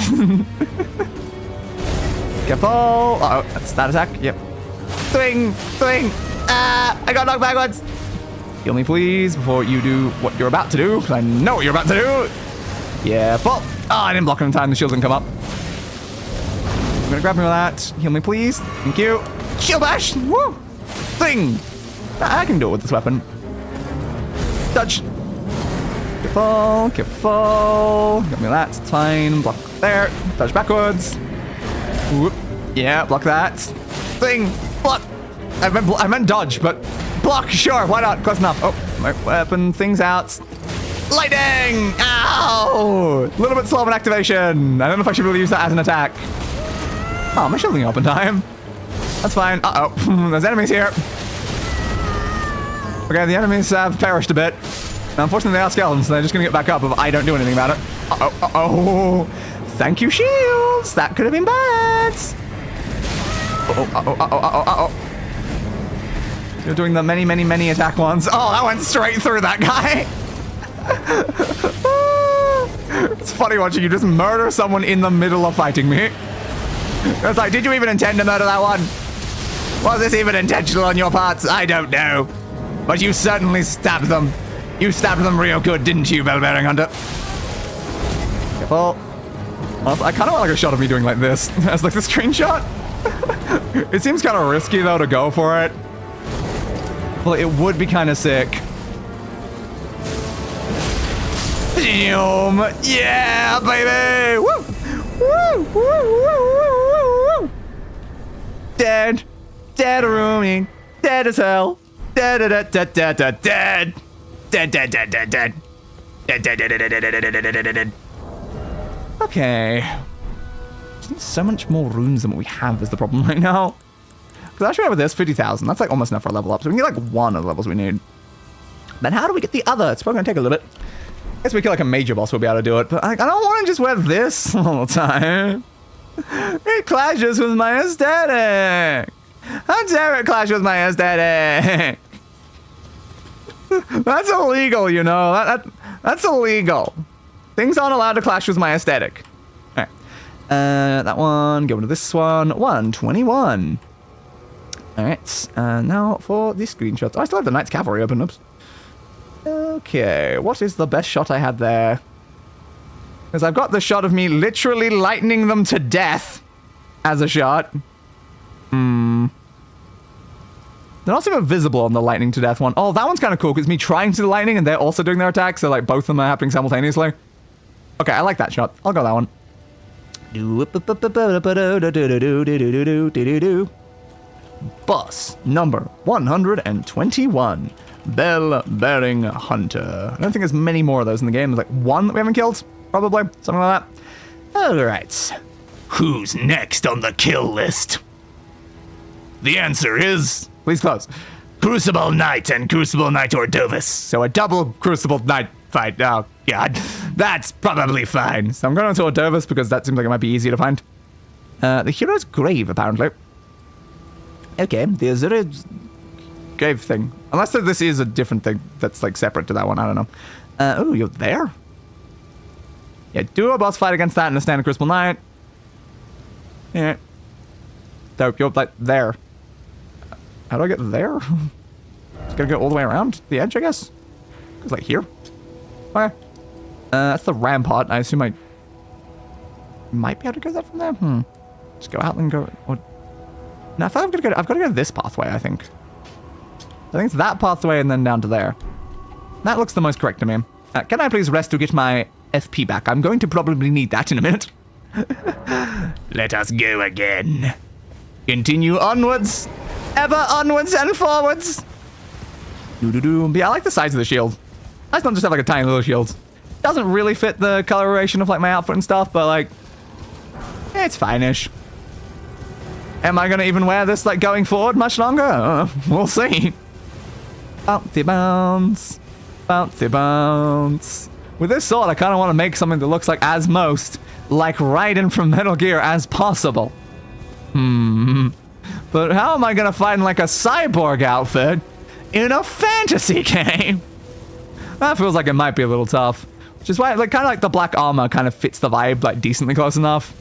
Careful. Uh-oh, that's that attack. Yep. Swing! Swing! Ah! I got knocked backwards! Heal me, please, before you do what you're about to do, because I know what you're about to do. Yeah, fall. Oh, I didn't block it in time. The shield didn't come up. I'm gonna grab me with that. Heal me, please. Thank you. Shield bash! Woo! Thing! I can do it with this weapon. Dodge. Careful, careful. Got me that. It's fine. Block there. Dodge backwards. Whoop. Yeah, block that. Thing! Block! I meant dodge, but block, sure, why not? Close enough. Oh, my weapon thing's out. Lightning! Ow! A little bit slow of an activation. I don't know if I should really use that as an attack. Oh, my shielding up in time. That's fine. Uh-oh. There's enemies here. Okay, the enemies have perished a bit. Now, unfortunately, they are skeletons, so they're just gonna get back up if I don't do anything about it. Uh-oh, uh-oh. Thank you, shields. That could have been bad. Uh-oh, uh-oh, uh-oh, uh-oh, uh-oh. You're doing the many, many, many attack ones. Oh, that went straight through that guy. It's funny watching you just murder someone in the middle of fighting me. It's like, did you even intend to murder that one? Was this even intentional on your part? I don't know. But you certainly stabbed them. You stabbed them real good, didn't you, Bell-bearing Hunter? Careful. Also, I kind of want like a shot of me doing like this as like the screenshot. It seems kind of risky though to go for it. Well, it would be kind of sick. Boom! Yeah, baby! Woo! Woo! Woo! Woo! Woo! Dead. Dead rooming. Dead as hell. Dead. Dead. Dead. Dead. Dead. Dead. Dead. Dead. Dead. Dead. Dead. Dead. Dead. Dead. Dead. Dead. Dead. Okay. So much more runes than what we have is the problem right now. Because actually with this, 50,000. That's like almost enough for a level up. So we can get like one of the levels we need. Then how do we get the other? It's probably going to take a little bit. I guess we kill like a major boss, we'll be able to do it. But I don't want to just wear this all the time. It clashes with my aesthetic. How dare it clash with my aesthetic? That's illegal, you know. That's illegal. Things aren't allowed to clash with my aesthetic. All right. That one, go into this one. 121. All right. Now for the screenshots. Oh, I still have the Knight's Cavalry open. Oops. Okay. What is the best shot I had there? Because I've got the shot of me literally lightning them to death as a shot. They're not even visible on the lightning to death one. Oh, that one's kind of cool because me trying to do the lightning and they're also doing their attacks. So like both of them are happening simultaneously. Okay, I like that shot. I'll go that one. Boss number 121. Bell-bearing Hunter. I don't think there's many more of those in the game. There's like one that we haven't killed. Probably. Something like that. Alright. Who's next on the kill list? The answer is... Please close. Crucible Knight and Crucible Knight Ordovus. So a double Crucible Knight fight. Oh, God. That's probably fine. So I'm going to Ordovus because that seems like it might be easier to find. The hero's grave, apparently. Okay, the Azura's cave thing. Unless this is a different thing that's like separate to that one. I don't know. Oh, you're there? Yeah, do a boss fight against that in the standard Crucible Knight. Yeah. Dope, you're like there. How do I get there? Just gotta go all the way around the edge, I guess? It's like here. Okay. That's the rampart. I assume I might be able to go there from there. Just go out and go. Or, no, I thought I've got to go this pathway, I think. I think it's that pathway and then down to there. That looks the most correct to me. Can I please rest to get my FP back? I'm going to probably need that in a minute. Let us go again. Continue onwards. Ever onwards and forwards. Doo-doo-doo. But yeah, I like the size of the shield. I just don't just have like a tiny little shield. Doesn't really fit the coloration of like my outfit and stuff, but like, it's fine-ish. Am I gonna even wear this like going forward much longer? We'll see. Bouncy bounce. Bouncy bounce. With this sword, I kind of want to make something that looks like as most like Raiden from Metal Gear as possible. But how am I gonna find like a cyborg outfit in a fantasy game? That feels like it might be a little tough. Which is why, like, kind of like the black armor kind of fits the vibe, like, decently close enough.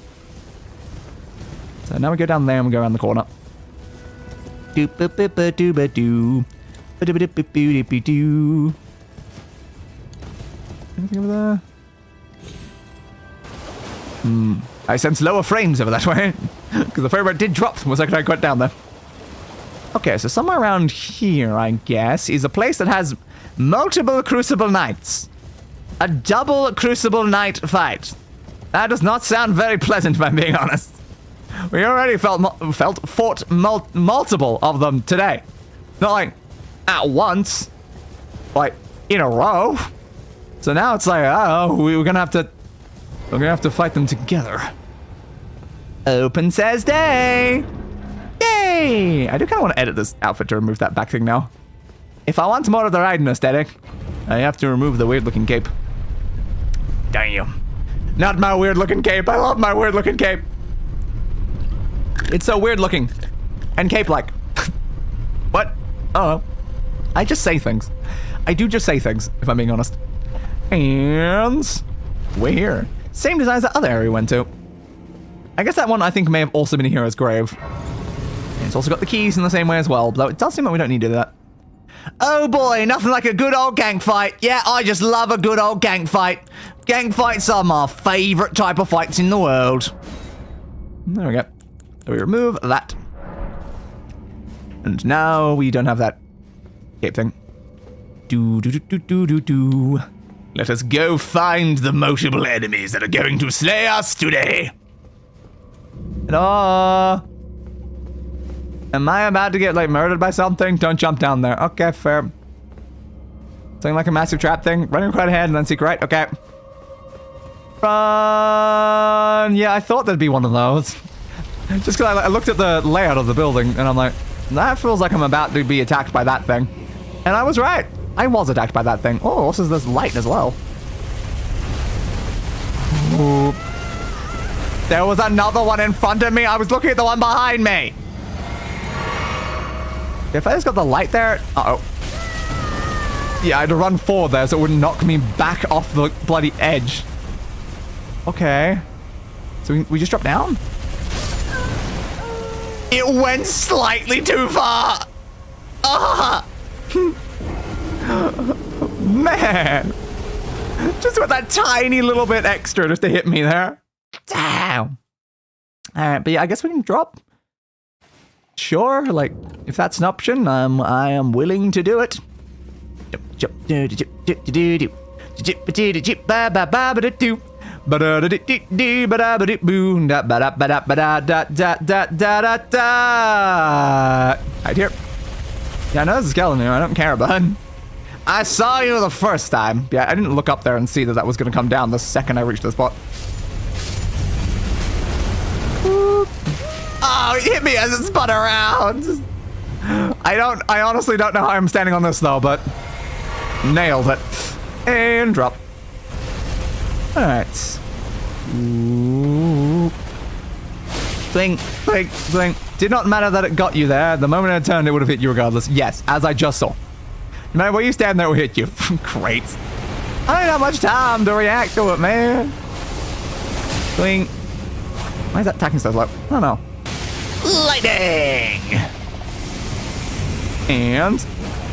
So now we go down there and we go around the corner. Doo-ba-ba-ba-doo-ba-doo. Ba-doo-ba-doo-ba-doo. Anything over there? I sense lower frames over that way. Because the frame rate did drop the second I got down there. Okay, so somewhere around here, I guess, is a place that has multiple Crucible Knights. A double Crucible Knight fight. That does not sound very pleasant, if I'm being honest. We already fought multiple of them today. Not like at once, like in a row. So now it's like, oh, we're gonna have to fight them together. Open says day. Yay! I do kind of want to edit this outfit to remove that back thing now. If I want more of the Raiden aesthetic, I have to remove the weird-looking cape. Damn. Not my weird-looking cape. I love my weird-looking cape. It's so weird-looking. And cape-like. What? Oh. I just say things. I do just say things, if I'm being honest. And we're here. Same design as that other area we went to. I guess that one I think may have also been a hero's grave. And it's also got the keys in the same way as well, though it does seem like we don't need to do that. Oh boy, nothing like a good old gang fight. Yeah, I just love a good old gang fight. Gang fights are my favorite type of fights in the world. There we go. So we remove that. And now we don't have that cape thing. Do. Let us go find the multiple enemies that are going to slay us today. Hello? Am I about to get, like, murdered by something? Don't jump down there. Okay, fair. Something like a massive trap thing. Running right ahead and then seek right. Okay. Run! Yeah, I thought there'd be one of those. Just because I looked at the layout of the building and I'm like, that feels like I'm about to be attacked by that thing. And I was right. I was attacked by that thing. Oh, also there's light as well. Ooh. There was another one in front of me. I was looking at the one behind me. If I just got the light there... Uh-oh. Yeah, I had to run forward there so it wouldn't knock me back off the bloody edge. Okay. So we just dropped down? It went slightly too far! Ah! Man! Just with that tiny little bit extra just to hit me there. Damn! Alright, but yeah, I guess we can drop. Sure, like, if that's an option, I am willing to do it. Right here. Yeah, I know there's a skeleton here. I don't care, bud. I saw you the first time. Yeah, I didn't look up there and see that was going to come down the second I reached the spot. Oh, it hit me as it spun around. I honestly don't know how I'm standing on this though, but nailed it. And drop. All right. Ooh. Blink, blink, blink. Did not matter that it got you there. The moment it turned, it would have hit you regardless. Yes, as I just saw. No matter where you stand, there will hit you. Great. I don't have much time to react to it, man. Blink. Why is that attacking so slow? I don't know. Lightning! And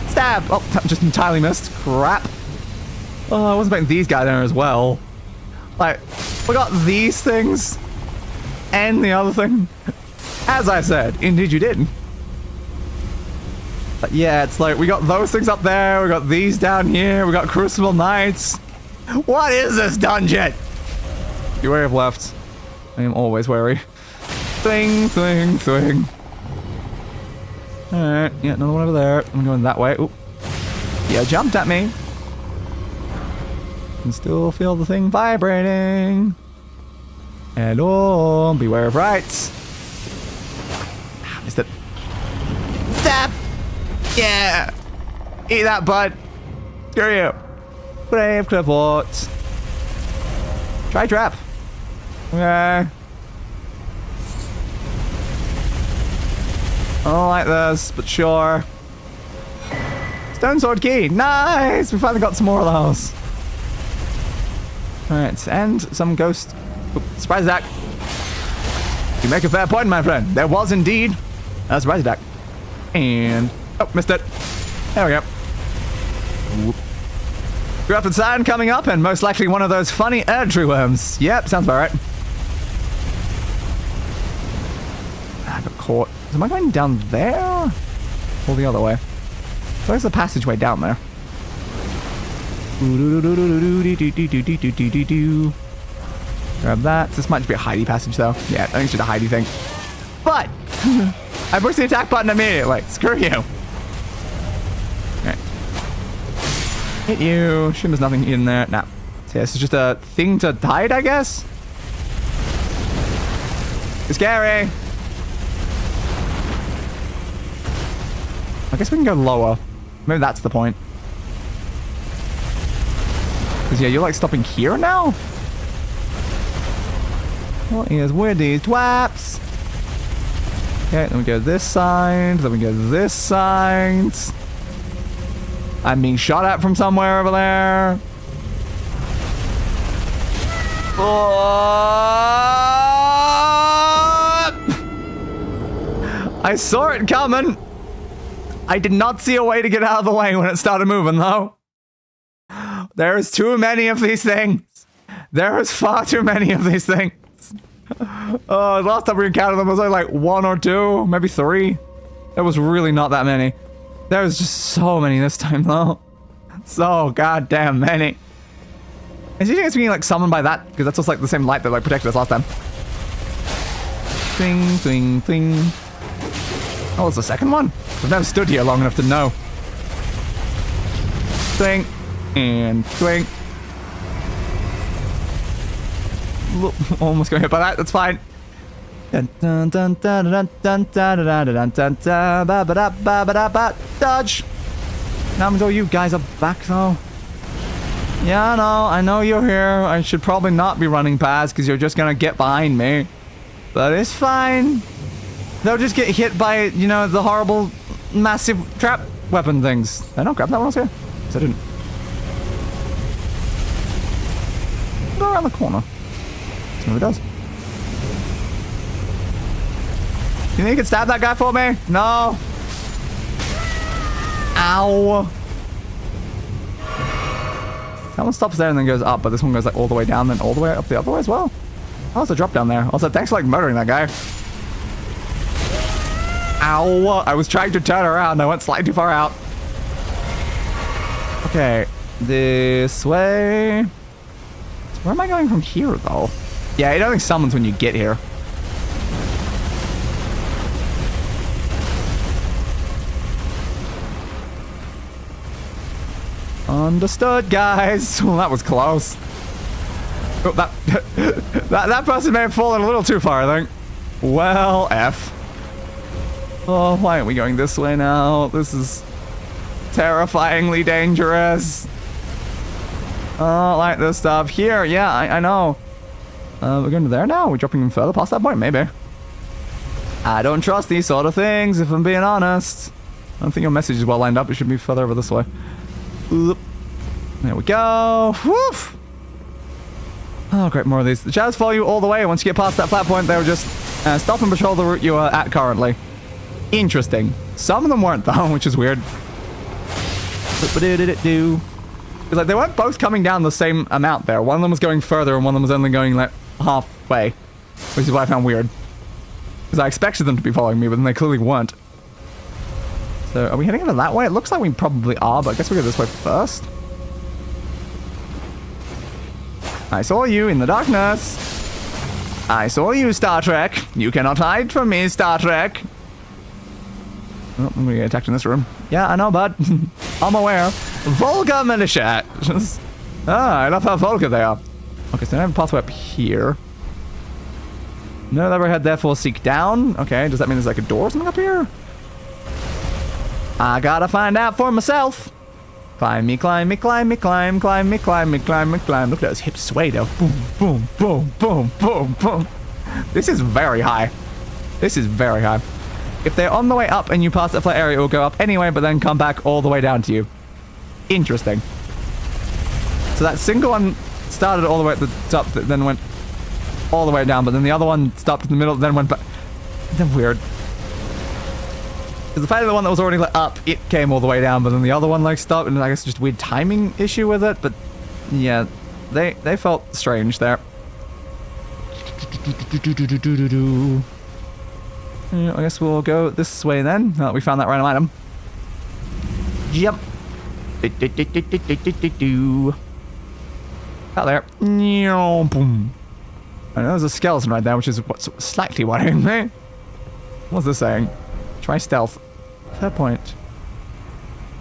stab. Oh, just entirely missed. Crap. Oh, I wasn't putting these guys there as well. Like, we got these things and the other thing. As I said, indeed you did. But yeah, it's like we got those things up there, we got these down here, we got Crucible Knights. What is this dungeon? Be wary of left. I am always wary. Thing, thing, thing. Alright, yeah, another one over there. I'm going that way. Oop. Yeah, jumped at me. Can still feel the thing vibrating. Hello, beware of rights. Ah, missed it. Stab! Yeah! Eat that, bud. Screw you. Brave Cliffort. Try trap. Okay. I don't like this, but sure. Stone sword key. Nice! We finally got some more of those. Alright, and some ghost. Oop, surprise attack. You make a fair point, my friend. There was indeed a surprise attack. And... oh, missed it. There we go. Whoop. Grafted Sign coming up, and most likely one of those funny Erd Tree worms. Yep, sounds about right. I got caught. Am I going down there? Or the other way? So there's a passageway down there. Grab that. This might just be a hidey passage, though. Yeah, I think it's just a hidey thing. But I pushed the attack button immediately. Screw you. Okay. Hit you. Assume there's nothing in there. Nah. So yeah, this is just a thing to hide, I guess. It's scary. I guess we can go lower. Maybe that's the point. Because, yeah, you're, like, stopping here now? What is with these twaps? Okay, then we go this side. Then we go this side. I'm being shot at from somewhere over there. Oh! I saw it coming. I did not see a way to get out of the way when it started moving, though. There's too many of these things. There is far too many of these things. Oh, last time we encountered them was only like 1 or 2, maybe 3. There was really not that many. There was just so many this time, though. So goddamn many. Is you think it's being like summoned by that? Because that's just like the same light that like protected us last time. Thing, thing, thing. Oh, it's the second one? I've never stood here long enough to know. Thing. And swing. Almost got hit by that. That's fine. Dodge. Now until you guys are back though. Yeah, I know you're here. I should probably not be running past because you're just gonna get behind me. But it's fine. They'll just get hit by, you know, the horrible, massive trap weapon things. Did I not grab that one else here? Yes, I didn't. Go around the corner. Let's see what it does. You think you can stab that guy for me? No. Ow. That one stops there and then goes up, but this one goes like all the way down, then all the way up the other way as well. Oh, there's a drop down there. Also, thanks for like murdering that guy. Ow. I was trying to turn around. I went slightly too far out. Okay. This way. So where am I going from here, though? Yeah, it only summons when you get here. Understood, guys. Well, that was close. Oh, that person may have fallen a little too far, I think. Well, F. Oh, why aren't we going this way now? This is terrifyingly dangerous. Oh, I like this stuff. Here, yeah, I know. We're going to there now? We're dropping them further past that point? Maybe. I don't trust these sort of things, if I'm being honest. I don't think your message is well lined up. It should be further over this way. Oop. There we go. Woof. Oh, great, more of these. The shadows follow you all the way. Once you get past that flat point, they'll just stop and patrol the route you are at currently. Interesting. Some of them weren't, though, which is weird. It's like they weren't both coming down the same amount there. One of them was going further, and one of them was only going, like, halfway. Which is what I found weird. Because I expected them to be following me, but then they clearly weren't. So, are we heading over that way? It looks like we probably are, but I guess we go this way first. I saw you in the darkness. I saw you, Star Trek. You cannot hide from me, Star Trek. Oh, I'm gonna get attacked in this room. Yeah, I know, bud. I'm aware. Volga militia. I love how Volga they are. Okay, so I have a pathway up here. No overhead, therefore seek down. Okay, does that mean there's like a door or something up here? I gotta find out for myself. Climb me, climb me, climb me, climb, climb me, climb me, climb me, climb. Look at those hips sway though. Boom, boom, boom, boom, boom, boom. This is very high. This is very high. If they're on the way up and you pass that flat area, it will go up anyway, but then come back all the way down to you. Interesting. So that single one started all the way at the top, then went all the way down, but then the other one stopped in the middle, then went back. Then weird. Because the fact that the one that was already like, up, it came all the way down, but then the other one like stopped, and I guess just a weird timing issue with it, but yeah, they felt strange there. Yeah, I guess we'll go this way then, now that we found that random item. Jump. Out there. Boom. I know there's a skeleton right there, which is what's slightly worrying me. What's this saying? Try stealth. Fair point.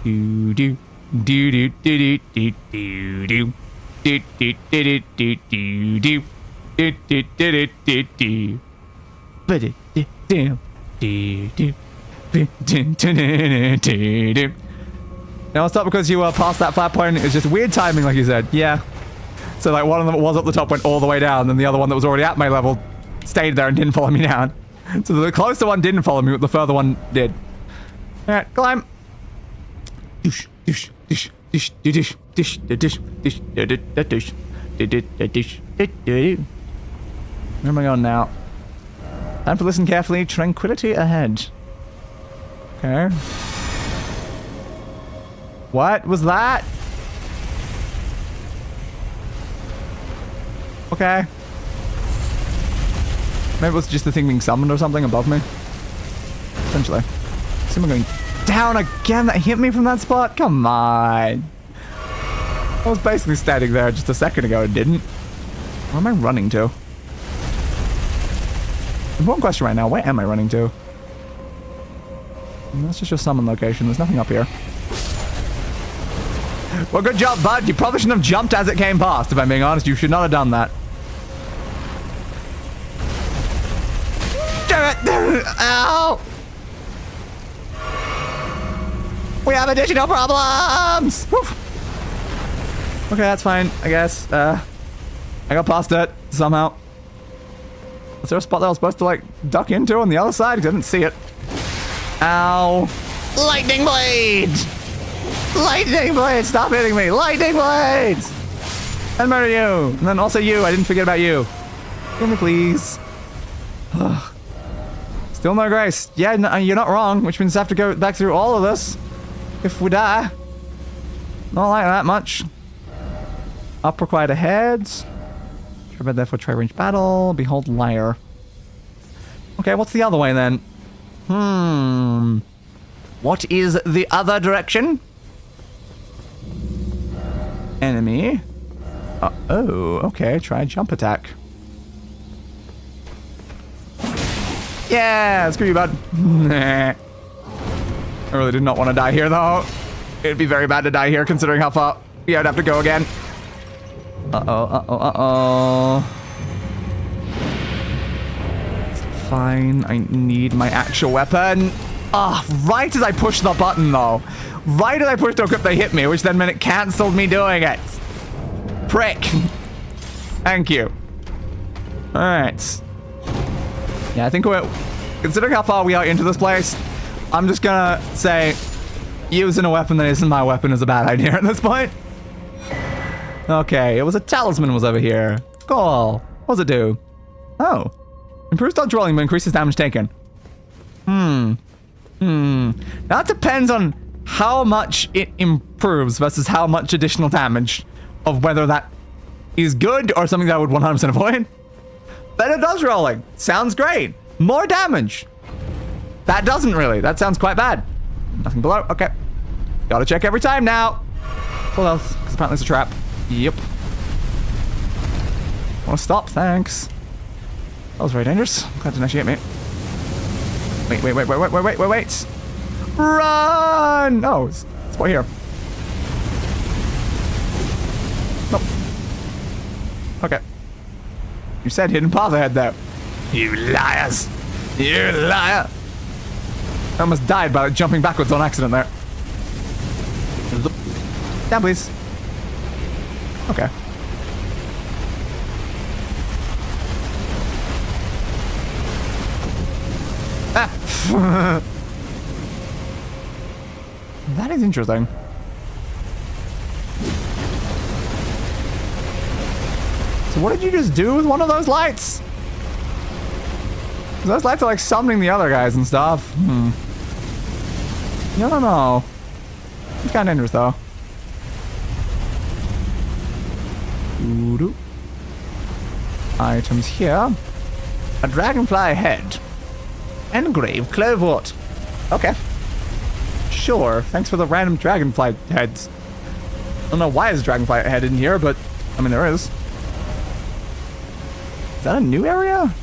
Do do do do do do do do do do do do do do do do do do do. But it do do do do. Now it's not because you were past that flat point. It's just weird timing, like you said. Yeah. So like one of them that was up the top went all the way down, and the other one that was already at my level stayed there and didn't follow me down. So the closer one didn't follow me, but the further one did. Alright, climb. Where am I going now? Time to listen carefully. Tranquility ahead. Okay. What was that? Okay. Maybe it was just the thing being summoned or something above me. Essentially. Someone going down again? That hit me from that spot? Come on. I was basically standing there just a second ago and didn't. Where am I running to? Important question right now. Where am I running to? That's just your summon location. There's nothing up here. Well, good job, bud. You probably shouldn't have jumped as it came past, if I'm being honest. You should not have done that. Ow! We have additional problems! Woof. Okay, that's fine, I guess. I got past it, somehow. Was there a spot that I was supposed to, like, duck into on the other side? Because I didn't see it. Ow. Lightning blades! Lightning blades! Stop hitting me! Lightning blades! And murder you! And then also you, I didn't forget about you. Give me, please. Still no grace. Yeah, no, you're not wrong, which means I have to go back through all of this. If we die. Not like that much. Up required ahead. Try therefore try range battle. Behold liar. Okay, what's the other way then? What is the other direction? Enemy. Oh, okay. Try jump attack. Yeah, screw you, bud. Nah. I really did not want to die here, though. It'd be very bad to die here, considering how far I'd have to go again. It's fine. I need my actual weapon. Right as I pushed the button, though. Right as I pushed to equip, they hit me, which then meant it cancelled me doing it. Prick. Thank you. Alright. Yeah, I think we're considering how far we are into this place, I'm just gonna say using a weapon that isn't my weapon is a bad idea at this point. Okay, it was a talisman was over here. Cool. What does it do? Oh. Improves dodge rolling but increases damage taken. That depends on how much it improves versus how much additional damage of whether that is good or something that I would 100% avoid. Better dodge rolling. Sounds great. More damage. That doesn't really. That sounds quite bad. Nothing below. Okay. Gotta check every time now. Full health, because apparently it's a trap. Yep. Wanna stop? Thanks. That was very dangerous. Glad it didn't actually hit me. Wait. Run! Oh, it's right here. Nope. Okay. You said hidden path ahead though. You liars! You liar! I almost died by jumping backwards on accident there. Down, please. Okay. Ah! That is interesting. So what did you just do with one of those lights? Those lights are like summoning the other guys and stuff. I don't know. It's kind of dangerous though. Doo-doo. Items here. A dragonfly head. Engraved clovewort. Okay. Sure. Thanks for the random dragonfly heads. I don't know why there's a dragonfly head in here, but I mean there is. Is that a new area?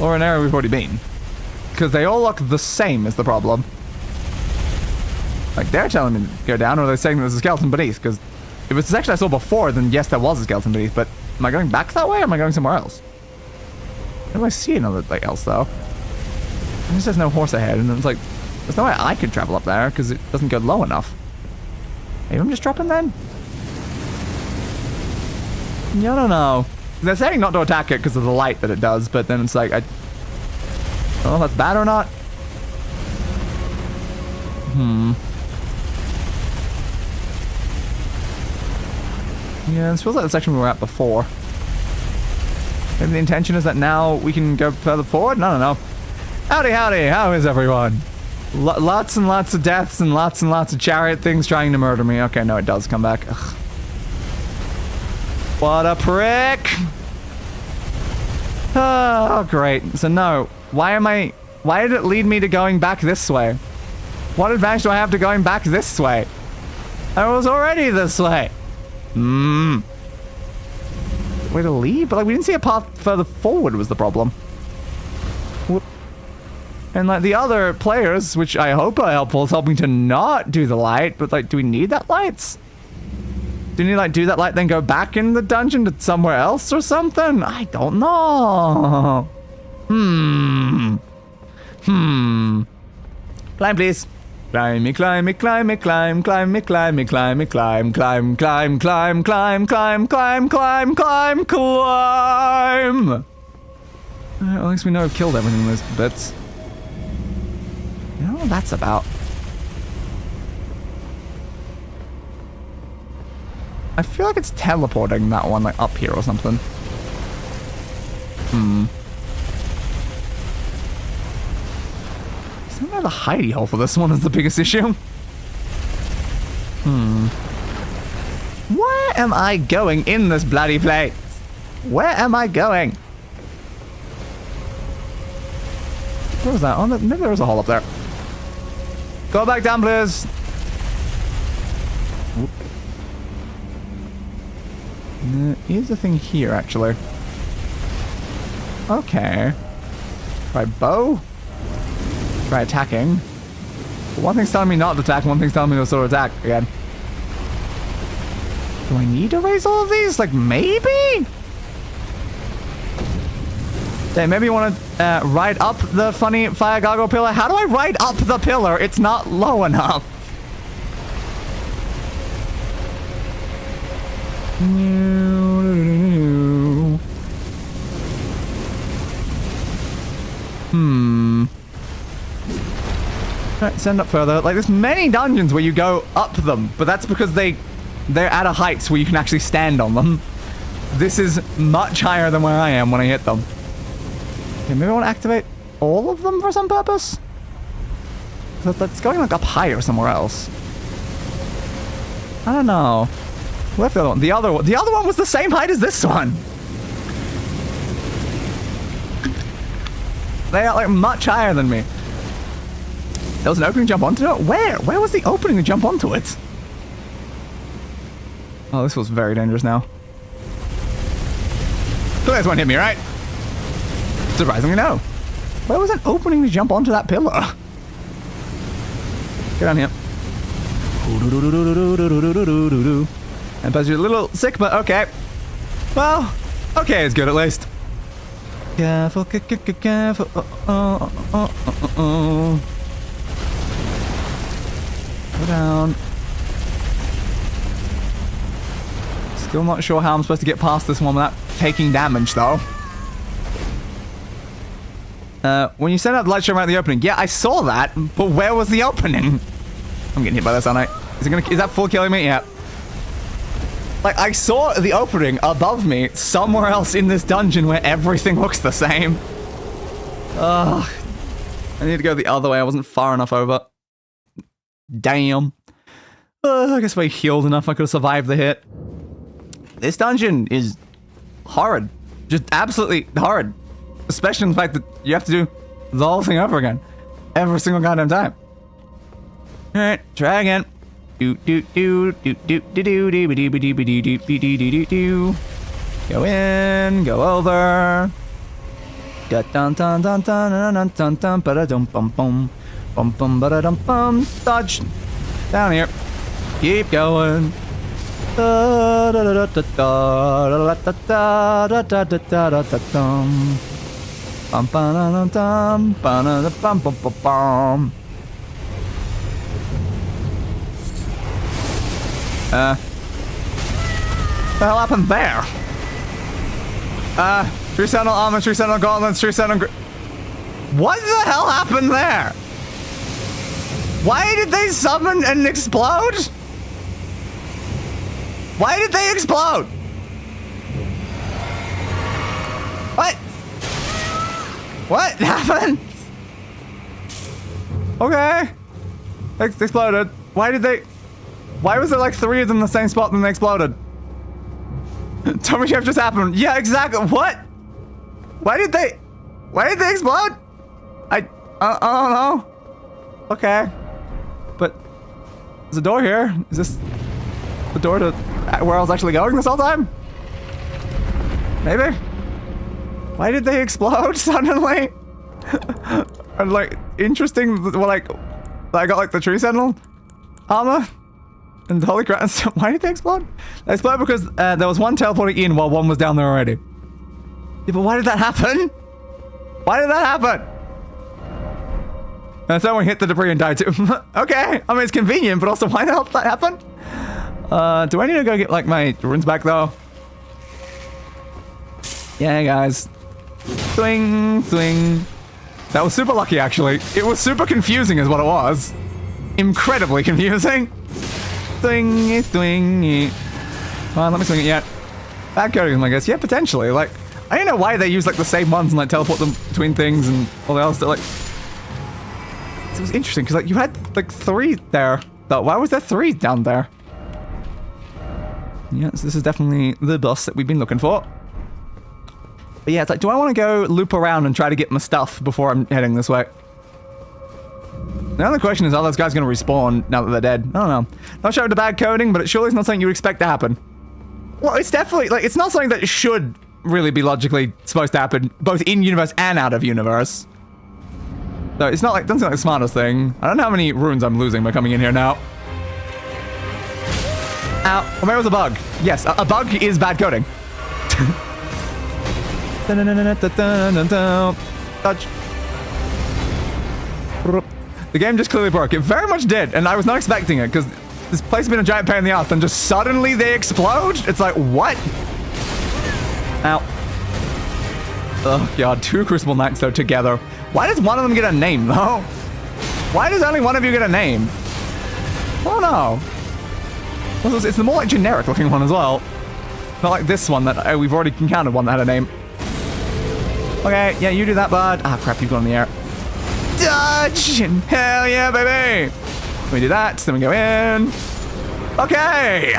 Or an area we've already been? Because they all look the same is the problem. Like they're telling me to go down, or they're saying there's a skeleton beneath, because if it's the section I saw before, then yes, there was a skeleton beneath, but am I going back that way, or am I going somewhere else? How do I see another like else, though? It just says no horse ahead, and it's like, there's no way I could travel up there, because it doesn't go low enough. Maybe I'm just dropping then? Yeah, I don't know. They're saying not to attack it because of the light that it does, but then it's like, I don't know if that's bad or not. Yeah, this feels like the section we were at before. Maybe the intention is that now we can go further forward? I don't know. Howdy, how is everyone? Lots and lots of deaths and lots of chariot things trying to murder me. Okay, no, it does come back. Ugh. What a prick! Oh, great. So no, why did it lead me to going back this way? What advantage do I have to going back this way? I was already this way. Way to leave? But like, we didn't see a path further forward was the problem. Whoop. And like the other players, which I hope are helpful, is helping to not do the light, but like, do we need that lights? Do you need like do that light then go back in the dungeon to somewhere else or something? I don't know. Climb, please. Climb. I At least we know I've killed everything in those bits. You know what that's about? I feel like it's teleporting that one like up here or something. Is there the hidey hole for this one is the biggest issue? Where am I going in this bloody place? Where am I going? Where was that? Oh, maybe there was a hole up there. Go back down, please. Whoop. There is a thing here, actually. Okay. Try bow. Try attacking. But one thing's telling me not to attack, one thing's telling me to sort of attack again. Do I need to raise all of these? Like, maybe? Okay, maybe you want to ride up the funny fire gargoyle pillar. How do I ride up the pillar? It's not low enough. Right, send up further. Like, there's many dungeons where you go up them, but that's because they're at a height where you can actually stand on them. This is much higher than where I am when I hit them. Okay, maybe I want to activate all of them for some purpose? That's going like up higher somewhere else. I don't know. Where's the other one? The other one was the same height as this one. They are like much higher than me. There was an opening to jump onto it? Where? Where was the opening to jump onto it? Oh, this was very dangerous now. Clearly this won't hit me, right? Surprisingly, no. Where was an opening to jump onto that pillar? Get down here. And Buzz, you're a little sick, but okay. Well, okay, it's good at least. Careful, careful. Go down. Still not sure how I'm supposed to get past this one without taking damage, though. When you send out the light show around the opening, yeah, I saw that, but where was the opening? I'm getting hit by this, aren't I? Is that full killing me? Yeah. Like, I saw the opening above me somewhere else in this dungeon where everything looks the same. Ugh. I need to go the other way. I wasn't far enough over. Damn. I guess if I healed enough, I could have survived the hit. This dungeon is horrid. Just absolutely horrid. Especially in the fact that you have to do the whole thing over again. Every single goddamn time. Alright, try again. Go in, go over. Dun dun dun dun dun dun dun ba dum bum bum bum bum ba dum bum. Dodge down here. Keep going. Da da da da da da da da da da da dum. Bum ba dum bum bum bum bum bum. What the hell happened there? Tree Sentinel Armor, Tree Sentinel Gauntlets, Tree Sentinel... What the hell happened there? Why did they summon and explode? Why did they explode? What? What happened? Okay. They exploded. Why did they... Why was there like 3 of them in the same spot and they exploded? Tommy Chef just happened. Yeah, exactly. What? Why did they explode? I don't know. Okay. But there's a door here. Is this the door to where I was actually going this whole time? Maybe? Why did they explode suddenly? And like, interesting, well, like, I got like the Tree Sentinel armor. And holy crap, why did they explode? They exploded because there was one teleporting in while one was down there already. Yeah, but why did that happen? Why did that happen? And someone hit the debris and died too. Okay, I mean, it's convenient, but also why the hell did that happen? Do I need to go get like my runes back though? Yeah, guys. Swing, swing. That was super lucky, actually. It was super confusing is what it was. Incredibly confusing. Swingy, swingy. Come on, let me swing it yet. Bad coding, I guess. Yeah, potentially. Like, I don't know why they use like the same ones and like teleport them between things and all the other stuff. Like, it was interesting because like you had like 3 there. Though, why was there 3 down there? Yes, this is definitely the boss that we've been looking for. But yeah, it's like, do I want to go loop around and try to get my stuff before I'm heading this way? The other question is, are those guys going to respawn now that they're dead? I don't know. Not sure of the bad coding, but it surely is not something you would expect to happen. Well, it's definitely, like, it's not something that should really be logically supposed to happen, both in-universe and out of universe. So it's not like, doesn't seem like the smartest thing. I don't know how many runes I'm losing by coming in here now. Ow. Well, maybe it was a bug. Yes, a bug is bad coding. Touch. The game just clearly broke. It very much did, and I was not expecting it, because this place has been a giant pain in the ass, and just suddenly they explode? It's like, what? Ow. Oh, God. 2 Crucible Knights, though, together. Why does one of them get a name, though? Why does only one of you get a name? I don't know. It's the more like generic looking one as well. Not like this one that we've already encountered one that had a name. Okay, yeah, you do that, bud. Ah, crap, you've gone in the air. Dodge! Hell yeah, baby! We do that, then we go in. Okay!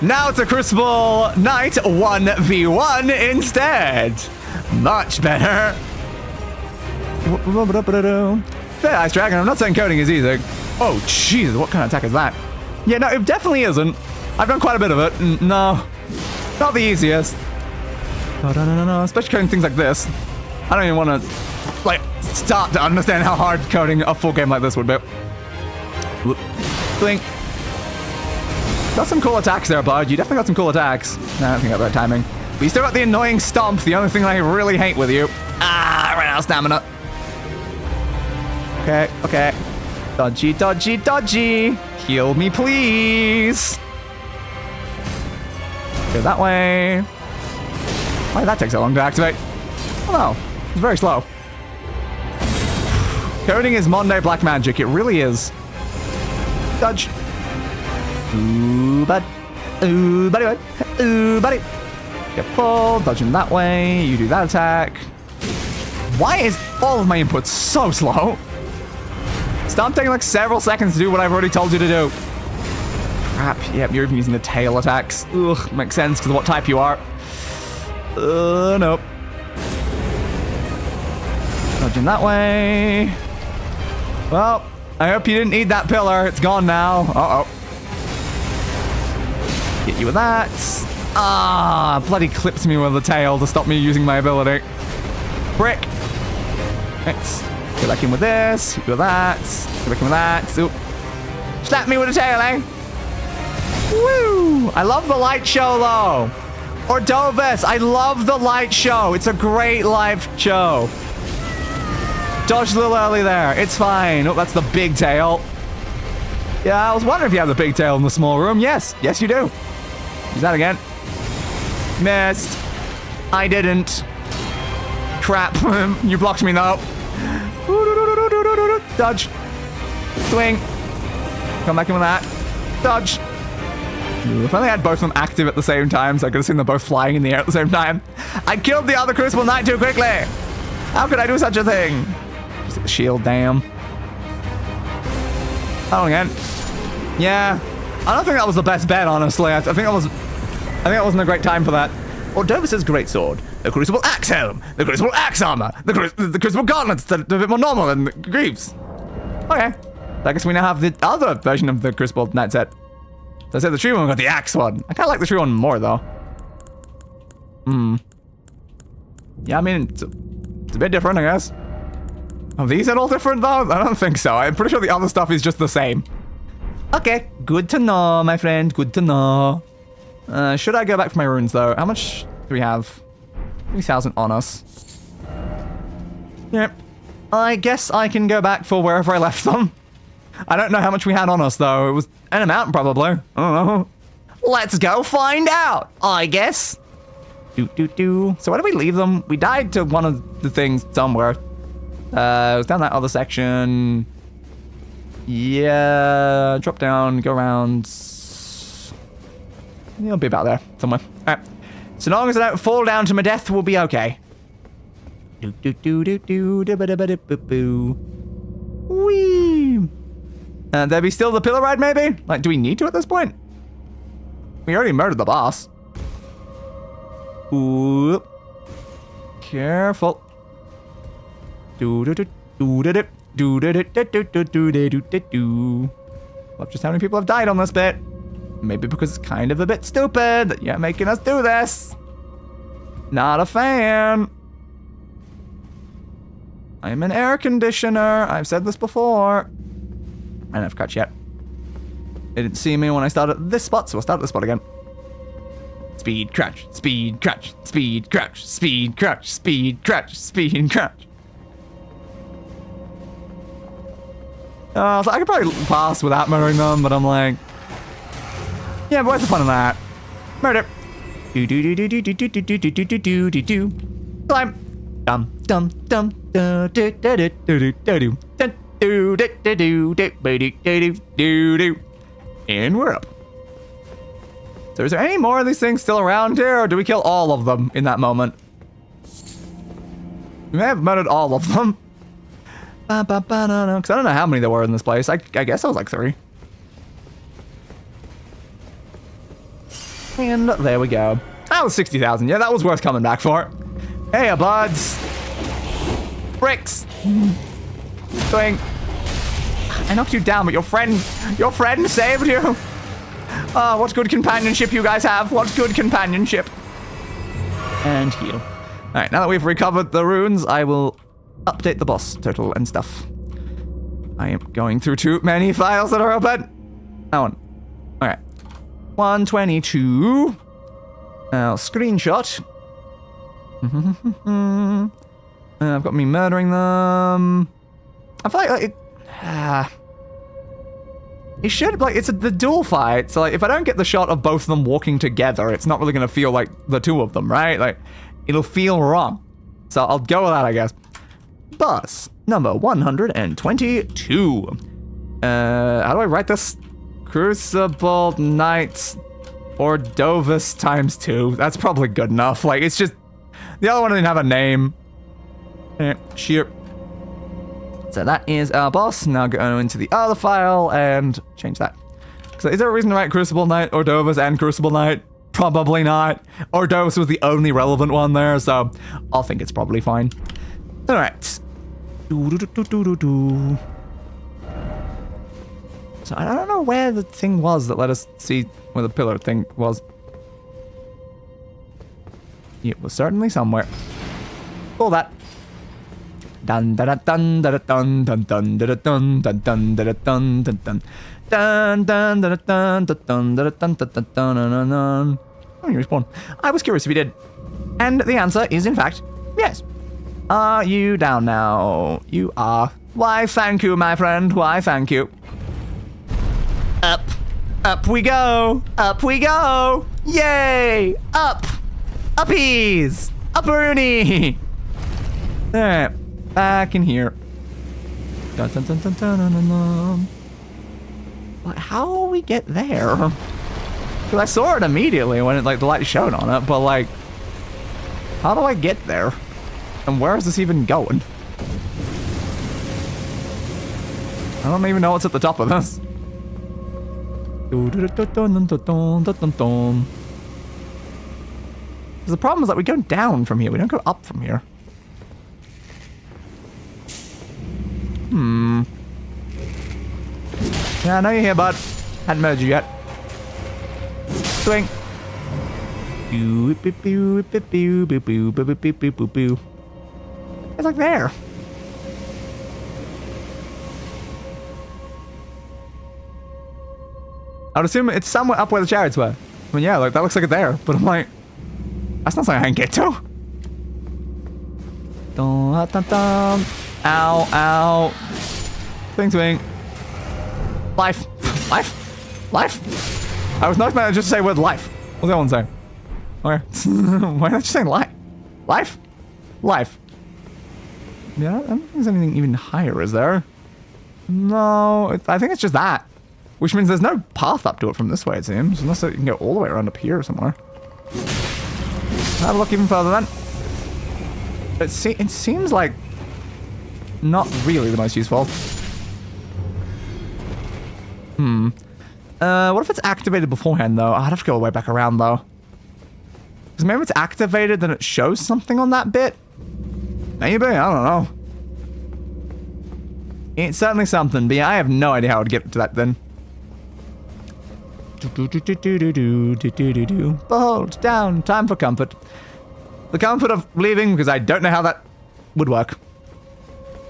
Now it's a Crucible Knight 1v1 instead. Much better. Fair Ice Dragon, I'm not saying coding is easy. Oh, jeez, what kind of attack is that? Yeah, no, it definitely isn't. I've done quite a bit of it. No, not the easiest. No, especially coding things like this. I don't even want to, like, start to understand how hard coding a full game like this would be. Blink. Got some cool attacks there, bud. You definitely got some cool attacks. Nah, I don't think I got that timing. But you still got the annoying stomp, the only thing I really hate with you. Ah, I ran out of stamina. Okay. Dodgy. Heal me, please. Go that way. Why did that take so long to activate? Oh no, it's very slow. Coding is Monday black magic. It really is. Dodge. Ooh, bud. Ooh, buddy. Ooh, buddy. Get full. Dodging that way. You do that attack. Why is all of my inputs so slow? Stop taking like several seconds to do what I've already told you to do. Crap. Yep, you're even using the tail attacks. Ugh, makes sense because of what type you are. Nope. Dodging that way. Well, I hope you didn't need that pillar. It's gone now. Uh-oh. Get you with that. Ah, bloody clips me with the tail to stop me using my ability. Brick. Thanks. Go back in with this. Go with that. Go back in with that. Oop. Slap me with a tail, eh? Woo! I love the light show, though. Ordovis, I love the light show. It's a great live show. Dodged a little early there. It's fine. Oh, that's the big tail. Yeah, I was wondering if you have the big tail in the small room. Yes. Yes, you do. Use that again. Missed. I didn't. Crap. You blocked me, though. Dodge. Swing. Come back in with that. Dodge. If I only had both of them active at the same time, so I could have seen them both flying in the air at the same time. I killed the other Crucible Knight too quickly. How could I do such a thing? Just hit the shield, damn. Oh, again. Yeah. I don't think that was the best bet, honestly. I think that wasn't a great time for that. Ordovis' greatsword, the Crucible Axe Helm, the Crucible Axe Armor, the Crucible Gauntlets that are a bit more normal than the Greaves. Okay. I guess we now have the other version of the Crucible Knight set. So I said the tree one got the axe one. I kind of like the tree one more, though. Yeah, I mean, it's a bit different, I guess. Are these at all different, though? I don't think so. I'm pretty sure the other stuff is just the same. Okay, good to know, my friend. Good to know. Should I go back for my runes, though? How much do we have? 3,000 on us. Yep. I guess I can go back for wherever I left them. I don't know how much we had on us, though. It was an amount, probably. I don't know. Let's go find out, I guess. So where did we leave them? We died to one of the things somewhere. It was down that other section. Yeah, drop down, go around. It'll be about there, somewhere. All right. So long as I don't fall down to my death, we'll be okay. Whee! There be still the pillar ride, maybe? Like, do we need to at this point? We already murdered the boss. Ooh. Careful. Love just how many people have died on this bit. Maybe because it's kind of a bit stupid that you're making us do this. Not a fan. I'm an air conditioner. I've said this before. I don't have catch yet. They didn't see me when I started at this spot, so I'll start at this spot again. Speed, crouch, speed, crouch, speed, crouch, speed, crouch, speed, crouch, speed, crouch. I could probably pass without murdering them, but I'm like, yeah, but what's the fun in that? Murder. Climb. Dum dum dum. Do do do do do do do do do. And we're up. So is there any more of these things still around here, or do we kill all of them in that moment? We may have murdered all of them. Because I don't know how many there were in this place. I guess I was like 3. And there we go. That was 60,000. Yeah, that was worth coming back for. Hey, buds. Bricks. Swing. I knocked you down, but your friend saved you. Oh, what good companionship you guys have. What good companionship. And heal. Alright, now that we've recovered the runes, I will update the boss total and stuff. I am going through too many files that are open. That one. Alright. 122. Now, screenshot. I've got me murdering them. I feel like it should, like, it's the duel fight, so, like, if I don't get the shot of both of them walking together, it's not really gonna feel like the two of them, right? Like, it'll feel wrong. So I'll go with that, I guess. Boss number 122. How do I write this? Crucible Knights Ordovus times 2. That's probably good enough. Like, it's just, the other one didn't have a name. Sheer. So that is our boss. Now go into the other file and change that. So is there a reason to write Crucible Knight, Ordovus, and Crucible Knight? Probably not. Ordovus was the only relevant one there, so I'll think it's probably fine. Alright. So I don't know where the thing was that let us see where the pillar thing was. It was certainly somewhere. Pull that. Dun da dun da dun dun dun da dun dun dun da dun dun dun dun dun da dun dun da dun dun dun dun. Oh, you respawn. I was curious if you did, and the answer is in fact yes. Are you down now? You are. Why, thank you, my friend. Why, thank you. Up, up we go. Up we go. Yay! Up, uppies, upperoonie. There. Back in here. Dun, dun, dun, dun, dun, dun, dun, dun. But how will we get there? Because I saw it immediately when it, like, the light shone on it, but, like, how do I get there? And where is this even going? I don't even know what's at the top of this. Because the problem is that we go down from here, we don't go up from here. Yeah, I know you're here, bud. Hadn't murdered you yet. Swing. It's like there. I would assume it's somewhere up where the chariots were. I mean, yeah, like, that looks like it's there. But I'm like, that's not something I can get to. Dun, dun, dun. Ow, ow. Swing, swing. Life. Life. Life. I was not meant to just say word life. What's that one saying? Okay. Why not just saying life? Life? Life. Yeah, I don't think there's anything even higher, is there? No, I think it's just that. Which means there's no path up to it from this way, it seems. Unless you can go all the way around up here somewhere. Have a look even further then. It seems like not really the most useful. What if it's activated beforehand, though? I'd have to go all the way back around, though. Because maybe it's activated, then it shows something on that bit? Maybe? I don't know. It's certainly something, but yeah, I have no idea how I'd get to that then. Behold, down, time for comfort. The comfort of leaving, because I don't know how that would work.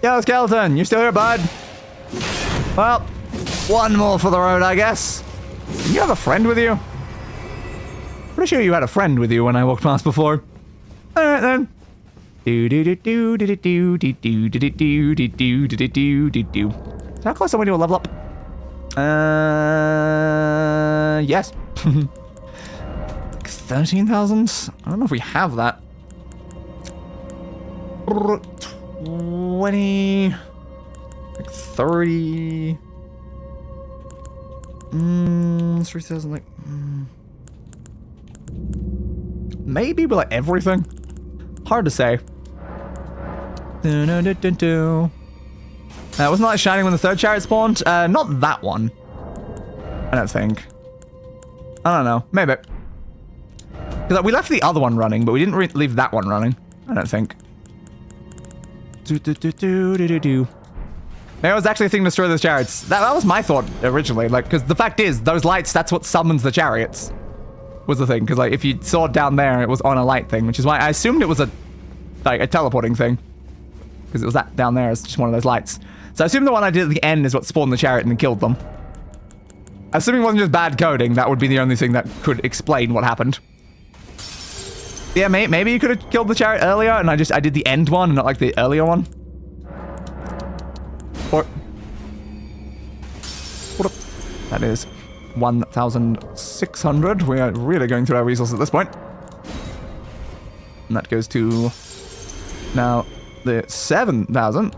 Yo, skeleton, you still here, bud? Well, one more for the road, I guess. You have a friend with you? Pretty sure you had a friend with you when I walked past before. Alright then. How close are we to a level up? Yes. 13,000? I don't know if we have that. 20. Like 30. 3,000, like... Maybe, but like everything? Hard to say. Wasn't that shining when the third chariot spawned? Not that one. I don't think. I don't know. Maybe. Because we left the other one running, but we didn't leave that one running. I don't think. Maybe I was actually thinking to destroy those chariots. That was my thought originally. Like, because the fact is, those lights, that's what summons the chariots. Was the thing. Because like, if you saw it down there, it was on a light thing, which is why I assumed it was a teleporting thing. Because it was that down there. It's just one of those lights. So I assume the one I did at the end is what spawned the chariot and killed them. Assuming it wasn't just bad coding, that would be the only thing that could explain what happened. Yeah, maybe you could have killed the chariot earlier, and I did the end one, and not like the earlier one. Or... What up? That is 1,600. We are really going through our resources at this point. And that goes to... Now, the 7,000.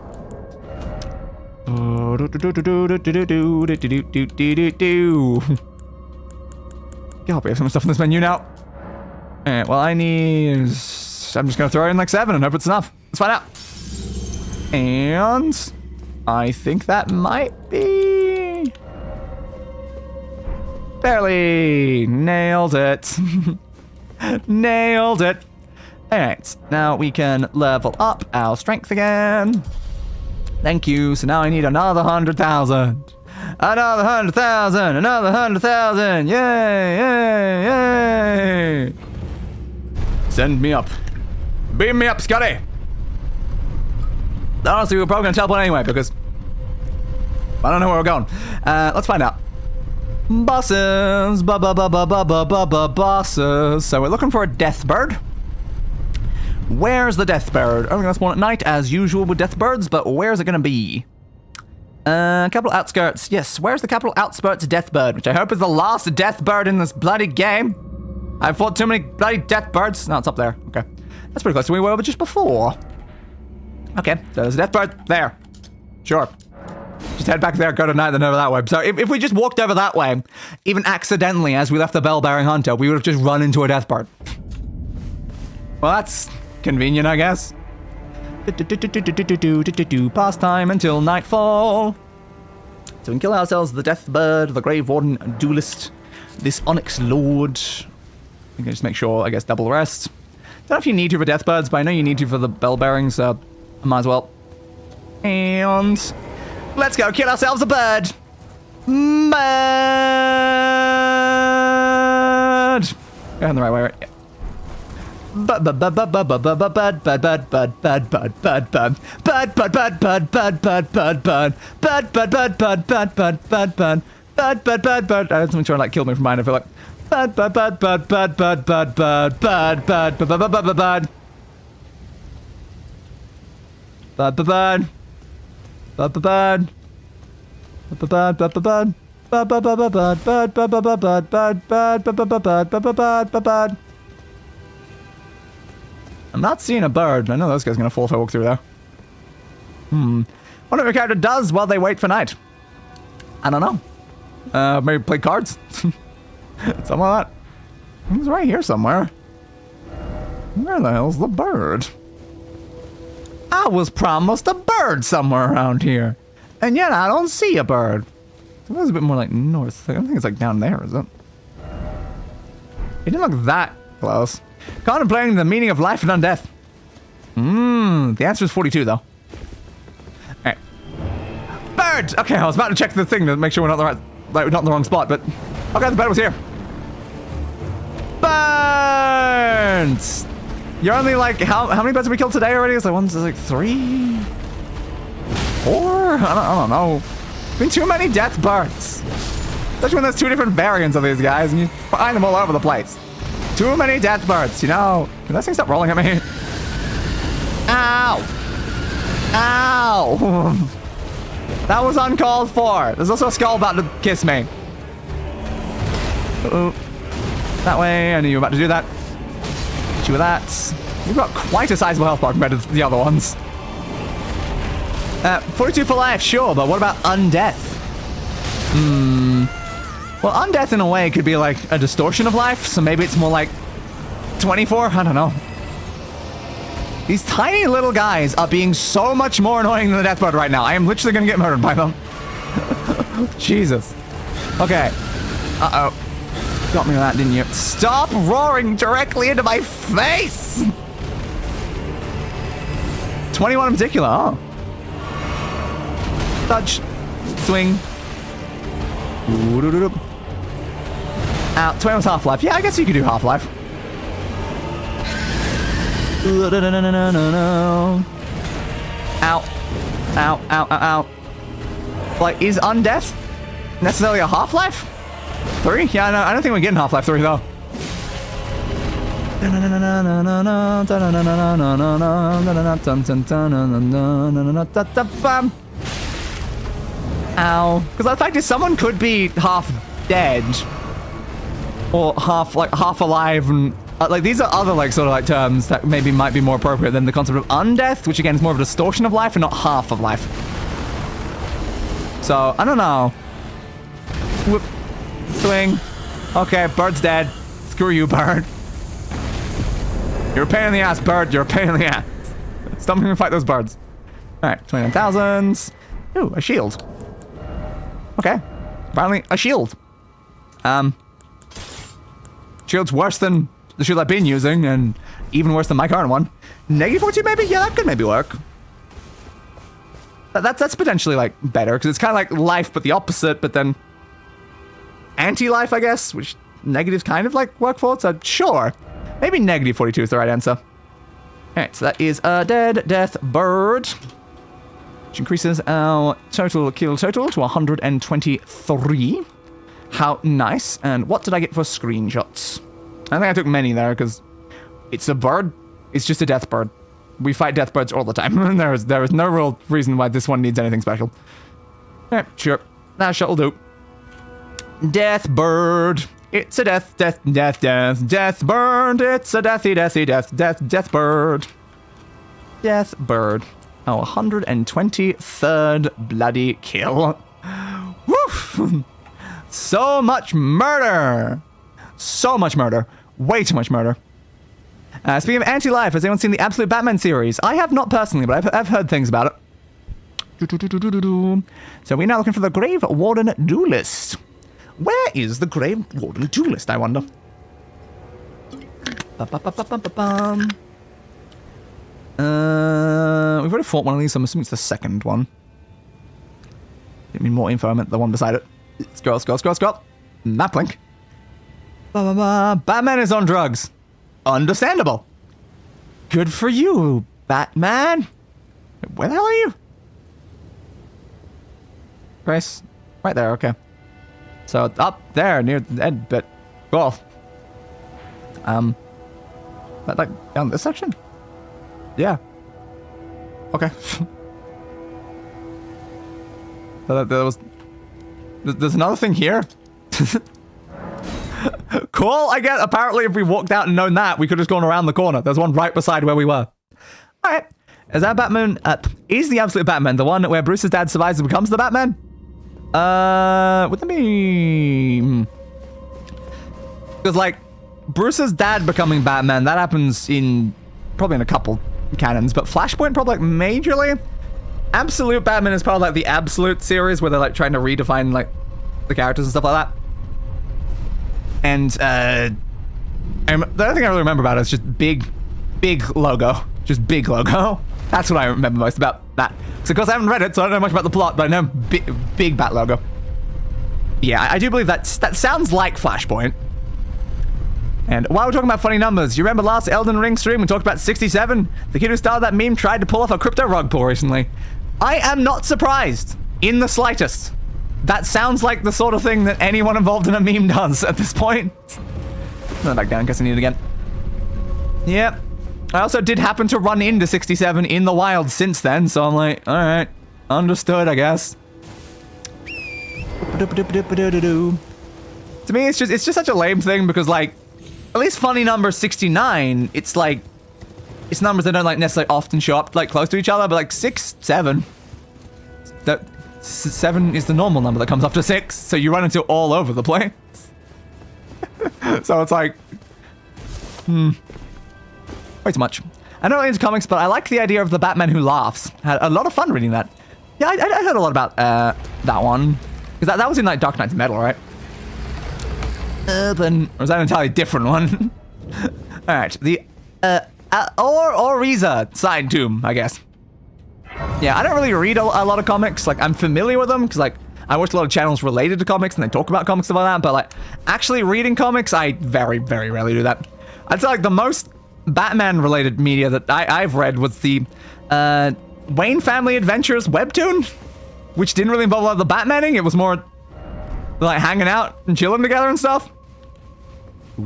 Get up, we have some stuff in this menu now. Alright, well I need... I'm just gonna throw in like 7 and hope it's enough. Let's find out. And... I think that might be... Barely! Nailed it. Nailed it. Alright, now we can level up our strength again. Thank you. So now I need another 100,000. Another 100,000. Another 100,000. Yay! Yay! Yay! Send me up. Beam me up, Scotty. Honestly, we're probably gonna teleport anyway because I don't know where we're going. Let's find out. Bosses. Bosses. So we're looking for a death bird. Where's the death bird? Only gonna spawn at night as usual with death birds, but where's it gonna be? Capital outskirts. Yes, where's the capital outskirts death bird? Which I hope is the last death bird in this bloody game. I've fought too many bloody death birds. No, it's up there. Okay. That's pretty close to where we were just before. Okay, so there's a death bird there. Sure. Just head back there, go to night, then over that way. So if we just walked over that way, even accidentally as we left the bell-bearing hunter, we would have just run into a death bird. Well, that's... convenient, I guess. Past time until nightfall. So we can kill ourselves the Death Bird, the Grave Warden Duelist, this Onyx Lord. We can just make sure, I guess, double rest. Don't know if you need to for Death Birds, but I know you need to for the Bell Bearings, so I might as well. And let's go kill ourselves a bird. Bird. Going the right way, right? Yeah. Someone trying to like kill me from behind. I feel like I'm not seeing a bird. I know those guys are gonna fall if I walk through there. Wonder what your character does while they wait for night. I don't know. Maybe play cards? Something like that. He's right here somewhere. Where the hell's the bird? I was promised a bird somewhere around here. And yet I don't see a bird. So that was a bit more like north. I don't think it's like down there, is it? It didn't look that close. Contemplating the meaning of life and undeath. The answer is 42 though. Alright. Bird! Okay, I was about to check the thing to make sure we're not in the wrong spot, but okay, the bird was here. Birds! You're only like how many birds have we killed today already? It's like one's like 3? 4? I don't know. Been too many death birds. Especially when there's 2 different variants of these guys and you find them all over the place. Too many death birds, you know. Can that thing stop rolling at me? Ow! Ow! That was uncalled for. There's also a skull about to kiss me. Uh-oh. That way, I knew you were about to do that. Hit you with that. You've got quite a sizable health bar compared to the other ones. 42 for life, sure, but what about undeath? Well, undeath in a way could be like a distortion of life, so maybe it's more like 24? I don't know. These tiny little guys are being so much more annoying than the Deathbird right now. I am literally gonna get murdered by them. Jesus. Okay. Uh-oh. Got me with that, didn't you? Stop roaring directly into my face! 21 in particular, oh. Dodge. Swing. Ooh-doo-doo-doo. Ow, 20 was half-life. Yeah, I guess you could do half-life. Ow. Ow, ow, ow, ow. Like, is undeath necessarily a half-life? 3? Yeah, no, I don't think we're getting half-life 3, though. Ow. Because the fact is, someone could be half dead. Or half alive, and like these are other like sort of like terms that maybe might be more appropriate than the concept of undeath, which again is more of a distortion of life and not half of life. So I don't know. Whoop. Swing. Okay, bird's dead. Screw you, bird. You're a pain in the ass, bird. You're a pain in the ass. Stop making me fight those birds. All right, 29,000. Ooh, a shield. Okay, apparently a shield. Shield's worse than the shield I've been using, and even worse than my current one. Negative 42 maybe? Yeah, that could maybe work. That's potentially, like, better, because it's kind of like life, but the opposite, but then anti-life, I guess, which negatives kind of, like, work for, so sure. Maybe negative 42 is the right answer. Alright, so that is a dead death bird, which increases our total kill total to 123. How nice. And what did I get for screenshots? I think I took many there because it's a bird. It's just a death bird. We fight death birds all the time. there is no real reason why this one needs anything special. Alright, sure. That shall do. Death bird. It's a death bird. It's a death bird. Death bird. Oh, 123rd bloody kill. Woof! So much murder! So much murder. Way too much murder. Speaking of anti-life, has anyone seen the Absolute Batman series? I have not personally, but I've heard things about it. So we're now looking for the Grave Warden Duelist. Where is the Grave Warden Duelist, I wonder? We've already fought one of these, so I'm assuming it's the second one. Give me more info, I meant the one beside it. Scroll. Map link. Batman is on drugs. Understandable. Good for you, Batman. Where the hell are you? Grace? Right there, okay. So, up there, near the end bit. Cool. Like, down this section? Yeah. Okay. There's another thing here. Cool, I guess. Apparently, if we walked out and known that, we could have just gone around the corner. There's one right beside where we were. Alright. Is that Batman? Is the Absolute Batman the one where Bruce's dad survives and becomes the Batman? Would that be... Because, like, Bruce's dad becoming Batman, that happens in... probably in a couple canons, but Flashpoint probably, like, majorly. Absolute Batman is part of, like, the Absolute series where they're, like, trying to redefine, like, the characters and stuff like that. And, the other thing I really remember about it is just big logo. Just big logo. That's what I remember most about that. So, of course, I haven't read it, so I don't know much about the plot, but I know big bat logo. Yeah, I do believe that sounds like Flashpoint. And while we're talking about funny numbers, you remember last Elden Ring stream we talked about 67? The kid who started that meme tried to pull off a crypto rug pull recently. I am not surprised in the slightest. That sounds like the sort of thing that anyone involved in a meme does at this point. Go back down in case I need it again. Yep. I also did happen to run into 67 in the wild since then, so I'm like, alright, understood, I guess. To me, it's just such a lame thing because, like, at least funny number 69, it's like, it's numbers that don't, like, necessarily often show up, like, close to each other, but, like, 6, 7, that 7 is the normal number that comes after 6, so you run into all over the place. So it's like, way too much. I'm not really into comics, but I like the idea of the Batman who laughs. Had a lot of fun reading that. Yeah, I heard a lot about that one. Because that was in like Dark Knight's Metal, right? Urban. Or was that an entirely different one? Alright, the Oriza side tomb, I guess. Yeah, I don't really read a lot of comics. Like, I'm familiar with them because, like, I watch a lot of channels related to comics and they talk about comics, stuff like that. But, like, actually reading comics, I very, very rarely do that. I'd say, like, the most Batman-related media that I've read was the Wayne Family Adventures webtoon, which didn't really involve a lot of the Batmaning. It was more, like, hanging out and chilling together and stuff. So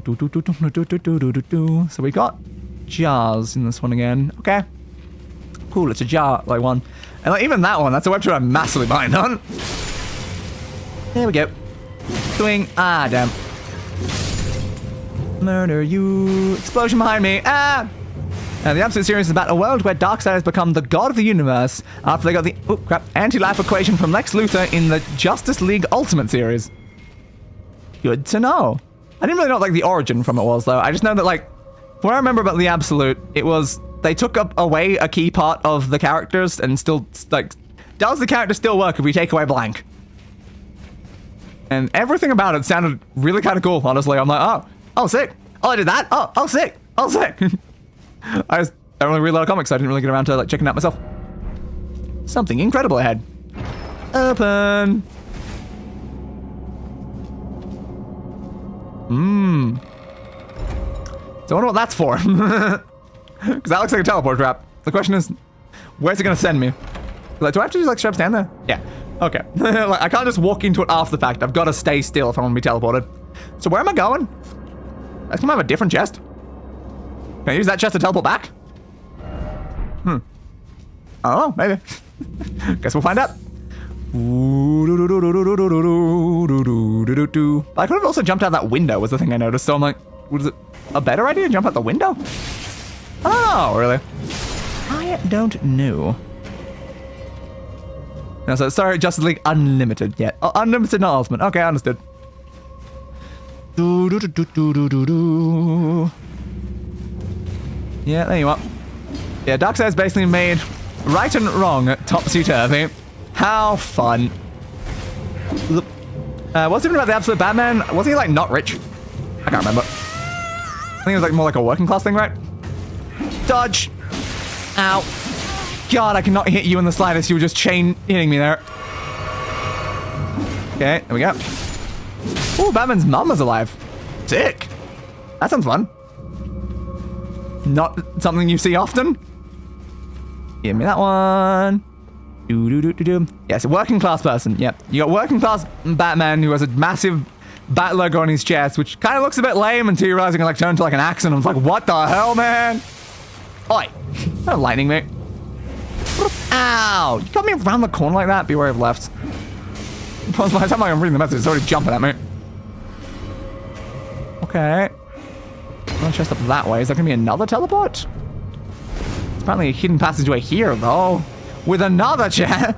we got jars in this one again. Okay. Cool, it's a jar, like one. And like, even that one, that's a webtoon I'm massively behind on. There we go. Doing, damn. Murder you. Explosion behind me. Ah! Now, the absolute series is about a world where Darkseid has become the god of the universe after they got the, anti-life equation from Lex Luthor in the Justice League Ultimate series. Good to know. I didn't really know what, like, the origin from it was, though. I just know that, like, what I remember about the Absolute, it was they took away a key part of the characters and still, like, does the character still work if we take away blank? And everything about it sounded really kind of cool, honestly. I'm like, oh, sick. Oh, I did that. Oh, sick. Oh, sick. I just don't really read a lot of comics, so I didn't really get around to, like, checking out myself. Something incredible ahead. Open. So I wonder what that's for. Because that looks like a teleport trap. The question is, where's it going to send me? Like, do I have to just, like, straight up stand there? Yeah. Okay. Like, I can't just walk into it after the fact. I've got to stay still if I want to be teleported. So where am I going? That's going to have a different chest. Can I use that chest to teleport back? Oh, maybe. Guess we'll find out. I could have also jumped out that window was the thing I noticed. So I'm like, was it a better idea to jump out the window? Oh, really? I don't know. No, so sorry, Justice League Unlimited. Yeah, Unlimited, not Ultimate. Okay, understood. Yeah, there you are. Yeah, Darkseid's basically made right and wrong topsy-turvy. How fun. What's even about the Absolute Batman? Wasn't he, like, not rich? I can't remember. I think it was, like, more like a working class thing, right? Dodge. Ow. God, I cannot hit you in the slightest. You were just chain hitting me there. Okay, there we go. Oh, Batman's mum is alive. Sick. That sounds fun. Not something you see often. Give me that one. Yes, a working class person. Yep. You got working class Batman who has a massive bat logo on his chest, which kind of looks a bit lame until you realize it can, like, turn into, like, an axe, and I was like, what the hell, man? Oi. Don't lightning me. Ow. You got me around the corner like that? Beware of left. By the time I'm reading the message, it's already jumping at me. Okay. I'm gonna chest up that way. Is there gonna be another teleport? There's apparently a hidden passageway here, though. With another chest.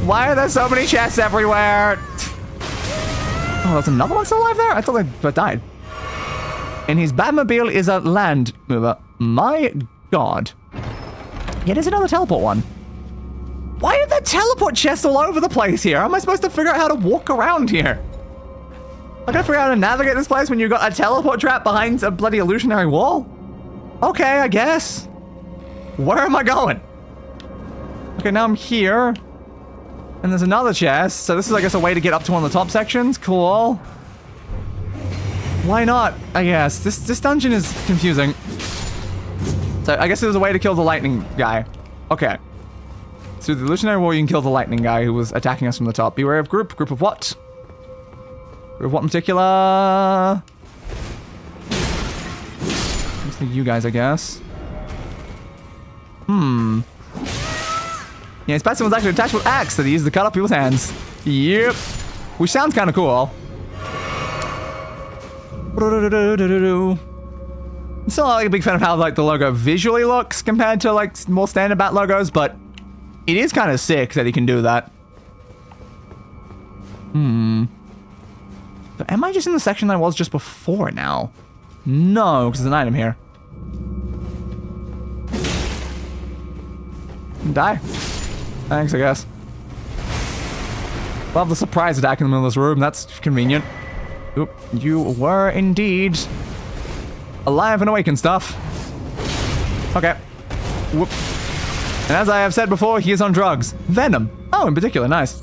Why are there so many chests everywhere? Oh, there's another one still alive there? I thought they died. And his Batmobile is a land mover. My god. Yeah, there's another teleport one. Why are there teleport chests all over the place here? How am I supposed to figure out how to walk around here? I gotta figure out how to navigate this place when you've got a teleport trap behind a bloody illusionary wall? Okay, I guess. Where am I going? Okay, now I'm here. And there's another chest. So this is, I guess, a way to get up to one of the top sections. Cool. Why not? I guess. This dungeon is confusing. So I guess there's a way to kill the lightning guy. Okay. Through the illusionary wall, you can kill the lightning guy who was attacking us from the top. Beware of group. Group of what? Group of what in particular? You guys, I guess. Yeah, his passive was actually attached with axe that he used to cut off people's hands. Yep. Which sounds kind of cool. I'm still not, like, a big fan of how, like, the logo visually looks compared to, like, more standard Bat logos, but It is kind of sick that he can do that. So am I just in the section that I was just before now? No, because there's an item here. Die. Thanks, I guess. Love the surprise attack in the middle of this room. That's convenient. Oop, you were indeed alive and awake and stuff. Okay. Whoop. And as I have said before, he is on drugs. Venom. Oh, in particular, nice.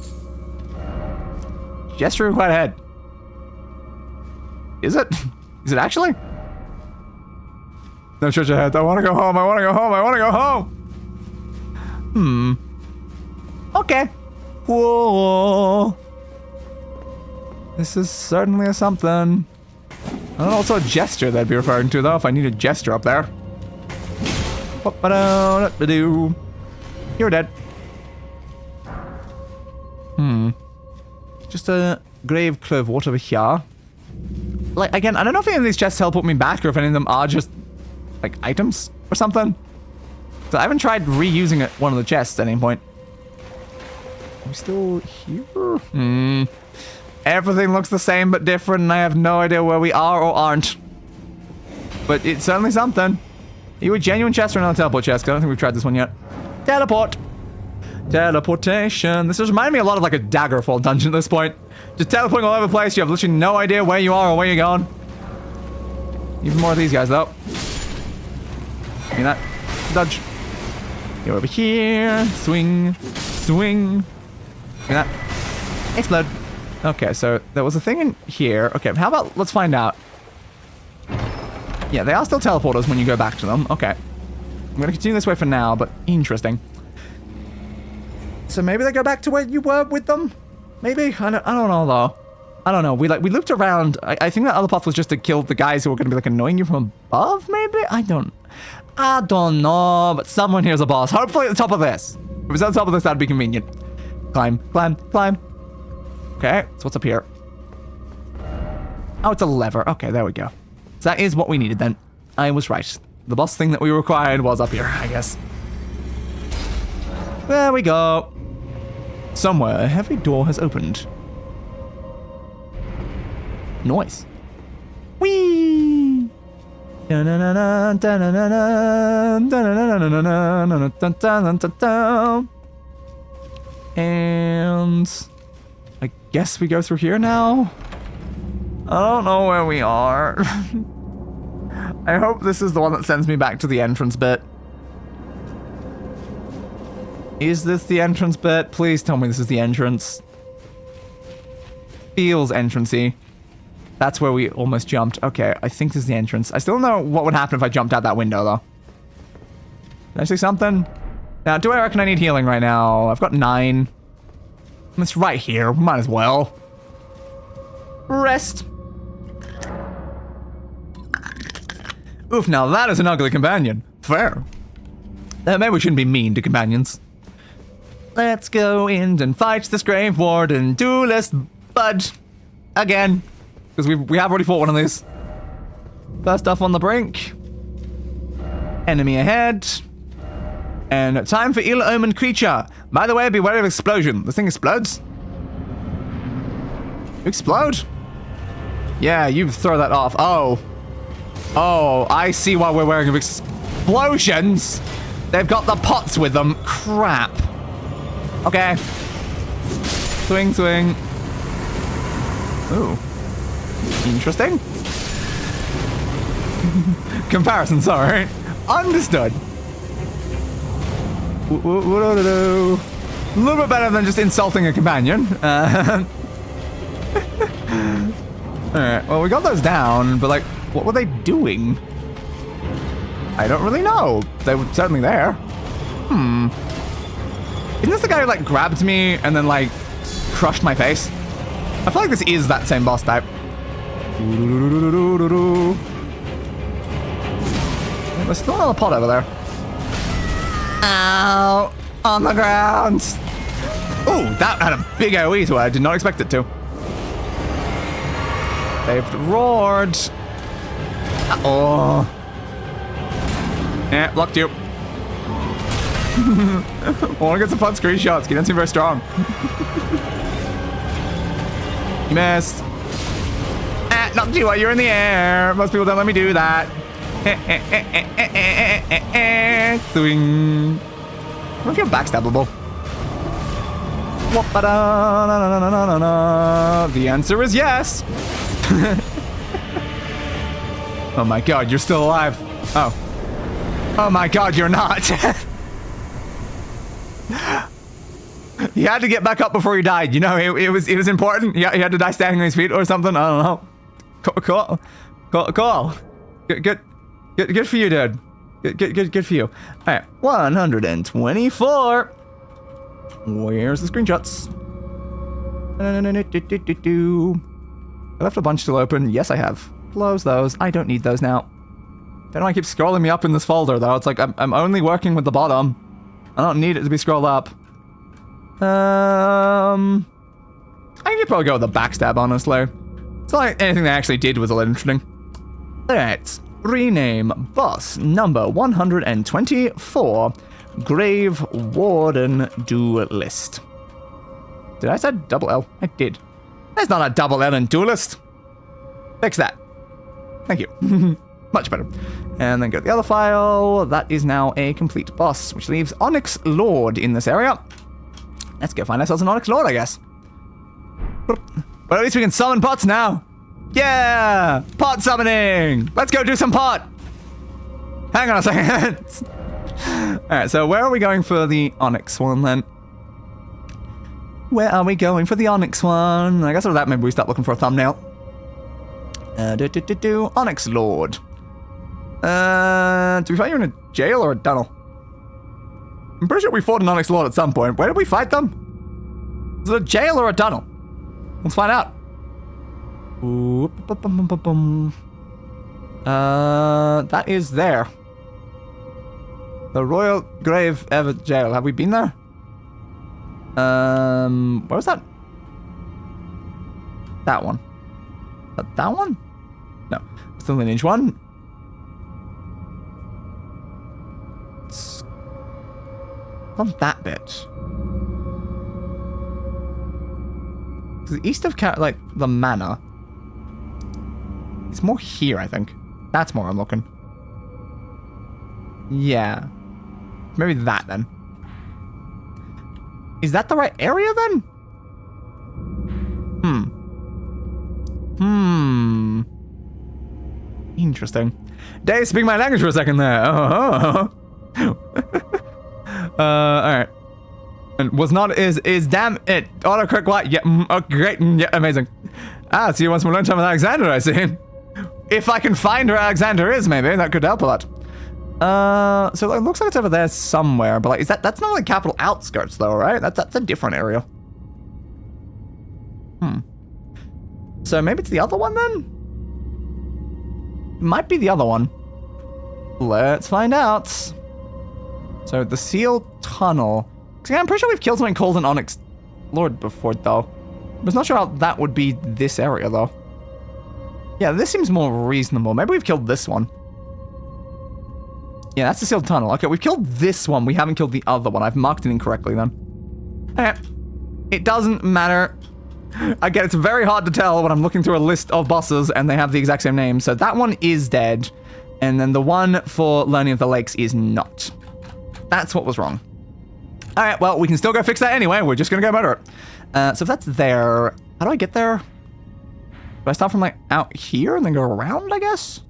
Gesturing quite ahead. Is it? Is it actually? No church ahead. I want to go home. I want to go home. I want to go home. Okay. Whoa. This is certainly a something. I don't know also a gesture that'd be referring to, though, if I need a gesture up there. You're dead. Just a grave clove water over here. Like, again, I don't know if any of these chests teleport me back or if any of them are just, like, items or something. So I haven't tried reusing one of the chests at any point. Are we still here? Everything looks the same but different, and I have no idea where we are or aren't. But it's certainly something. Are you a genuine chest or another teleport chest? 'Cause I don't think we've tried this one yet. Teleport. Teleportation. This is reminding me a lot of like a Daggerfall dungeon at this point. Just teleporting all over the place. You have literally no idea where you are or where you're going. Even more of these guys, though. Give me that. Dodge. You're over here. Swing. Swing. Give me that. Explode. Okay, so there was a thing in here. Okay, how about let's find out. Yeah, they are still teleporters when you go back to them. Okay. I'm going to continue this way for now, but interesting. So maybe they go back to where you were with them? Maybe? I don't know, though. I don't know. We looped around. I think that other path was just to kill the guys who were going to be, like, annoying you from above, maybe? I don't know, but someone here's a boss. Hopefully at the top of this. If it's at the top of this, that'd be convenient. Climb, climb, climb. Okay, so what's up here? Oh, it's a lever. Okay, there we go. So that is what we needed then. I was right. The boss thing that we required was up here, I guess. There we go. Somewhere, a heavy door has opened. Noise. Whee! And I guess we go through here now. I don't know where we are. I hope this is the one that sends me back to the entrance bit. Is this the entrance bit? Please tell me this is the entrance. Feels entrancey. That's where we almost jumped. Okay, I think this is the entrance. I still don't know what would happen if I jumped out that window, though. Did I see something? Now, do I reckon I need healing right now? I've got 9. It's right here. Might as well. Rest. Oof, now that is an ugly companion. Fair. Maybe we shouldn't be mean to companions. Let's go in and fight this grave warden duelist bud. Again. Because we have already fought one of these. First off on the brink. Enemy ahead. And time for ill-omened creature. By the way, beware of explosion. This thing explodes. Explode? Yeah, you throw that off. Oh. Oh, I see why we're wearing explosions. They've got the pots with them. Crap. Okay. Swing, swing. Ooh. Interesting. Comparison, sorry. Understood. A little bit better than just insulting a companion. Alright, well, we got those down, but, like, what were they doing? I don't really know. They were certainly there. Isn't this the guy who, like, grabbed me and then, like, crushed my face? I feel like this is that same boss type. There's still another pot over there. Ow! On the ground! Oh, that had a big AoE to it. I did not expect it to. They've roared. Uh-oh. Yeah, blocked you. I want to get some fun screenshots. He doesn't seem very strong. You missed. Not you while you're in the air. Most people don't let me do that. Swing. I don't feel backstabbable. The answer is yes. Oh my god, you're still alive. Oh. Oh my god, you're not. He had to get back up before he died. You know, it was important. He had to die standing on his feet or something. I don't know. Cool. Good for you, dude. Good for you. All right, 124. Where's the screenshots? I left a bunch still open. Yes, I have. Close those. I don't need those now. Don't know why I keep scrolling me up in this folder, though. It's like I'm only working with the bottom. I don't need it to be scrolled up. I could probably go with the backstab, honestly. It's not like anything they actually did was a little interesting. Let's rename boss number 124, Grave Warden Duelist. Did I say double L? I did. There's not a double L in Duelist. Fix that. Thank you. Much better. And then go to the other file. That is now a complete boss, which leaves Onyx Lord in this area. Let's go find ourselves an Onyx Lord, I guess. But at least we can summon pots now. Yeah! Pot summoning! Let's go do some pot! Hang on a second. Alright, so where are we going for the Onyx one then? Where are we going for the Onyx one? I guess after that maybe we start looking for a thumbnail. Onyx Lord. Do we fight you in a jail or a tunnel? I'm pretty sure we fought an Onyx Lord at some point. Where did we fight them? Is it a jail or a tunnel? Let's find out. That is there. The Royal Grave Ever Jail. Have we been there? Where was that? That one. That one? No. It's the lineage one. It's not that bit. The east of like the manor. It's more here, I think. That's more I'm looking. Yeah. Maybe that then. Is that the right area then? Interesting. Deus, speak my language for a second there. Alright. And was not is damn it. Autocorrect what? Yeah, oh, great. Yeah, amazing. Ah, so you want some alone time with Alexander, I see. If I can find where Alexander is, maybe that could help a lot. So it looks like it's over there somewhere, but like, is that's not like capital outskirts though, right? That's a different area. So maybe it's the other one then? It might be the other one. Let's find out. So the sealed tunnel. Yeah, I'm pretty sure we've killed something called an Onyx Lord before though. I was not sure how that would be this area though. Yeah, this seems more reasonable. Maybe we've killed this one. Yeah, that's the sealed tunnel. Okay, we've killed this one. We haven't killed the other one. I've marked it incorrectly then. Okay. It doesn't matter. Again, it's very hard to tell when I'm looking through a list of bosses and they have the exact same name. So that one is dead. And then the one for Learning of the Lakes is not. That's what was wrong. Alright, well, we can still go fix that anyway. We're just gonna go murder it. So if that's there, how do I get there? Do I start from like out here and then go around, I guess?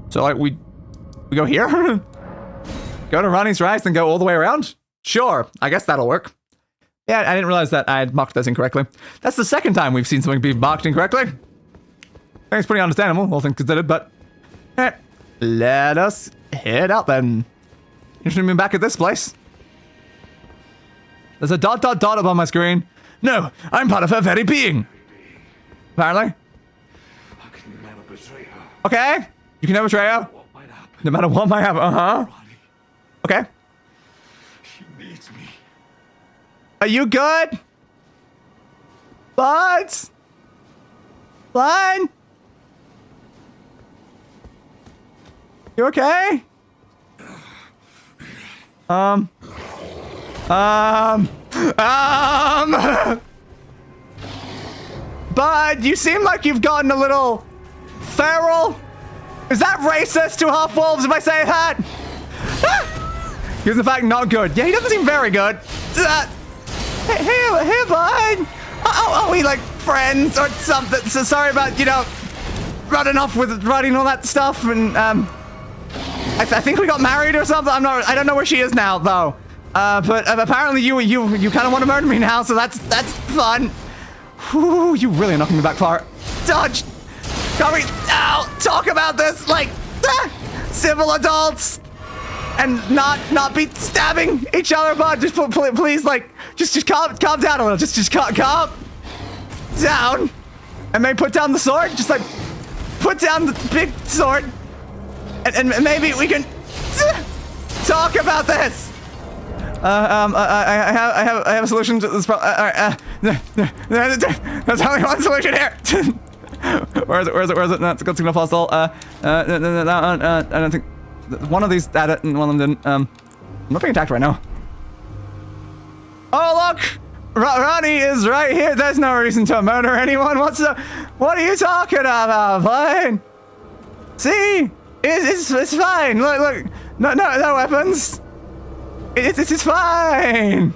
So like we go here? Go to Ronnie's Rise, then go all the way around? Sure, I guess that'll work. Yeah, I didn't realize that I had marked those incorrectly. That's the second time we've seen something be marked incorrectly. I think it's pretty understandable, all things considered, but... Alright, let us head out then. Interesting me back at this place. There's a ... up on my screen. No, I'm part of her very being. Apparently. I can never betray her. Okay, you can never betray her. What might happen? No matter what might happen, Ronnie, Okay. she needs me. Are you good? Bud? Blind? You okay? Bud, you seem like you've gotten a little feral. Is that racist to half-wolves if I say that? He's in fact not good. Yeah, he doesn't seem very good. Hey, bud. Are we like friends or something? So sorry about, you know, running off with writing all that stuff and, I think we got married or something. I don't know where she is now though. But apparently you kind of want to murder me now, so that's fun. Whew, you really knocking me back far. Dodge. Can we talk about this like civil adults and not be stabbing each other, bud? Just please, like, just calm down a little. Just calm down, and maybe put down the sword. Just like put down the big sword, and maybe we can talk about this. I have a solution to this problem. There's only one solution here. Where is it? No, it's a good signal hostile. I don't think one of these had it and one of them didn't. I'm not being attacked right now. Oh look, Ronnie is right here. There's no reason to murder anyone. What are you talking about, bud? See, it's fine. Look, no weapons. This is fine.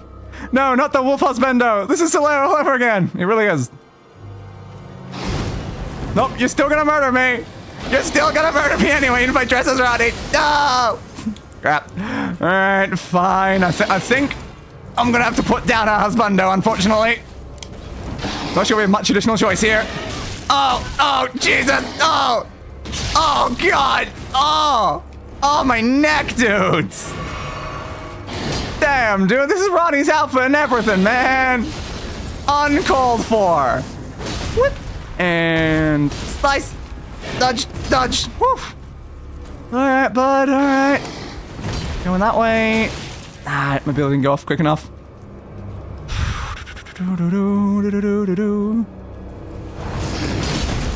No, not the wolf husbando. This is Solero all over again. It really is. Nope, you're still gonna murder me. You're still gonna murder me anyway, even if I dress as Roddy. No! Crap. Alright, fine. I think I'm gonna have to put down our husbando, unfortunately. Not sure we have much additional choice here. Oh, Jesus. Oh, God. Oh, my neck, dudes. Damn, dude, this is Ronnie's outfit and everything, man. Uncalled for. What? And slice. Dodge. Woof. Alright, bud, alright. Going that way. Maybe I can go off quick enough.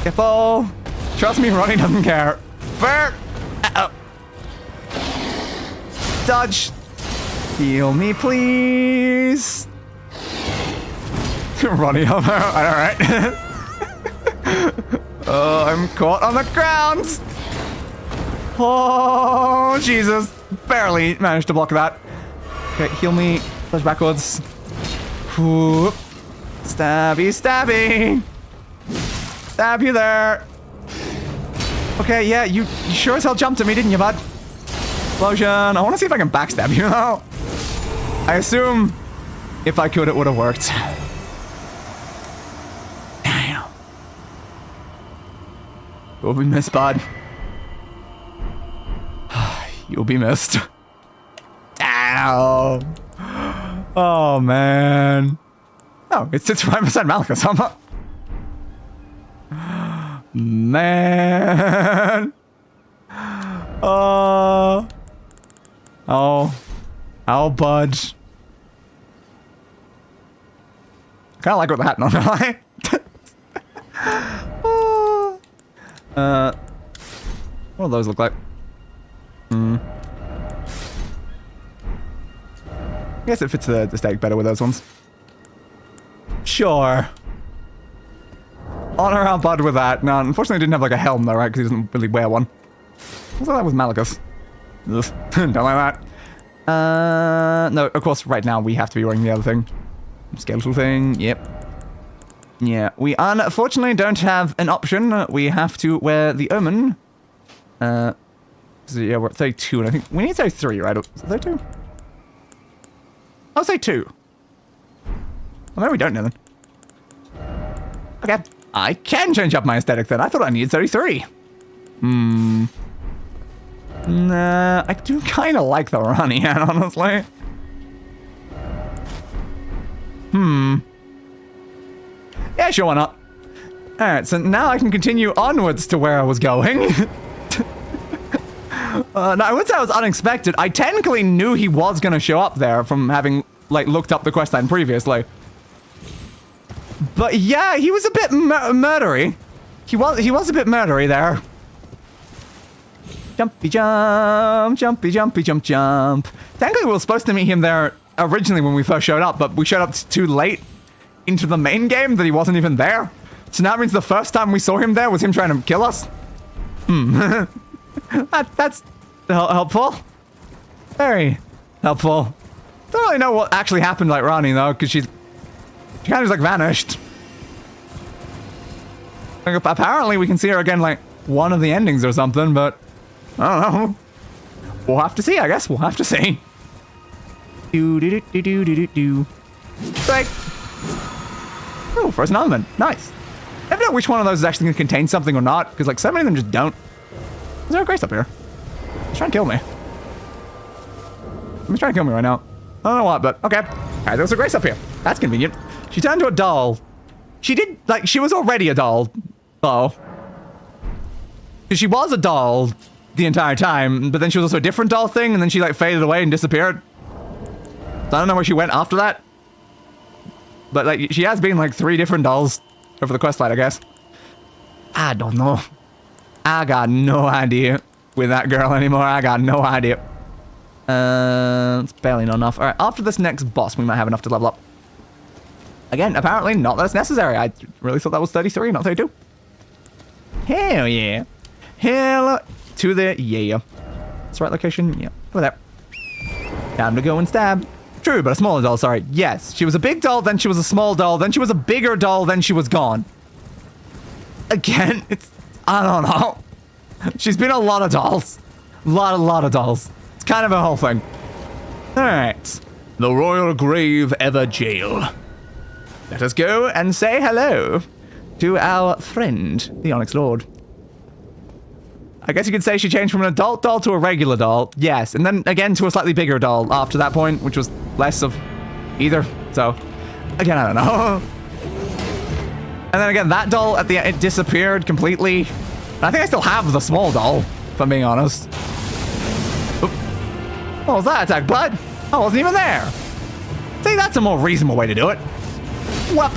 Careful. Trust me, Ronnie doesn't care. Fair. Dodge. Heal me, please. Ronnie, alright. Oh, I'm caught on the ground. Oh, Jesus. Barely managed to block that. Okay, heal me. Push backwards. Whoop. Stabby. Stab you there. Okay, yeah, you sure as hell jumped at me, didn't you, bud? Explosion. I want to see if I can backstab you, though. I assume if I could, it would have worked. Damn. You'll be missed, bud. You'll be missed. Ow. Oh, man. Oh, it sits right beside Maliketh, somehow. Man. Oh, bud. Kind of like with the hat, not gonna lie. What do those look like? I guess it fits the stake better with those ones. Sure. Honor our bud with that. No, unfortunately, he didn't have like a helm though, right? Because he doesn't really wear one. What's that with Maliketh? Don't like that. No, of course, right now we have to be wearing the other thing. Skeletal thing, yep. Yeah, we unfortunately don't have an option. We have to wear the Omen. So yeah, we're at 32, and I think we need 33, right? Is it 32? I'll say 2. Well, maybe we don't know then. Okay, I can change up my aesthetic then. I thought I needed 33. Nah, I do kind of like the Ronnie hat, honestly. Yeah, sure, why not? Alright, so now I can continue onwards to where I was going. Now, I would say I was unexpected. I technically knew he was going to show up there from having, like, looked up the questline previously. But yeah, he was a bit murdery. He was a bit murdery there. Jumpy jump, jumpy jumpy jump jump. Technically, we were supposed to meet him there originally when we first showed up, but we showed up too late into the main game that he wasn't even there. So now it means the first time we saw him there was him trying to kill us. That's helpful. Very helpful. Don't really know what actually happened like Ronnie though, because she kind of just like vanished. Like, apparently we can see her again like one of the endings or something, but I don't know. We'll have to see, I guess. We'll have to see. Do. Like, oh, first element. Nice. I don't know which one of those is actually going to contain something or not, because like so many of them just don't. Is there a grace up here? He's trying to kill me. He's trying to kill me right now. I don't know what, but okay. Alright, there's a grace up here. That's convenient. She turned into a doll. She did, like, she was already a doll, though. Because she was a doll the entire time, but then she was also a different doll thing, and then she, like, faded away and disappeared. So I don't know where she went after that. But, like, she has been, like, 3 different dolls over the questline, I guess. I don't know. I got no idea with that girl anymore. I got no idea. It's barely not enough. Alright, after this next boss, we might have enough to level up. Again, apparently not that it's necessary. I really thought that was 33, not 32. Hell yeah. Hell to the yeah. That's the right location? Yeah, over there. Time to go and stab. True, but a smaller doll, sorry. Yes, she was a big doll, then she was a small doll, then she was a bigger doll, then she was gone. Again, it's... I don't know. She's been a lot of dolls. Lot of dolls. It's kind of a whole thing. Alright. The Royal Grave Ever Jail. Let us go and say hello to our friend, the Onyx Lord. I guess you could say she changed from an adult doll to a regular doll. Yes, and then again to a slightly bigger doll after that point, which was less of either. So, again, I don't know. And then again, that doll at the end, it disappeared completely. And I think I still have the small doll, if I'm being honest. Oop. What was that attack, bud? I wasn't even there. See, that's a more reasonable way to do it. Whoop.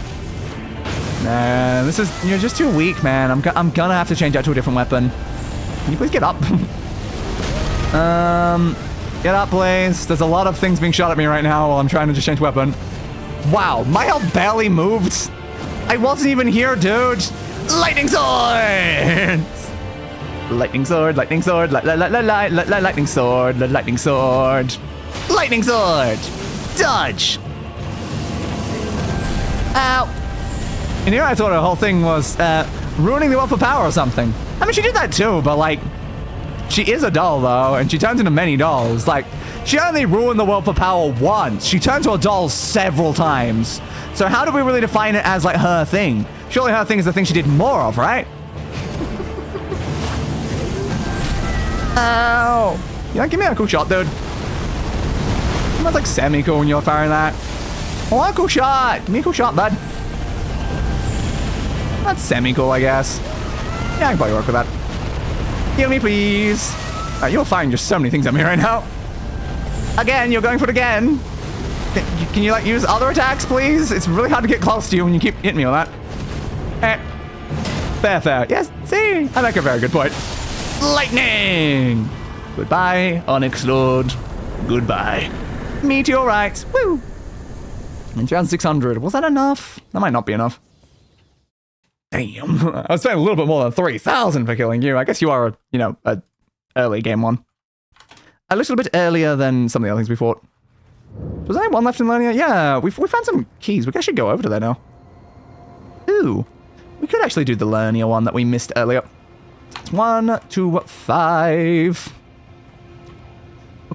Nah, this is... You're just too weak, man. I'm gonna have to change out to a different weapon. Can you please get up? Get up, please. There's a lot of things being shot at me right now while I'm trying to just change weapon. Wow, my health barely moved. I wasn't even here, dude. Lightning sword! Lightning sword, lightning sword, lightning sword, lightning sword. Lightning sword! Dodge! Ow! And here I thought the whole thing was ruining the Wealth of Power or something. I mean, she did that too, but like, she is a doll though, and she turns into many dolls. Like, she only ruined the Wealth of Power once. She turned into a doll several times. So how do we really define it as like her thing? Surely her thing is the thing she did more of, right? Ow! Yeah, give me a cool shot, dude. That's like semi-cool when you're firing that. Oh, a cool shot! Give me a cool shot, bud. That's semi-cool, I guess. Yeah, I can probably work with that. Heal me, please. You're firing just so many things at me right now. Again, you're going for it again. Can you, like, use other attacks, please? It's really hard to get close to you when you keep hitting me with that. Fair. Yes, see? I make a very good point. Lightning! Goodbye, Onyx Lord. Goodbye. Meteorite. Woo! And 2,600. Was that enough? That might not be enough. Damn. I was paying a little bit more than 3,000 for killing you. I guess you are, you know, a early game one. A little bit earlier than some of the other things we fought. Was there one left in Lernia? Yeah, we found some keys. We can actually go over to there now. Ooh. We could actually do the Lernia one that we missed earlier. It's 1, 2, 5.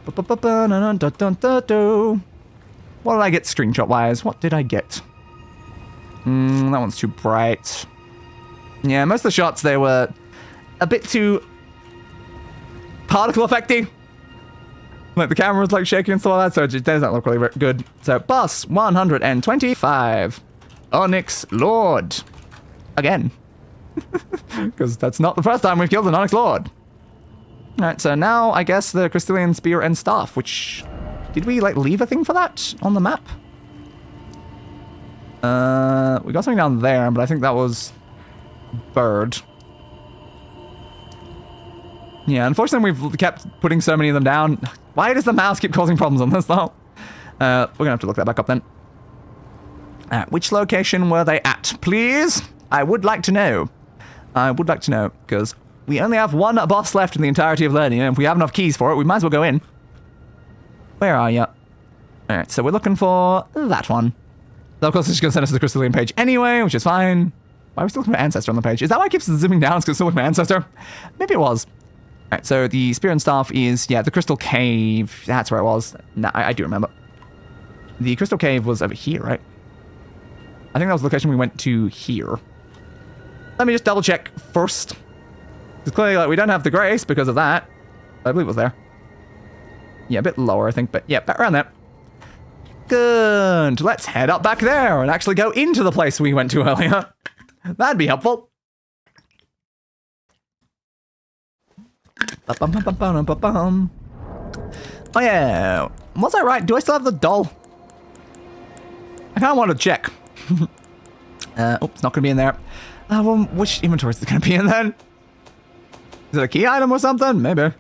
What did I get screenshot-wise? What did I get? That one's too bright. Yeah, most of the shots, they were a bit too particle effecty. Like, the camera was, like, shaking and stuff like that, so it just doesn't look really good. So, boss 125. Onyx Lord. Again. Because that's not the first time we've killed an Onyx Lord. Alright, so now, I guess, the Crystalline Spear and Staff, which... Did we, like, leave a thing for that on the map? We got something down there, but I think that was... Bird. Yeah, unfortunately, we've kept putting so many of them down. Why does the mouse keep causing problems on this, though? We're gonna have to look that back up then. Which location were they at, please? I would like to know. I would like to know, because we only have one boss left in the entirety of learning, and if we have enough keys for it, we might as well go in. Where are you? Alright, so we're looking for that one. So of course, it's just going to send us to the Crystalline page anyway, which is fine. Why are we still looking for Ancestor on the page? Is that why it keeps zooming down? It's because it's still looking for Ancestor? Maybe it was. Alright, so the Spear and Staff is, yeah, the Crystal Cave. That's where it was. No, I do remember. The Crystal Cave was over here, right? I think that was the location we went to here. Let me just double check first. Because clearly, like, we don't have the Grace because of that. I believe it was there. Yeah, a bit lower, I think, but yeah, back around there. Good. Let's head up back there and actually go into the place we went to earlier. That'd be helpful. Oh yeah. Was I right? Do I still have the doll? I kind of want to check. It's not going to be in there. Well, which inventory is it going to be in then? Is it a key item or something? Maybe.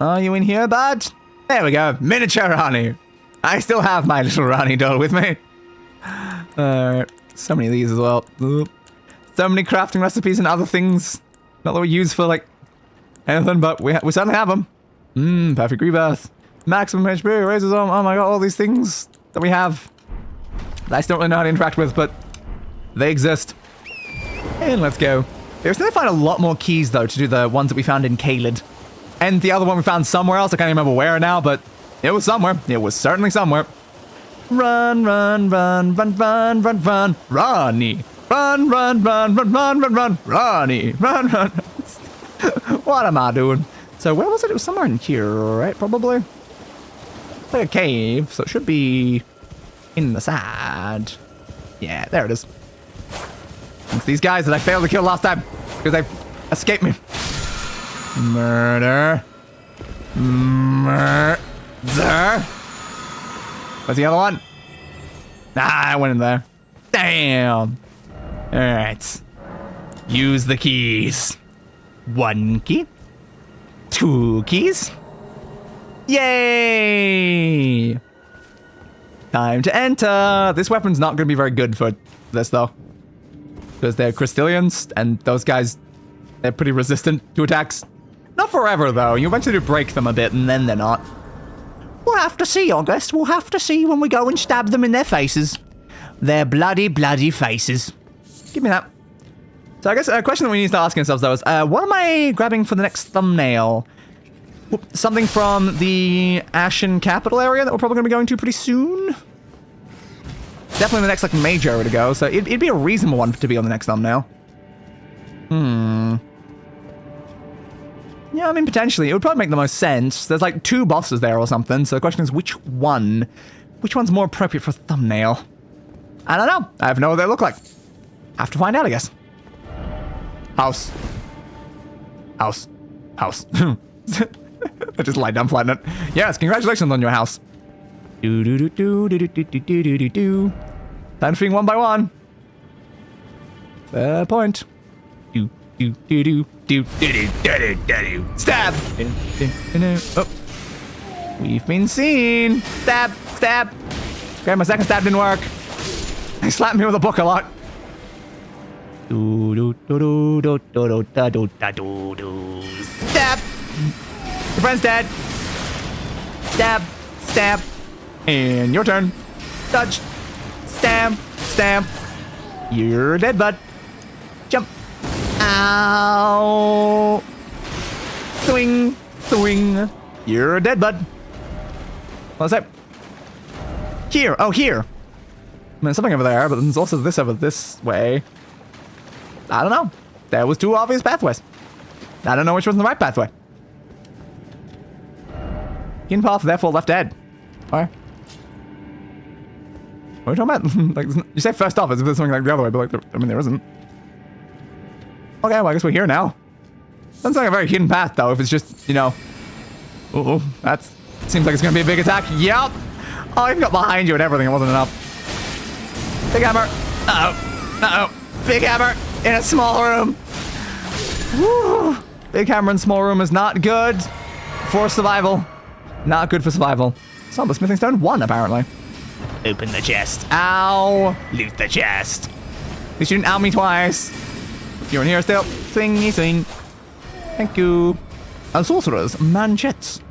Are you in here, bud? There we go. Miniature Rani. I still have my little Rani doll with me. So many of these as well. Oop. So many crafting recipes and other things. Not that we use for, like, anything, but we certainly have them. Perfect rebirth. Maximum HP, raises on. Oh my god, all these things that we have. That I still don't really know how to interact with, but they exist. And let's go. There's still find a lot more keys, though, to do the ones that we found in Caelid. And the other one we found somewhere else. I can't even remember where now, but it was somewhere. It was certainly somewhere. Run, run, run, run, run, run, run, Ronnie. Run, run, run, run, run, run, run, Ronnie. Run, run. What am I doing? So where was it? It was somewhere in here, right? Probably. It's like a cave, so it should be in the side. Yeah, there it is. It's these guys that I failed to kill last time because they escaped me. Murder. Murder. What's the other one? I went in there. Damn. Alright. Use the keys. 1 key. 2 keys. Yay! Time to enter. This weapon's not going to be very good for this, though. Because they're Crystallians, and those guys, they're pretty resistant to attacks. Not forever, though. You eventually do break them a bit, and then they're not. We'll have to see, August. We'll have to see when we go and stab them in their faces. Their bloody, bloody faces. Give me that. So I guess a question that we need to start asking ourselves, though, is what am I grabbing for the next thumbnail? Something from the Ashen Capital area that we're probably going to be going to pretty soon? Definitely the next, like, major area to go, so it'd be a reasonable one to be on the next thumbnail. Yeah, I mean, potentially. It would probably make the most sense. There's, like, 2 bosses there or something, so the question is, which one? Which one's more appropriate for a thumbnail? I don't know. I have no idea what they look like. Have to find out, I guess. House. House. House. I just lied down flat on it. Yes, congratulations on your house. Do do do do do do do do do do do. Time to swing one by one. Fair point. Do do do do do do do do do. Stab. Oh, we've been seen. Stab. Stab. Okay, my second stab didn't work. They slapped me with a book a lot. Do do do do do do do do do do. Stab. Your friend's dead. Stab. Stab. And your turn. Dodge. Stab. Stab. You're dead, bud. Jump. Ow. Swing. Swing. You're dead, bud. What's that? Here. Oh, here. I mean, there's something over there, but there's also this over this way. I don't know. There was 2 obvious pathways. I don't know which one's the right pathway. In path, therefore left dead. Alright. What are you talking about? Like, you say first off as if there's something like the other way, but like, I mean, there isn't. Okay, well, I guess we're here now. Doesn't sound like a very hidden path, though, if it's just, you know. Ooh, that seems like it's gonna be a big attack. Yup! Oh, I even got behind you and everything. It wasn't enough. Big hammer. Uh-oh. Uh-oh. Big hammer in a small room. Woo. Big hammer in small room is not good for survival. Not good for survival. So the smithing stone 1, apparently. Open the chest. Ow. Loot the chest. At least you didn't ow me twice. You're in here still. Swingy swing. Thank you. A sorcerer's manchettes.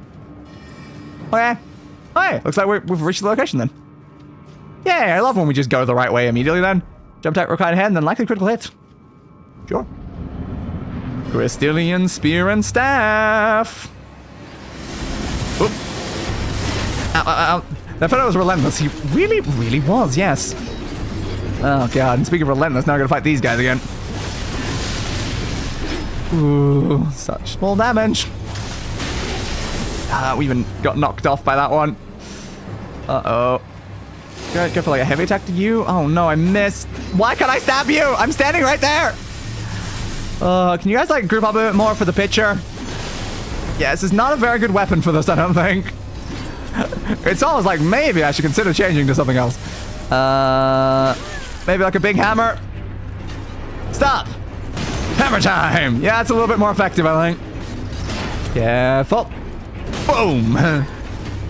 Okay. Hey, looks like we've reached the location then. Yeah, I love when we just go the right way immediately then. Jump attack required ahead and then likely critical hit. Sure. Crystallian spear and staff. Oop. Ow, ow, ow. That fellow was relentless. He really, really was, yes. Oh god, and speaking of relentless, now I gotta fight these guys again. Ooh, such small damage. We even got knocked off by that one. Uh-oh. Go for like a heavy attack to you? Oh no, I missed. Why can't I stab you? I'm standing right there. Can you guys like group up a bit more for the picture? Yeah, this is not a very good weapon for this, I don't think. It's almost like maybe I should consider changing to something else. Maybe like a big hammer. Stop. Hammer time. Yeah, it's a little bit more effective, I think. Careful. Boom. No,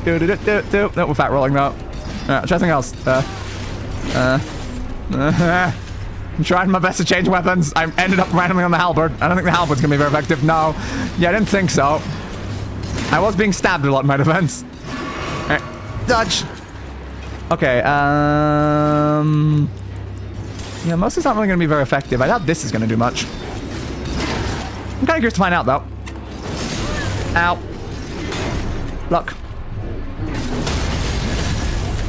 we're fat rolling though. Try something else. I'm trying my best to change weapons. I ended up randomly on the halberd. I don't think the halberd's gonna be very effective. No. Yeah, I didn't think so. I was being stabbed a lot in my defense. Alright. Dodge. Okay, yeah, most of it's not really gonna be very effective. I doubt this is gonna do much. I'm kinda curious to find out though. Ow. Look.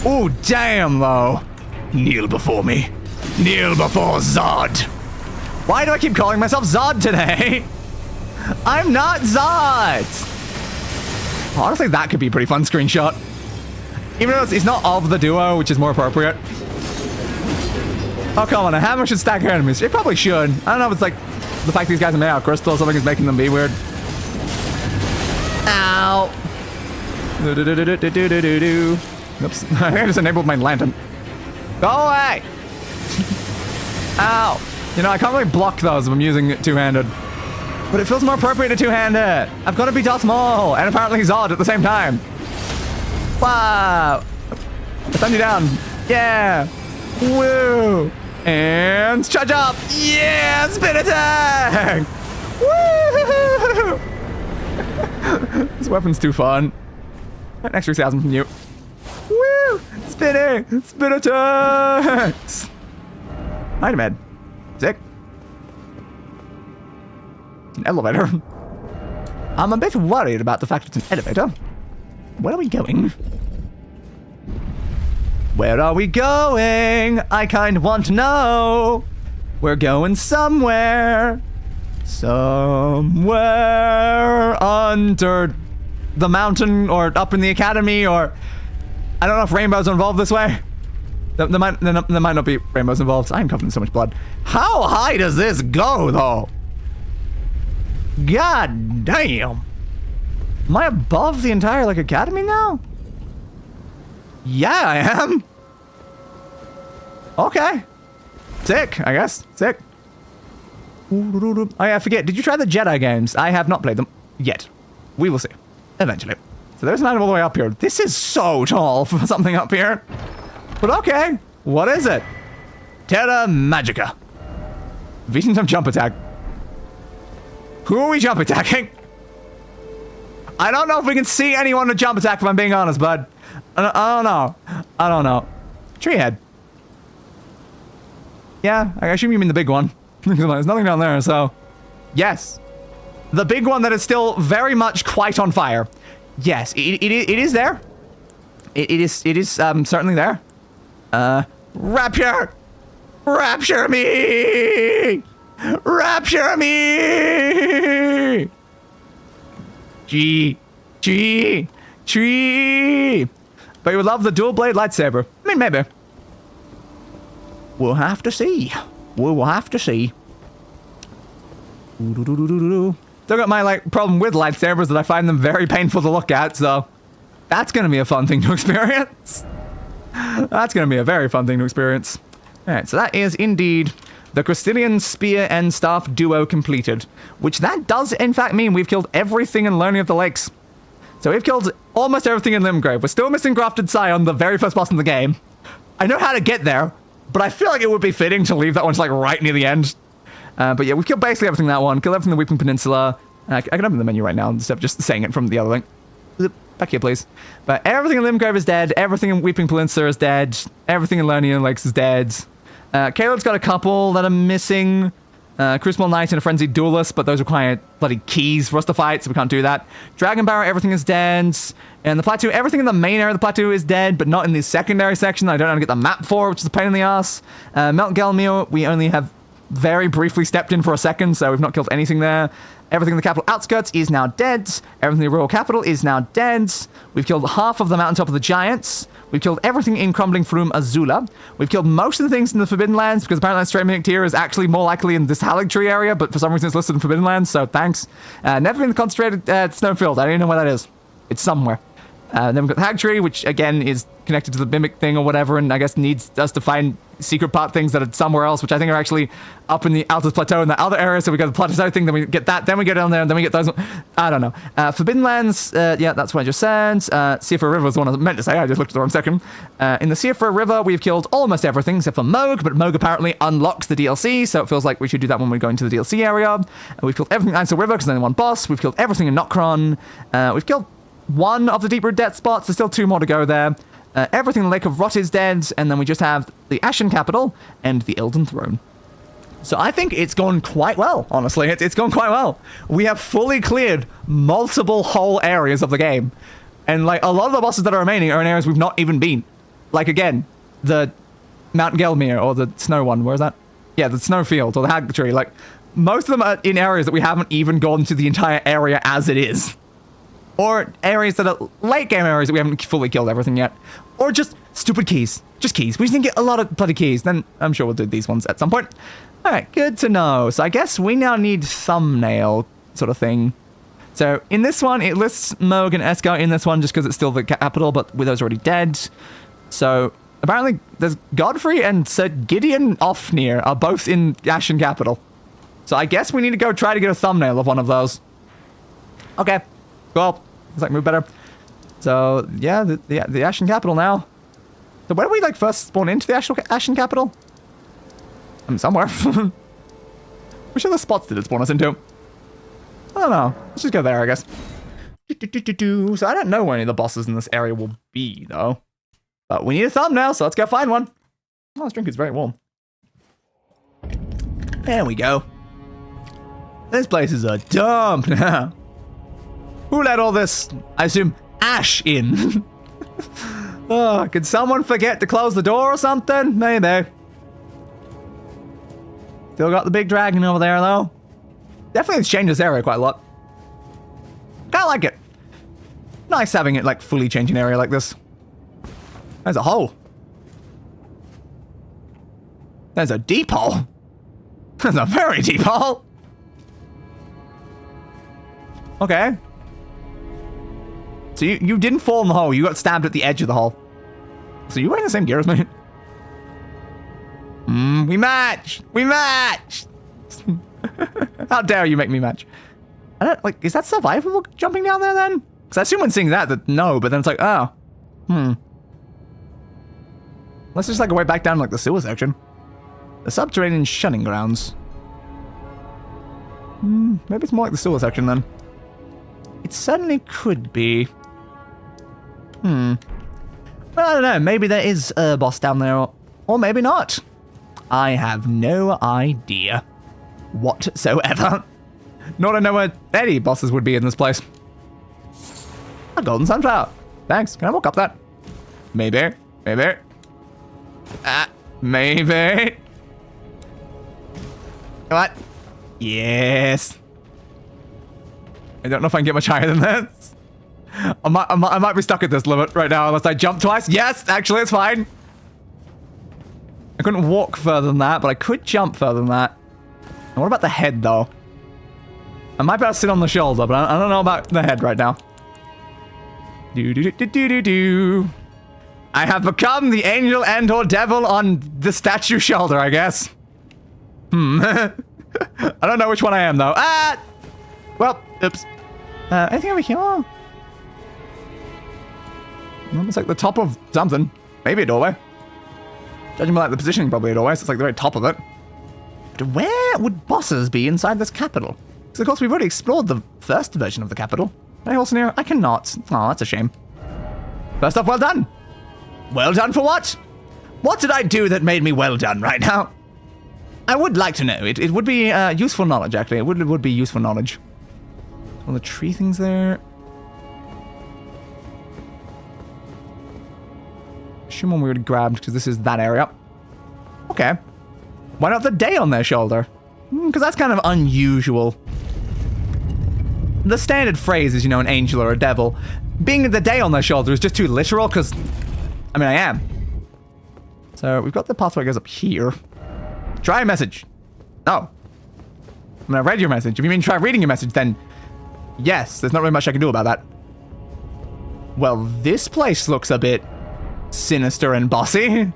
Oh, damn, though. Kneel before me. Kneel before Zod. Why do I keep calling myself Zod today? I'm not Zod. Honestly, that could be a pretty fun screenshot. Even though it's not of the duo, which is more appropriate. Oh, come on. A hammer should stack enemies. It probably should. I don't know if it's like the fact these guys are made out of crystal or something is making them be weird. Ow. Oops. I think I just enabled my lantern. Go away! Ow! You know, I can't really block those if I'm using it two-handed. But it feels more appropriate to two-handed. I've got to be Darth Maul and apparently Zod at the same time. Wow! I thumbed you down. Yeah! Woo! And charge up! Yeah! Spin attack! Woo! This weapon's too fun. An extra 1,000 from you. Woo! Spinning! Spin attacks! Item head. Sick. It's an elevator. I'm a bit worried about the fact it's an elevator. Where are we going? Where are we going? I kind of want to know. We're going somewhere. Somewhere under the mountain or up in the academy or... I don't know if rainbows are involved this way. There might not be rainbows involved. I'm covered in so much blood. How high does this go, though? God damn. Am I above the entire, like, academy now? Yeah, I am. Okay. Sick, I guess. Sick. Oh, yeah, I forget. Did you try the Jedi games? I have not played them yet. We will see. Eventually. So there's an item all the way up here. This is so tall for something up here. But okay. What is it? Terra Magica. Beating some jump attack. Who are we jump attacking? I don't know if we can see anyone to jump attack if I'm being honest, bud. I don't know. I don't know. Tree head. Yeah, I assume you mean the big one. There's nothing down there, so... Yes. The big one that is still very much quite on fire. Yes, it is there. It is certainly there. Rapture! Rapture me! Rapture me! Tree! But you would love the dual blade lightsaber. I mean, maybe. We'll have to see. We will have to see. Still got my, like, problem with lightsabers that I find them very painful to look at, so... That's gonna be a fun thing to experience. That's gonna be a very fun thing to experience. Alright, so that is indeed The Crystalian Spear and Staff duo completed. Which that does, in fact, mean we've killed everything in Learning of the Lakes. So we've killed almost everything in Limgrave. We're still missing Grafted Scion, the very first boss in the game. I know how to get there, but I feel like it would be fitting to leave that one just, like, right near the end. But yeah, we've killed basically everything in that one. Killed everything in the Weeping Peninsula. I can open the menu right now instead of just saying it from the other link. Back here, please. But everything in Limgrave is dead. Everything in Weeping Peninsula is dead. Everything in Learning Lakes is dead. Caleb's got a couple that are missing. Crucible Knight and a Frenzied Duelist, but those require bloody keys for us to fight, so we can't do that. Dragon Barrow, everything is dead. And the plateau, everything in the main area of the plateau is dead, but not in the secondary section that I don't know how to get the map for, which is a pain in the ass. Mount Gelmir, we only have very briefly stepped in for a second, so we've not killed anything there. Everything in the capital outskirts is now dead. Everything in the royal capital is now dead. We've killed half of the mountaintop of the giants. We've killed everything in Crumbling Froom Azula. We've killed most of the things in the Forbidden Lands, because apparently Stramic Tier is actually more likely in this Halig Tree area, but for some reason it's listed in Forbidden Lands, so thanks. Never been in the concentrated snowfield. I don't even know where that is. It's somewhere. Then we've got the Hag Tree, which again is connected to the Mimic thing or whatever, and I guess needs us to find secret part things that are somewhere else, which I think are actually up in the Altus Plateau in the other area. So we got the Plateau thing, then we get that, then we go down there, and then we get those. I don't know. Forbidden Lands, yeah, that's what I just said. Seafur River was the one I meant to say. I just looked at the wrong second. In the Seafur River, we've killed almost everything except for Moog, but Moog apparently unlocks the DLC, so it feels like we should do that when we go into the DLC area. We've killed everything in Ansel River because there's only one boss. We've killed everything in Nokron. We've killed one of the Deep-Root Death spots. There's still 2 more to go there. Everything in the Lake of Rot is dead, and then we just have the Ashen Capital and the Elden Throne. So I think it's gone quite well, honestly. It's gone quite well. We have fully cleared multiple whole areas of the game. And, like, a lot of the bosses that are remaining are in areas we've not even been. Like, again, the Mount Gelmir, or the snow one. Where is that? Yeah, the Snowfield, or the Hag Tree. Like, most of them are in areas that we haven't even gone to the entire area as it is. Or areas that are late game areas that we haven't fully killed everything yet. Or just stupid keys. Just keys. We just didn't get a lot of bloody keys. Then I'm sure we'll do these ones at some point. Alright, good to know. So I guess we now need thumbnail sort of thing. So in this one, it lists Moog and Esgar in this one just because it's still the capital, but with those already dead. So apparently there's Godfrey and Sir Gideon Ofnir are both in Ashen Capital. So I guess we need to go try to get a thumbnail of one of those. Okay. Cool. Looks like move better. So, yeah, the Ashen Capital now. So where do we, like, first spawn into the Ashen Capital? Somewhere. Which other spots did it spawn us into? I don't know. Let's just go there, I guess. So I don't know where any of the bosses in this area will be, though. But we need a thumbnail, so let's go find one. Oh, this drink is very warm. There we go. This place is a dump now. Who let all this, I assume, ash in? Oh, could someone forget to close the door or something? Maybe. Still got the big dragon over there, though. Definitely it's changed this area quite a lot. Kinda like it. Nice having it, like, fully change an area like this. There's a hole. There's a deep hole. There's a very deep hole. Okay. So you didn't fall in the hole, you got stabbed at the edge of the hole. So you're wearing the same gear as me? We match! We match! How dare you make me match? I don't, like, is that survivable jumping down there then? Because I assume when seeing that no, but then it's like, oh. Let's just, like, go way back down, like, the sewer section. The subterranean shunning grounds. Maybe it's more like the sewer section then. It certainly could be. Well, I don't know. Maybe there is a boss down there, or maybe not. I have no idea whatsoever. Nor do I know where any bosses would be in this place. A golden sunflower. Thanks. Can I walk up that? Maybe. Maybe. Maybe. What? Yes. I don't know if I can get much higher than this. I might be stuck at this limit right now unless I jump twice. Yes, actually, it's fine. I couldn't walk further than that, but I could jump further than that. And what about the head, though? I might be able to sit on the shoulder, but I don't know about the head right now. Do. I have become the angel and or devil on the statue shoulder, I guess. I don't know which one I am, though. Ah! Well, oops. Anything over here? Almost like the top of something. Maybe a doorway. Judging by like the positioning, probably a doorway, so it's like the very top of it. But where would bosses be inside this capital? Because of course we've already explored the first version of the capital. Can I also near? I cannot. Oh, that's a shame. First off, well done. Well done for what? What did I do that made me well done right now? I would like to know. It would be useful knowledge, actually. It would be useful knowledge. All the tree things there. Assume one we would have grabbed because this is that area. Okay. Why not the day on their shoulder? Because that's kind of unusual. The standard phrase is, you know, an angel or a devil. Being the day on their shoulder is just too literal because, I mean, I am. So we've got the pathway that goes up here. Try a message. No. I mean, I read your message. If you mean try reading your message, then yes, there's not really much I can do about that. Well, this place looks a bit sinister and bossy.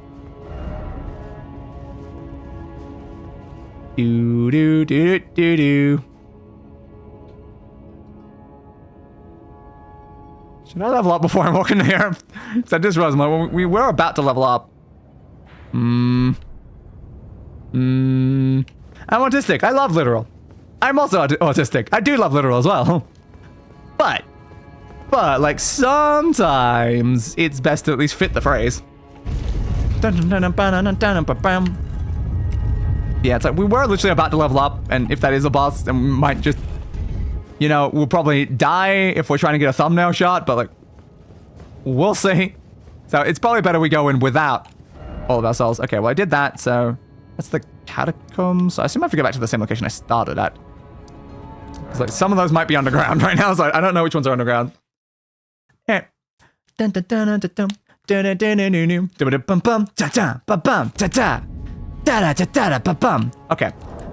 Do do do do do. Should I level up before I walk in here? Because I just realized we were about to level up. I'm autistic. I love literal. I'm also autistic. I do love literal as well. But like sometimes it's best to at least fit the phrase. Yeah, it's like we were literally about to level up, and if that is a boss, then we might just, you know, we'll probably die if we're trying to get a thumbnail shot, but like, we'll see. So it's probably better we go in without all of our souls. Okay, well I did that, so that's the catacombs. I assume I have to go back to the same location I started at. Because like some of those might be underground right now, so I don't know which ones are underground. Yeah. Okay,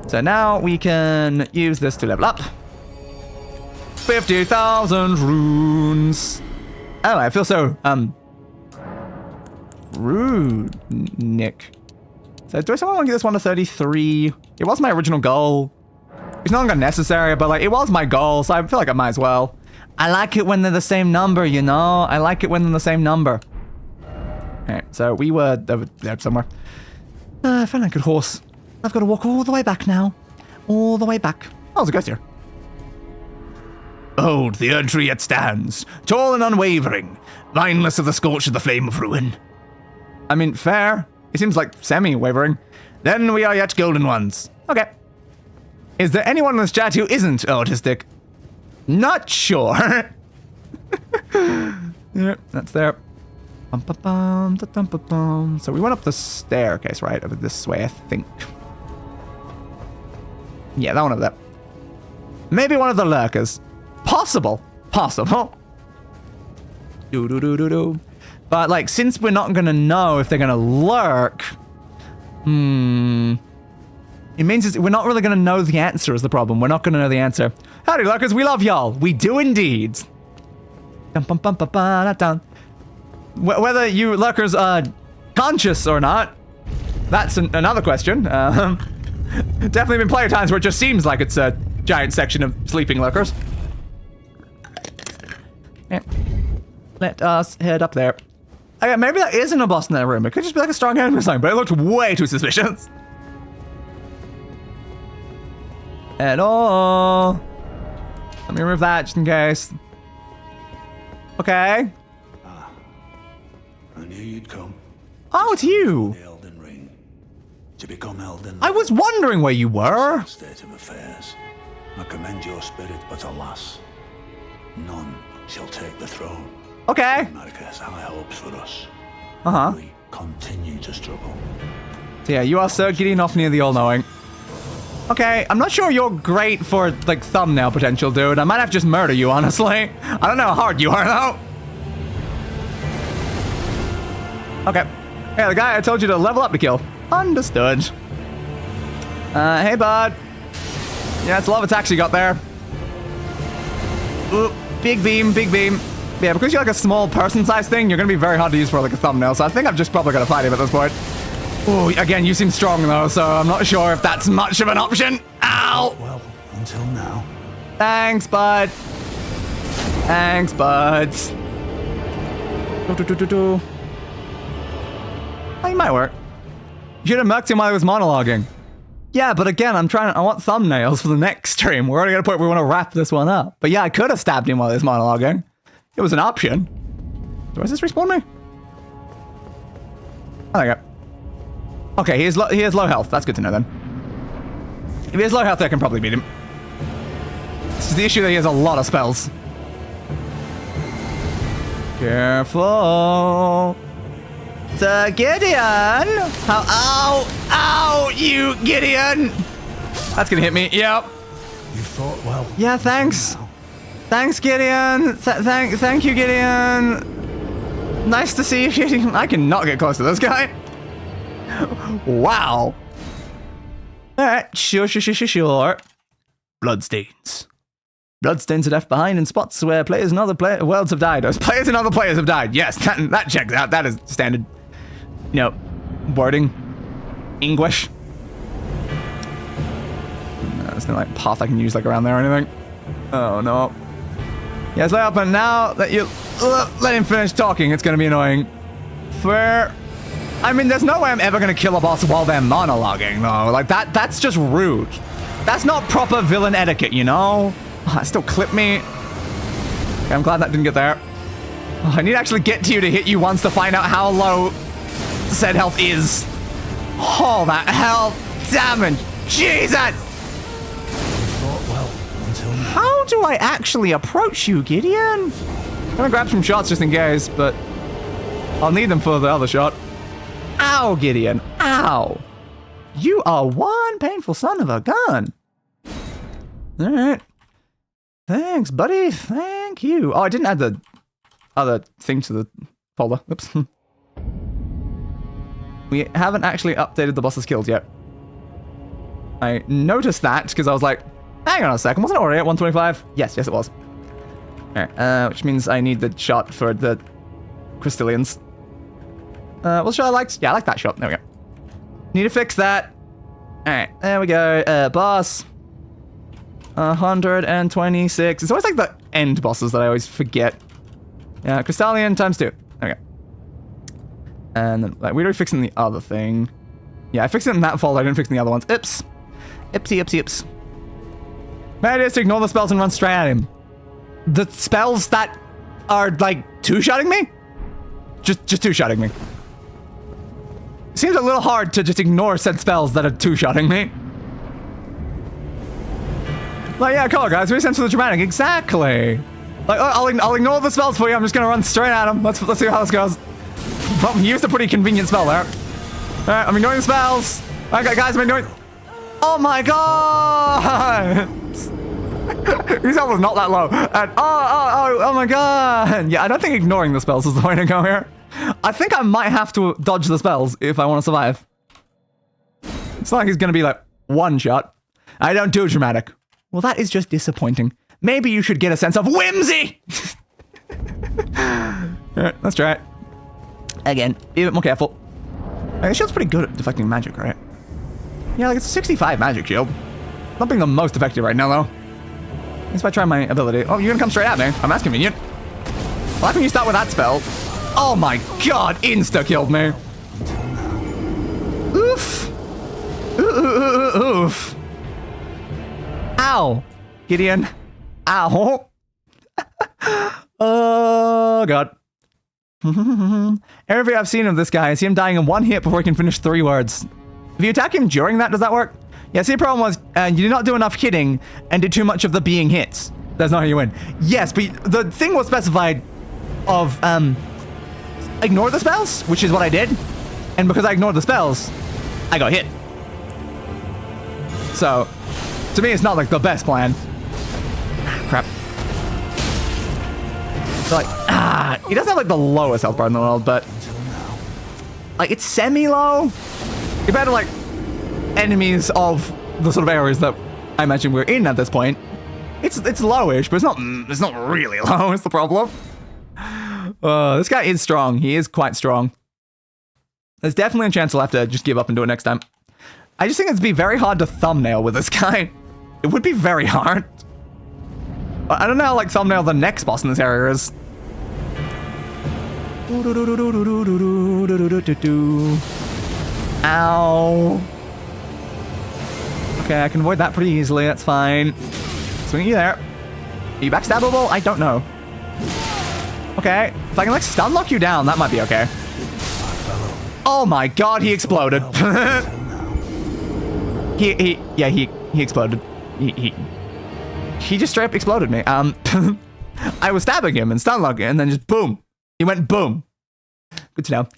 so now we can use this to level up. 50,000 runes. Oh, I feel so, rude, Nick. So do I someone want to get this one to 33? It was my original goal. It's no longer necessary, but like it was my goal, so I feel like I might as well. I like it when they're the same number, you know? I like it when they're the same number. Alright, so we were over there somewhere. I found a good horse. I've got to walk all the way back now. All the way back. Oh, there's a ghost here. Behold, the Erd Tree yet stands, tall and unwavering, mindless of the scorch of the flame of ruin. I mean, fair. It seems like semi-wavering. Then we are yet golden ones. Okay. Is there anyone in this chat who isn't autistic? Not sure. Yep, that's there. So we went up the staircase, right? Over this way, I think. Yeah, that one over there. Maybe one of the lurkers. Possible. Possible. Do. But, like, since we're not gonna know if they're gonna lurk... It means we're not really gonna know the answer is the problem. We're not gonna know the answer. Howdy, lurkers. We love y'all. We do indeed. Whether you lurkers are conscious or not, that's another question. Definitely been plenty of times where it just seems like it's a giant section of sleeping lurkers. Yeah. Let us head up there. Okay, maybe that isn't a boss in that room. It could just be like a strong enemy or something, but it looked way too suspicious. Hello. Let me remove that just in case. Okay. I knew you'd come. Oh, it's you. The Elden Ring. To become Elden I was wondering where you were. State of affairs. I commend your spirit, but alas, none shall take the throne. Okay. Maliketh has high hopes for us. Uh-huh. We continue to struggle. So yeah, you are so getting off near the all-knowing. Okay, I'm not sure you're great for, like, thumbnail potential, dude. I might have to just murder you, honestly. I don't know how hard you are, though. Okay. Hey, the guy I told you to level up to kill. Understood. Hey, bud. Yeah, it's a lava tax you got there. Ooh, big beam, big beam. Yeah, because you're like a small person-sized thing, you're gonna be very hard to use for like a thumbnail, so I think I've just probably gotta fight him at this point. Oh, again, you seem strong though, so I'm not sure if that's much of an option. Ow! Well, until now. Thanks, bud. Thanks, buds. Oh, you might work. You should have murked him while he was monologuing. Yeah, but again, I want thumbnails for the next stream. We're already at a point where we want to wrap this one up. But yeah, I could have stabbed him while he was monologuing. It was an option. Does this respawn me? Oh, there you go. Okay, he has low health. That's good to know then. If he has low health, I can probably beat him. This is the issue that he has a lot of spells. Careful. Sir Gideon! How? Ow! Ow! You Gideon! That's gonna hit me. Yep. You fought well. Yeah, thanks. Thanks, Gideon. Thank you, Gideon. Nice to see you, Gideon. I cannot get close to this guy. Wow. Alright, sure. Bloodstains. Bloodstains are left behind in spots where players and other worlds have died. Players and other players have died. Yes, that checks out. That is standard, wording. English. No, there's no path I can use around there or anything. Oh no. Yes, lay up, and now that you let him finish talking, it's gonna be annoying. Fair. I mean, there's no way I'm ever gonna kill a boss while they're monologuing, though. That's just rude. That's not proper villain etiquette, Oh, that still clipped me. Okay, I'm glad that didn't get there. Oh, I need to actually get to you to hit you once to find out how low said health is. Oh, that health damage. Jesus! How do I actually approach you, Gideon? I'm gonna grab some shots just in case, but I'll need them for the other shot. Ow, Gideon. Ow. You are one painful son of a gun. Alright. Thanks, buddy. Thank you. Oh, I didn't add the other thing to the folder. Oops. We haven't actually updated the boss's skills yet. I noticed that because I was like, hang on a second, wasn't it already at 125? Yes, it was. Alright, which means I need the shot for the Crystallians. What shot I liked? Yeah, I like that shot. There we go. Need to fix that. Alright, there we go. Boss. 126. It's always the end bosses that I always forget. Yeah, Crystallian times 2. There we go. And then, we're already fixing the other thing. Yeah, I fixed it in that folder. I didn't fix in the other ones. Ips. Ipsy. My idea is to ignore the spells and run straight at him. The spells that are, two-shotting me? Just two-shotting me. Seems a little hard to just ignore said spells that are two-shotting me. Yeah, color guys, we sense for the dramatic. Exactly. I'll ignore the spells for you. I'm just gonna run straight at them. Let's see how this goes. Well, he used a pretty convenient spell there. Alright, I'm ignoring the spells. Okay, guys, I'm ignoring... Oh my god! His health was not that low. And oh my god! Yeah, I don't think ignoring the spells is the way to go here. I think I might have to dodge the spells if I want to survive. It's not like he's gonna be one shot. I don't do dramatic. Well, that is just disappointing. Maybe you should get a sense of whimsy! Alright, let's try it. Again, be a bit more careful. This shield's pretty good at deflecting magic, right? Yeah, it's 65 magic shield. Not being the most effective right now, though. I guess if I try my ability... Oh, you're gonna come straight at me. Oh, that's convenient. Why can you start with that spell? Oh my god, insta-killed me. Oof. Oof. Ow. Gideon. Ow. Oh god. Every I've seen of this guy, I see him dying in one hit before he can finish 3 words. If you attack him during that, does that work? Yeah, see, the problem was you did not do enough hitting and did too much of the being hits. That's not how you win. Yes, but the thing was specified of ignore the spells, which is what I did. And because I ignored the spells, I got hit. So, to me, it's not the best plan. Crap. So, he doesn't have the lowest health bar in the world, but it's semi-low compared to enemies of the sort of areas that I imagine we're in at this point. It's lowish, but it's not really low. Is the problem. This guy is strong. He is quite strong. There's definitely a chance I'll have to just give up and do it next time. I just think it'd be very hard to thumbnail with this guy. It would be very hard. I don't know how, like, thumbnail the next boss in this area is. Ow. Okay, I can avoid that pretty easily. That's fine. Swing you there. Are you backstabbable? I don't know. Okay. If I can, like, stun lock you down, that might be okay. Oh my god, he exploded. he exploded. He just straight up exploded me. I was stabbing him and stun locking, and then just boom. He went boom. Good to know.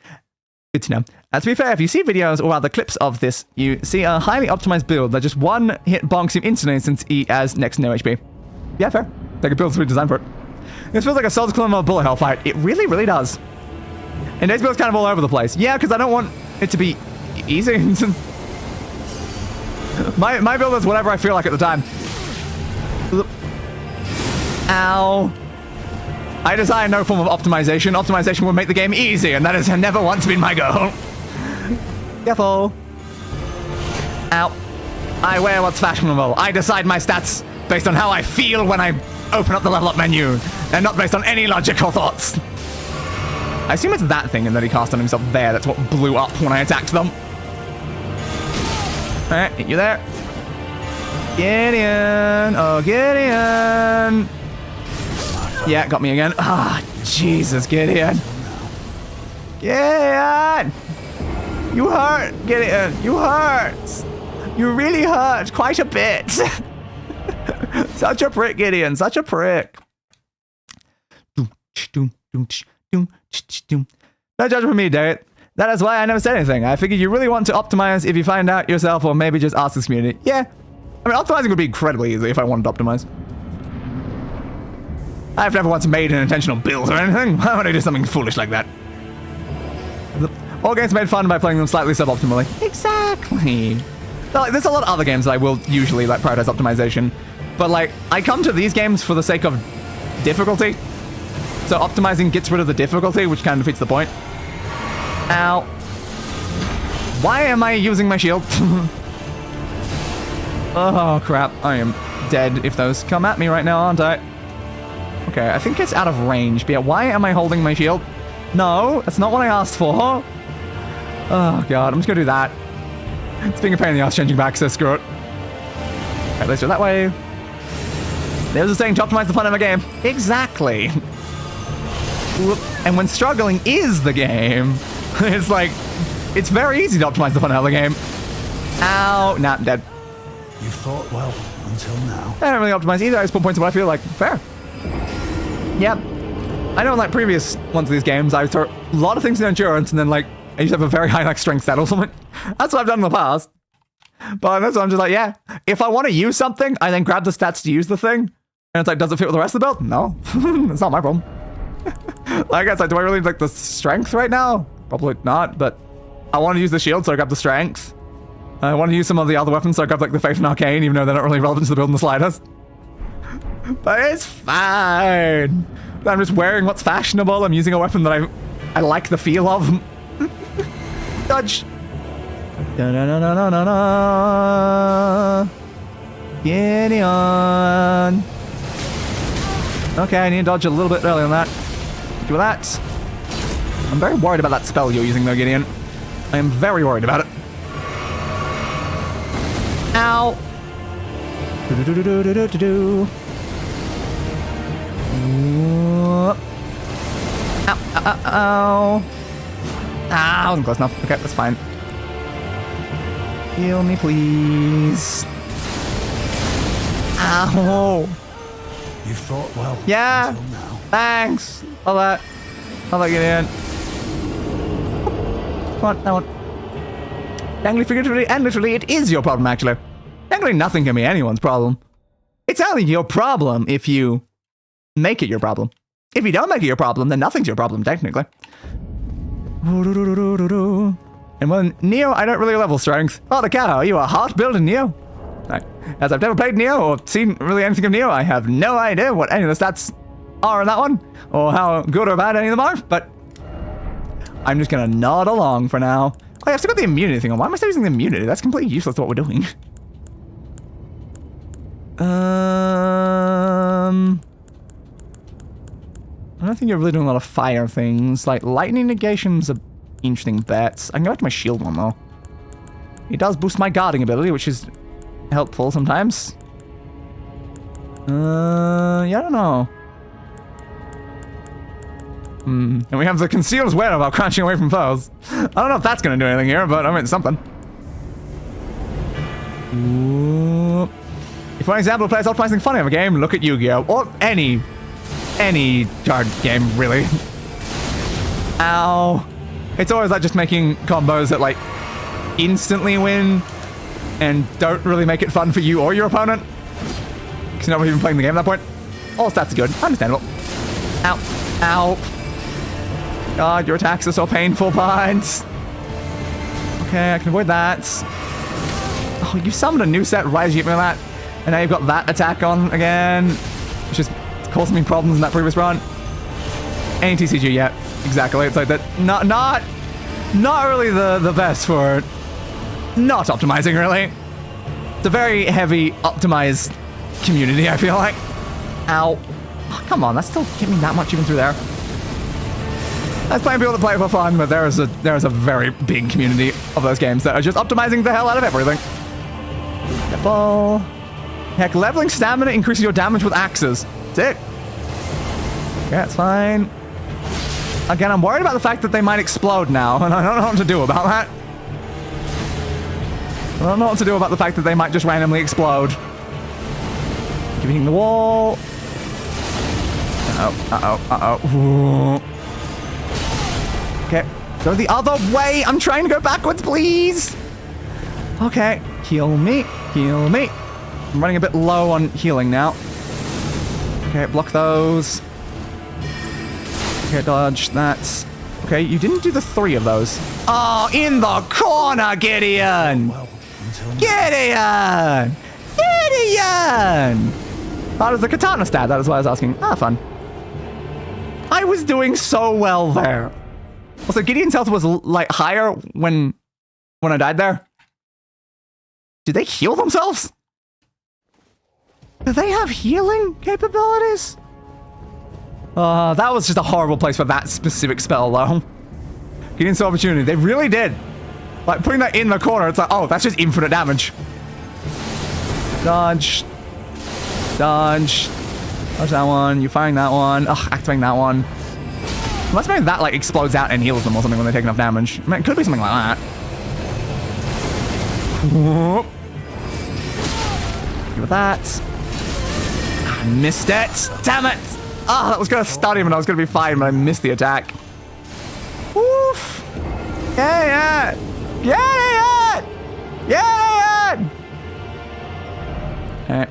Good to know. To be fair, if you see videos or other clips of this, you see a highly optimized build that just one hit bonks him instantly since he has next to no HP. Yeah, fair. Like a build's really designed for it. This feels like a Souls Clone bullet hell fight. It really, really does. And today's build's kind of all over the place. Yeah, because I don't want it to be easy. my build is whatever I feel like at the time. Ow. I desire no form of optimization. Optimization will make the game easy, and that has never once been my goal. Careful. Ow. I wear what's fashionable. I decide my stats based on how I feel when I open up the level up menu, and not based on any logical thoughts. I assume it's that thing that he cast on himself there that's what blew up when I attacked them. Alright, hit you there. Gideon! Oh, Gideon! Yeah, got me again. Ah, Jesus, Gideon. Gideon! You hurt, Gideon. You hurt. You really hurt quite a bit. Such a prick, Gideon. Such a prick. No judgment from me, Derek. That is why I never said anything. I figured you really want to optimize if you find out yourself, or maybe just ask this community. Yeah. I mean, optimizing would be incredibly easy if I wanted to optimize. I've never once made an intentional build or anything. Why would I do something foolish like that? All games are made fun by playing them slightly suboptimally. Exactly. So, like, there's a lot of other games that I will usually like prioritize optimization, but like I come to these games for the sake of difficulty. So optimizing gets rid of the difficulty, which kind of defeats the point. Ow. Why am I using my shield? Oh crap, I am dead if those come at me right now, aren't I? Okay, I think it's out of range, but yeah, why am I holding my shield? No, that's not what I asked for. Oh god, I'm just gonna do that. It's being a pain in the ass changing back, so screw it. Alright, let's do it that way. There's a saying to optimize the fun of a game. Exactly. And when struggling is the game, it's like, it's very easy to optimize the fun out of the game. Ow, nah, I'm dead. You fought well until now. I don't really optimize either, I just put points in what I feel like. Fair. Yep. I know in like previous ones of these games, I throw a lot of things in endurance and then like, I used to have a very high like strength stat or something. That's what I've done in the past. But on this one, I'm just like, yeah, if I want to use something, I then grab the stats to use the thing. And it's like, does it fit with the rest of the build? No. It's not my problem. Like I guess, like, do I really like the strength right now? Probably not, but I want to use the shield, so I grab the strength. I want to use some of the other weapons, so I grab like the Faith and Arcane, even though they're not really relevant to the build in the slightest. But it's fine. I'm just wearing what's fashionable. I'm using a weapon that I like the feel of. Dodge. Da-na-na-na-na-na. Gideon. Okay, I need to dodge a little bit early on that. Do that. I'm very worried about that spell you're using though, Gideon. I am very worried about it. Ow. Do-do-do-do-do-do-do. Ow, ow, ow. Ah, I wasn't close enough. Okay, that's fine. Heal me, please. Ow. You fought well. Yeah. Until now. Thanks. All that. I'll let you in. Come on, that one. Technically, figuratively, and literally, it is your problem, actually. Technically, nothing can be anyone's problem. It's only your problem if you make it your problem. If you don't make it your problem, then nothing's your problem, technically. And when Neo, I don't really level strength. Oh, the cow, are you a heart building Neo? Right. As I've never played Neo or seen really anything of Neo, I have no idea what any of the stats are in that one, or how good or bad any of them are, but I'm just gonna nod along for now. Oh, yeah, I've still got the immunity thing on. Why am I still using the immunity? That's completely useless to what we're doing. I don't think you're really doing a lot of fire things. Like, lightning negation's a interesting bet. I can go back to my shield one, though. It does boost my guarding ability, which is helpful sometimes. Yeah, I don't know. And we have the concealed wear while crouching away from foes. I don't know if that's gonna do anything here, but I mean, it's something. Ooh. If one example of players optimizing fun of a game, look at Yu-Gi-Oh! Or any card game, really. Ow. It's always like just making combos that like instantly win and don't really make it fun for you or your opponent. Because you're not even playing the game at that point. All stats are good. Understandable. Ow. Ow. God, your attacks are so painful, Pines. Okay, I can avoid that. Oh, you summoned a new set right as you hit me with that. And now you've got that attack on again. Which is causing me problems in that previous run. Any TCG yet. Exactly. It's like that. Not really the best for not optimizing, really. It's a very heavy optimized community, I feel like. Ow. Oh, come on, that's still getting me that much even through there. There's plenty of people to play for fun, but there is a very big community of those games that are just optimizing the hell out of everything. Careful. Heck, leveling stamina increases your damage with axes. Sick. Okay, that's fine. Again, I'm worried about the fact that they might explode now, and I don't know what to do about that. I don't know what to do about the fact that they might just randomly explode. Keep hitting the wall. Uh-oh. Okay, go the other way. I'm trying to go backwards, please. Okay, heal me. I'm running a bit low on healing now. Okay, block those. Okay, dodge that. Okay, you didn't do the 3 of those. Oh, in the corner, Gideon! Gideon! How does the katana stat? That is what I was asking. Ah, fun. I was doing so well there. Also, Gideon's health was, like, higher when I died there. Did they heal themselves? Do they have healing capabilities? That was just a horrible place for that specific spell, though. Gideon's opportunity. They really did. Like, putting that in the corner, it's like, oh, that's just infinite damage. Dodge. Dodge that one. You firing that one. Ugh, activating that one. Unless maybe that, like, explodes out and heals them or something when they take enough damage. I mean, it could be something like that. Give it that. I missed it. Damn it. Ah, that was going to stun him and I was going to be fine, but I missed the attack. Woof. Yeah. Okay.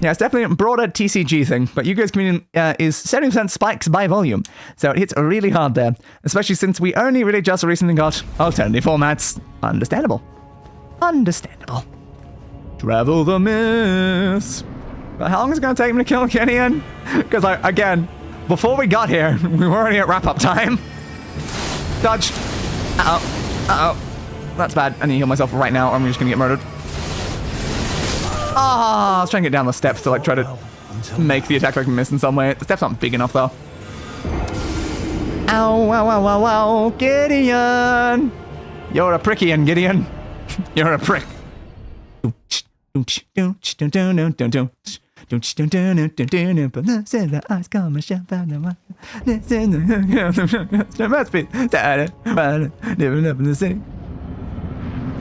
Yeah, it's definitely a broader TCG thing, but Yu-Gi-Oh's community is 70% spikes by volume, so it hits really hard there, especially since we only really just recently got alternative formats. Understandable. Travel the Mist. But how long is it going to take me to kill Gideon? Because, again, before we got here, we were already at wrap-up time. Dodge. Uh-oh. That's bad. I need to heal myself right now, or I'm just going to get murdered. I was trying to get down the steps to, like, try to make the attack like miss in some way. The steps aren't big enough, though. Ow. Gideon! You're a prickian, Gideon. You're a prick. I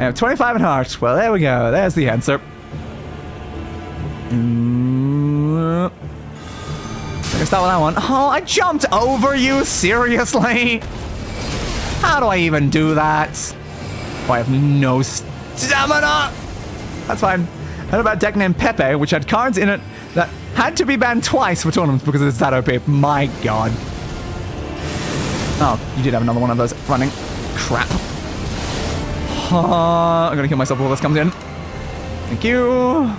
have 25 in heart. Well, there we go. There's the answer. I'm gonna start with that one. Oh, I jumped over you? Seriously? How do I even do that? Oh, I have no stamina. That's fine. I heard about a deck named Pepe, which had cards in it that had to be banned twice for tournaments because it's that OP. My god. Oh, you did have another one of those running. Crap. I'm gonna kill myself before this comes in. Thank you.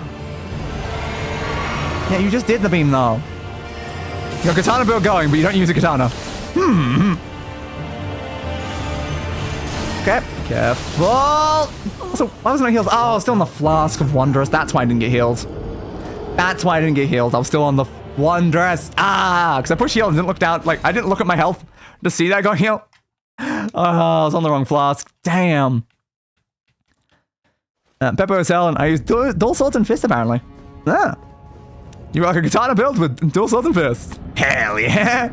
Yeah, you just did the beam, though. Your katana build going, but you don't use a katana. Okay, careful. Also, why wasn't I healed? Oh, I was still on the Flask of Wondrous. That's why I didn't get healed. That's why I didn't get healed. I was still on the Wondrous. Because I pushed heal and didn't look down. Like, I didn't look at my health to see that I got healed. Oh, I was on the wrong Flask. Damn. Pepper was hell, and I used dual swords and fist, apparently. Ah. You rock a katana build with dual swords and fist. Hell yeah.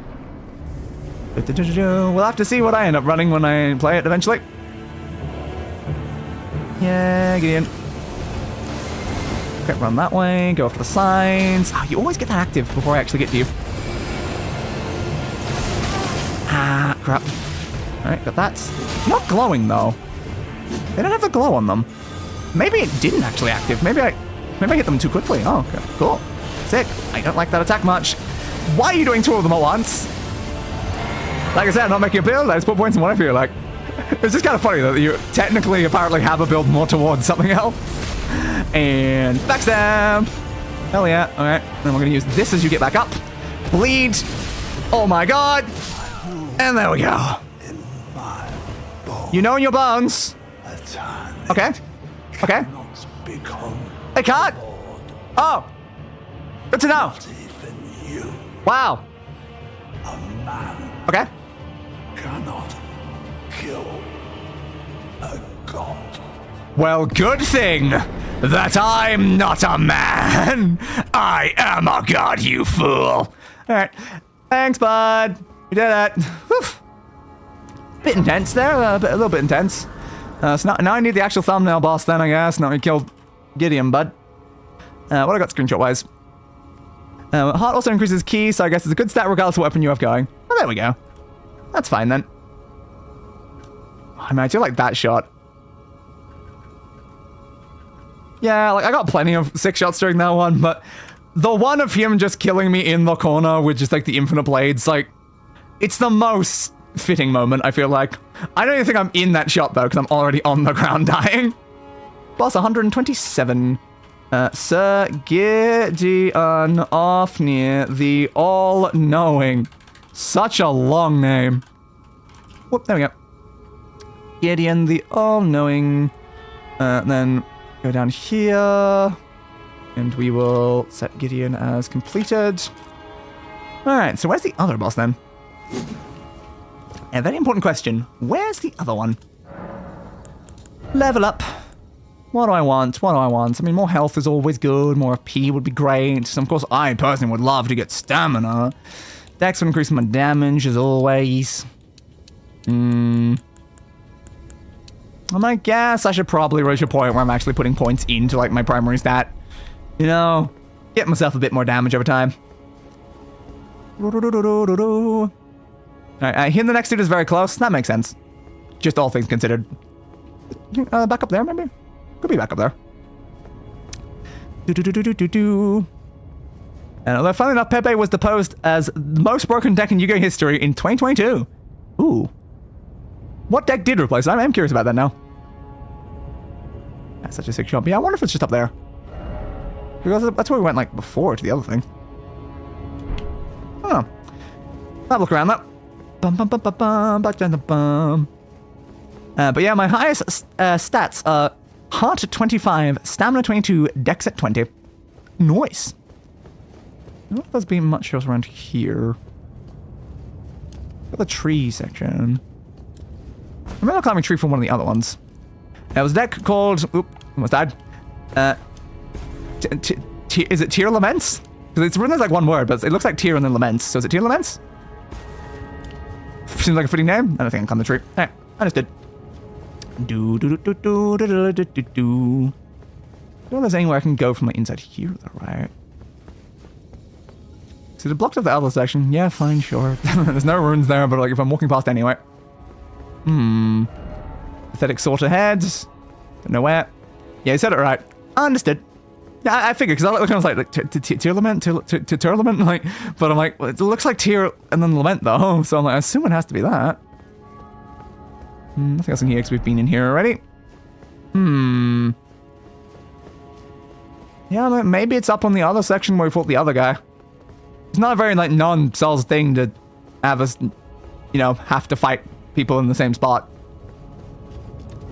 We'll have to see what I end up running when I play it eventually. Yeah, get in. Okay, run that way, go off to the sides. Oh, you always get that active before I actually get to you. Ah, crap. Alright, got that. Not glowing, though. They don't have the glow on them. Maybe it didn't actually active. Maybe I hit them too quickly. Oh, okay, cool. Sick. I don't like that attack much. Why are you doing two of them at once? Like I said, I'm not making a build. I just put points in what I feel like. It's just kind of funny that you technically apparently have a build more towards something else. And backstab. Hell yeah. Alright. Then we're going to use this as you get back up. Bleed. Oh my god. And there we go. You know in your bones. Okay. Okay. I can't. Oh. Good to know. Wow. Okay. Cannot kill a god. Well, good thing that I'm not a man. I am a god, you fool. Alright. Thanks, bud. You did it. Whew. Bit intense there. A little bit intense. So now I need the actual thumbnail boss then, I guess. Now we killed Gideon, bud. What I got screenshot-wise? Heart also increases ki, so I guess it's a good stat regardless of what weapon you have going. Oh, there we go. That's fine then. I mean, I do like that shot. Yeah, like I got plenty of sick shots during that one, but the one of him just killing me in the corner with just like the infinite blades, like, it's the most fitting moment, I feel like. I don't even think I'm in that shot though, because I'm already on the ground dying. Boss 127. Sir Gideon Ofnir, the All-Knowing. Such a long name. Whoop, there we go. Gideon, the All-Knowing. Then go down here. And we will set Gideon as completed. Alright, so where's the other boss then? A very important question. Where's the other one? Level up. What do I want? What do I want? I mean, more health is always good. More FP would be great. So, of course, I personally would love to get stamina. Dex would increase my damage, as always. I guess I should probably reach a point where I'm actually putting points into, like, my primary stat. You know, get myself a bit more damage over time. Alright, hitting the next dude is very close. That makes sense. Just all things considered. Back up there, maybe? Could be back up there. And although, funnily enough, Pepe was deposed as the most broken deck in Yu-Gi-Oh! History in 2022. Ooh. What deck did replace it? I am curious about that now. That's such a sick shot. But yeah, I wonder if it's just up there. Because that's where we went, like, before to the other thing. Oh. I'll look around that. Bum bum bum bum bum, back down the bum. But yeah, my highest stats are Heart 25, Stamina 22, Dex at 20. Nice. I don't know if there's been much else around here. Got the tree section. I remember climbing a tree from one of the other ones. There was a deck called... Oop, almost died. Is it Tear Laments? Because it's written as like one word, but it looks like Tear and then Laments. So is it Tear Laments? Seems like a fitting name. I don't think I can climb the tree. Alright, understood. Do. I don't know if there's anywhere I can go from like inside here, though, right? So the blocks of the other section. Yeah, fine, sure. There's no runes there, but like if I'm walking past anyway. Pathetic sort of heads. Don't know where. Yeah, you said it right. Understood. Yeah, I figured, because I was like Tear Lament, Tear Lament, like, but I'm like, well, it looks like Tear and then Lament though, so I'm like, I assume it has to be that. Nothing else in here because we've been in here already. Yeah, maybe it's up on the other section where we fought the other guy. It's not a very like non-Souls thing to have us, you know, have to fight people in the same spot.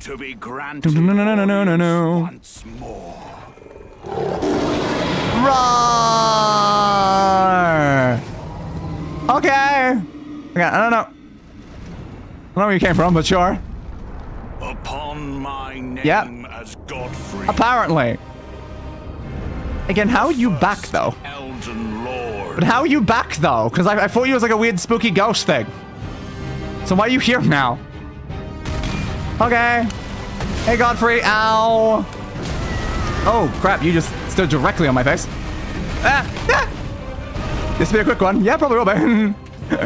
To be granted No. once more. Roar! Okay. Okay, I don't know. I don't know where you came from, but sure. Upon my name Yep. as Godfrey. Apparently. Again, how are you back, though? Elden Lord. But how are you back, though? Because I thought you was like a weird spooky ghost thing. So why are you here now? Okay. Hey, Godfrey. Ow. Oh, crap. You just stood directly on my face. Ah. This will be a quick one. Yeah, probably will be.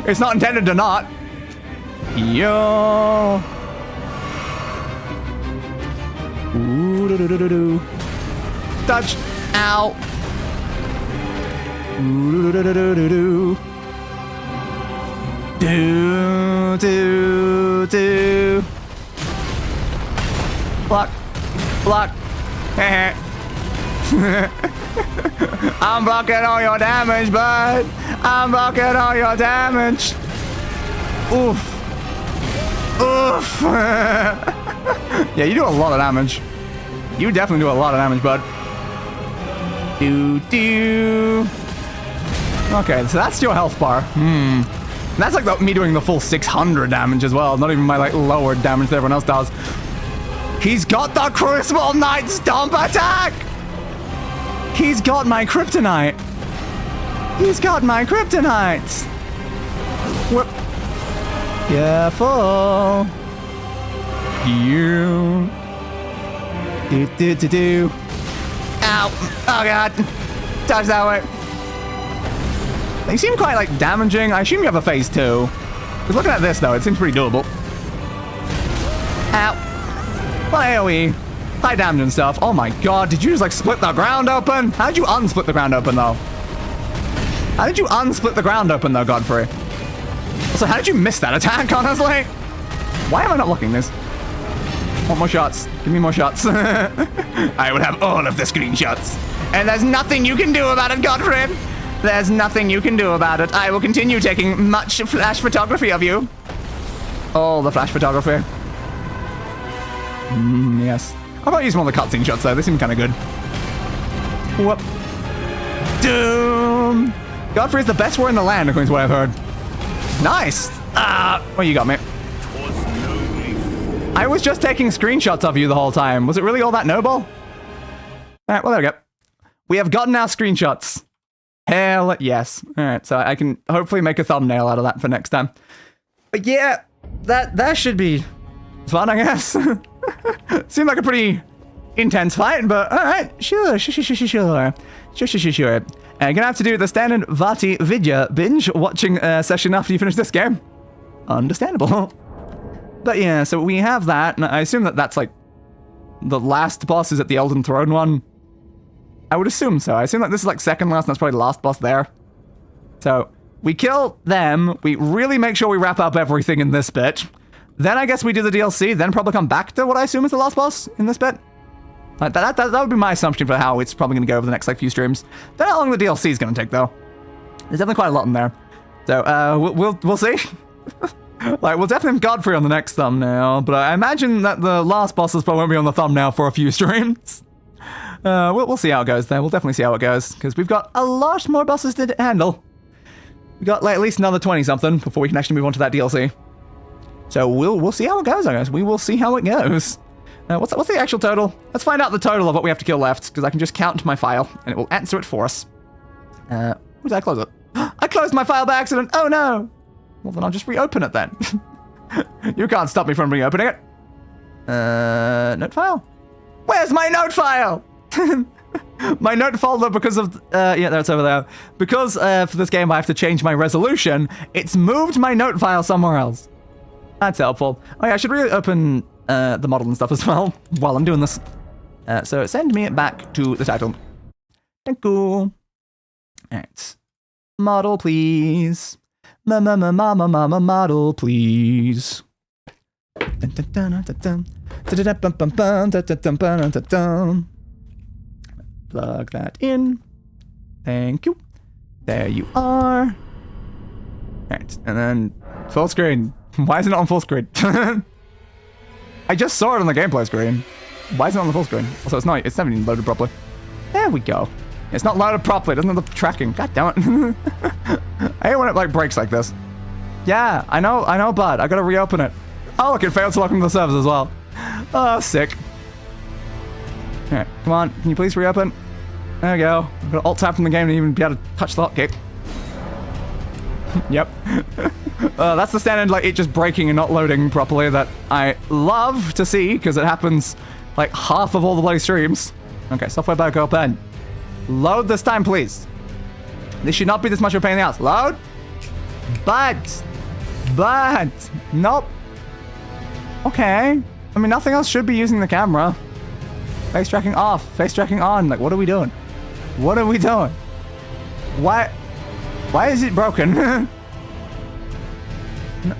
It's not intended to not. Yo. Ooh, do. Touch. Ow. Ooh, do. Do. Block. I'm blocking all your damage, bud. I'm blocking all your damage. Oof. Yeah, you do a lot of damage. You definitely do a lot of damage, bud. Do. Okay, so that's your health bar. That's like me doing the full 600 damage as well. Not even my like lower damage that everyone else does. He's got the Crucible Knight Stomp attack! He's got my kryptonite. He's got my kryptonite. What? Careful. You. Do. Ow. Oh god. Touch that way. They seem quite like damaging. I assume you have a phase 2. Because looking at this though, it seems pretty doable. Ow. Well, AoE. High damage and stuff. Oh my god, did you just like split the ground open? How did you unsplit the ground open though? How did you unsplit the ground open though, Godfrey? Also, how did you miss that attack, honestly? Why am I not looking this? Want more shots? Give me more shots. I will have all of the screenshots. And there's nothing you can do about it, Godfrey. There's nothing you can do about it. I will continue taking much flash photography of you. All the flash photography. Yes. How about use one of the cutscene shots though? They seem kind of good. Whoop. Doom. Godfrey is the best word in the land, according to what I've heard. Nice. Well, you got me. I was just taking screenshots of you the whole time. Was it really all that noble? All right, well, there we go. We have gotten our screenshots. Hell yes. All right, so I can hopefully make a thumbnail out of that for next time. But yeah, that should be fun, I guess. Seemed like a pretty intense fight, but all right, sure. Gonna have to do the standard Vati Vidya binge watching session after you finish this game. Understandable. But yeah, so we have that, and I assume that that's like the last boss is at the Elden Throne one. I would assume so. I assume that this is like second last, and that's probably the last boss there. So we kill them. We really make sure we wrap up everything in this bit. Then I guess we do the DLC, then probably come back to what I assume is the last boss in this bit. Like that would be my assumption for how it's probably going to go over the next like few streams. Don't know how long the DLC is going to take though. There's definitely quite a lot in there. So we'll see. Like we'll definitely have Godfrey on the next thumbnail, but I imagine that the last bosses probably won't be on the thumbnail for a few streams. We'll see how it goes there. We'll definitely see how it goes because we've got a lot more bosses to handle. We got like at least another 20 something before we can actually move on to that DLC. So we'll see how it goes, I guess. We will see how it goes. What's the actual total? Let's find out the total of what we have to kill left, because I can just count my file, and it will answer it for us. Where did I close it? I closed my file by accident! Oh no! Well, then I'll just reopen it then. You can't stop me from reopening it. Note file? Where's my note file? My note folder, because of... yeah, that's over there. Because for this game I have to change my resolution, it's moved my note file somewhere else. That's helpful. Oh yeah, I should really open the model and stuff as well while I'm doing this. So send me back to the title. Thank you. Alright. Model, please. Model, please. Plug that in. Thank you. There you are. Alright, and then full screen. Why is it not on full screen? I just saw it on the gameplay screen. Why is it on the full screen? Also, it's not even loaded properly. There we go. It's not loaded properly. It doesn't have the tracking. God damn it. I hate when it like breaks like this. Yeah, I know, bud. I gotta reopen it. Oh, look, it failed to log into the servers as well. Oh, sick. Alright, come on. Can you please reopen? There we go. I've got to alt-tab from the game to even be able to touch the hotkey. Yep. That's the standard, like, it just breaking and not loading properly that I love to see, because it happens, like, half of all the bloody streams. Okay, software back open. Load this time, please. This should not be this much of a pain in the ass. Load? But, nope. Okay. I mean, nothing else should be using the camera. Face tracking off, face tracking on. Like, what are we doing? What are we doing? Why is it broken?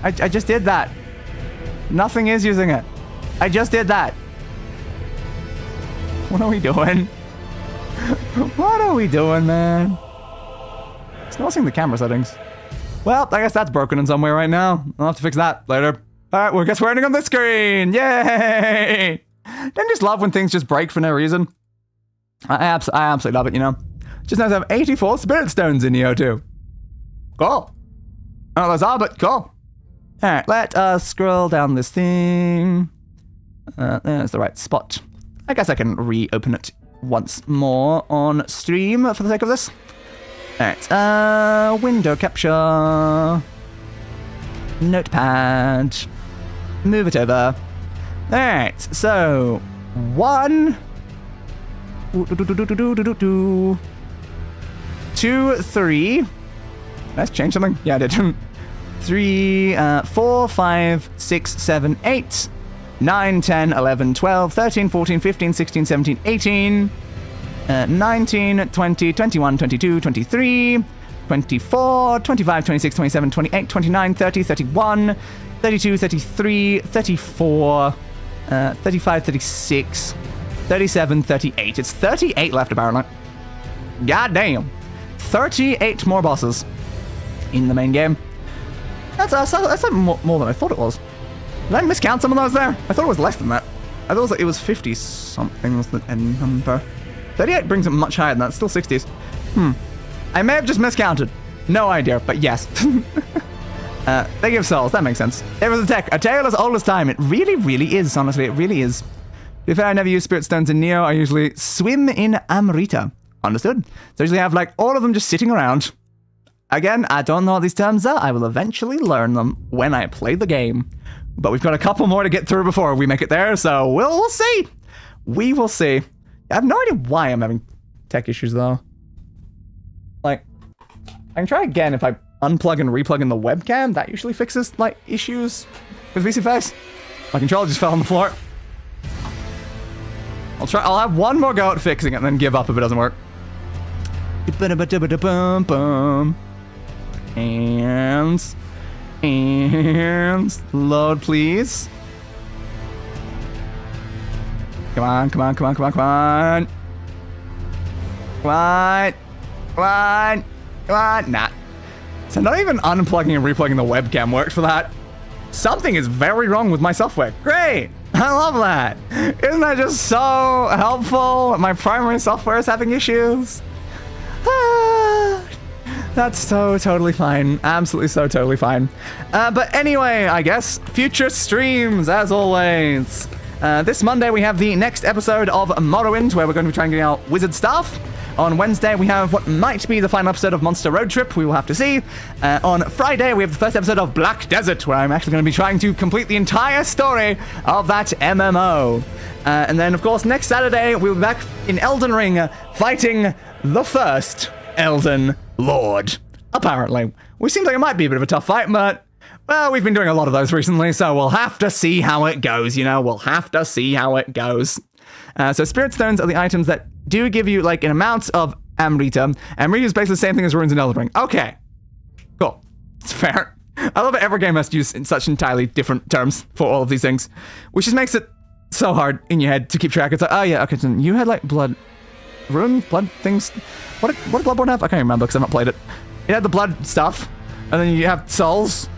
I just did that. Nothing is using it. I just did that. What are we doing? What are we doing, man? It's not seeing the camera settings. Well, I guess that's broken in some way right now. I'll have to fix that later. Alright, well, guess we're ending on this screen! Yay! Don't you just love when things just break for no reason? I absolutely love it, you know? Just nice to have 84 spirit stones in here, too. Cool. I don't know what those are, but cool. Alright, let us scroll down this thing. There's the right spot. I guess I can reopen it once more on stream for the sake of this. Alright, window capture. Notepad. Move it over. Alright, so 1 2 3. Let's change something. Yeah, I did. 3 4 5 6 7 8 9 10 11 12 13 14 15 16 17 18 19 20 21 22 23 24 25 26 27 28 29 30 31 32 33 34 35 36 37 38. It's 38 left apparently. God damn. 38 more bosses in the main game. That's more than I thought it was. Did I miscount some of those there? I thought it was less than that. I thought it was 50 something was the end number. 38 brings it much higher than that. It's still 60s. I may have just miscounted. No idea, but yes. They give souls. That makes sense. It was a tale as old as time. It really, really is, honestly. It really is. To be fair, I never use spirit stones in Neo. I usually swim in Amrita. Understood? So I usually have, like, all of them just sitting around. Again, I don't know what these terms are. I will eventually learn them when I play the game. But we've got a couple more to get through before we make it there, so we'll see. We will see. I have no idea why I'm having tech issues, though. Like, I can try again if I unplug and replug in the webcam. That usually fixes, like, issues with VCFX. My controller just fell on the floor. I'll have one more go at fixing it and then give up if it doesn't work. And load, please. Come on, come on, come on, come on, come on. Come on. Come on. Come on. Nah. So not even unplugging and replugging the webcam worked for that. Something is very wrong with my software. Great. I love that. Isn't that just so helpful? My primary software is having issues. That's so totally fine. Absolutely so totally fine. But anyway, I guess, future streams, as always. This Monday, we have the next episode of Morrowind, where we're going to be trying to get our wizard staff. On Wednesday, we have what might be the final episode of Monster Road Trip. We will have to see. On Friday, we have the first episode of Black Desert, where I'm actually going to be trying to complete the entire story of that MMO. And then, of course, next Saturday, we'll be back in Elden Ring, fighting the first Elden Lord. Apparently. Which seems like it might be a bit of a tough fight, but, well, we've been doing a lot of those recently, so we'll have to see how it goes, you know? We'll have to see how it goes. So Spirit Stones are the items that do give you, like, an amount of Amrita. Amrita is basically the same thing as runes in Elden Ring. Okay. Cool. It's fair. I love that every game has to use such entirely different terms for all of these things, which just makes it so hard in your head to keep track. It's like, oh yeah, okay, so you had, like, blood things. What did Bloodborne have? I can't remember because I've not played it. It had the blood stuff, and then you have souls,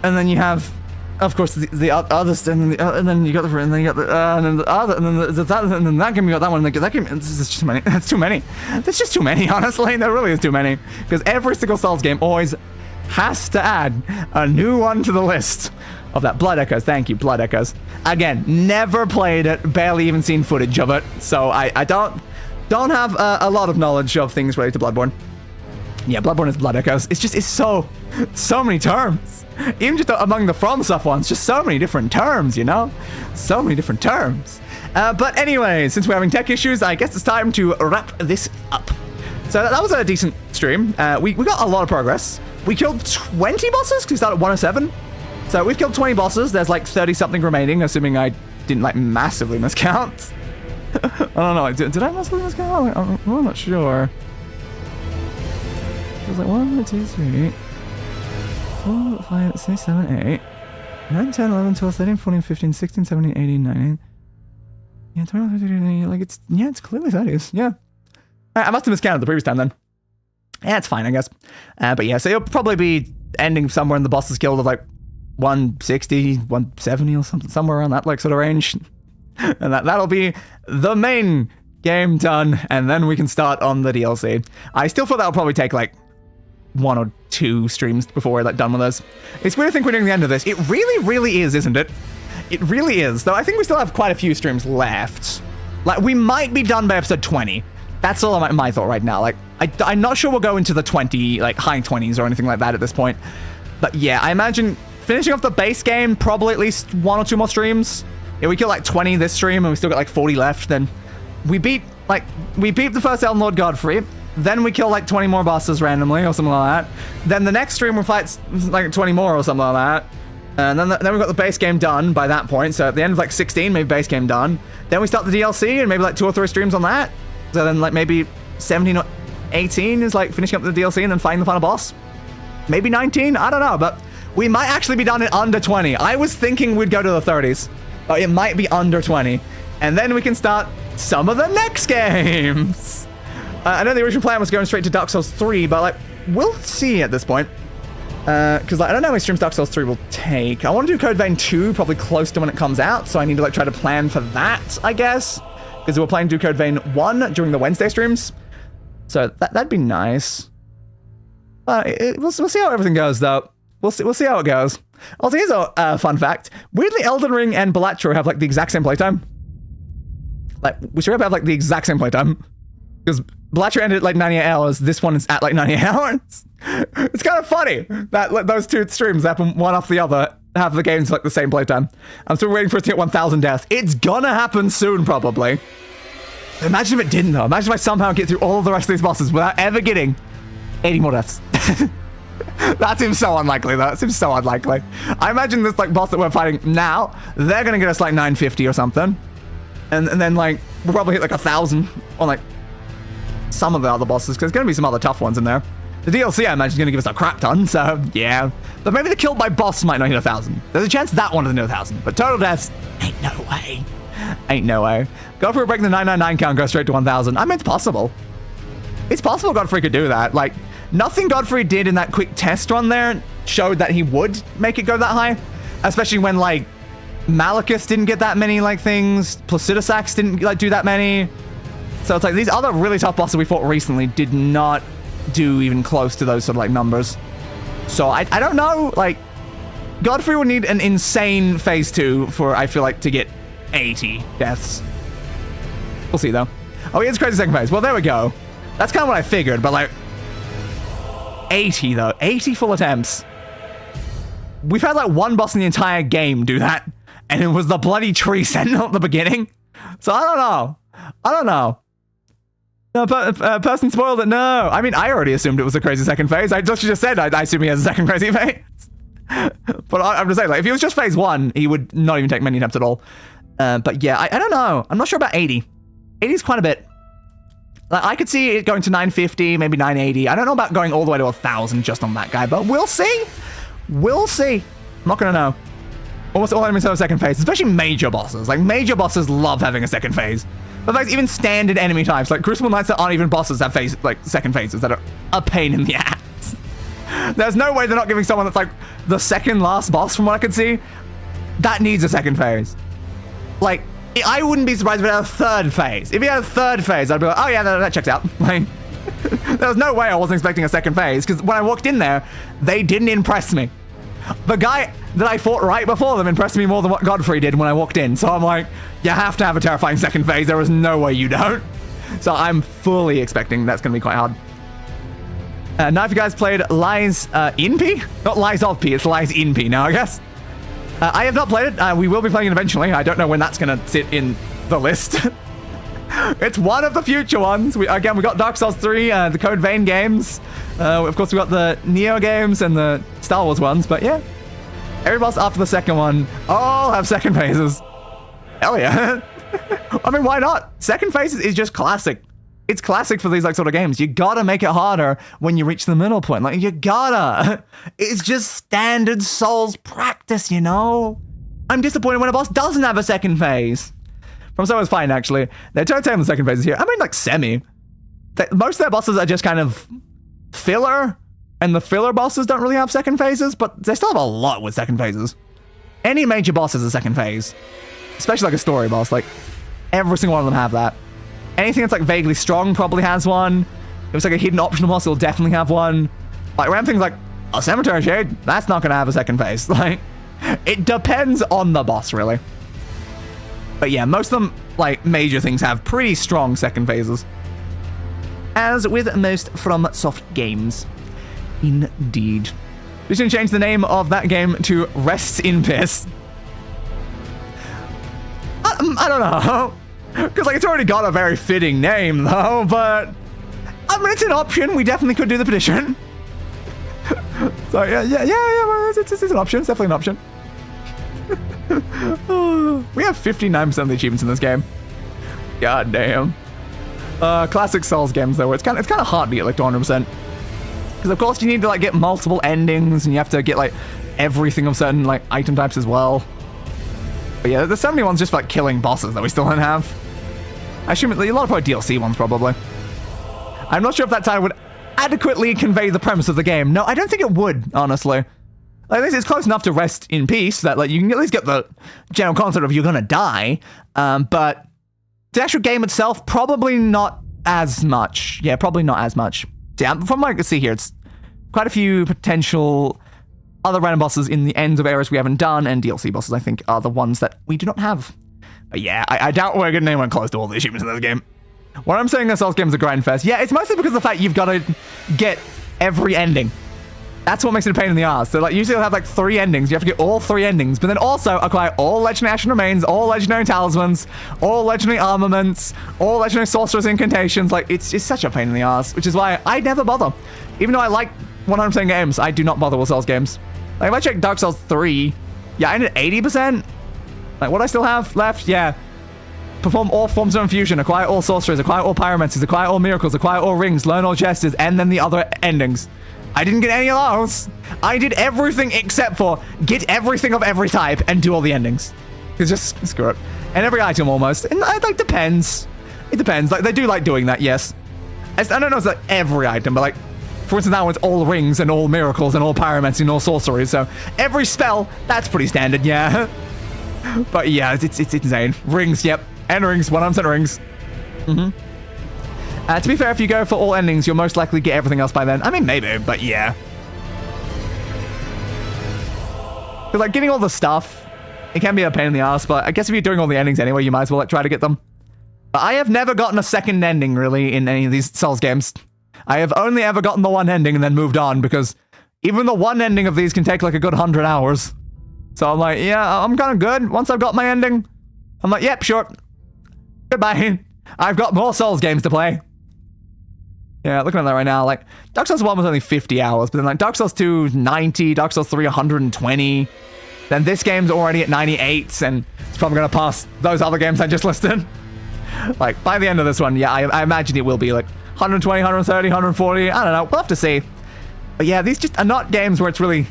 and then you have of course, the other, and then you got the, and then you got the, and then the other, and then and then that game, you got that one, and then that game, there's just too many. That's too many. There's just too many, honestly. There really is too many. Because every single Souls game always has to add a new one to the list of that. Blood Echoes, thank you, Blood Echoes. Again, never played it, barely even seen footage of it, so I don't have a lot of knowledge of things related to Bloodborne. Yeah, Bloodborne is Blood Echoes. It's so many terms. Even just among the From stuff ones, just so many different terms, you know? So many different terms. But anyway, since we're having tech issues, I guess it's time to wrap this up. So that was a decent stream. We got a lot of progress. We killed 20 bosses because we started at 107. So we've killed 20 bosses. There's like 30-something remaining, assuming I didn't like massively miscount. I don't know. Did I massively miscount? I'm not sure. It was like 1, 2, 3, 4, 5, 6, 7, 8, 9, 10, 11, 12, 13, 14, 15, 16, 17, 18, 19. Yeah, 20, 30, like it's clearly 30s. Yeah. I must have miscounted the previous time then. Yeah, it's fine, I guess. But yeah, so you'll probably be ending somewhere in the boss's guild of like 160, 170 or something, somewhere around that like sort of range. And that'll be the main game done, and then we can start on the DLC. I still feel that'll probably take like 1 or 2 streams before we're like done with this. It's weird to think we're doing the end of this. It really is, isn't it? It really is. Though I think we still have quite a few streams left. Like, we might be done by episode 20. That's all my thought right now. Like, I'm not sure we'll go into the 20, like high 20s or anything like that at this point. But yeah, I imagine finishing off the base game, probably at least 1 or 2 more streams. If we kill like 20 this stream and we still got like 40 left, then we beat the first Elden Lord Godfrey. Then we kill like 20 more bosses randomly or something like that. Then the next stream we fight like 20 more or something like that. And then we've got the base game done by that point. So at the end of like 16, maybe base game done. Then we start the DLC and maybe like 2 or 3 streams on that. So then like maybe 17 or 18 is like finishing up the DLC and then fighting the final boss. Maybe 19, I don't know. But we might actually be done in under 20. I was thinking we'd go to the 30s. But it might be under 20. And then we can start some of the next games. I know the original plan was going straight to Dark Souls 3, but like, we'll see at this point. Because like, I don't know how many streams Dark Souls 3 will take. I want to do Code Vein 2 probably close to when it comes out, so I need to like try to plan for that, I guess. Because we're planning to do Code Vein 1 during the Wednesday streams. So that'd be nice. We'll see how everything goes, though. We'll see how it goes. Also, here's a fun fact. Weirdly, Elden Ring and Balatro have like the exact same playtime. Like, we should have like the exact same playtime. Because Balatro ended at like 98 hours. This one is at like 98 hours. It's kind of funny that like, those 2 streams happen one after the other. Have the games like the same playtime. I'm still waiting for it to hit 1,000 deaths. It's gonna happen soon, probably. Imagine if it didn't, though. Imagine if I somehow get through all of the rest of these bosses without ever getting 80 more deaths. That seems so unlikely, though. It seems so unlikely. I imagine this like boss that we're fighting now, they're gonna get us like 950 or something. And then like, we'll probably hit like 1,000 on like some of the other bosses, because there's gonna be some other tough ones in there. The DLC, I imagine, is gonna give us a crap ton, so yeah. But maybe the killed by boss might not hit 1,000. There's a chance that one doesn't hit 1,000, but total deaths, ain't no way. Ain't no way. Godfrey breaking the 999 count, go straight to 1,000. I mean, it's possible. It's possible Godfrey could do that. Like, nothing Godfrey did in that quick test run there showed that he would make it go that high. Especially when, like, Maliketh didn't get that many, like, things. Placidusax didn't, like, do that many. So it's like, these other really tough bosses we fought recently did not do even close to those sort of, like, numbers. So I don't know, like, Godfrey would need an insane phase 2 for, I feel like, to get 80 deaths. We'll see, though. Oh, he has crazy second phase. Well, there we go. That's kind of what I figured, but, like, 80, though. 80 full attempts. We've had, like, one boss in the entire game do that, and it was the bloody tree sentinel at the beginning. So I don't know. I don't know. No, person spoiled it. No. I mean, I already assumed it was a crazy second phase. I just said I assume he has a second crazy phase. But I'm just saying, like, if he was just phase 1, he would not even take many attempts at all. But yeah, I don't know. I'm not sure about 80. 80 is quite a bit. Like, I could see it going to 950, maybe 980. I don't know about going all the way to 1,000 just on that guy, but we'll see. We'll see. I'm not going to know. Almost all enemies have a second phase, especially major bosses. Like, major bosses love having a second phase. But like, even standard enemy types, like Crucible Knights that aren't even bosses, have second phases that are a pain in the ass. There's no way they're not giving someone that's like the second last boss, from what I could see, that needs a second phase. Like, I wouldn't be surprised if it had a third phase. If it had a third phase, I'd be like, oh yeah, that checks out. Like, there was no way I wasn't expecting a second phase, because when I walked in there, they didn't impress me. The guy that I fought right before them impressed me more than what Godfrey did when I walked in. So I'm like, you have to have a terrifying second phase. There is no way you don't. So I'm fully expecting that's going to be quite hard. Now if you guys played Lies in P? Not Lies of P, it's Lies in P now, I guess. I have not played it. We will be playing it eventually. I don't know when that's going to sit in the list. It's one of the future ones. We got Dark Souls 3, the Code Vein games. Of course, we got the Neo games and the Star Wars ones. But yeah, every boss after the second one all have second phases. Hell yeah. I mean, why not? Second phases is just classic. It's classic for these like sort of games. You gotta make it harder when you reach the middle point. Like, you gotta. It's just standard Souls practice, you know? I'm disappointed when a boss doesn't have a second phase. From So It's Fine, actually. They're trying to take the second phases here. I mean, like, semi. Most of their bosses are just kind of filler, and the filler bosses don't really have second phases, but they still have a lot with second phases. Any major boss has a second phase. Especially like a story boss. Like, every single one of them have that. Anything that's like vaguely strong probably has one. If it's like a hidden optional boss, it'll definitely have one. Like, random things like a Cemetery Shade, that's not gonna have a second phase. Like, it depends on the boss, really. But yeah, most of them, like, major things have pretty strong second phases. As with most From Soft games. Indeed. We should change the name of that game to Rests in Piss. I don't know. Because, like, it's already got a very fitting name, though, but... I mean, it's an option. We definitely could do the petition. So, yeah, it's an option. It's definitely an option. We have 59% of the achievements in this game. God damn. Classic Souls games, though, it's kind of hard to get, like, to 100%. Because, of course, you need to, like, get multiple endings, and you have to get, like, everything of certain, like, item types as well. But yeah, there's so many ones just for, like, killing bosses that we still don't have. I assume a lot of probably DLC ones, probably. I'm not sure if that title would adequately convey the premise of the game. No, I don't think it would, honestly. Like, this is close enough to Rest in Peace that, like, you can at least get the general concept of you're gonna die. But the actual game itself, probably not as much. Yeah, probably not as much. Yeah, from what I can see here, it's quite a few potential other random bosses in the ends of areas we haven't done, and DLC bosses, I think, are the ones that we do not have. But yeah, I doubt we're getting anyone close to all the achievements in this game. When I'm saying a Souls game is a grind fest, yeah, it's mostly because of the fact you've got to get every ending. That's what makes it a pain in the ass. So, like, usually you'll have, like, 3 endings. You have to get all 3 endings, but then also acquire all legendary Ashen Remains, all legendary talismans, all legendary armaments, all legendary sorcerer's incantations. Like, it's just such a pain in the ass, which is why I never bother. Even though I like 100% games, I do not bother with Souls games. Like, if I check Dark Souls 3, yeah, I did 80%. Like, what do I still have left? Yeah. Perform all forms of infusion, acquire all sorceries, acquire all pyromancies, acquire all miracles, acquire all rings, learn all gestures, and then the other endings. I didn't get any of those. I did everything except for get everything of every type and do all the endings. It's just, screw it. And every item almost. And it, like, depends. It depends. Like, they do like doing that, yes. I don't know if it's like every item, but like, for instance, now it's all rings and all miracles and all pyromancy and all sorceries. So every spell, that's pretty standard, yeah. But yeah, it's insane. Rings, yep. And rings, 100% rings. To be fair, if you go for all endings, you'll most likely get everything else by then. I mean, maybe, but yeah. Because, like, getting all the stuff, it can be a pain in the ass, but I guess if you're doing all the endings anyway, you might as well, like, try to get them. But I have never gotten a second ending, really, in any of these Souls games. I have only ever gotten the one ending and then moved on, because even the one ending of these can take, like, a good 100 hours. So I'm like, yeah, I'm kind of good. Once I've got my ending, I'm like, yep, sure. Goodbye. I've got more Souls games to play. Yeah, looking at that right now, like, Dark Souls 1 was only 50 hours, but then, like, Dark Souls 2, 90, Dark Souls 3, 120. Then this game's already at 98, and it's probably going to pass those other games I just listed. Like, by the end of this one, yeah, I imagine it will be, like, 120, 130, 140, I don't know, we'll have to see. But yeah, these just are not games where it's really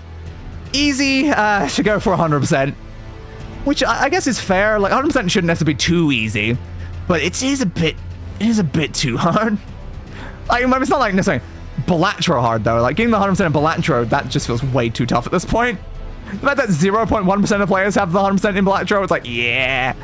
easy to go for 100%. Which I guess is fair, like, 100% shouldn't necessarily be too easy, but it is a bit too hard. Like, it's not like necessarily Balatro hard, though. Like, getting the 100% in Balatro, that just feels way too tough at this point. The fact that 0.1% of players have the 100% in Black Draw, it's like, yeah.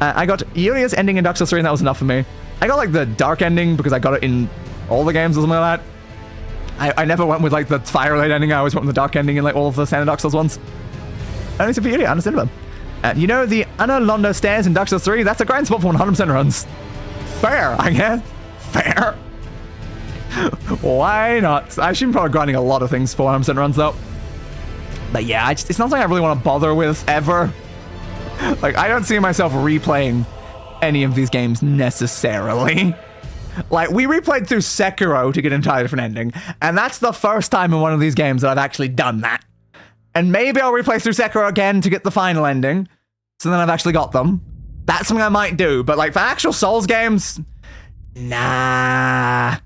I got Yulia's ending in Dark Souls 3, and that was enough for me. I got like the dark ending because I got it in all the games or something like that. I never went with like the Firelight ending. I always went with the dark ending in like all of the standard Dark Souls ones. Only for Yulia, understandable. You know the Anna Londo stairs in Dark Souls 3? That's a grind spot for 100% runs. Fair, I guess. Fair. Why not? I should be probably grinding a lot of things for 100% runs though. But yeah, it's not something I really want to bother with ever. Like, I don't see myself replaying any of these games necessarily. Like, we replayed through Sekiro to get an entirely different ending, and that's the first time in one of these games that I've actually done that. And maybe I'll replay through Sekiro again to get the final ending, so then I've actually got them. That's something I might do, but like, for actual Souls games, nah.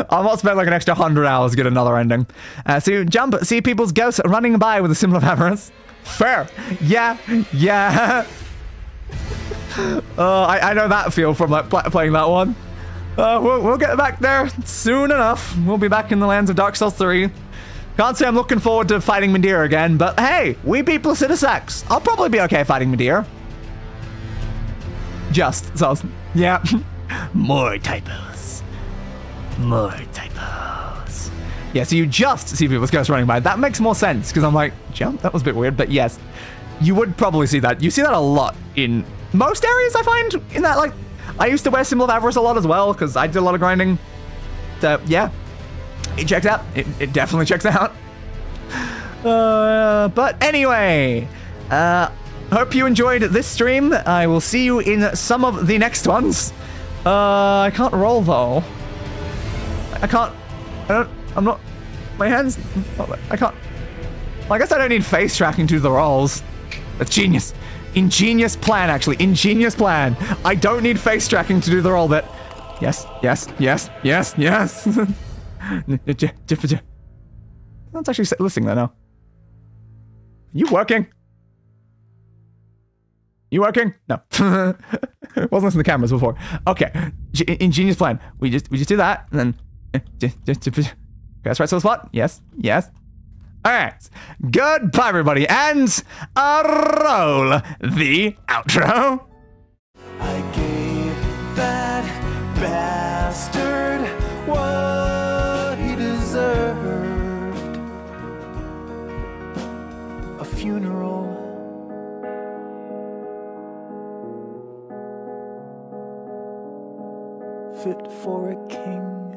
I'll not spend like an extra 100 hours to get another ending. So you jump, see people's ghosts running by with a symbol of avarice. Fair. Yeah. I know that feel from like playing that one. We'll get back there soon enough. We'll be back in the lands of Dark Souls 3. Can't say I'm looking forward to fighting Medea again, but hey, we beat Placidusax. I'll probably be okay fighting Medea. So, yeah. More typos. Yeah, so you just see people's ghosts running by. That makes more sense, because I'm like, jump? That was a bit weird, but yes. You would probably see that. You see that a lot in most areas, I find, in that, like, I used to wear Symbol of Avarice a lot as well, because I did a lot of grinding. So, yeah. It checks out. It definitely checks out. But anyway, hope you enjoyed this stream. I will see you in some of the next ones. I can't roll, though. My hands, I can't. Well, I guess I don't need face tracking to do the rolls. That's genius. Ingenious plan, actually. Ingenious plan. I don't need face tracking to do the roll bit. Yes. That's actually listening there now. You working? No. Wasn't listening to the cameras before. Okay. Ingenious plan. We just do that, and then okay, that's right, so spot. Yes. Alright. Goodbye, everybody, and roll the outro. I gave that bastard what he deserved. A funeral. Fit for a king.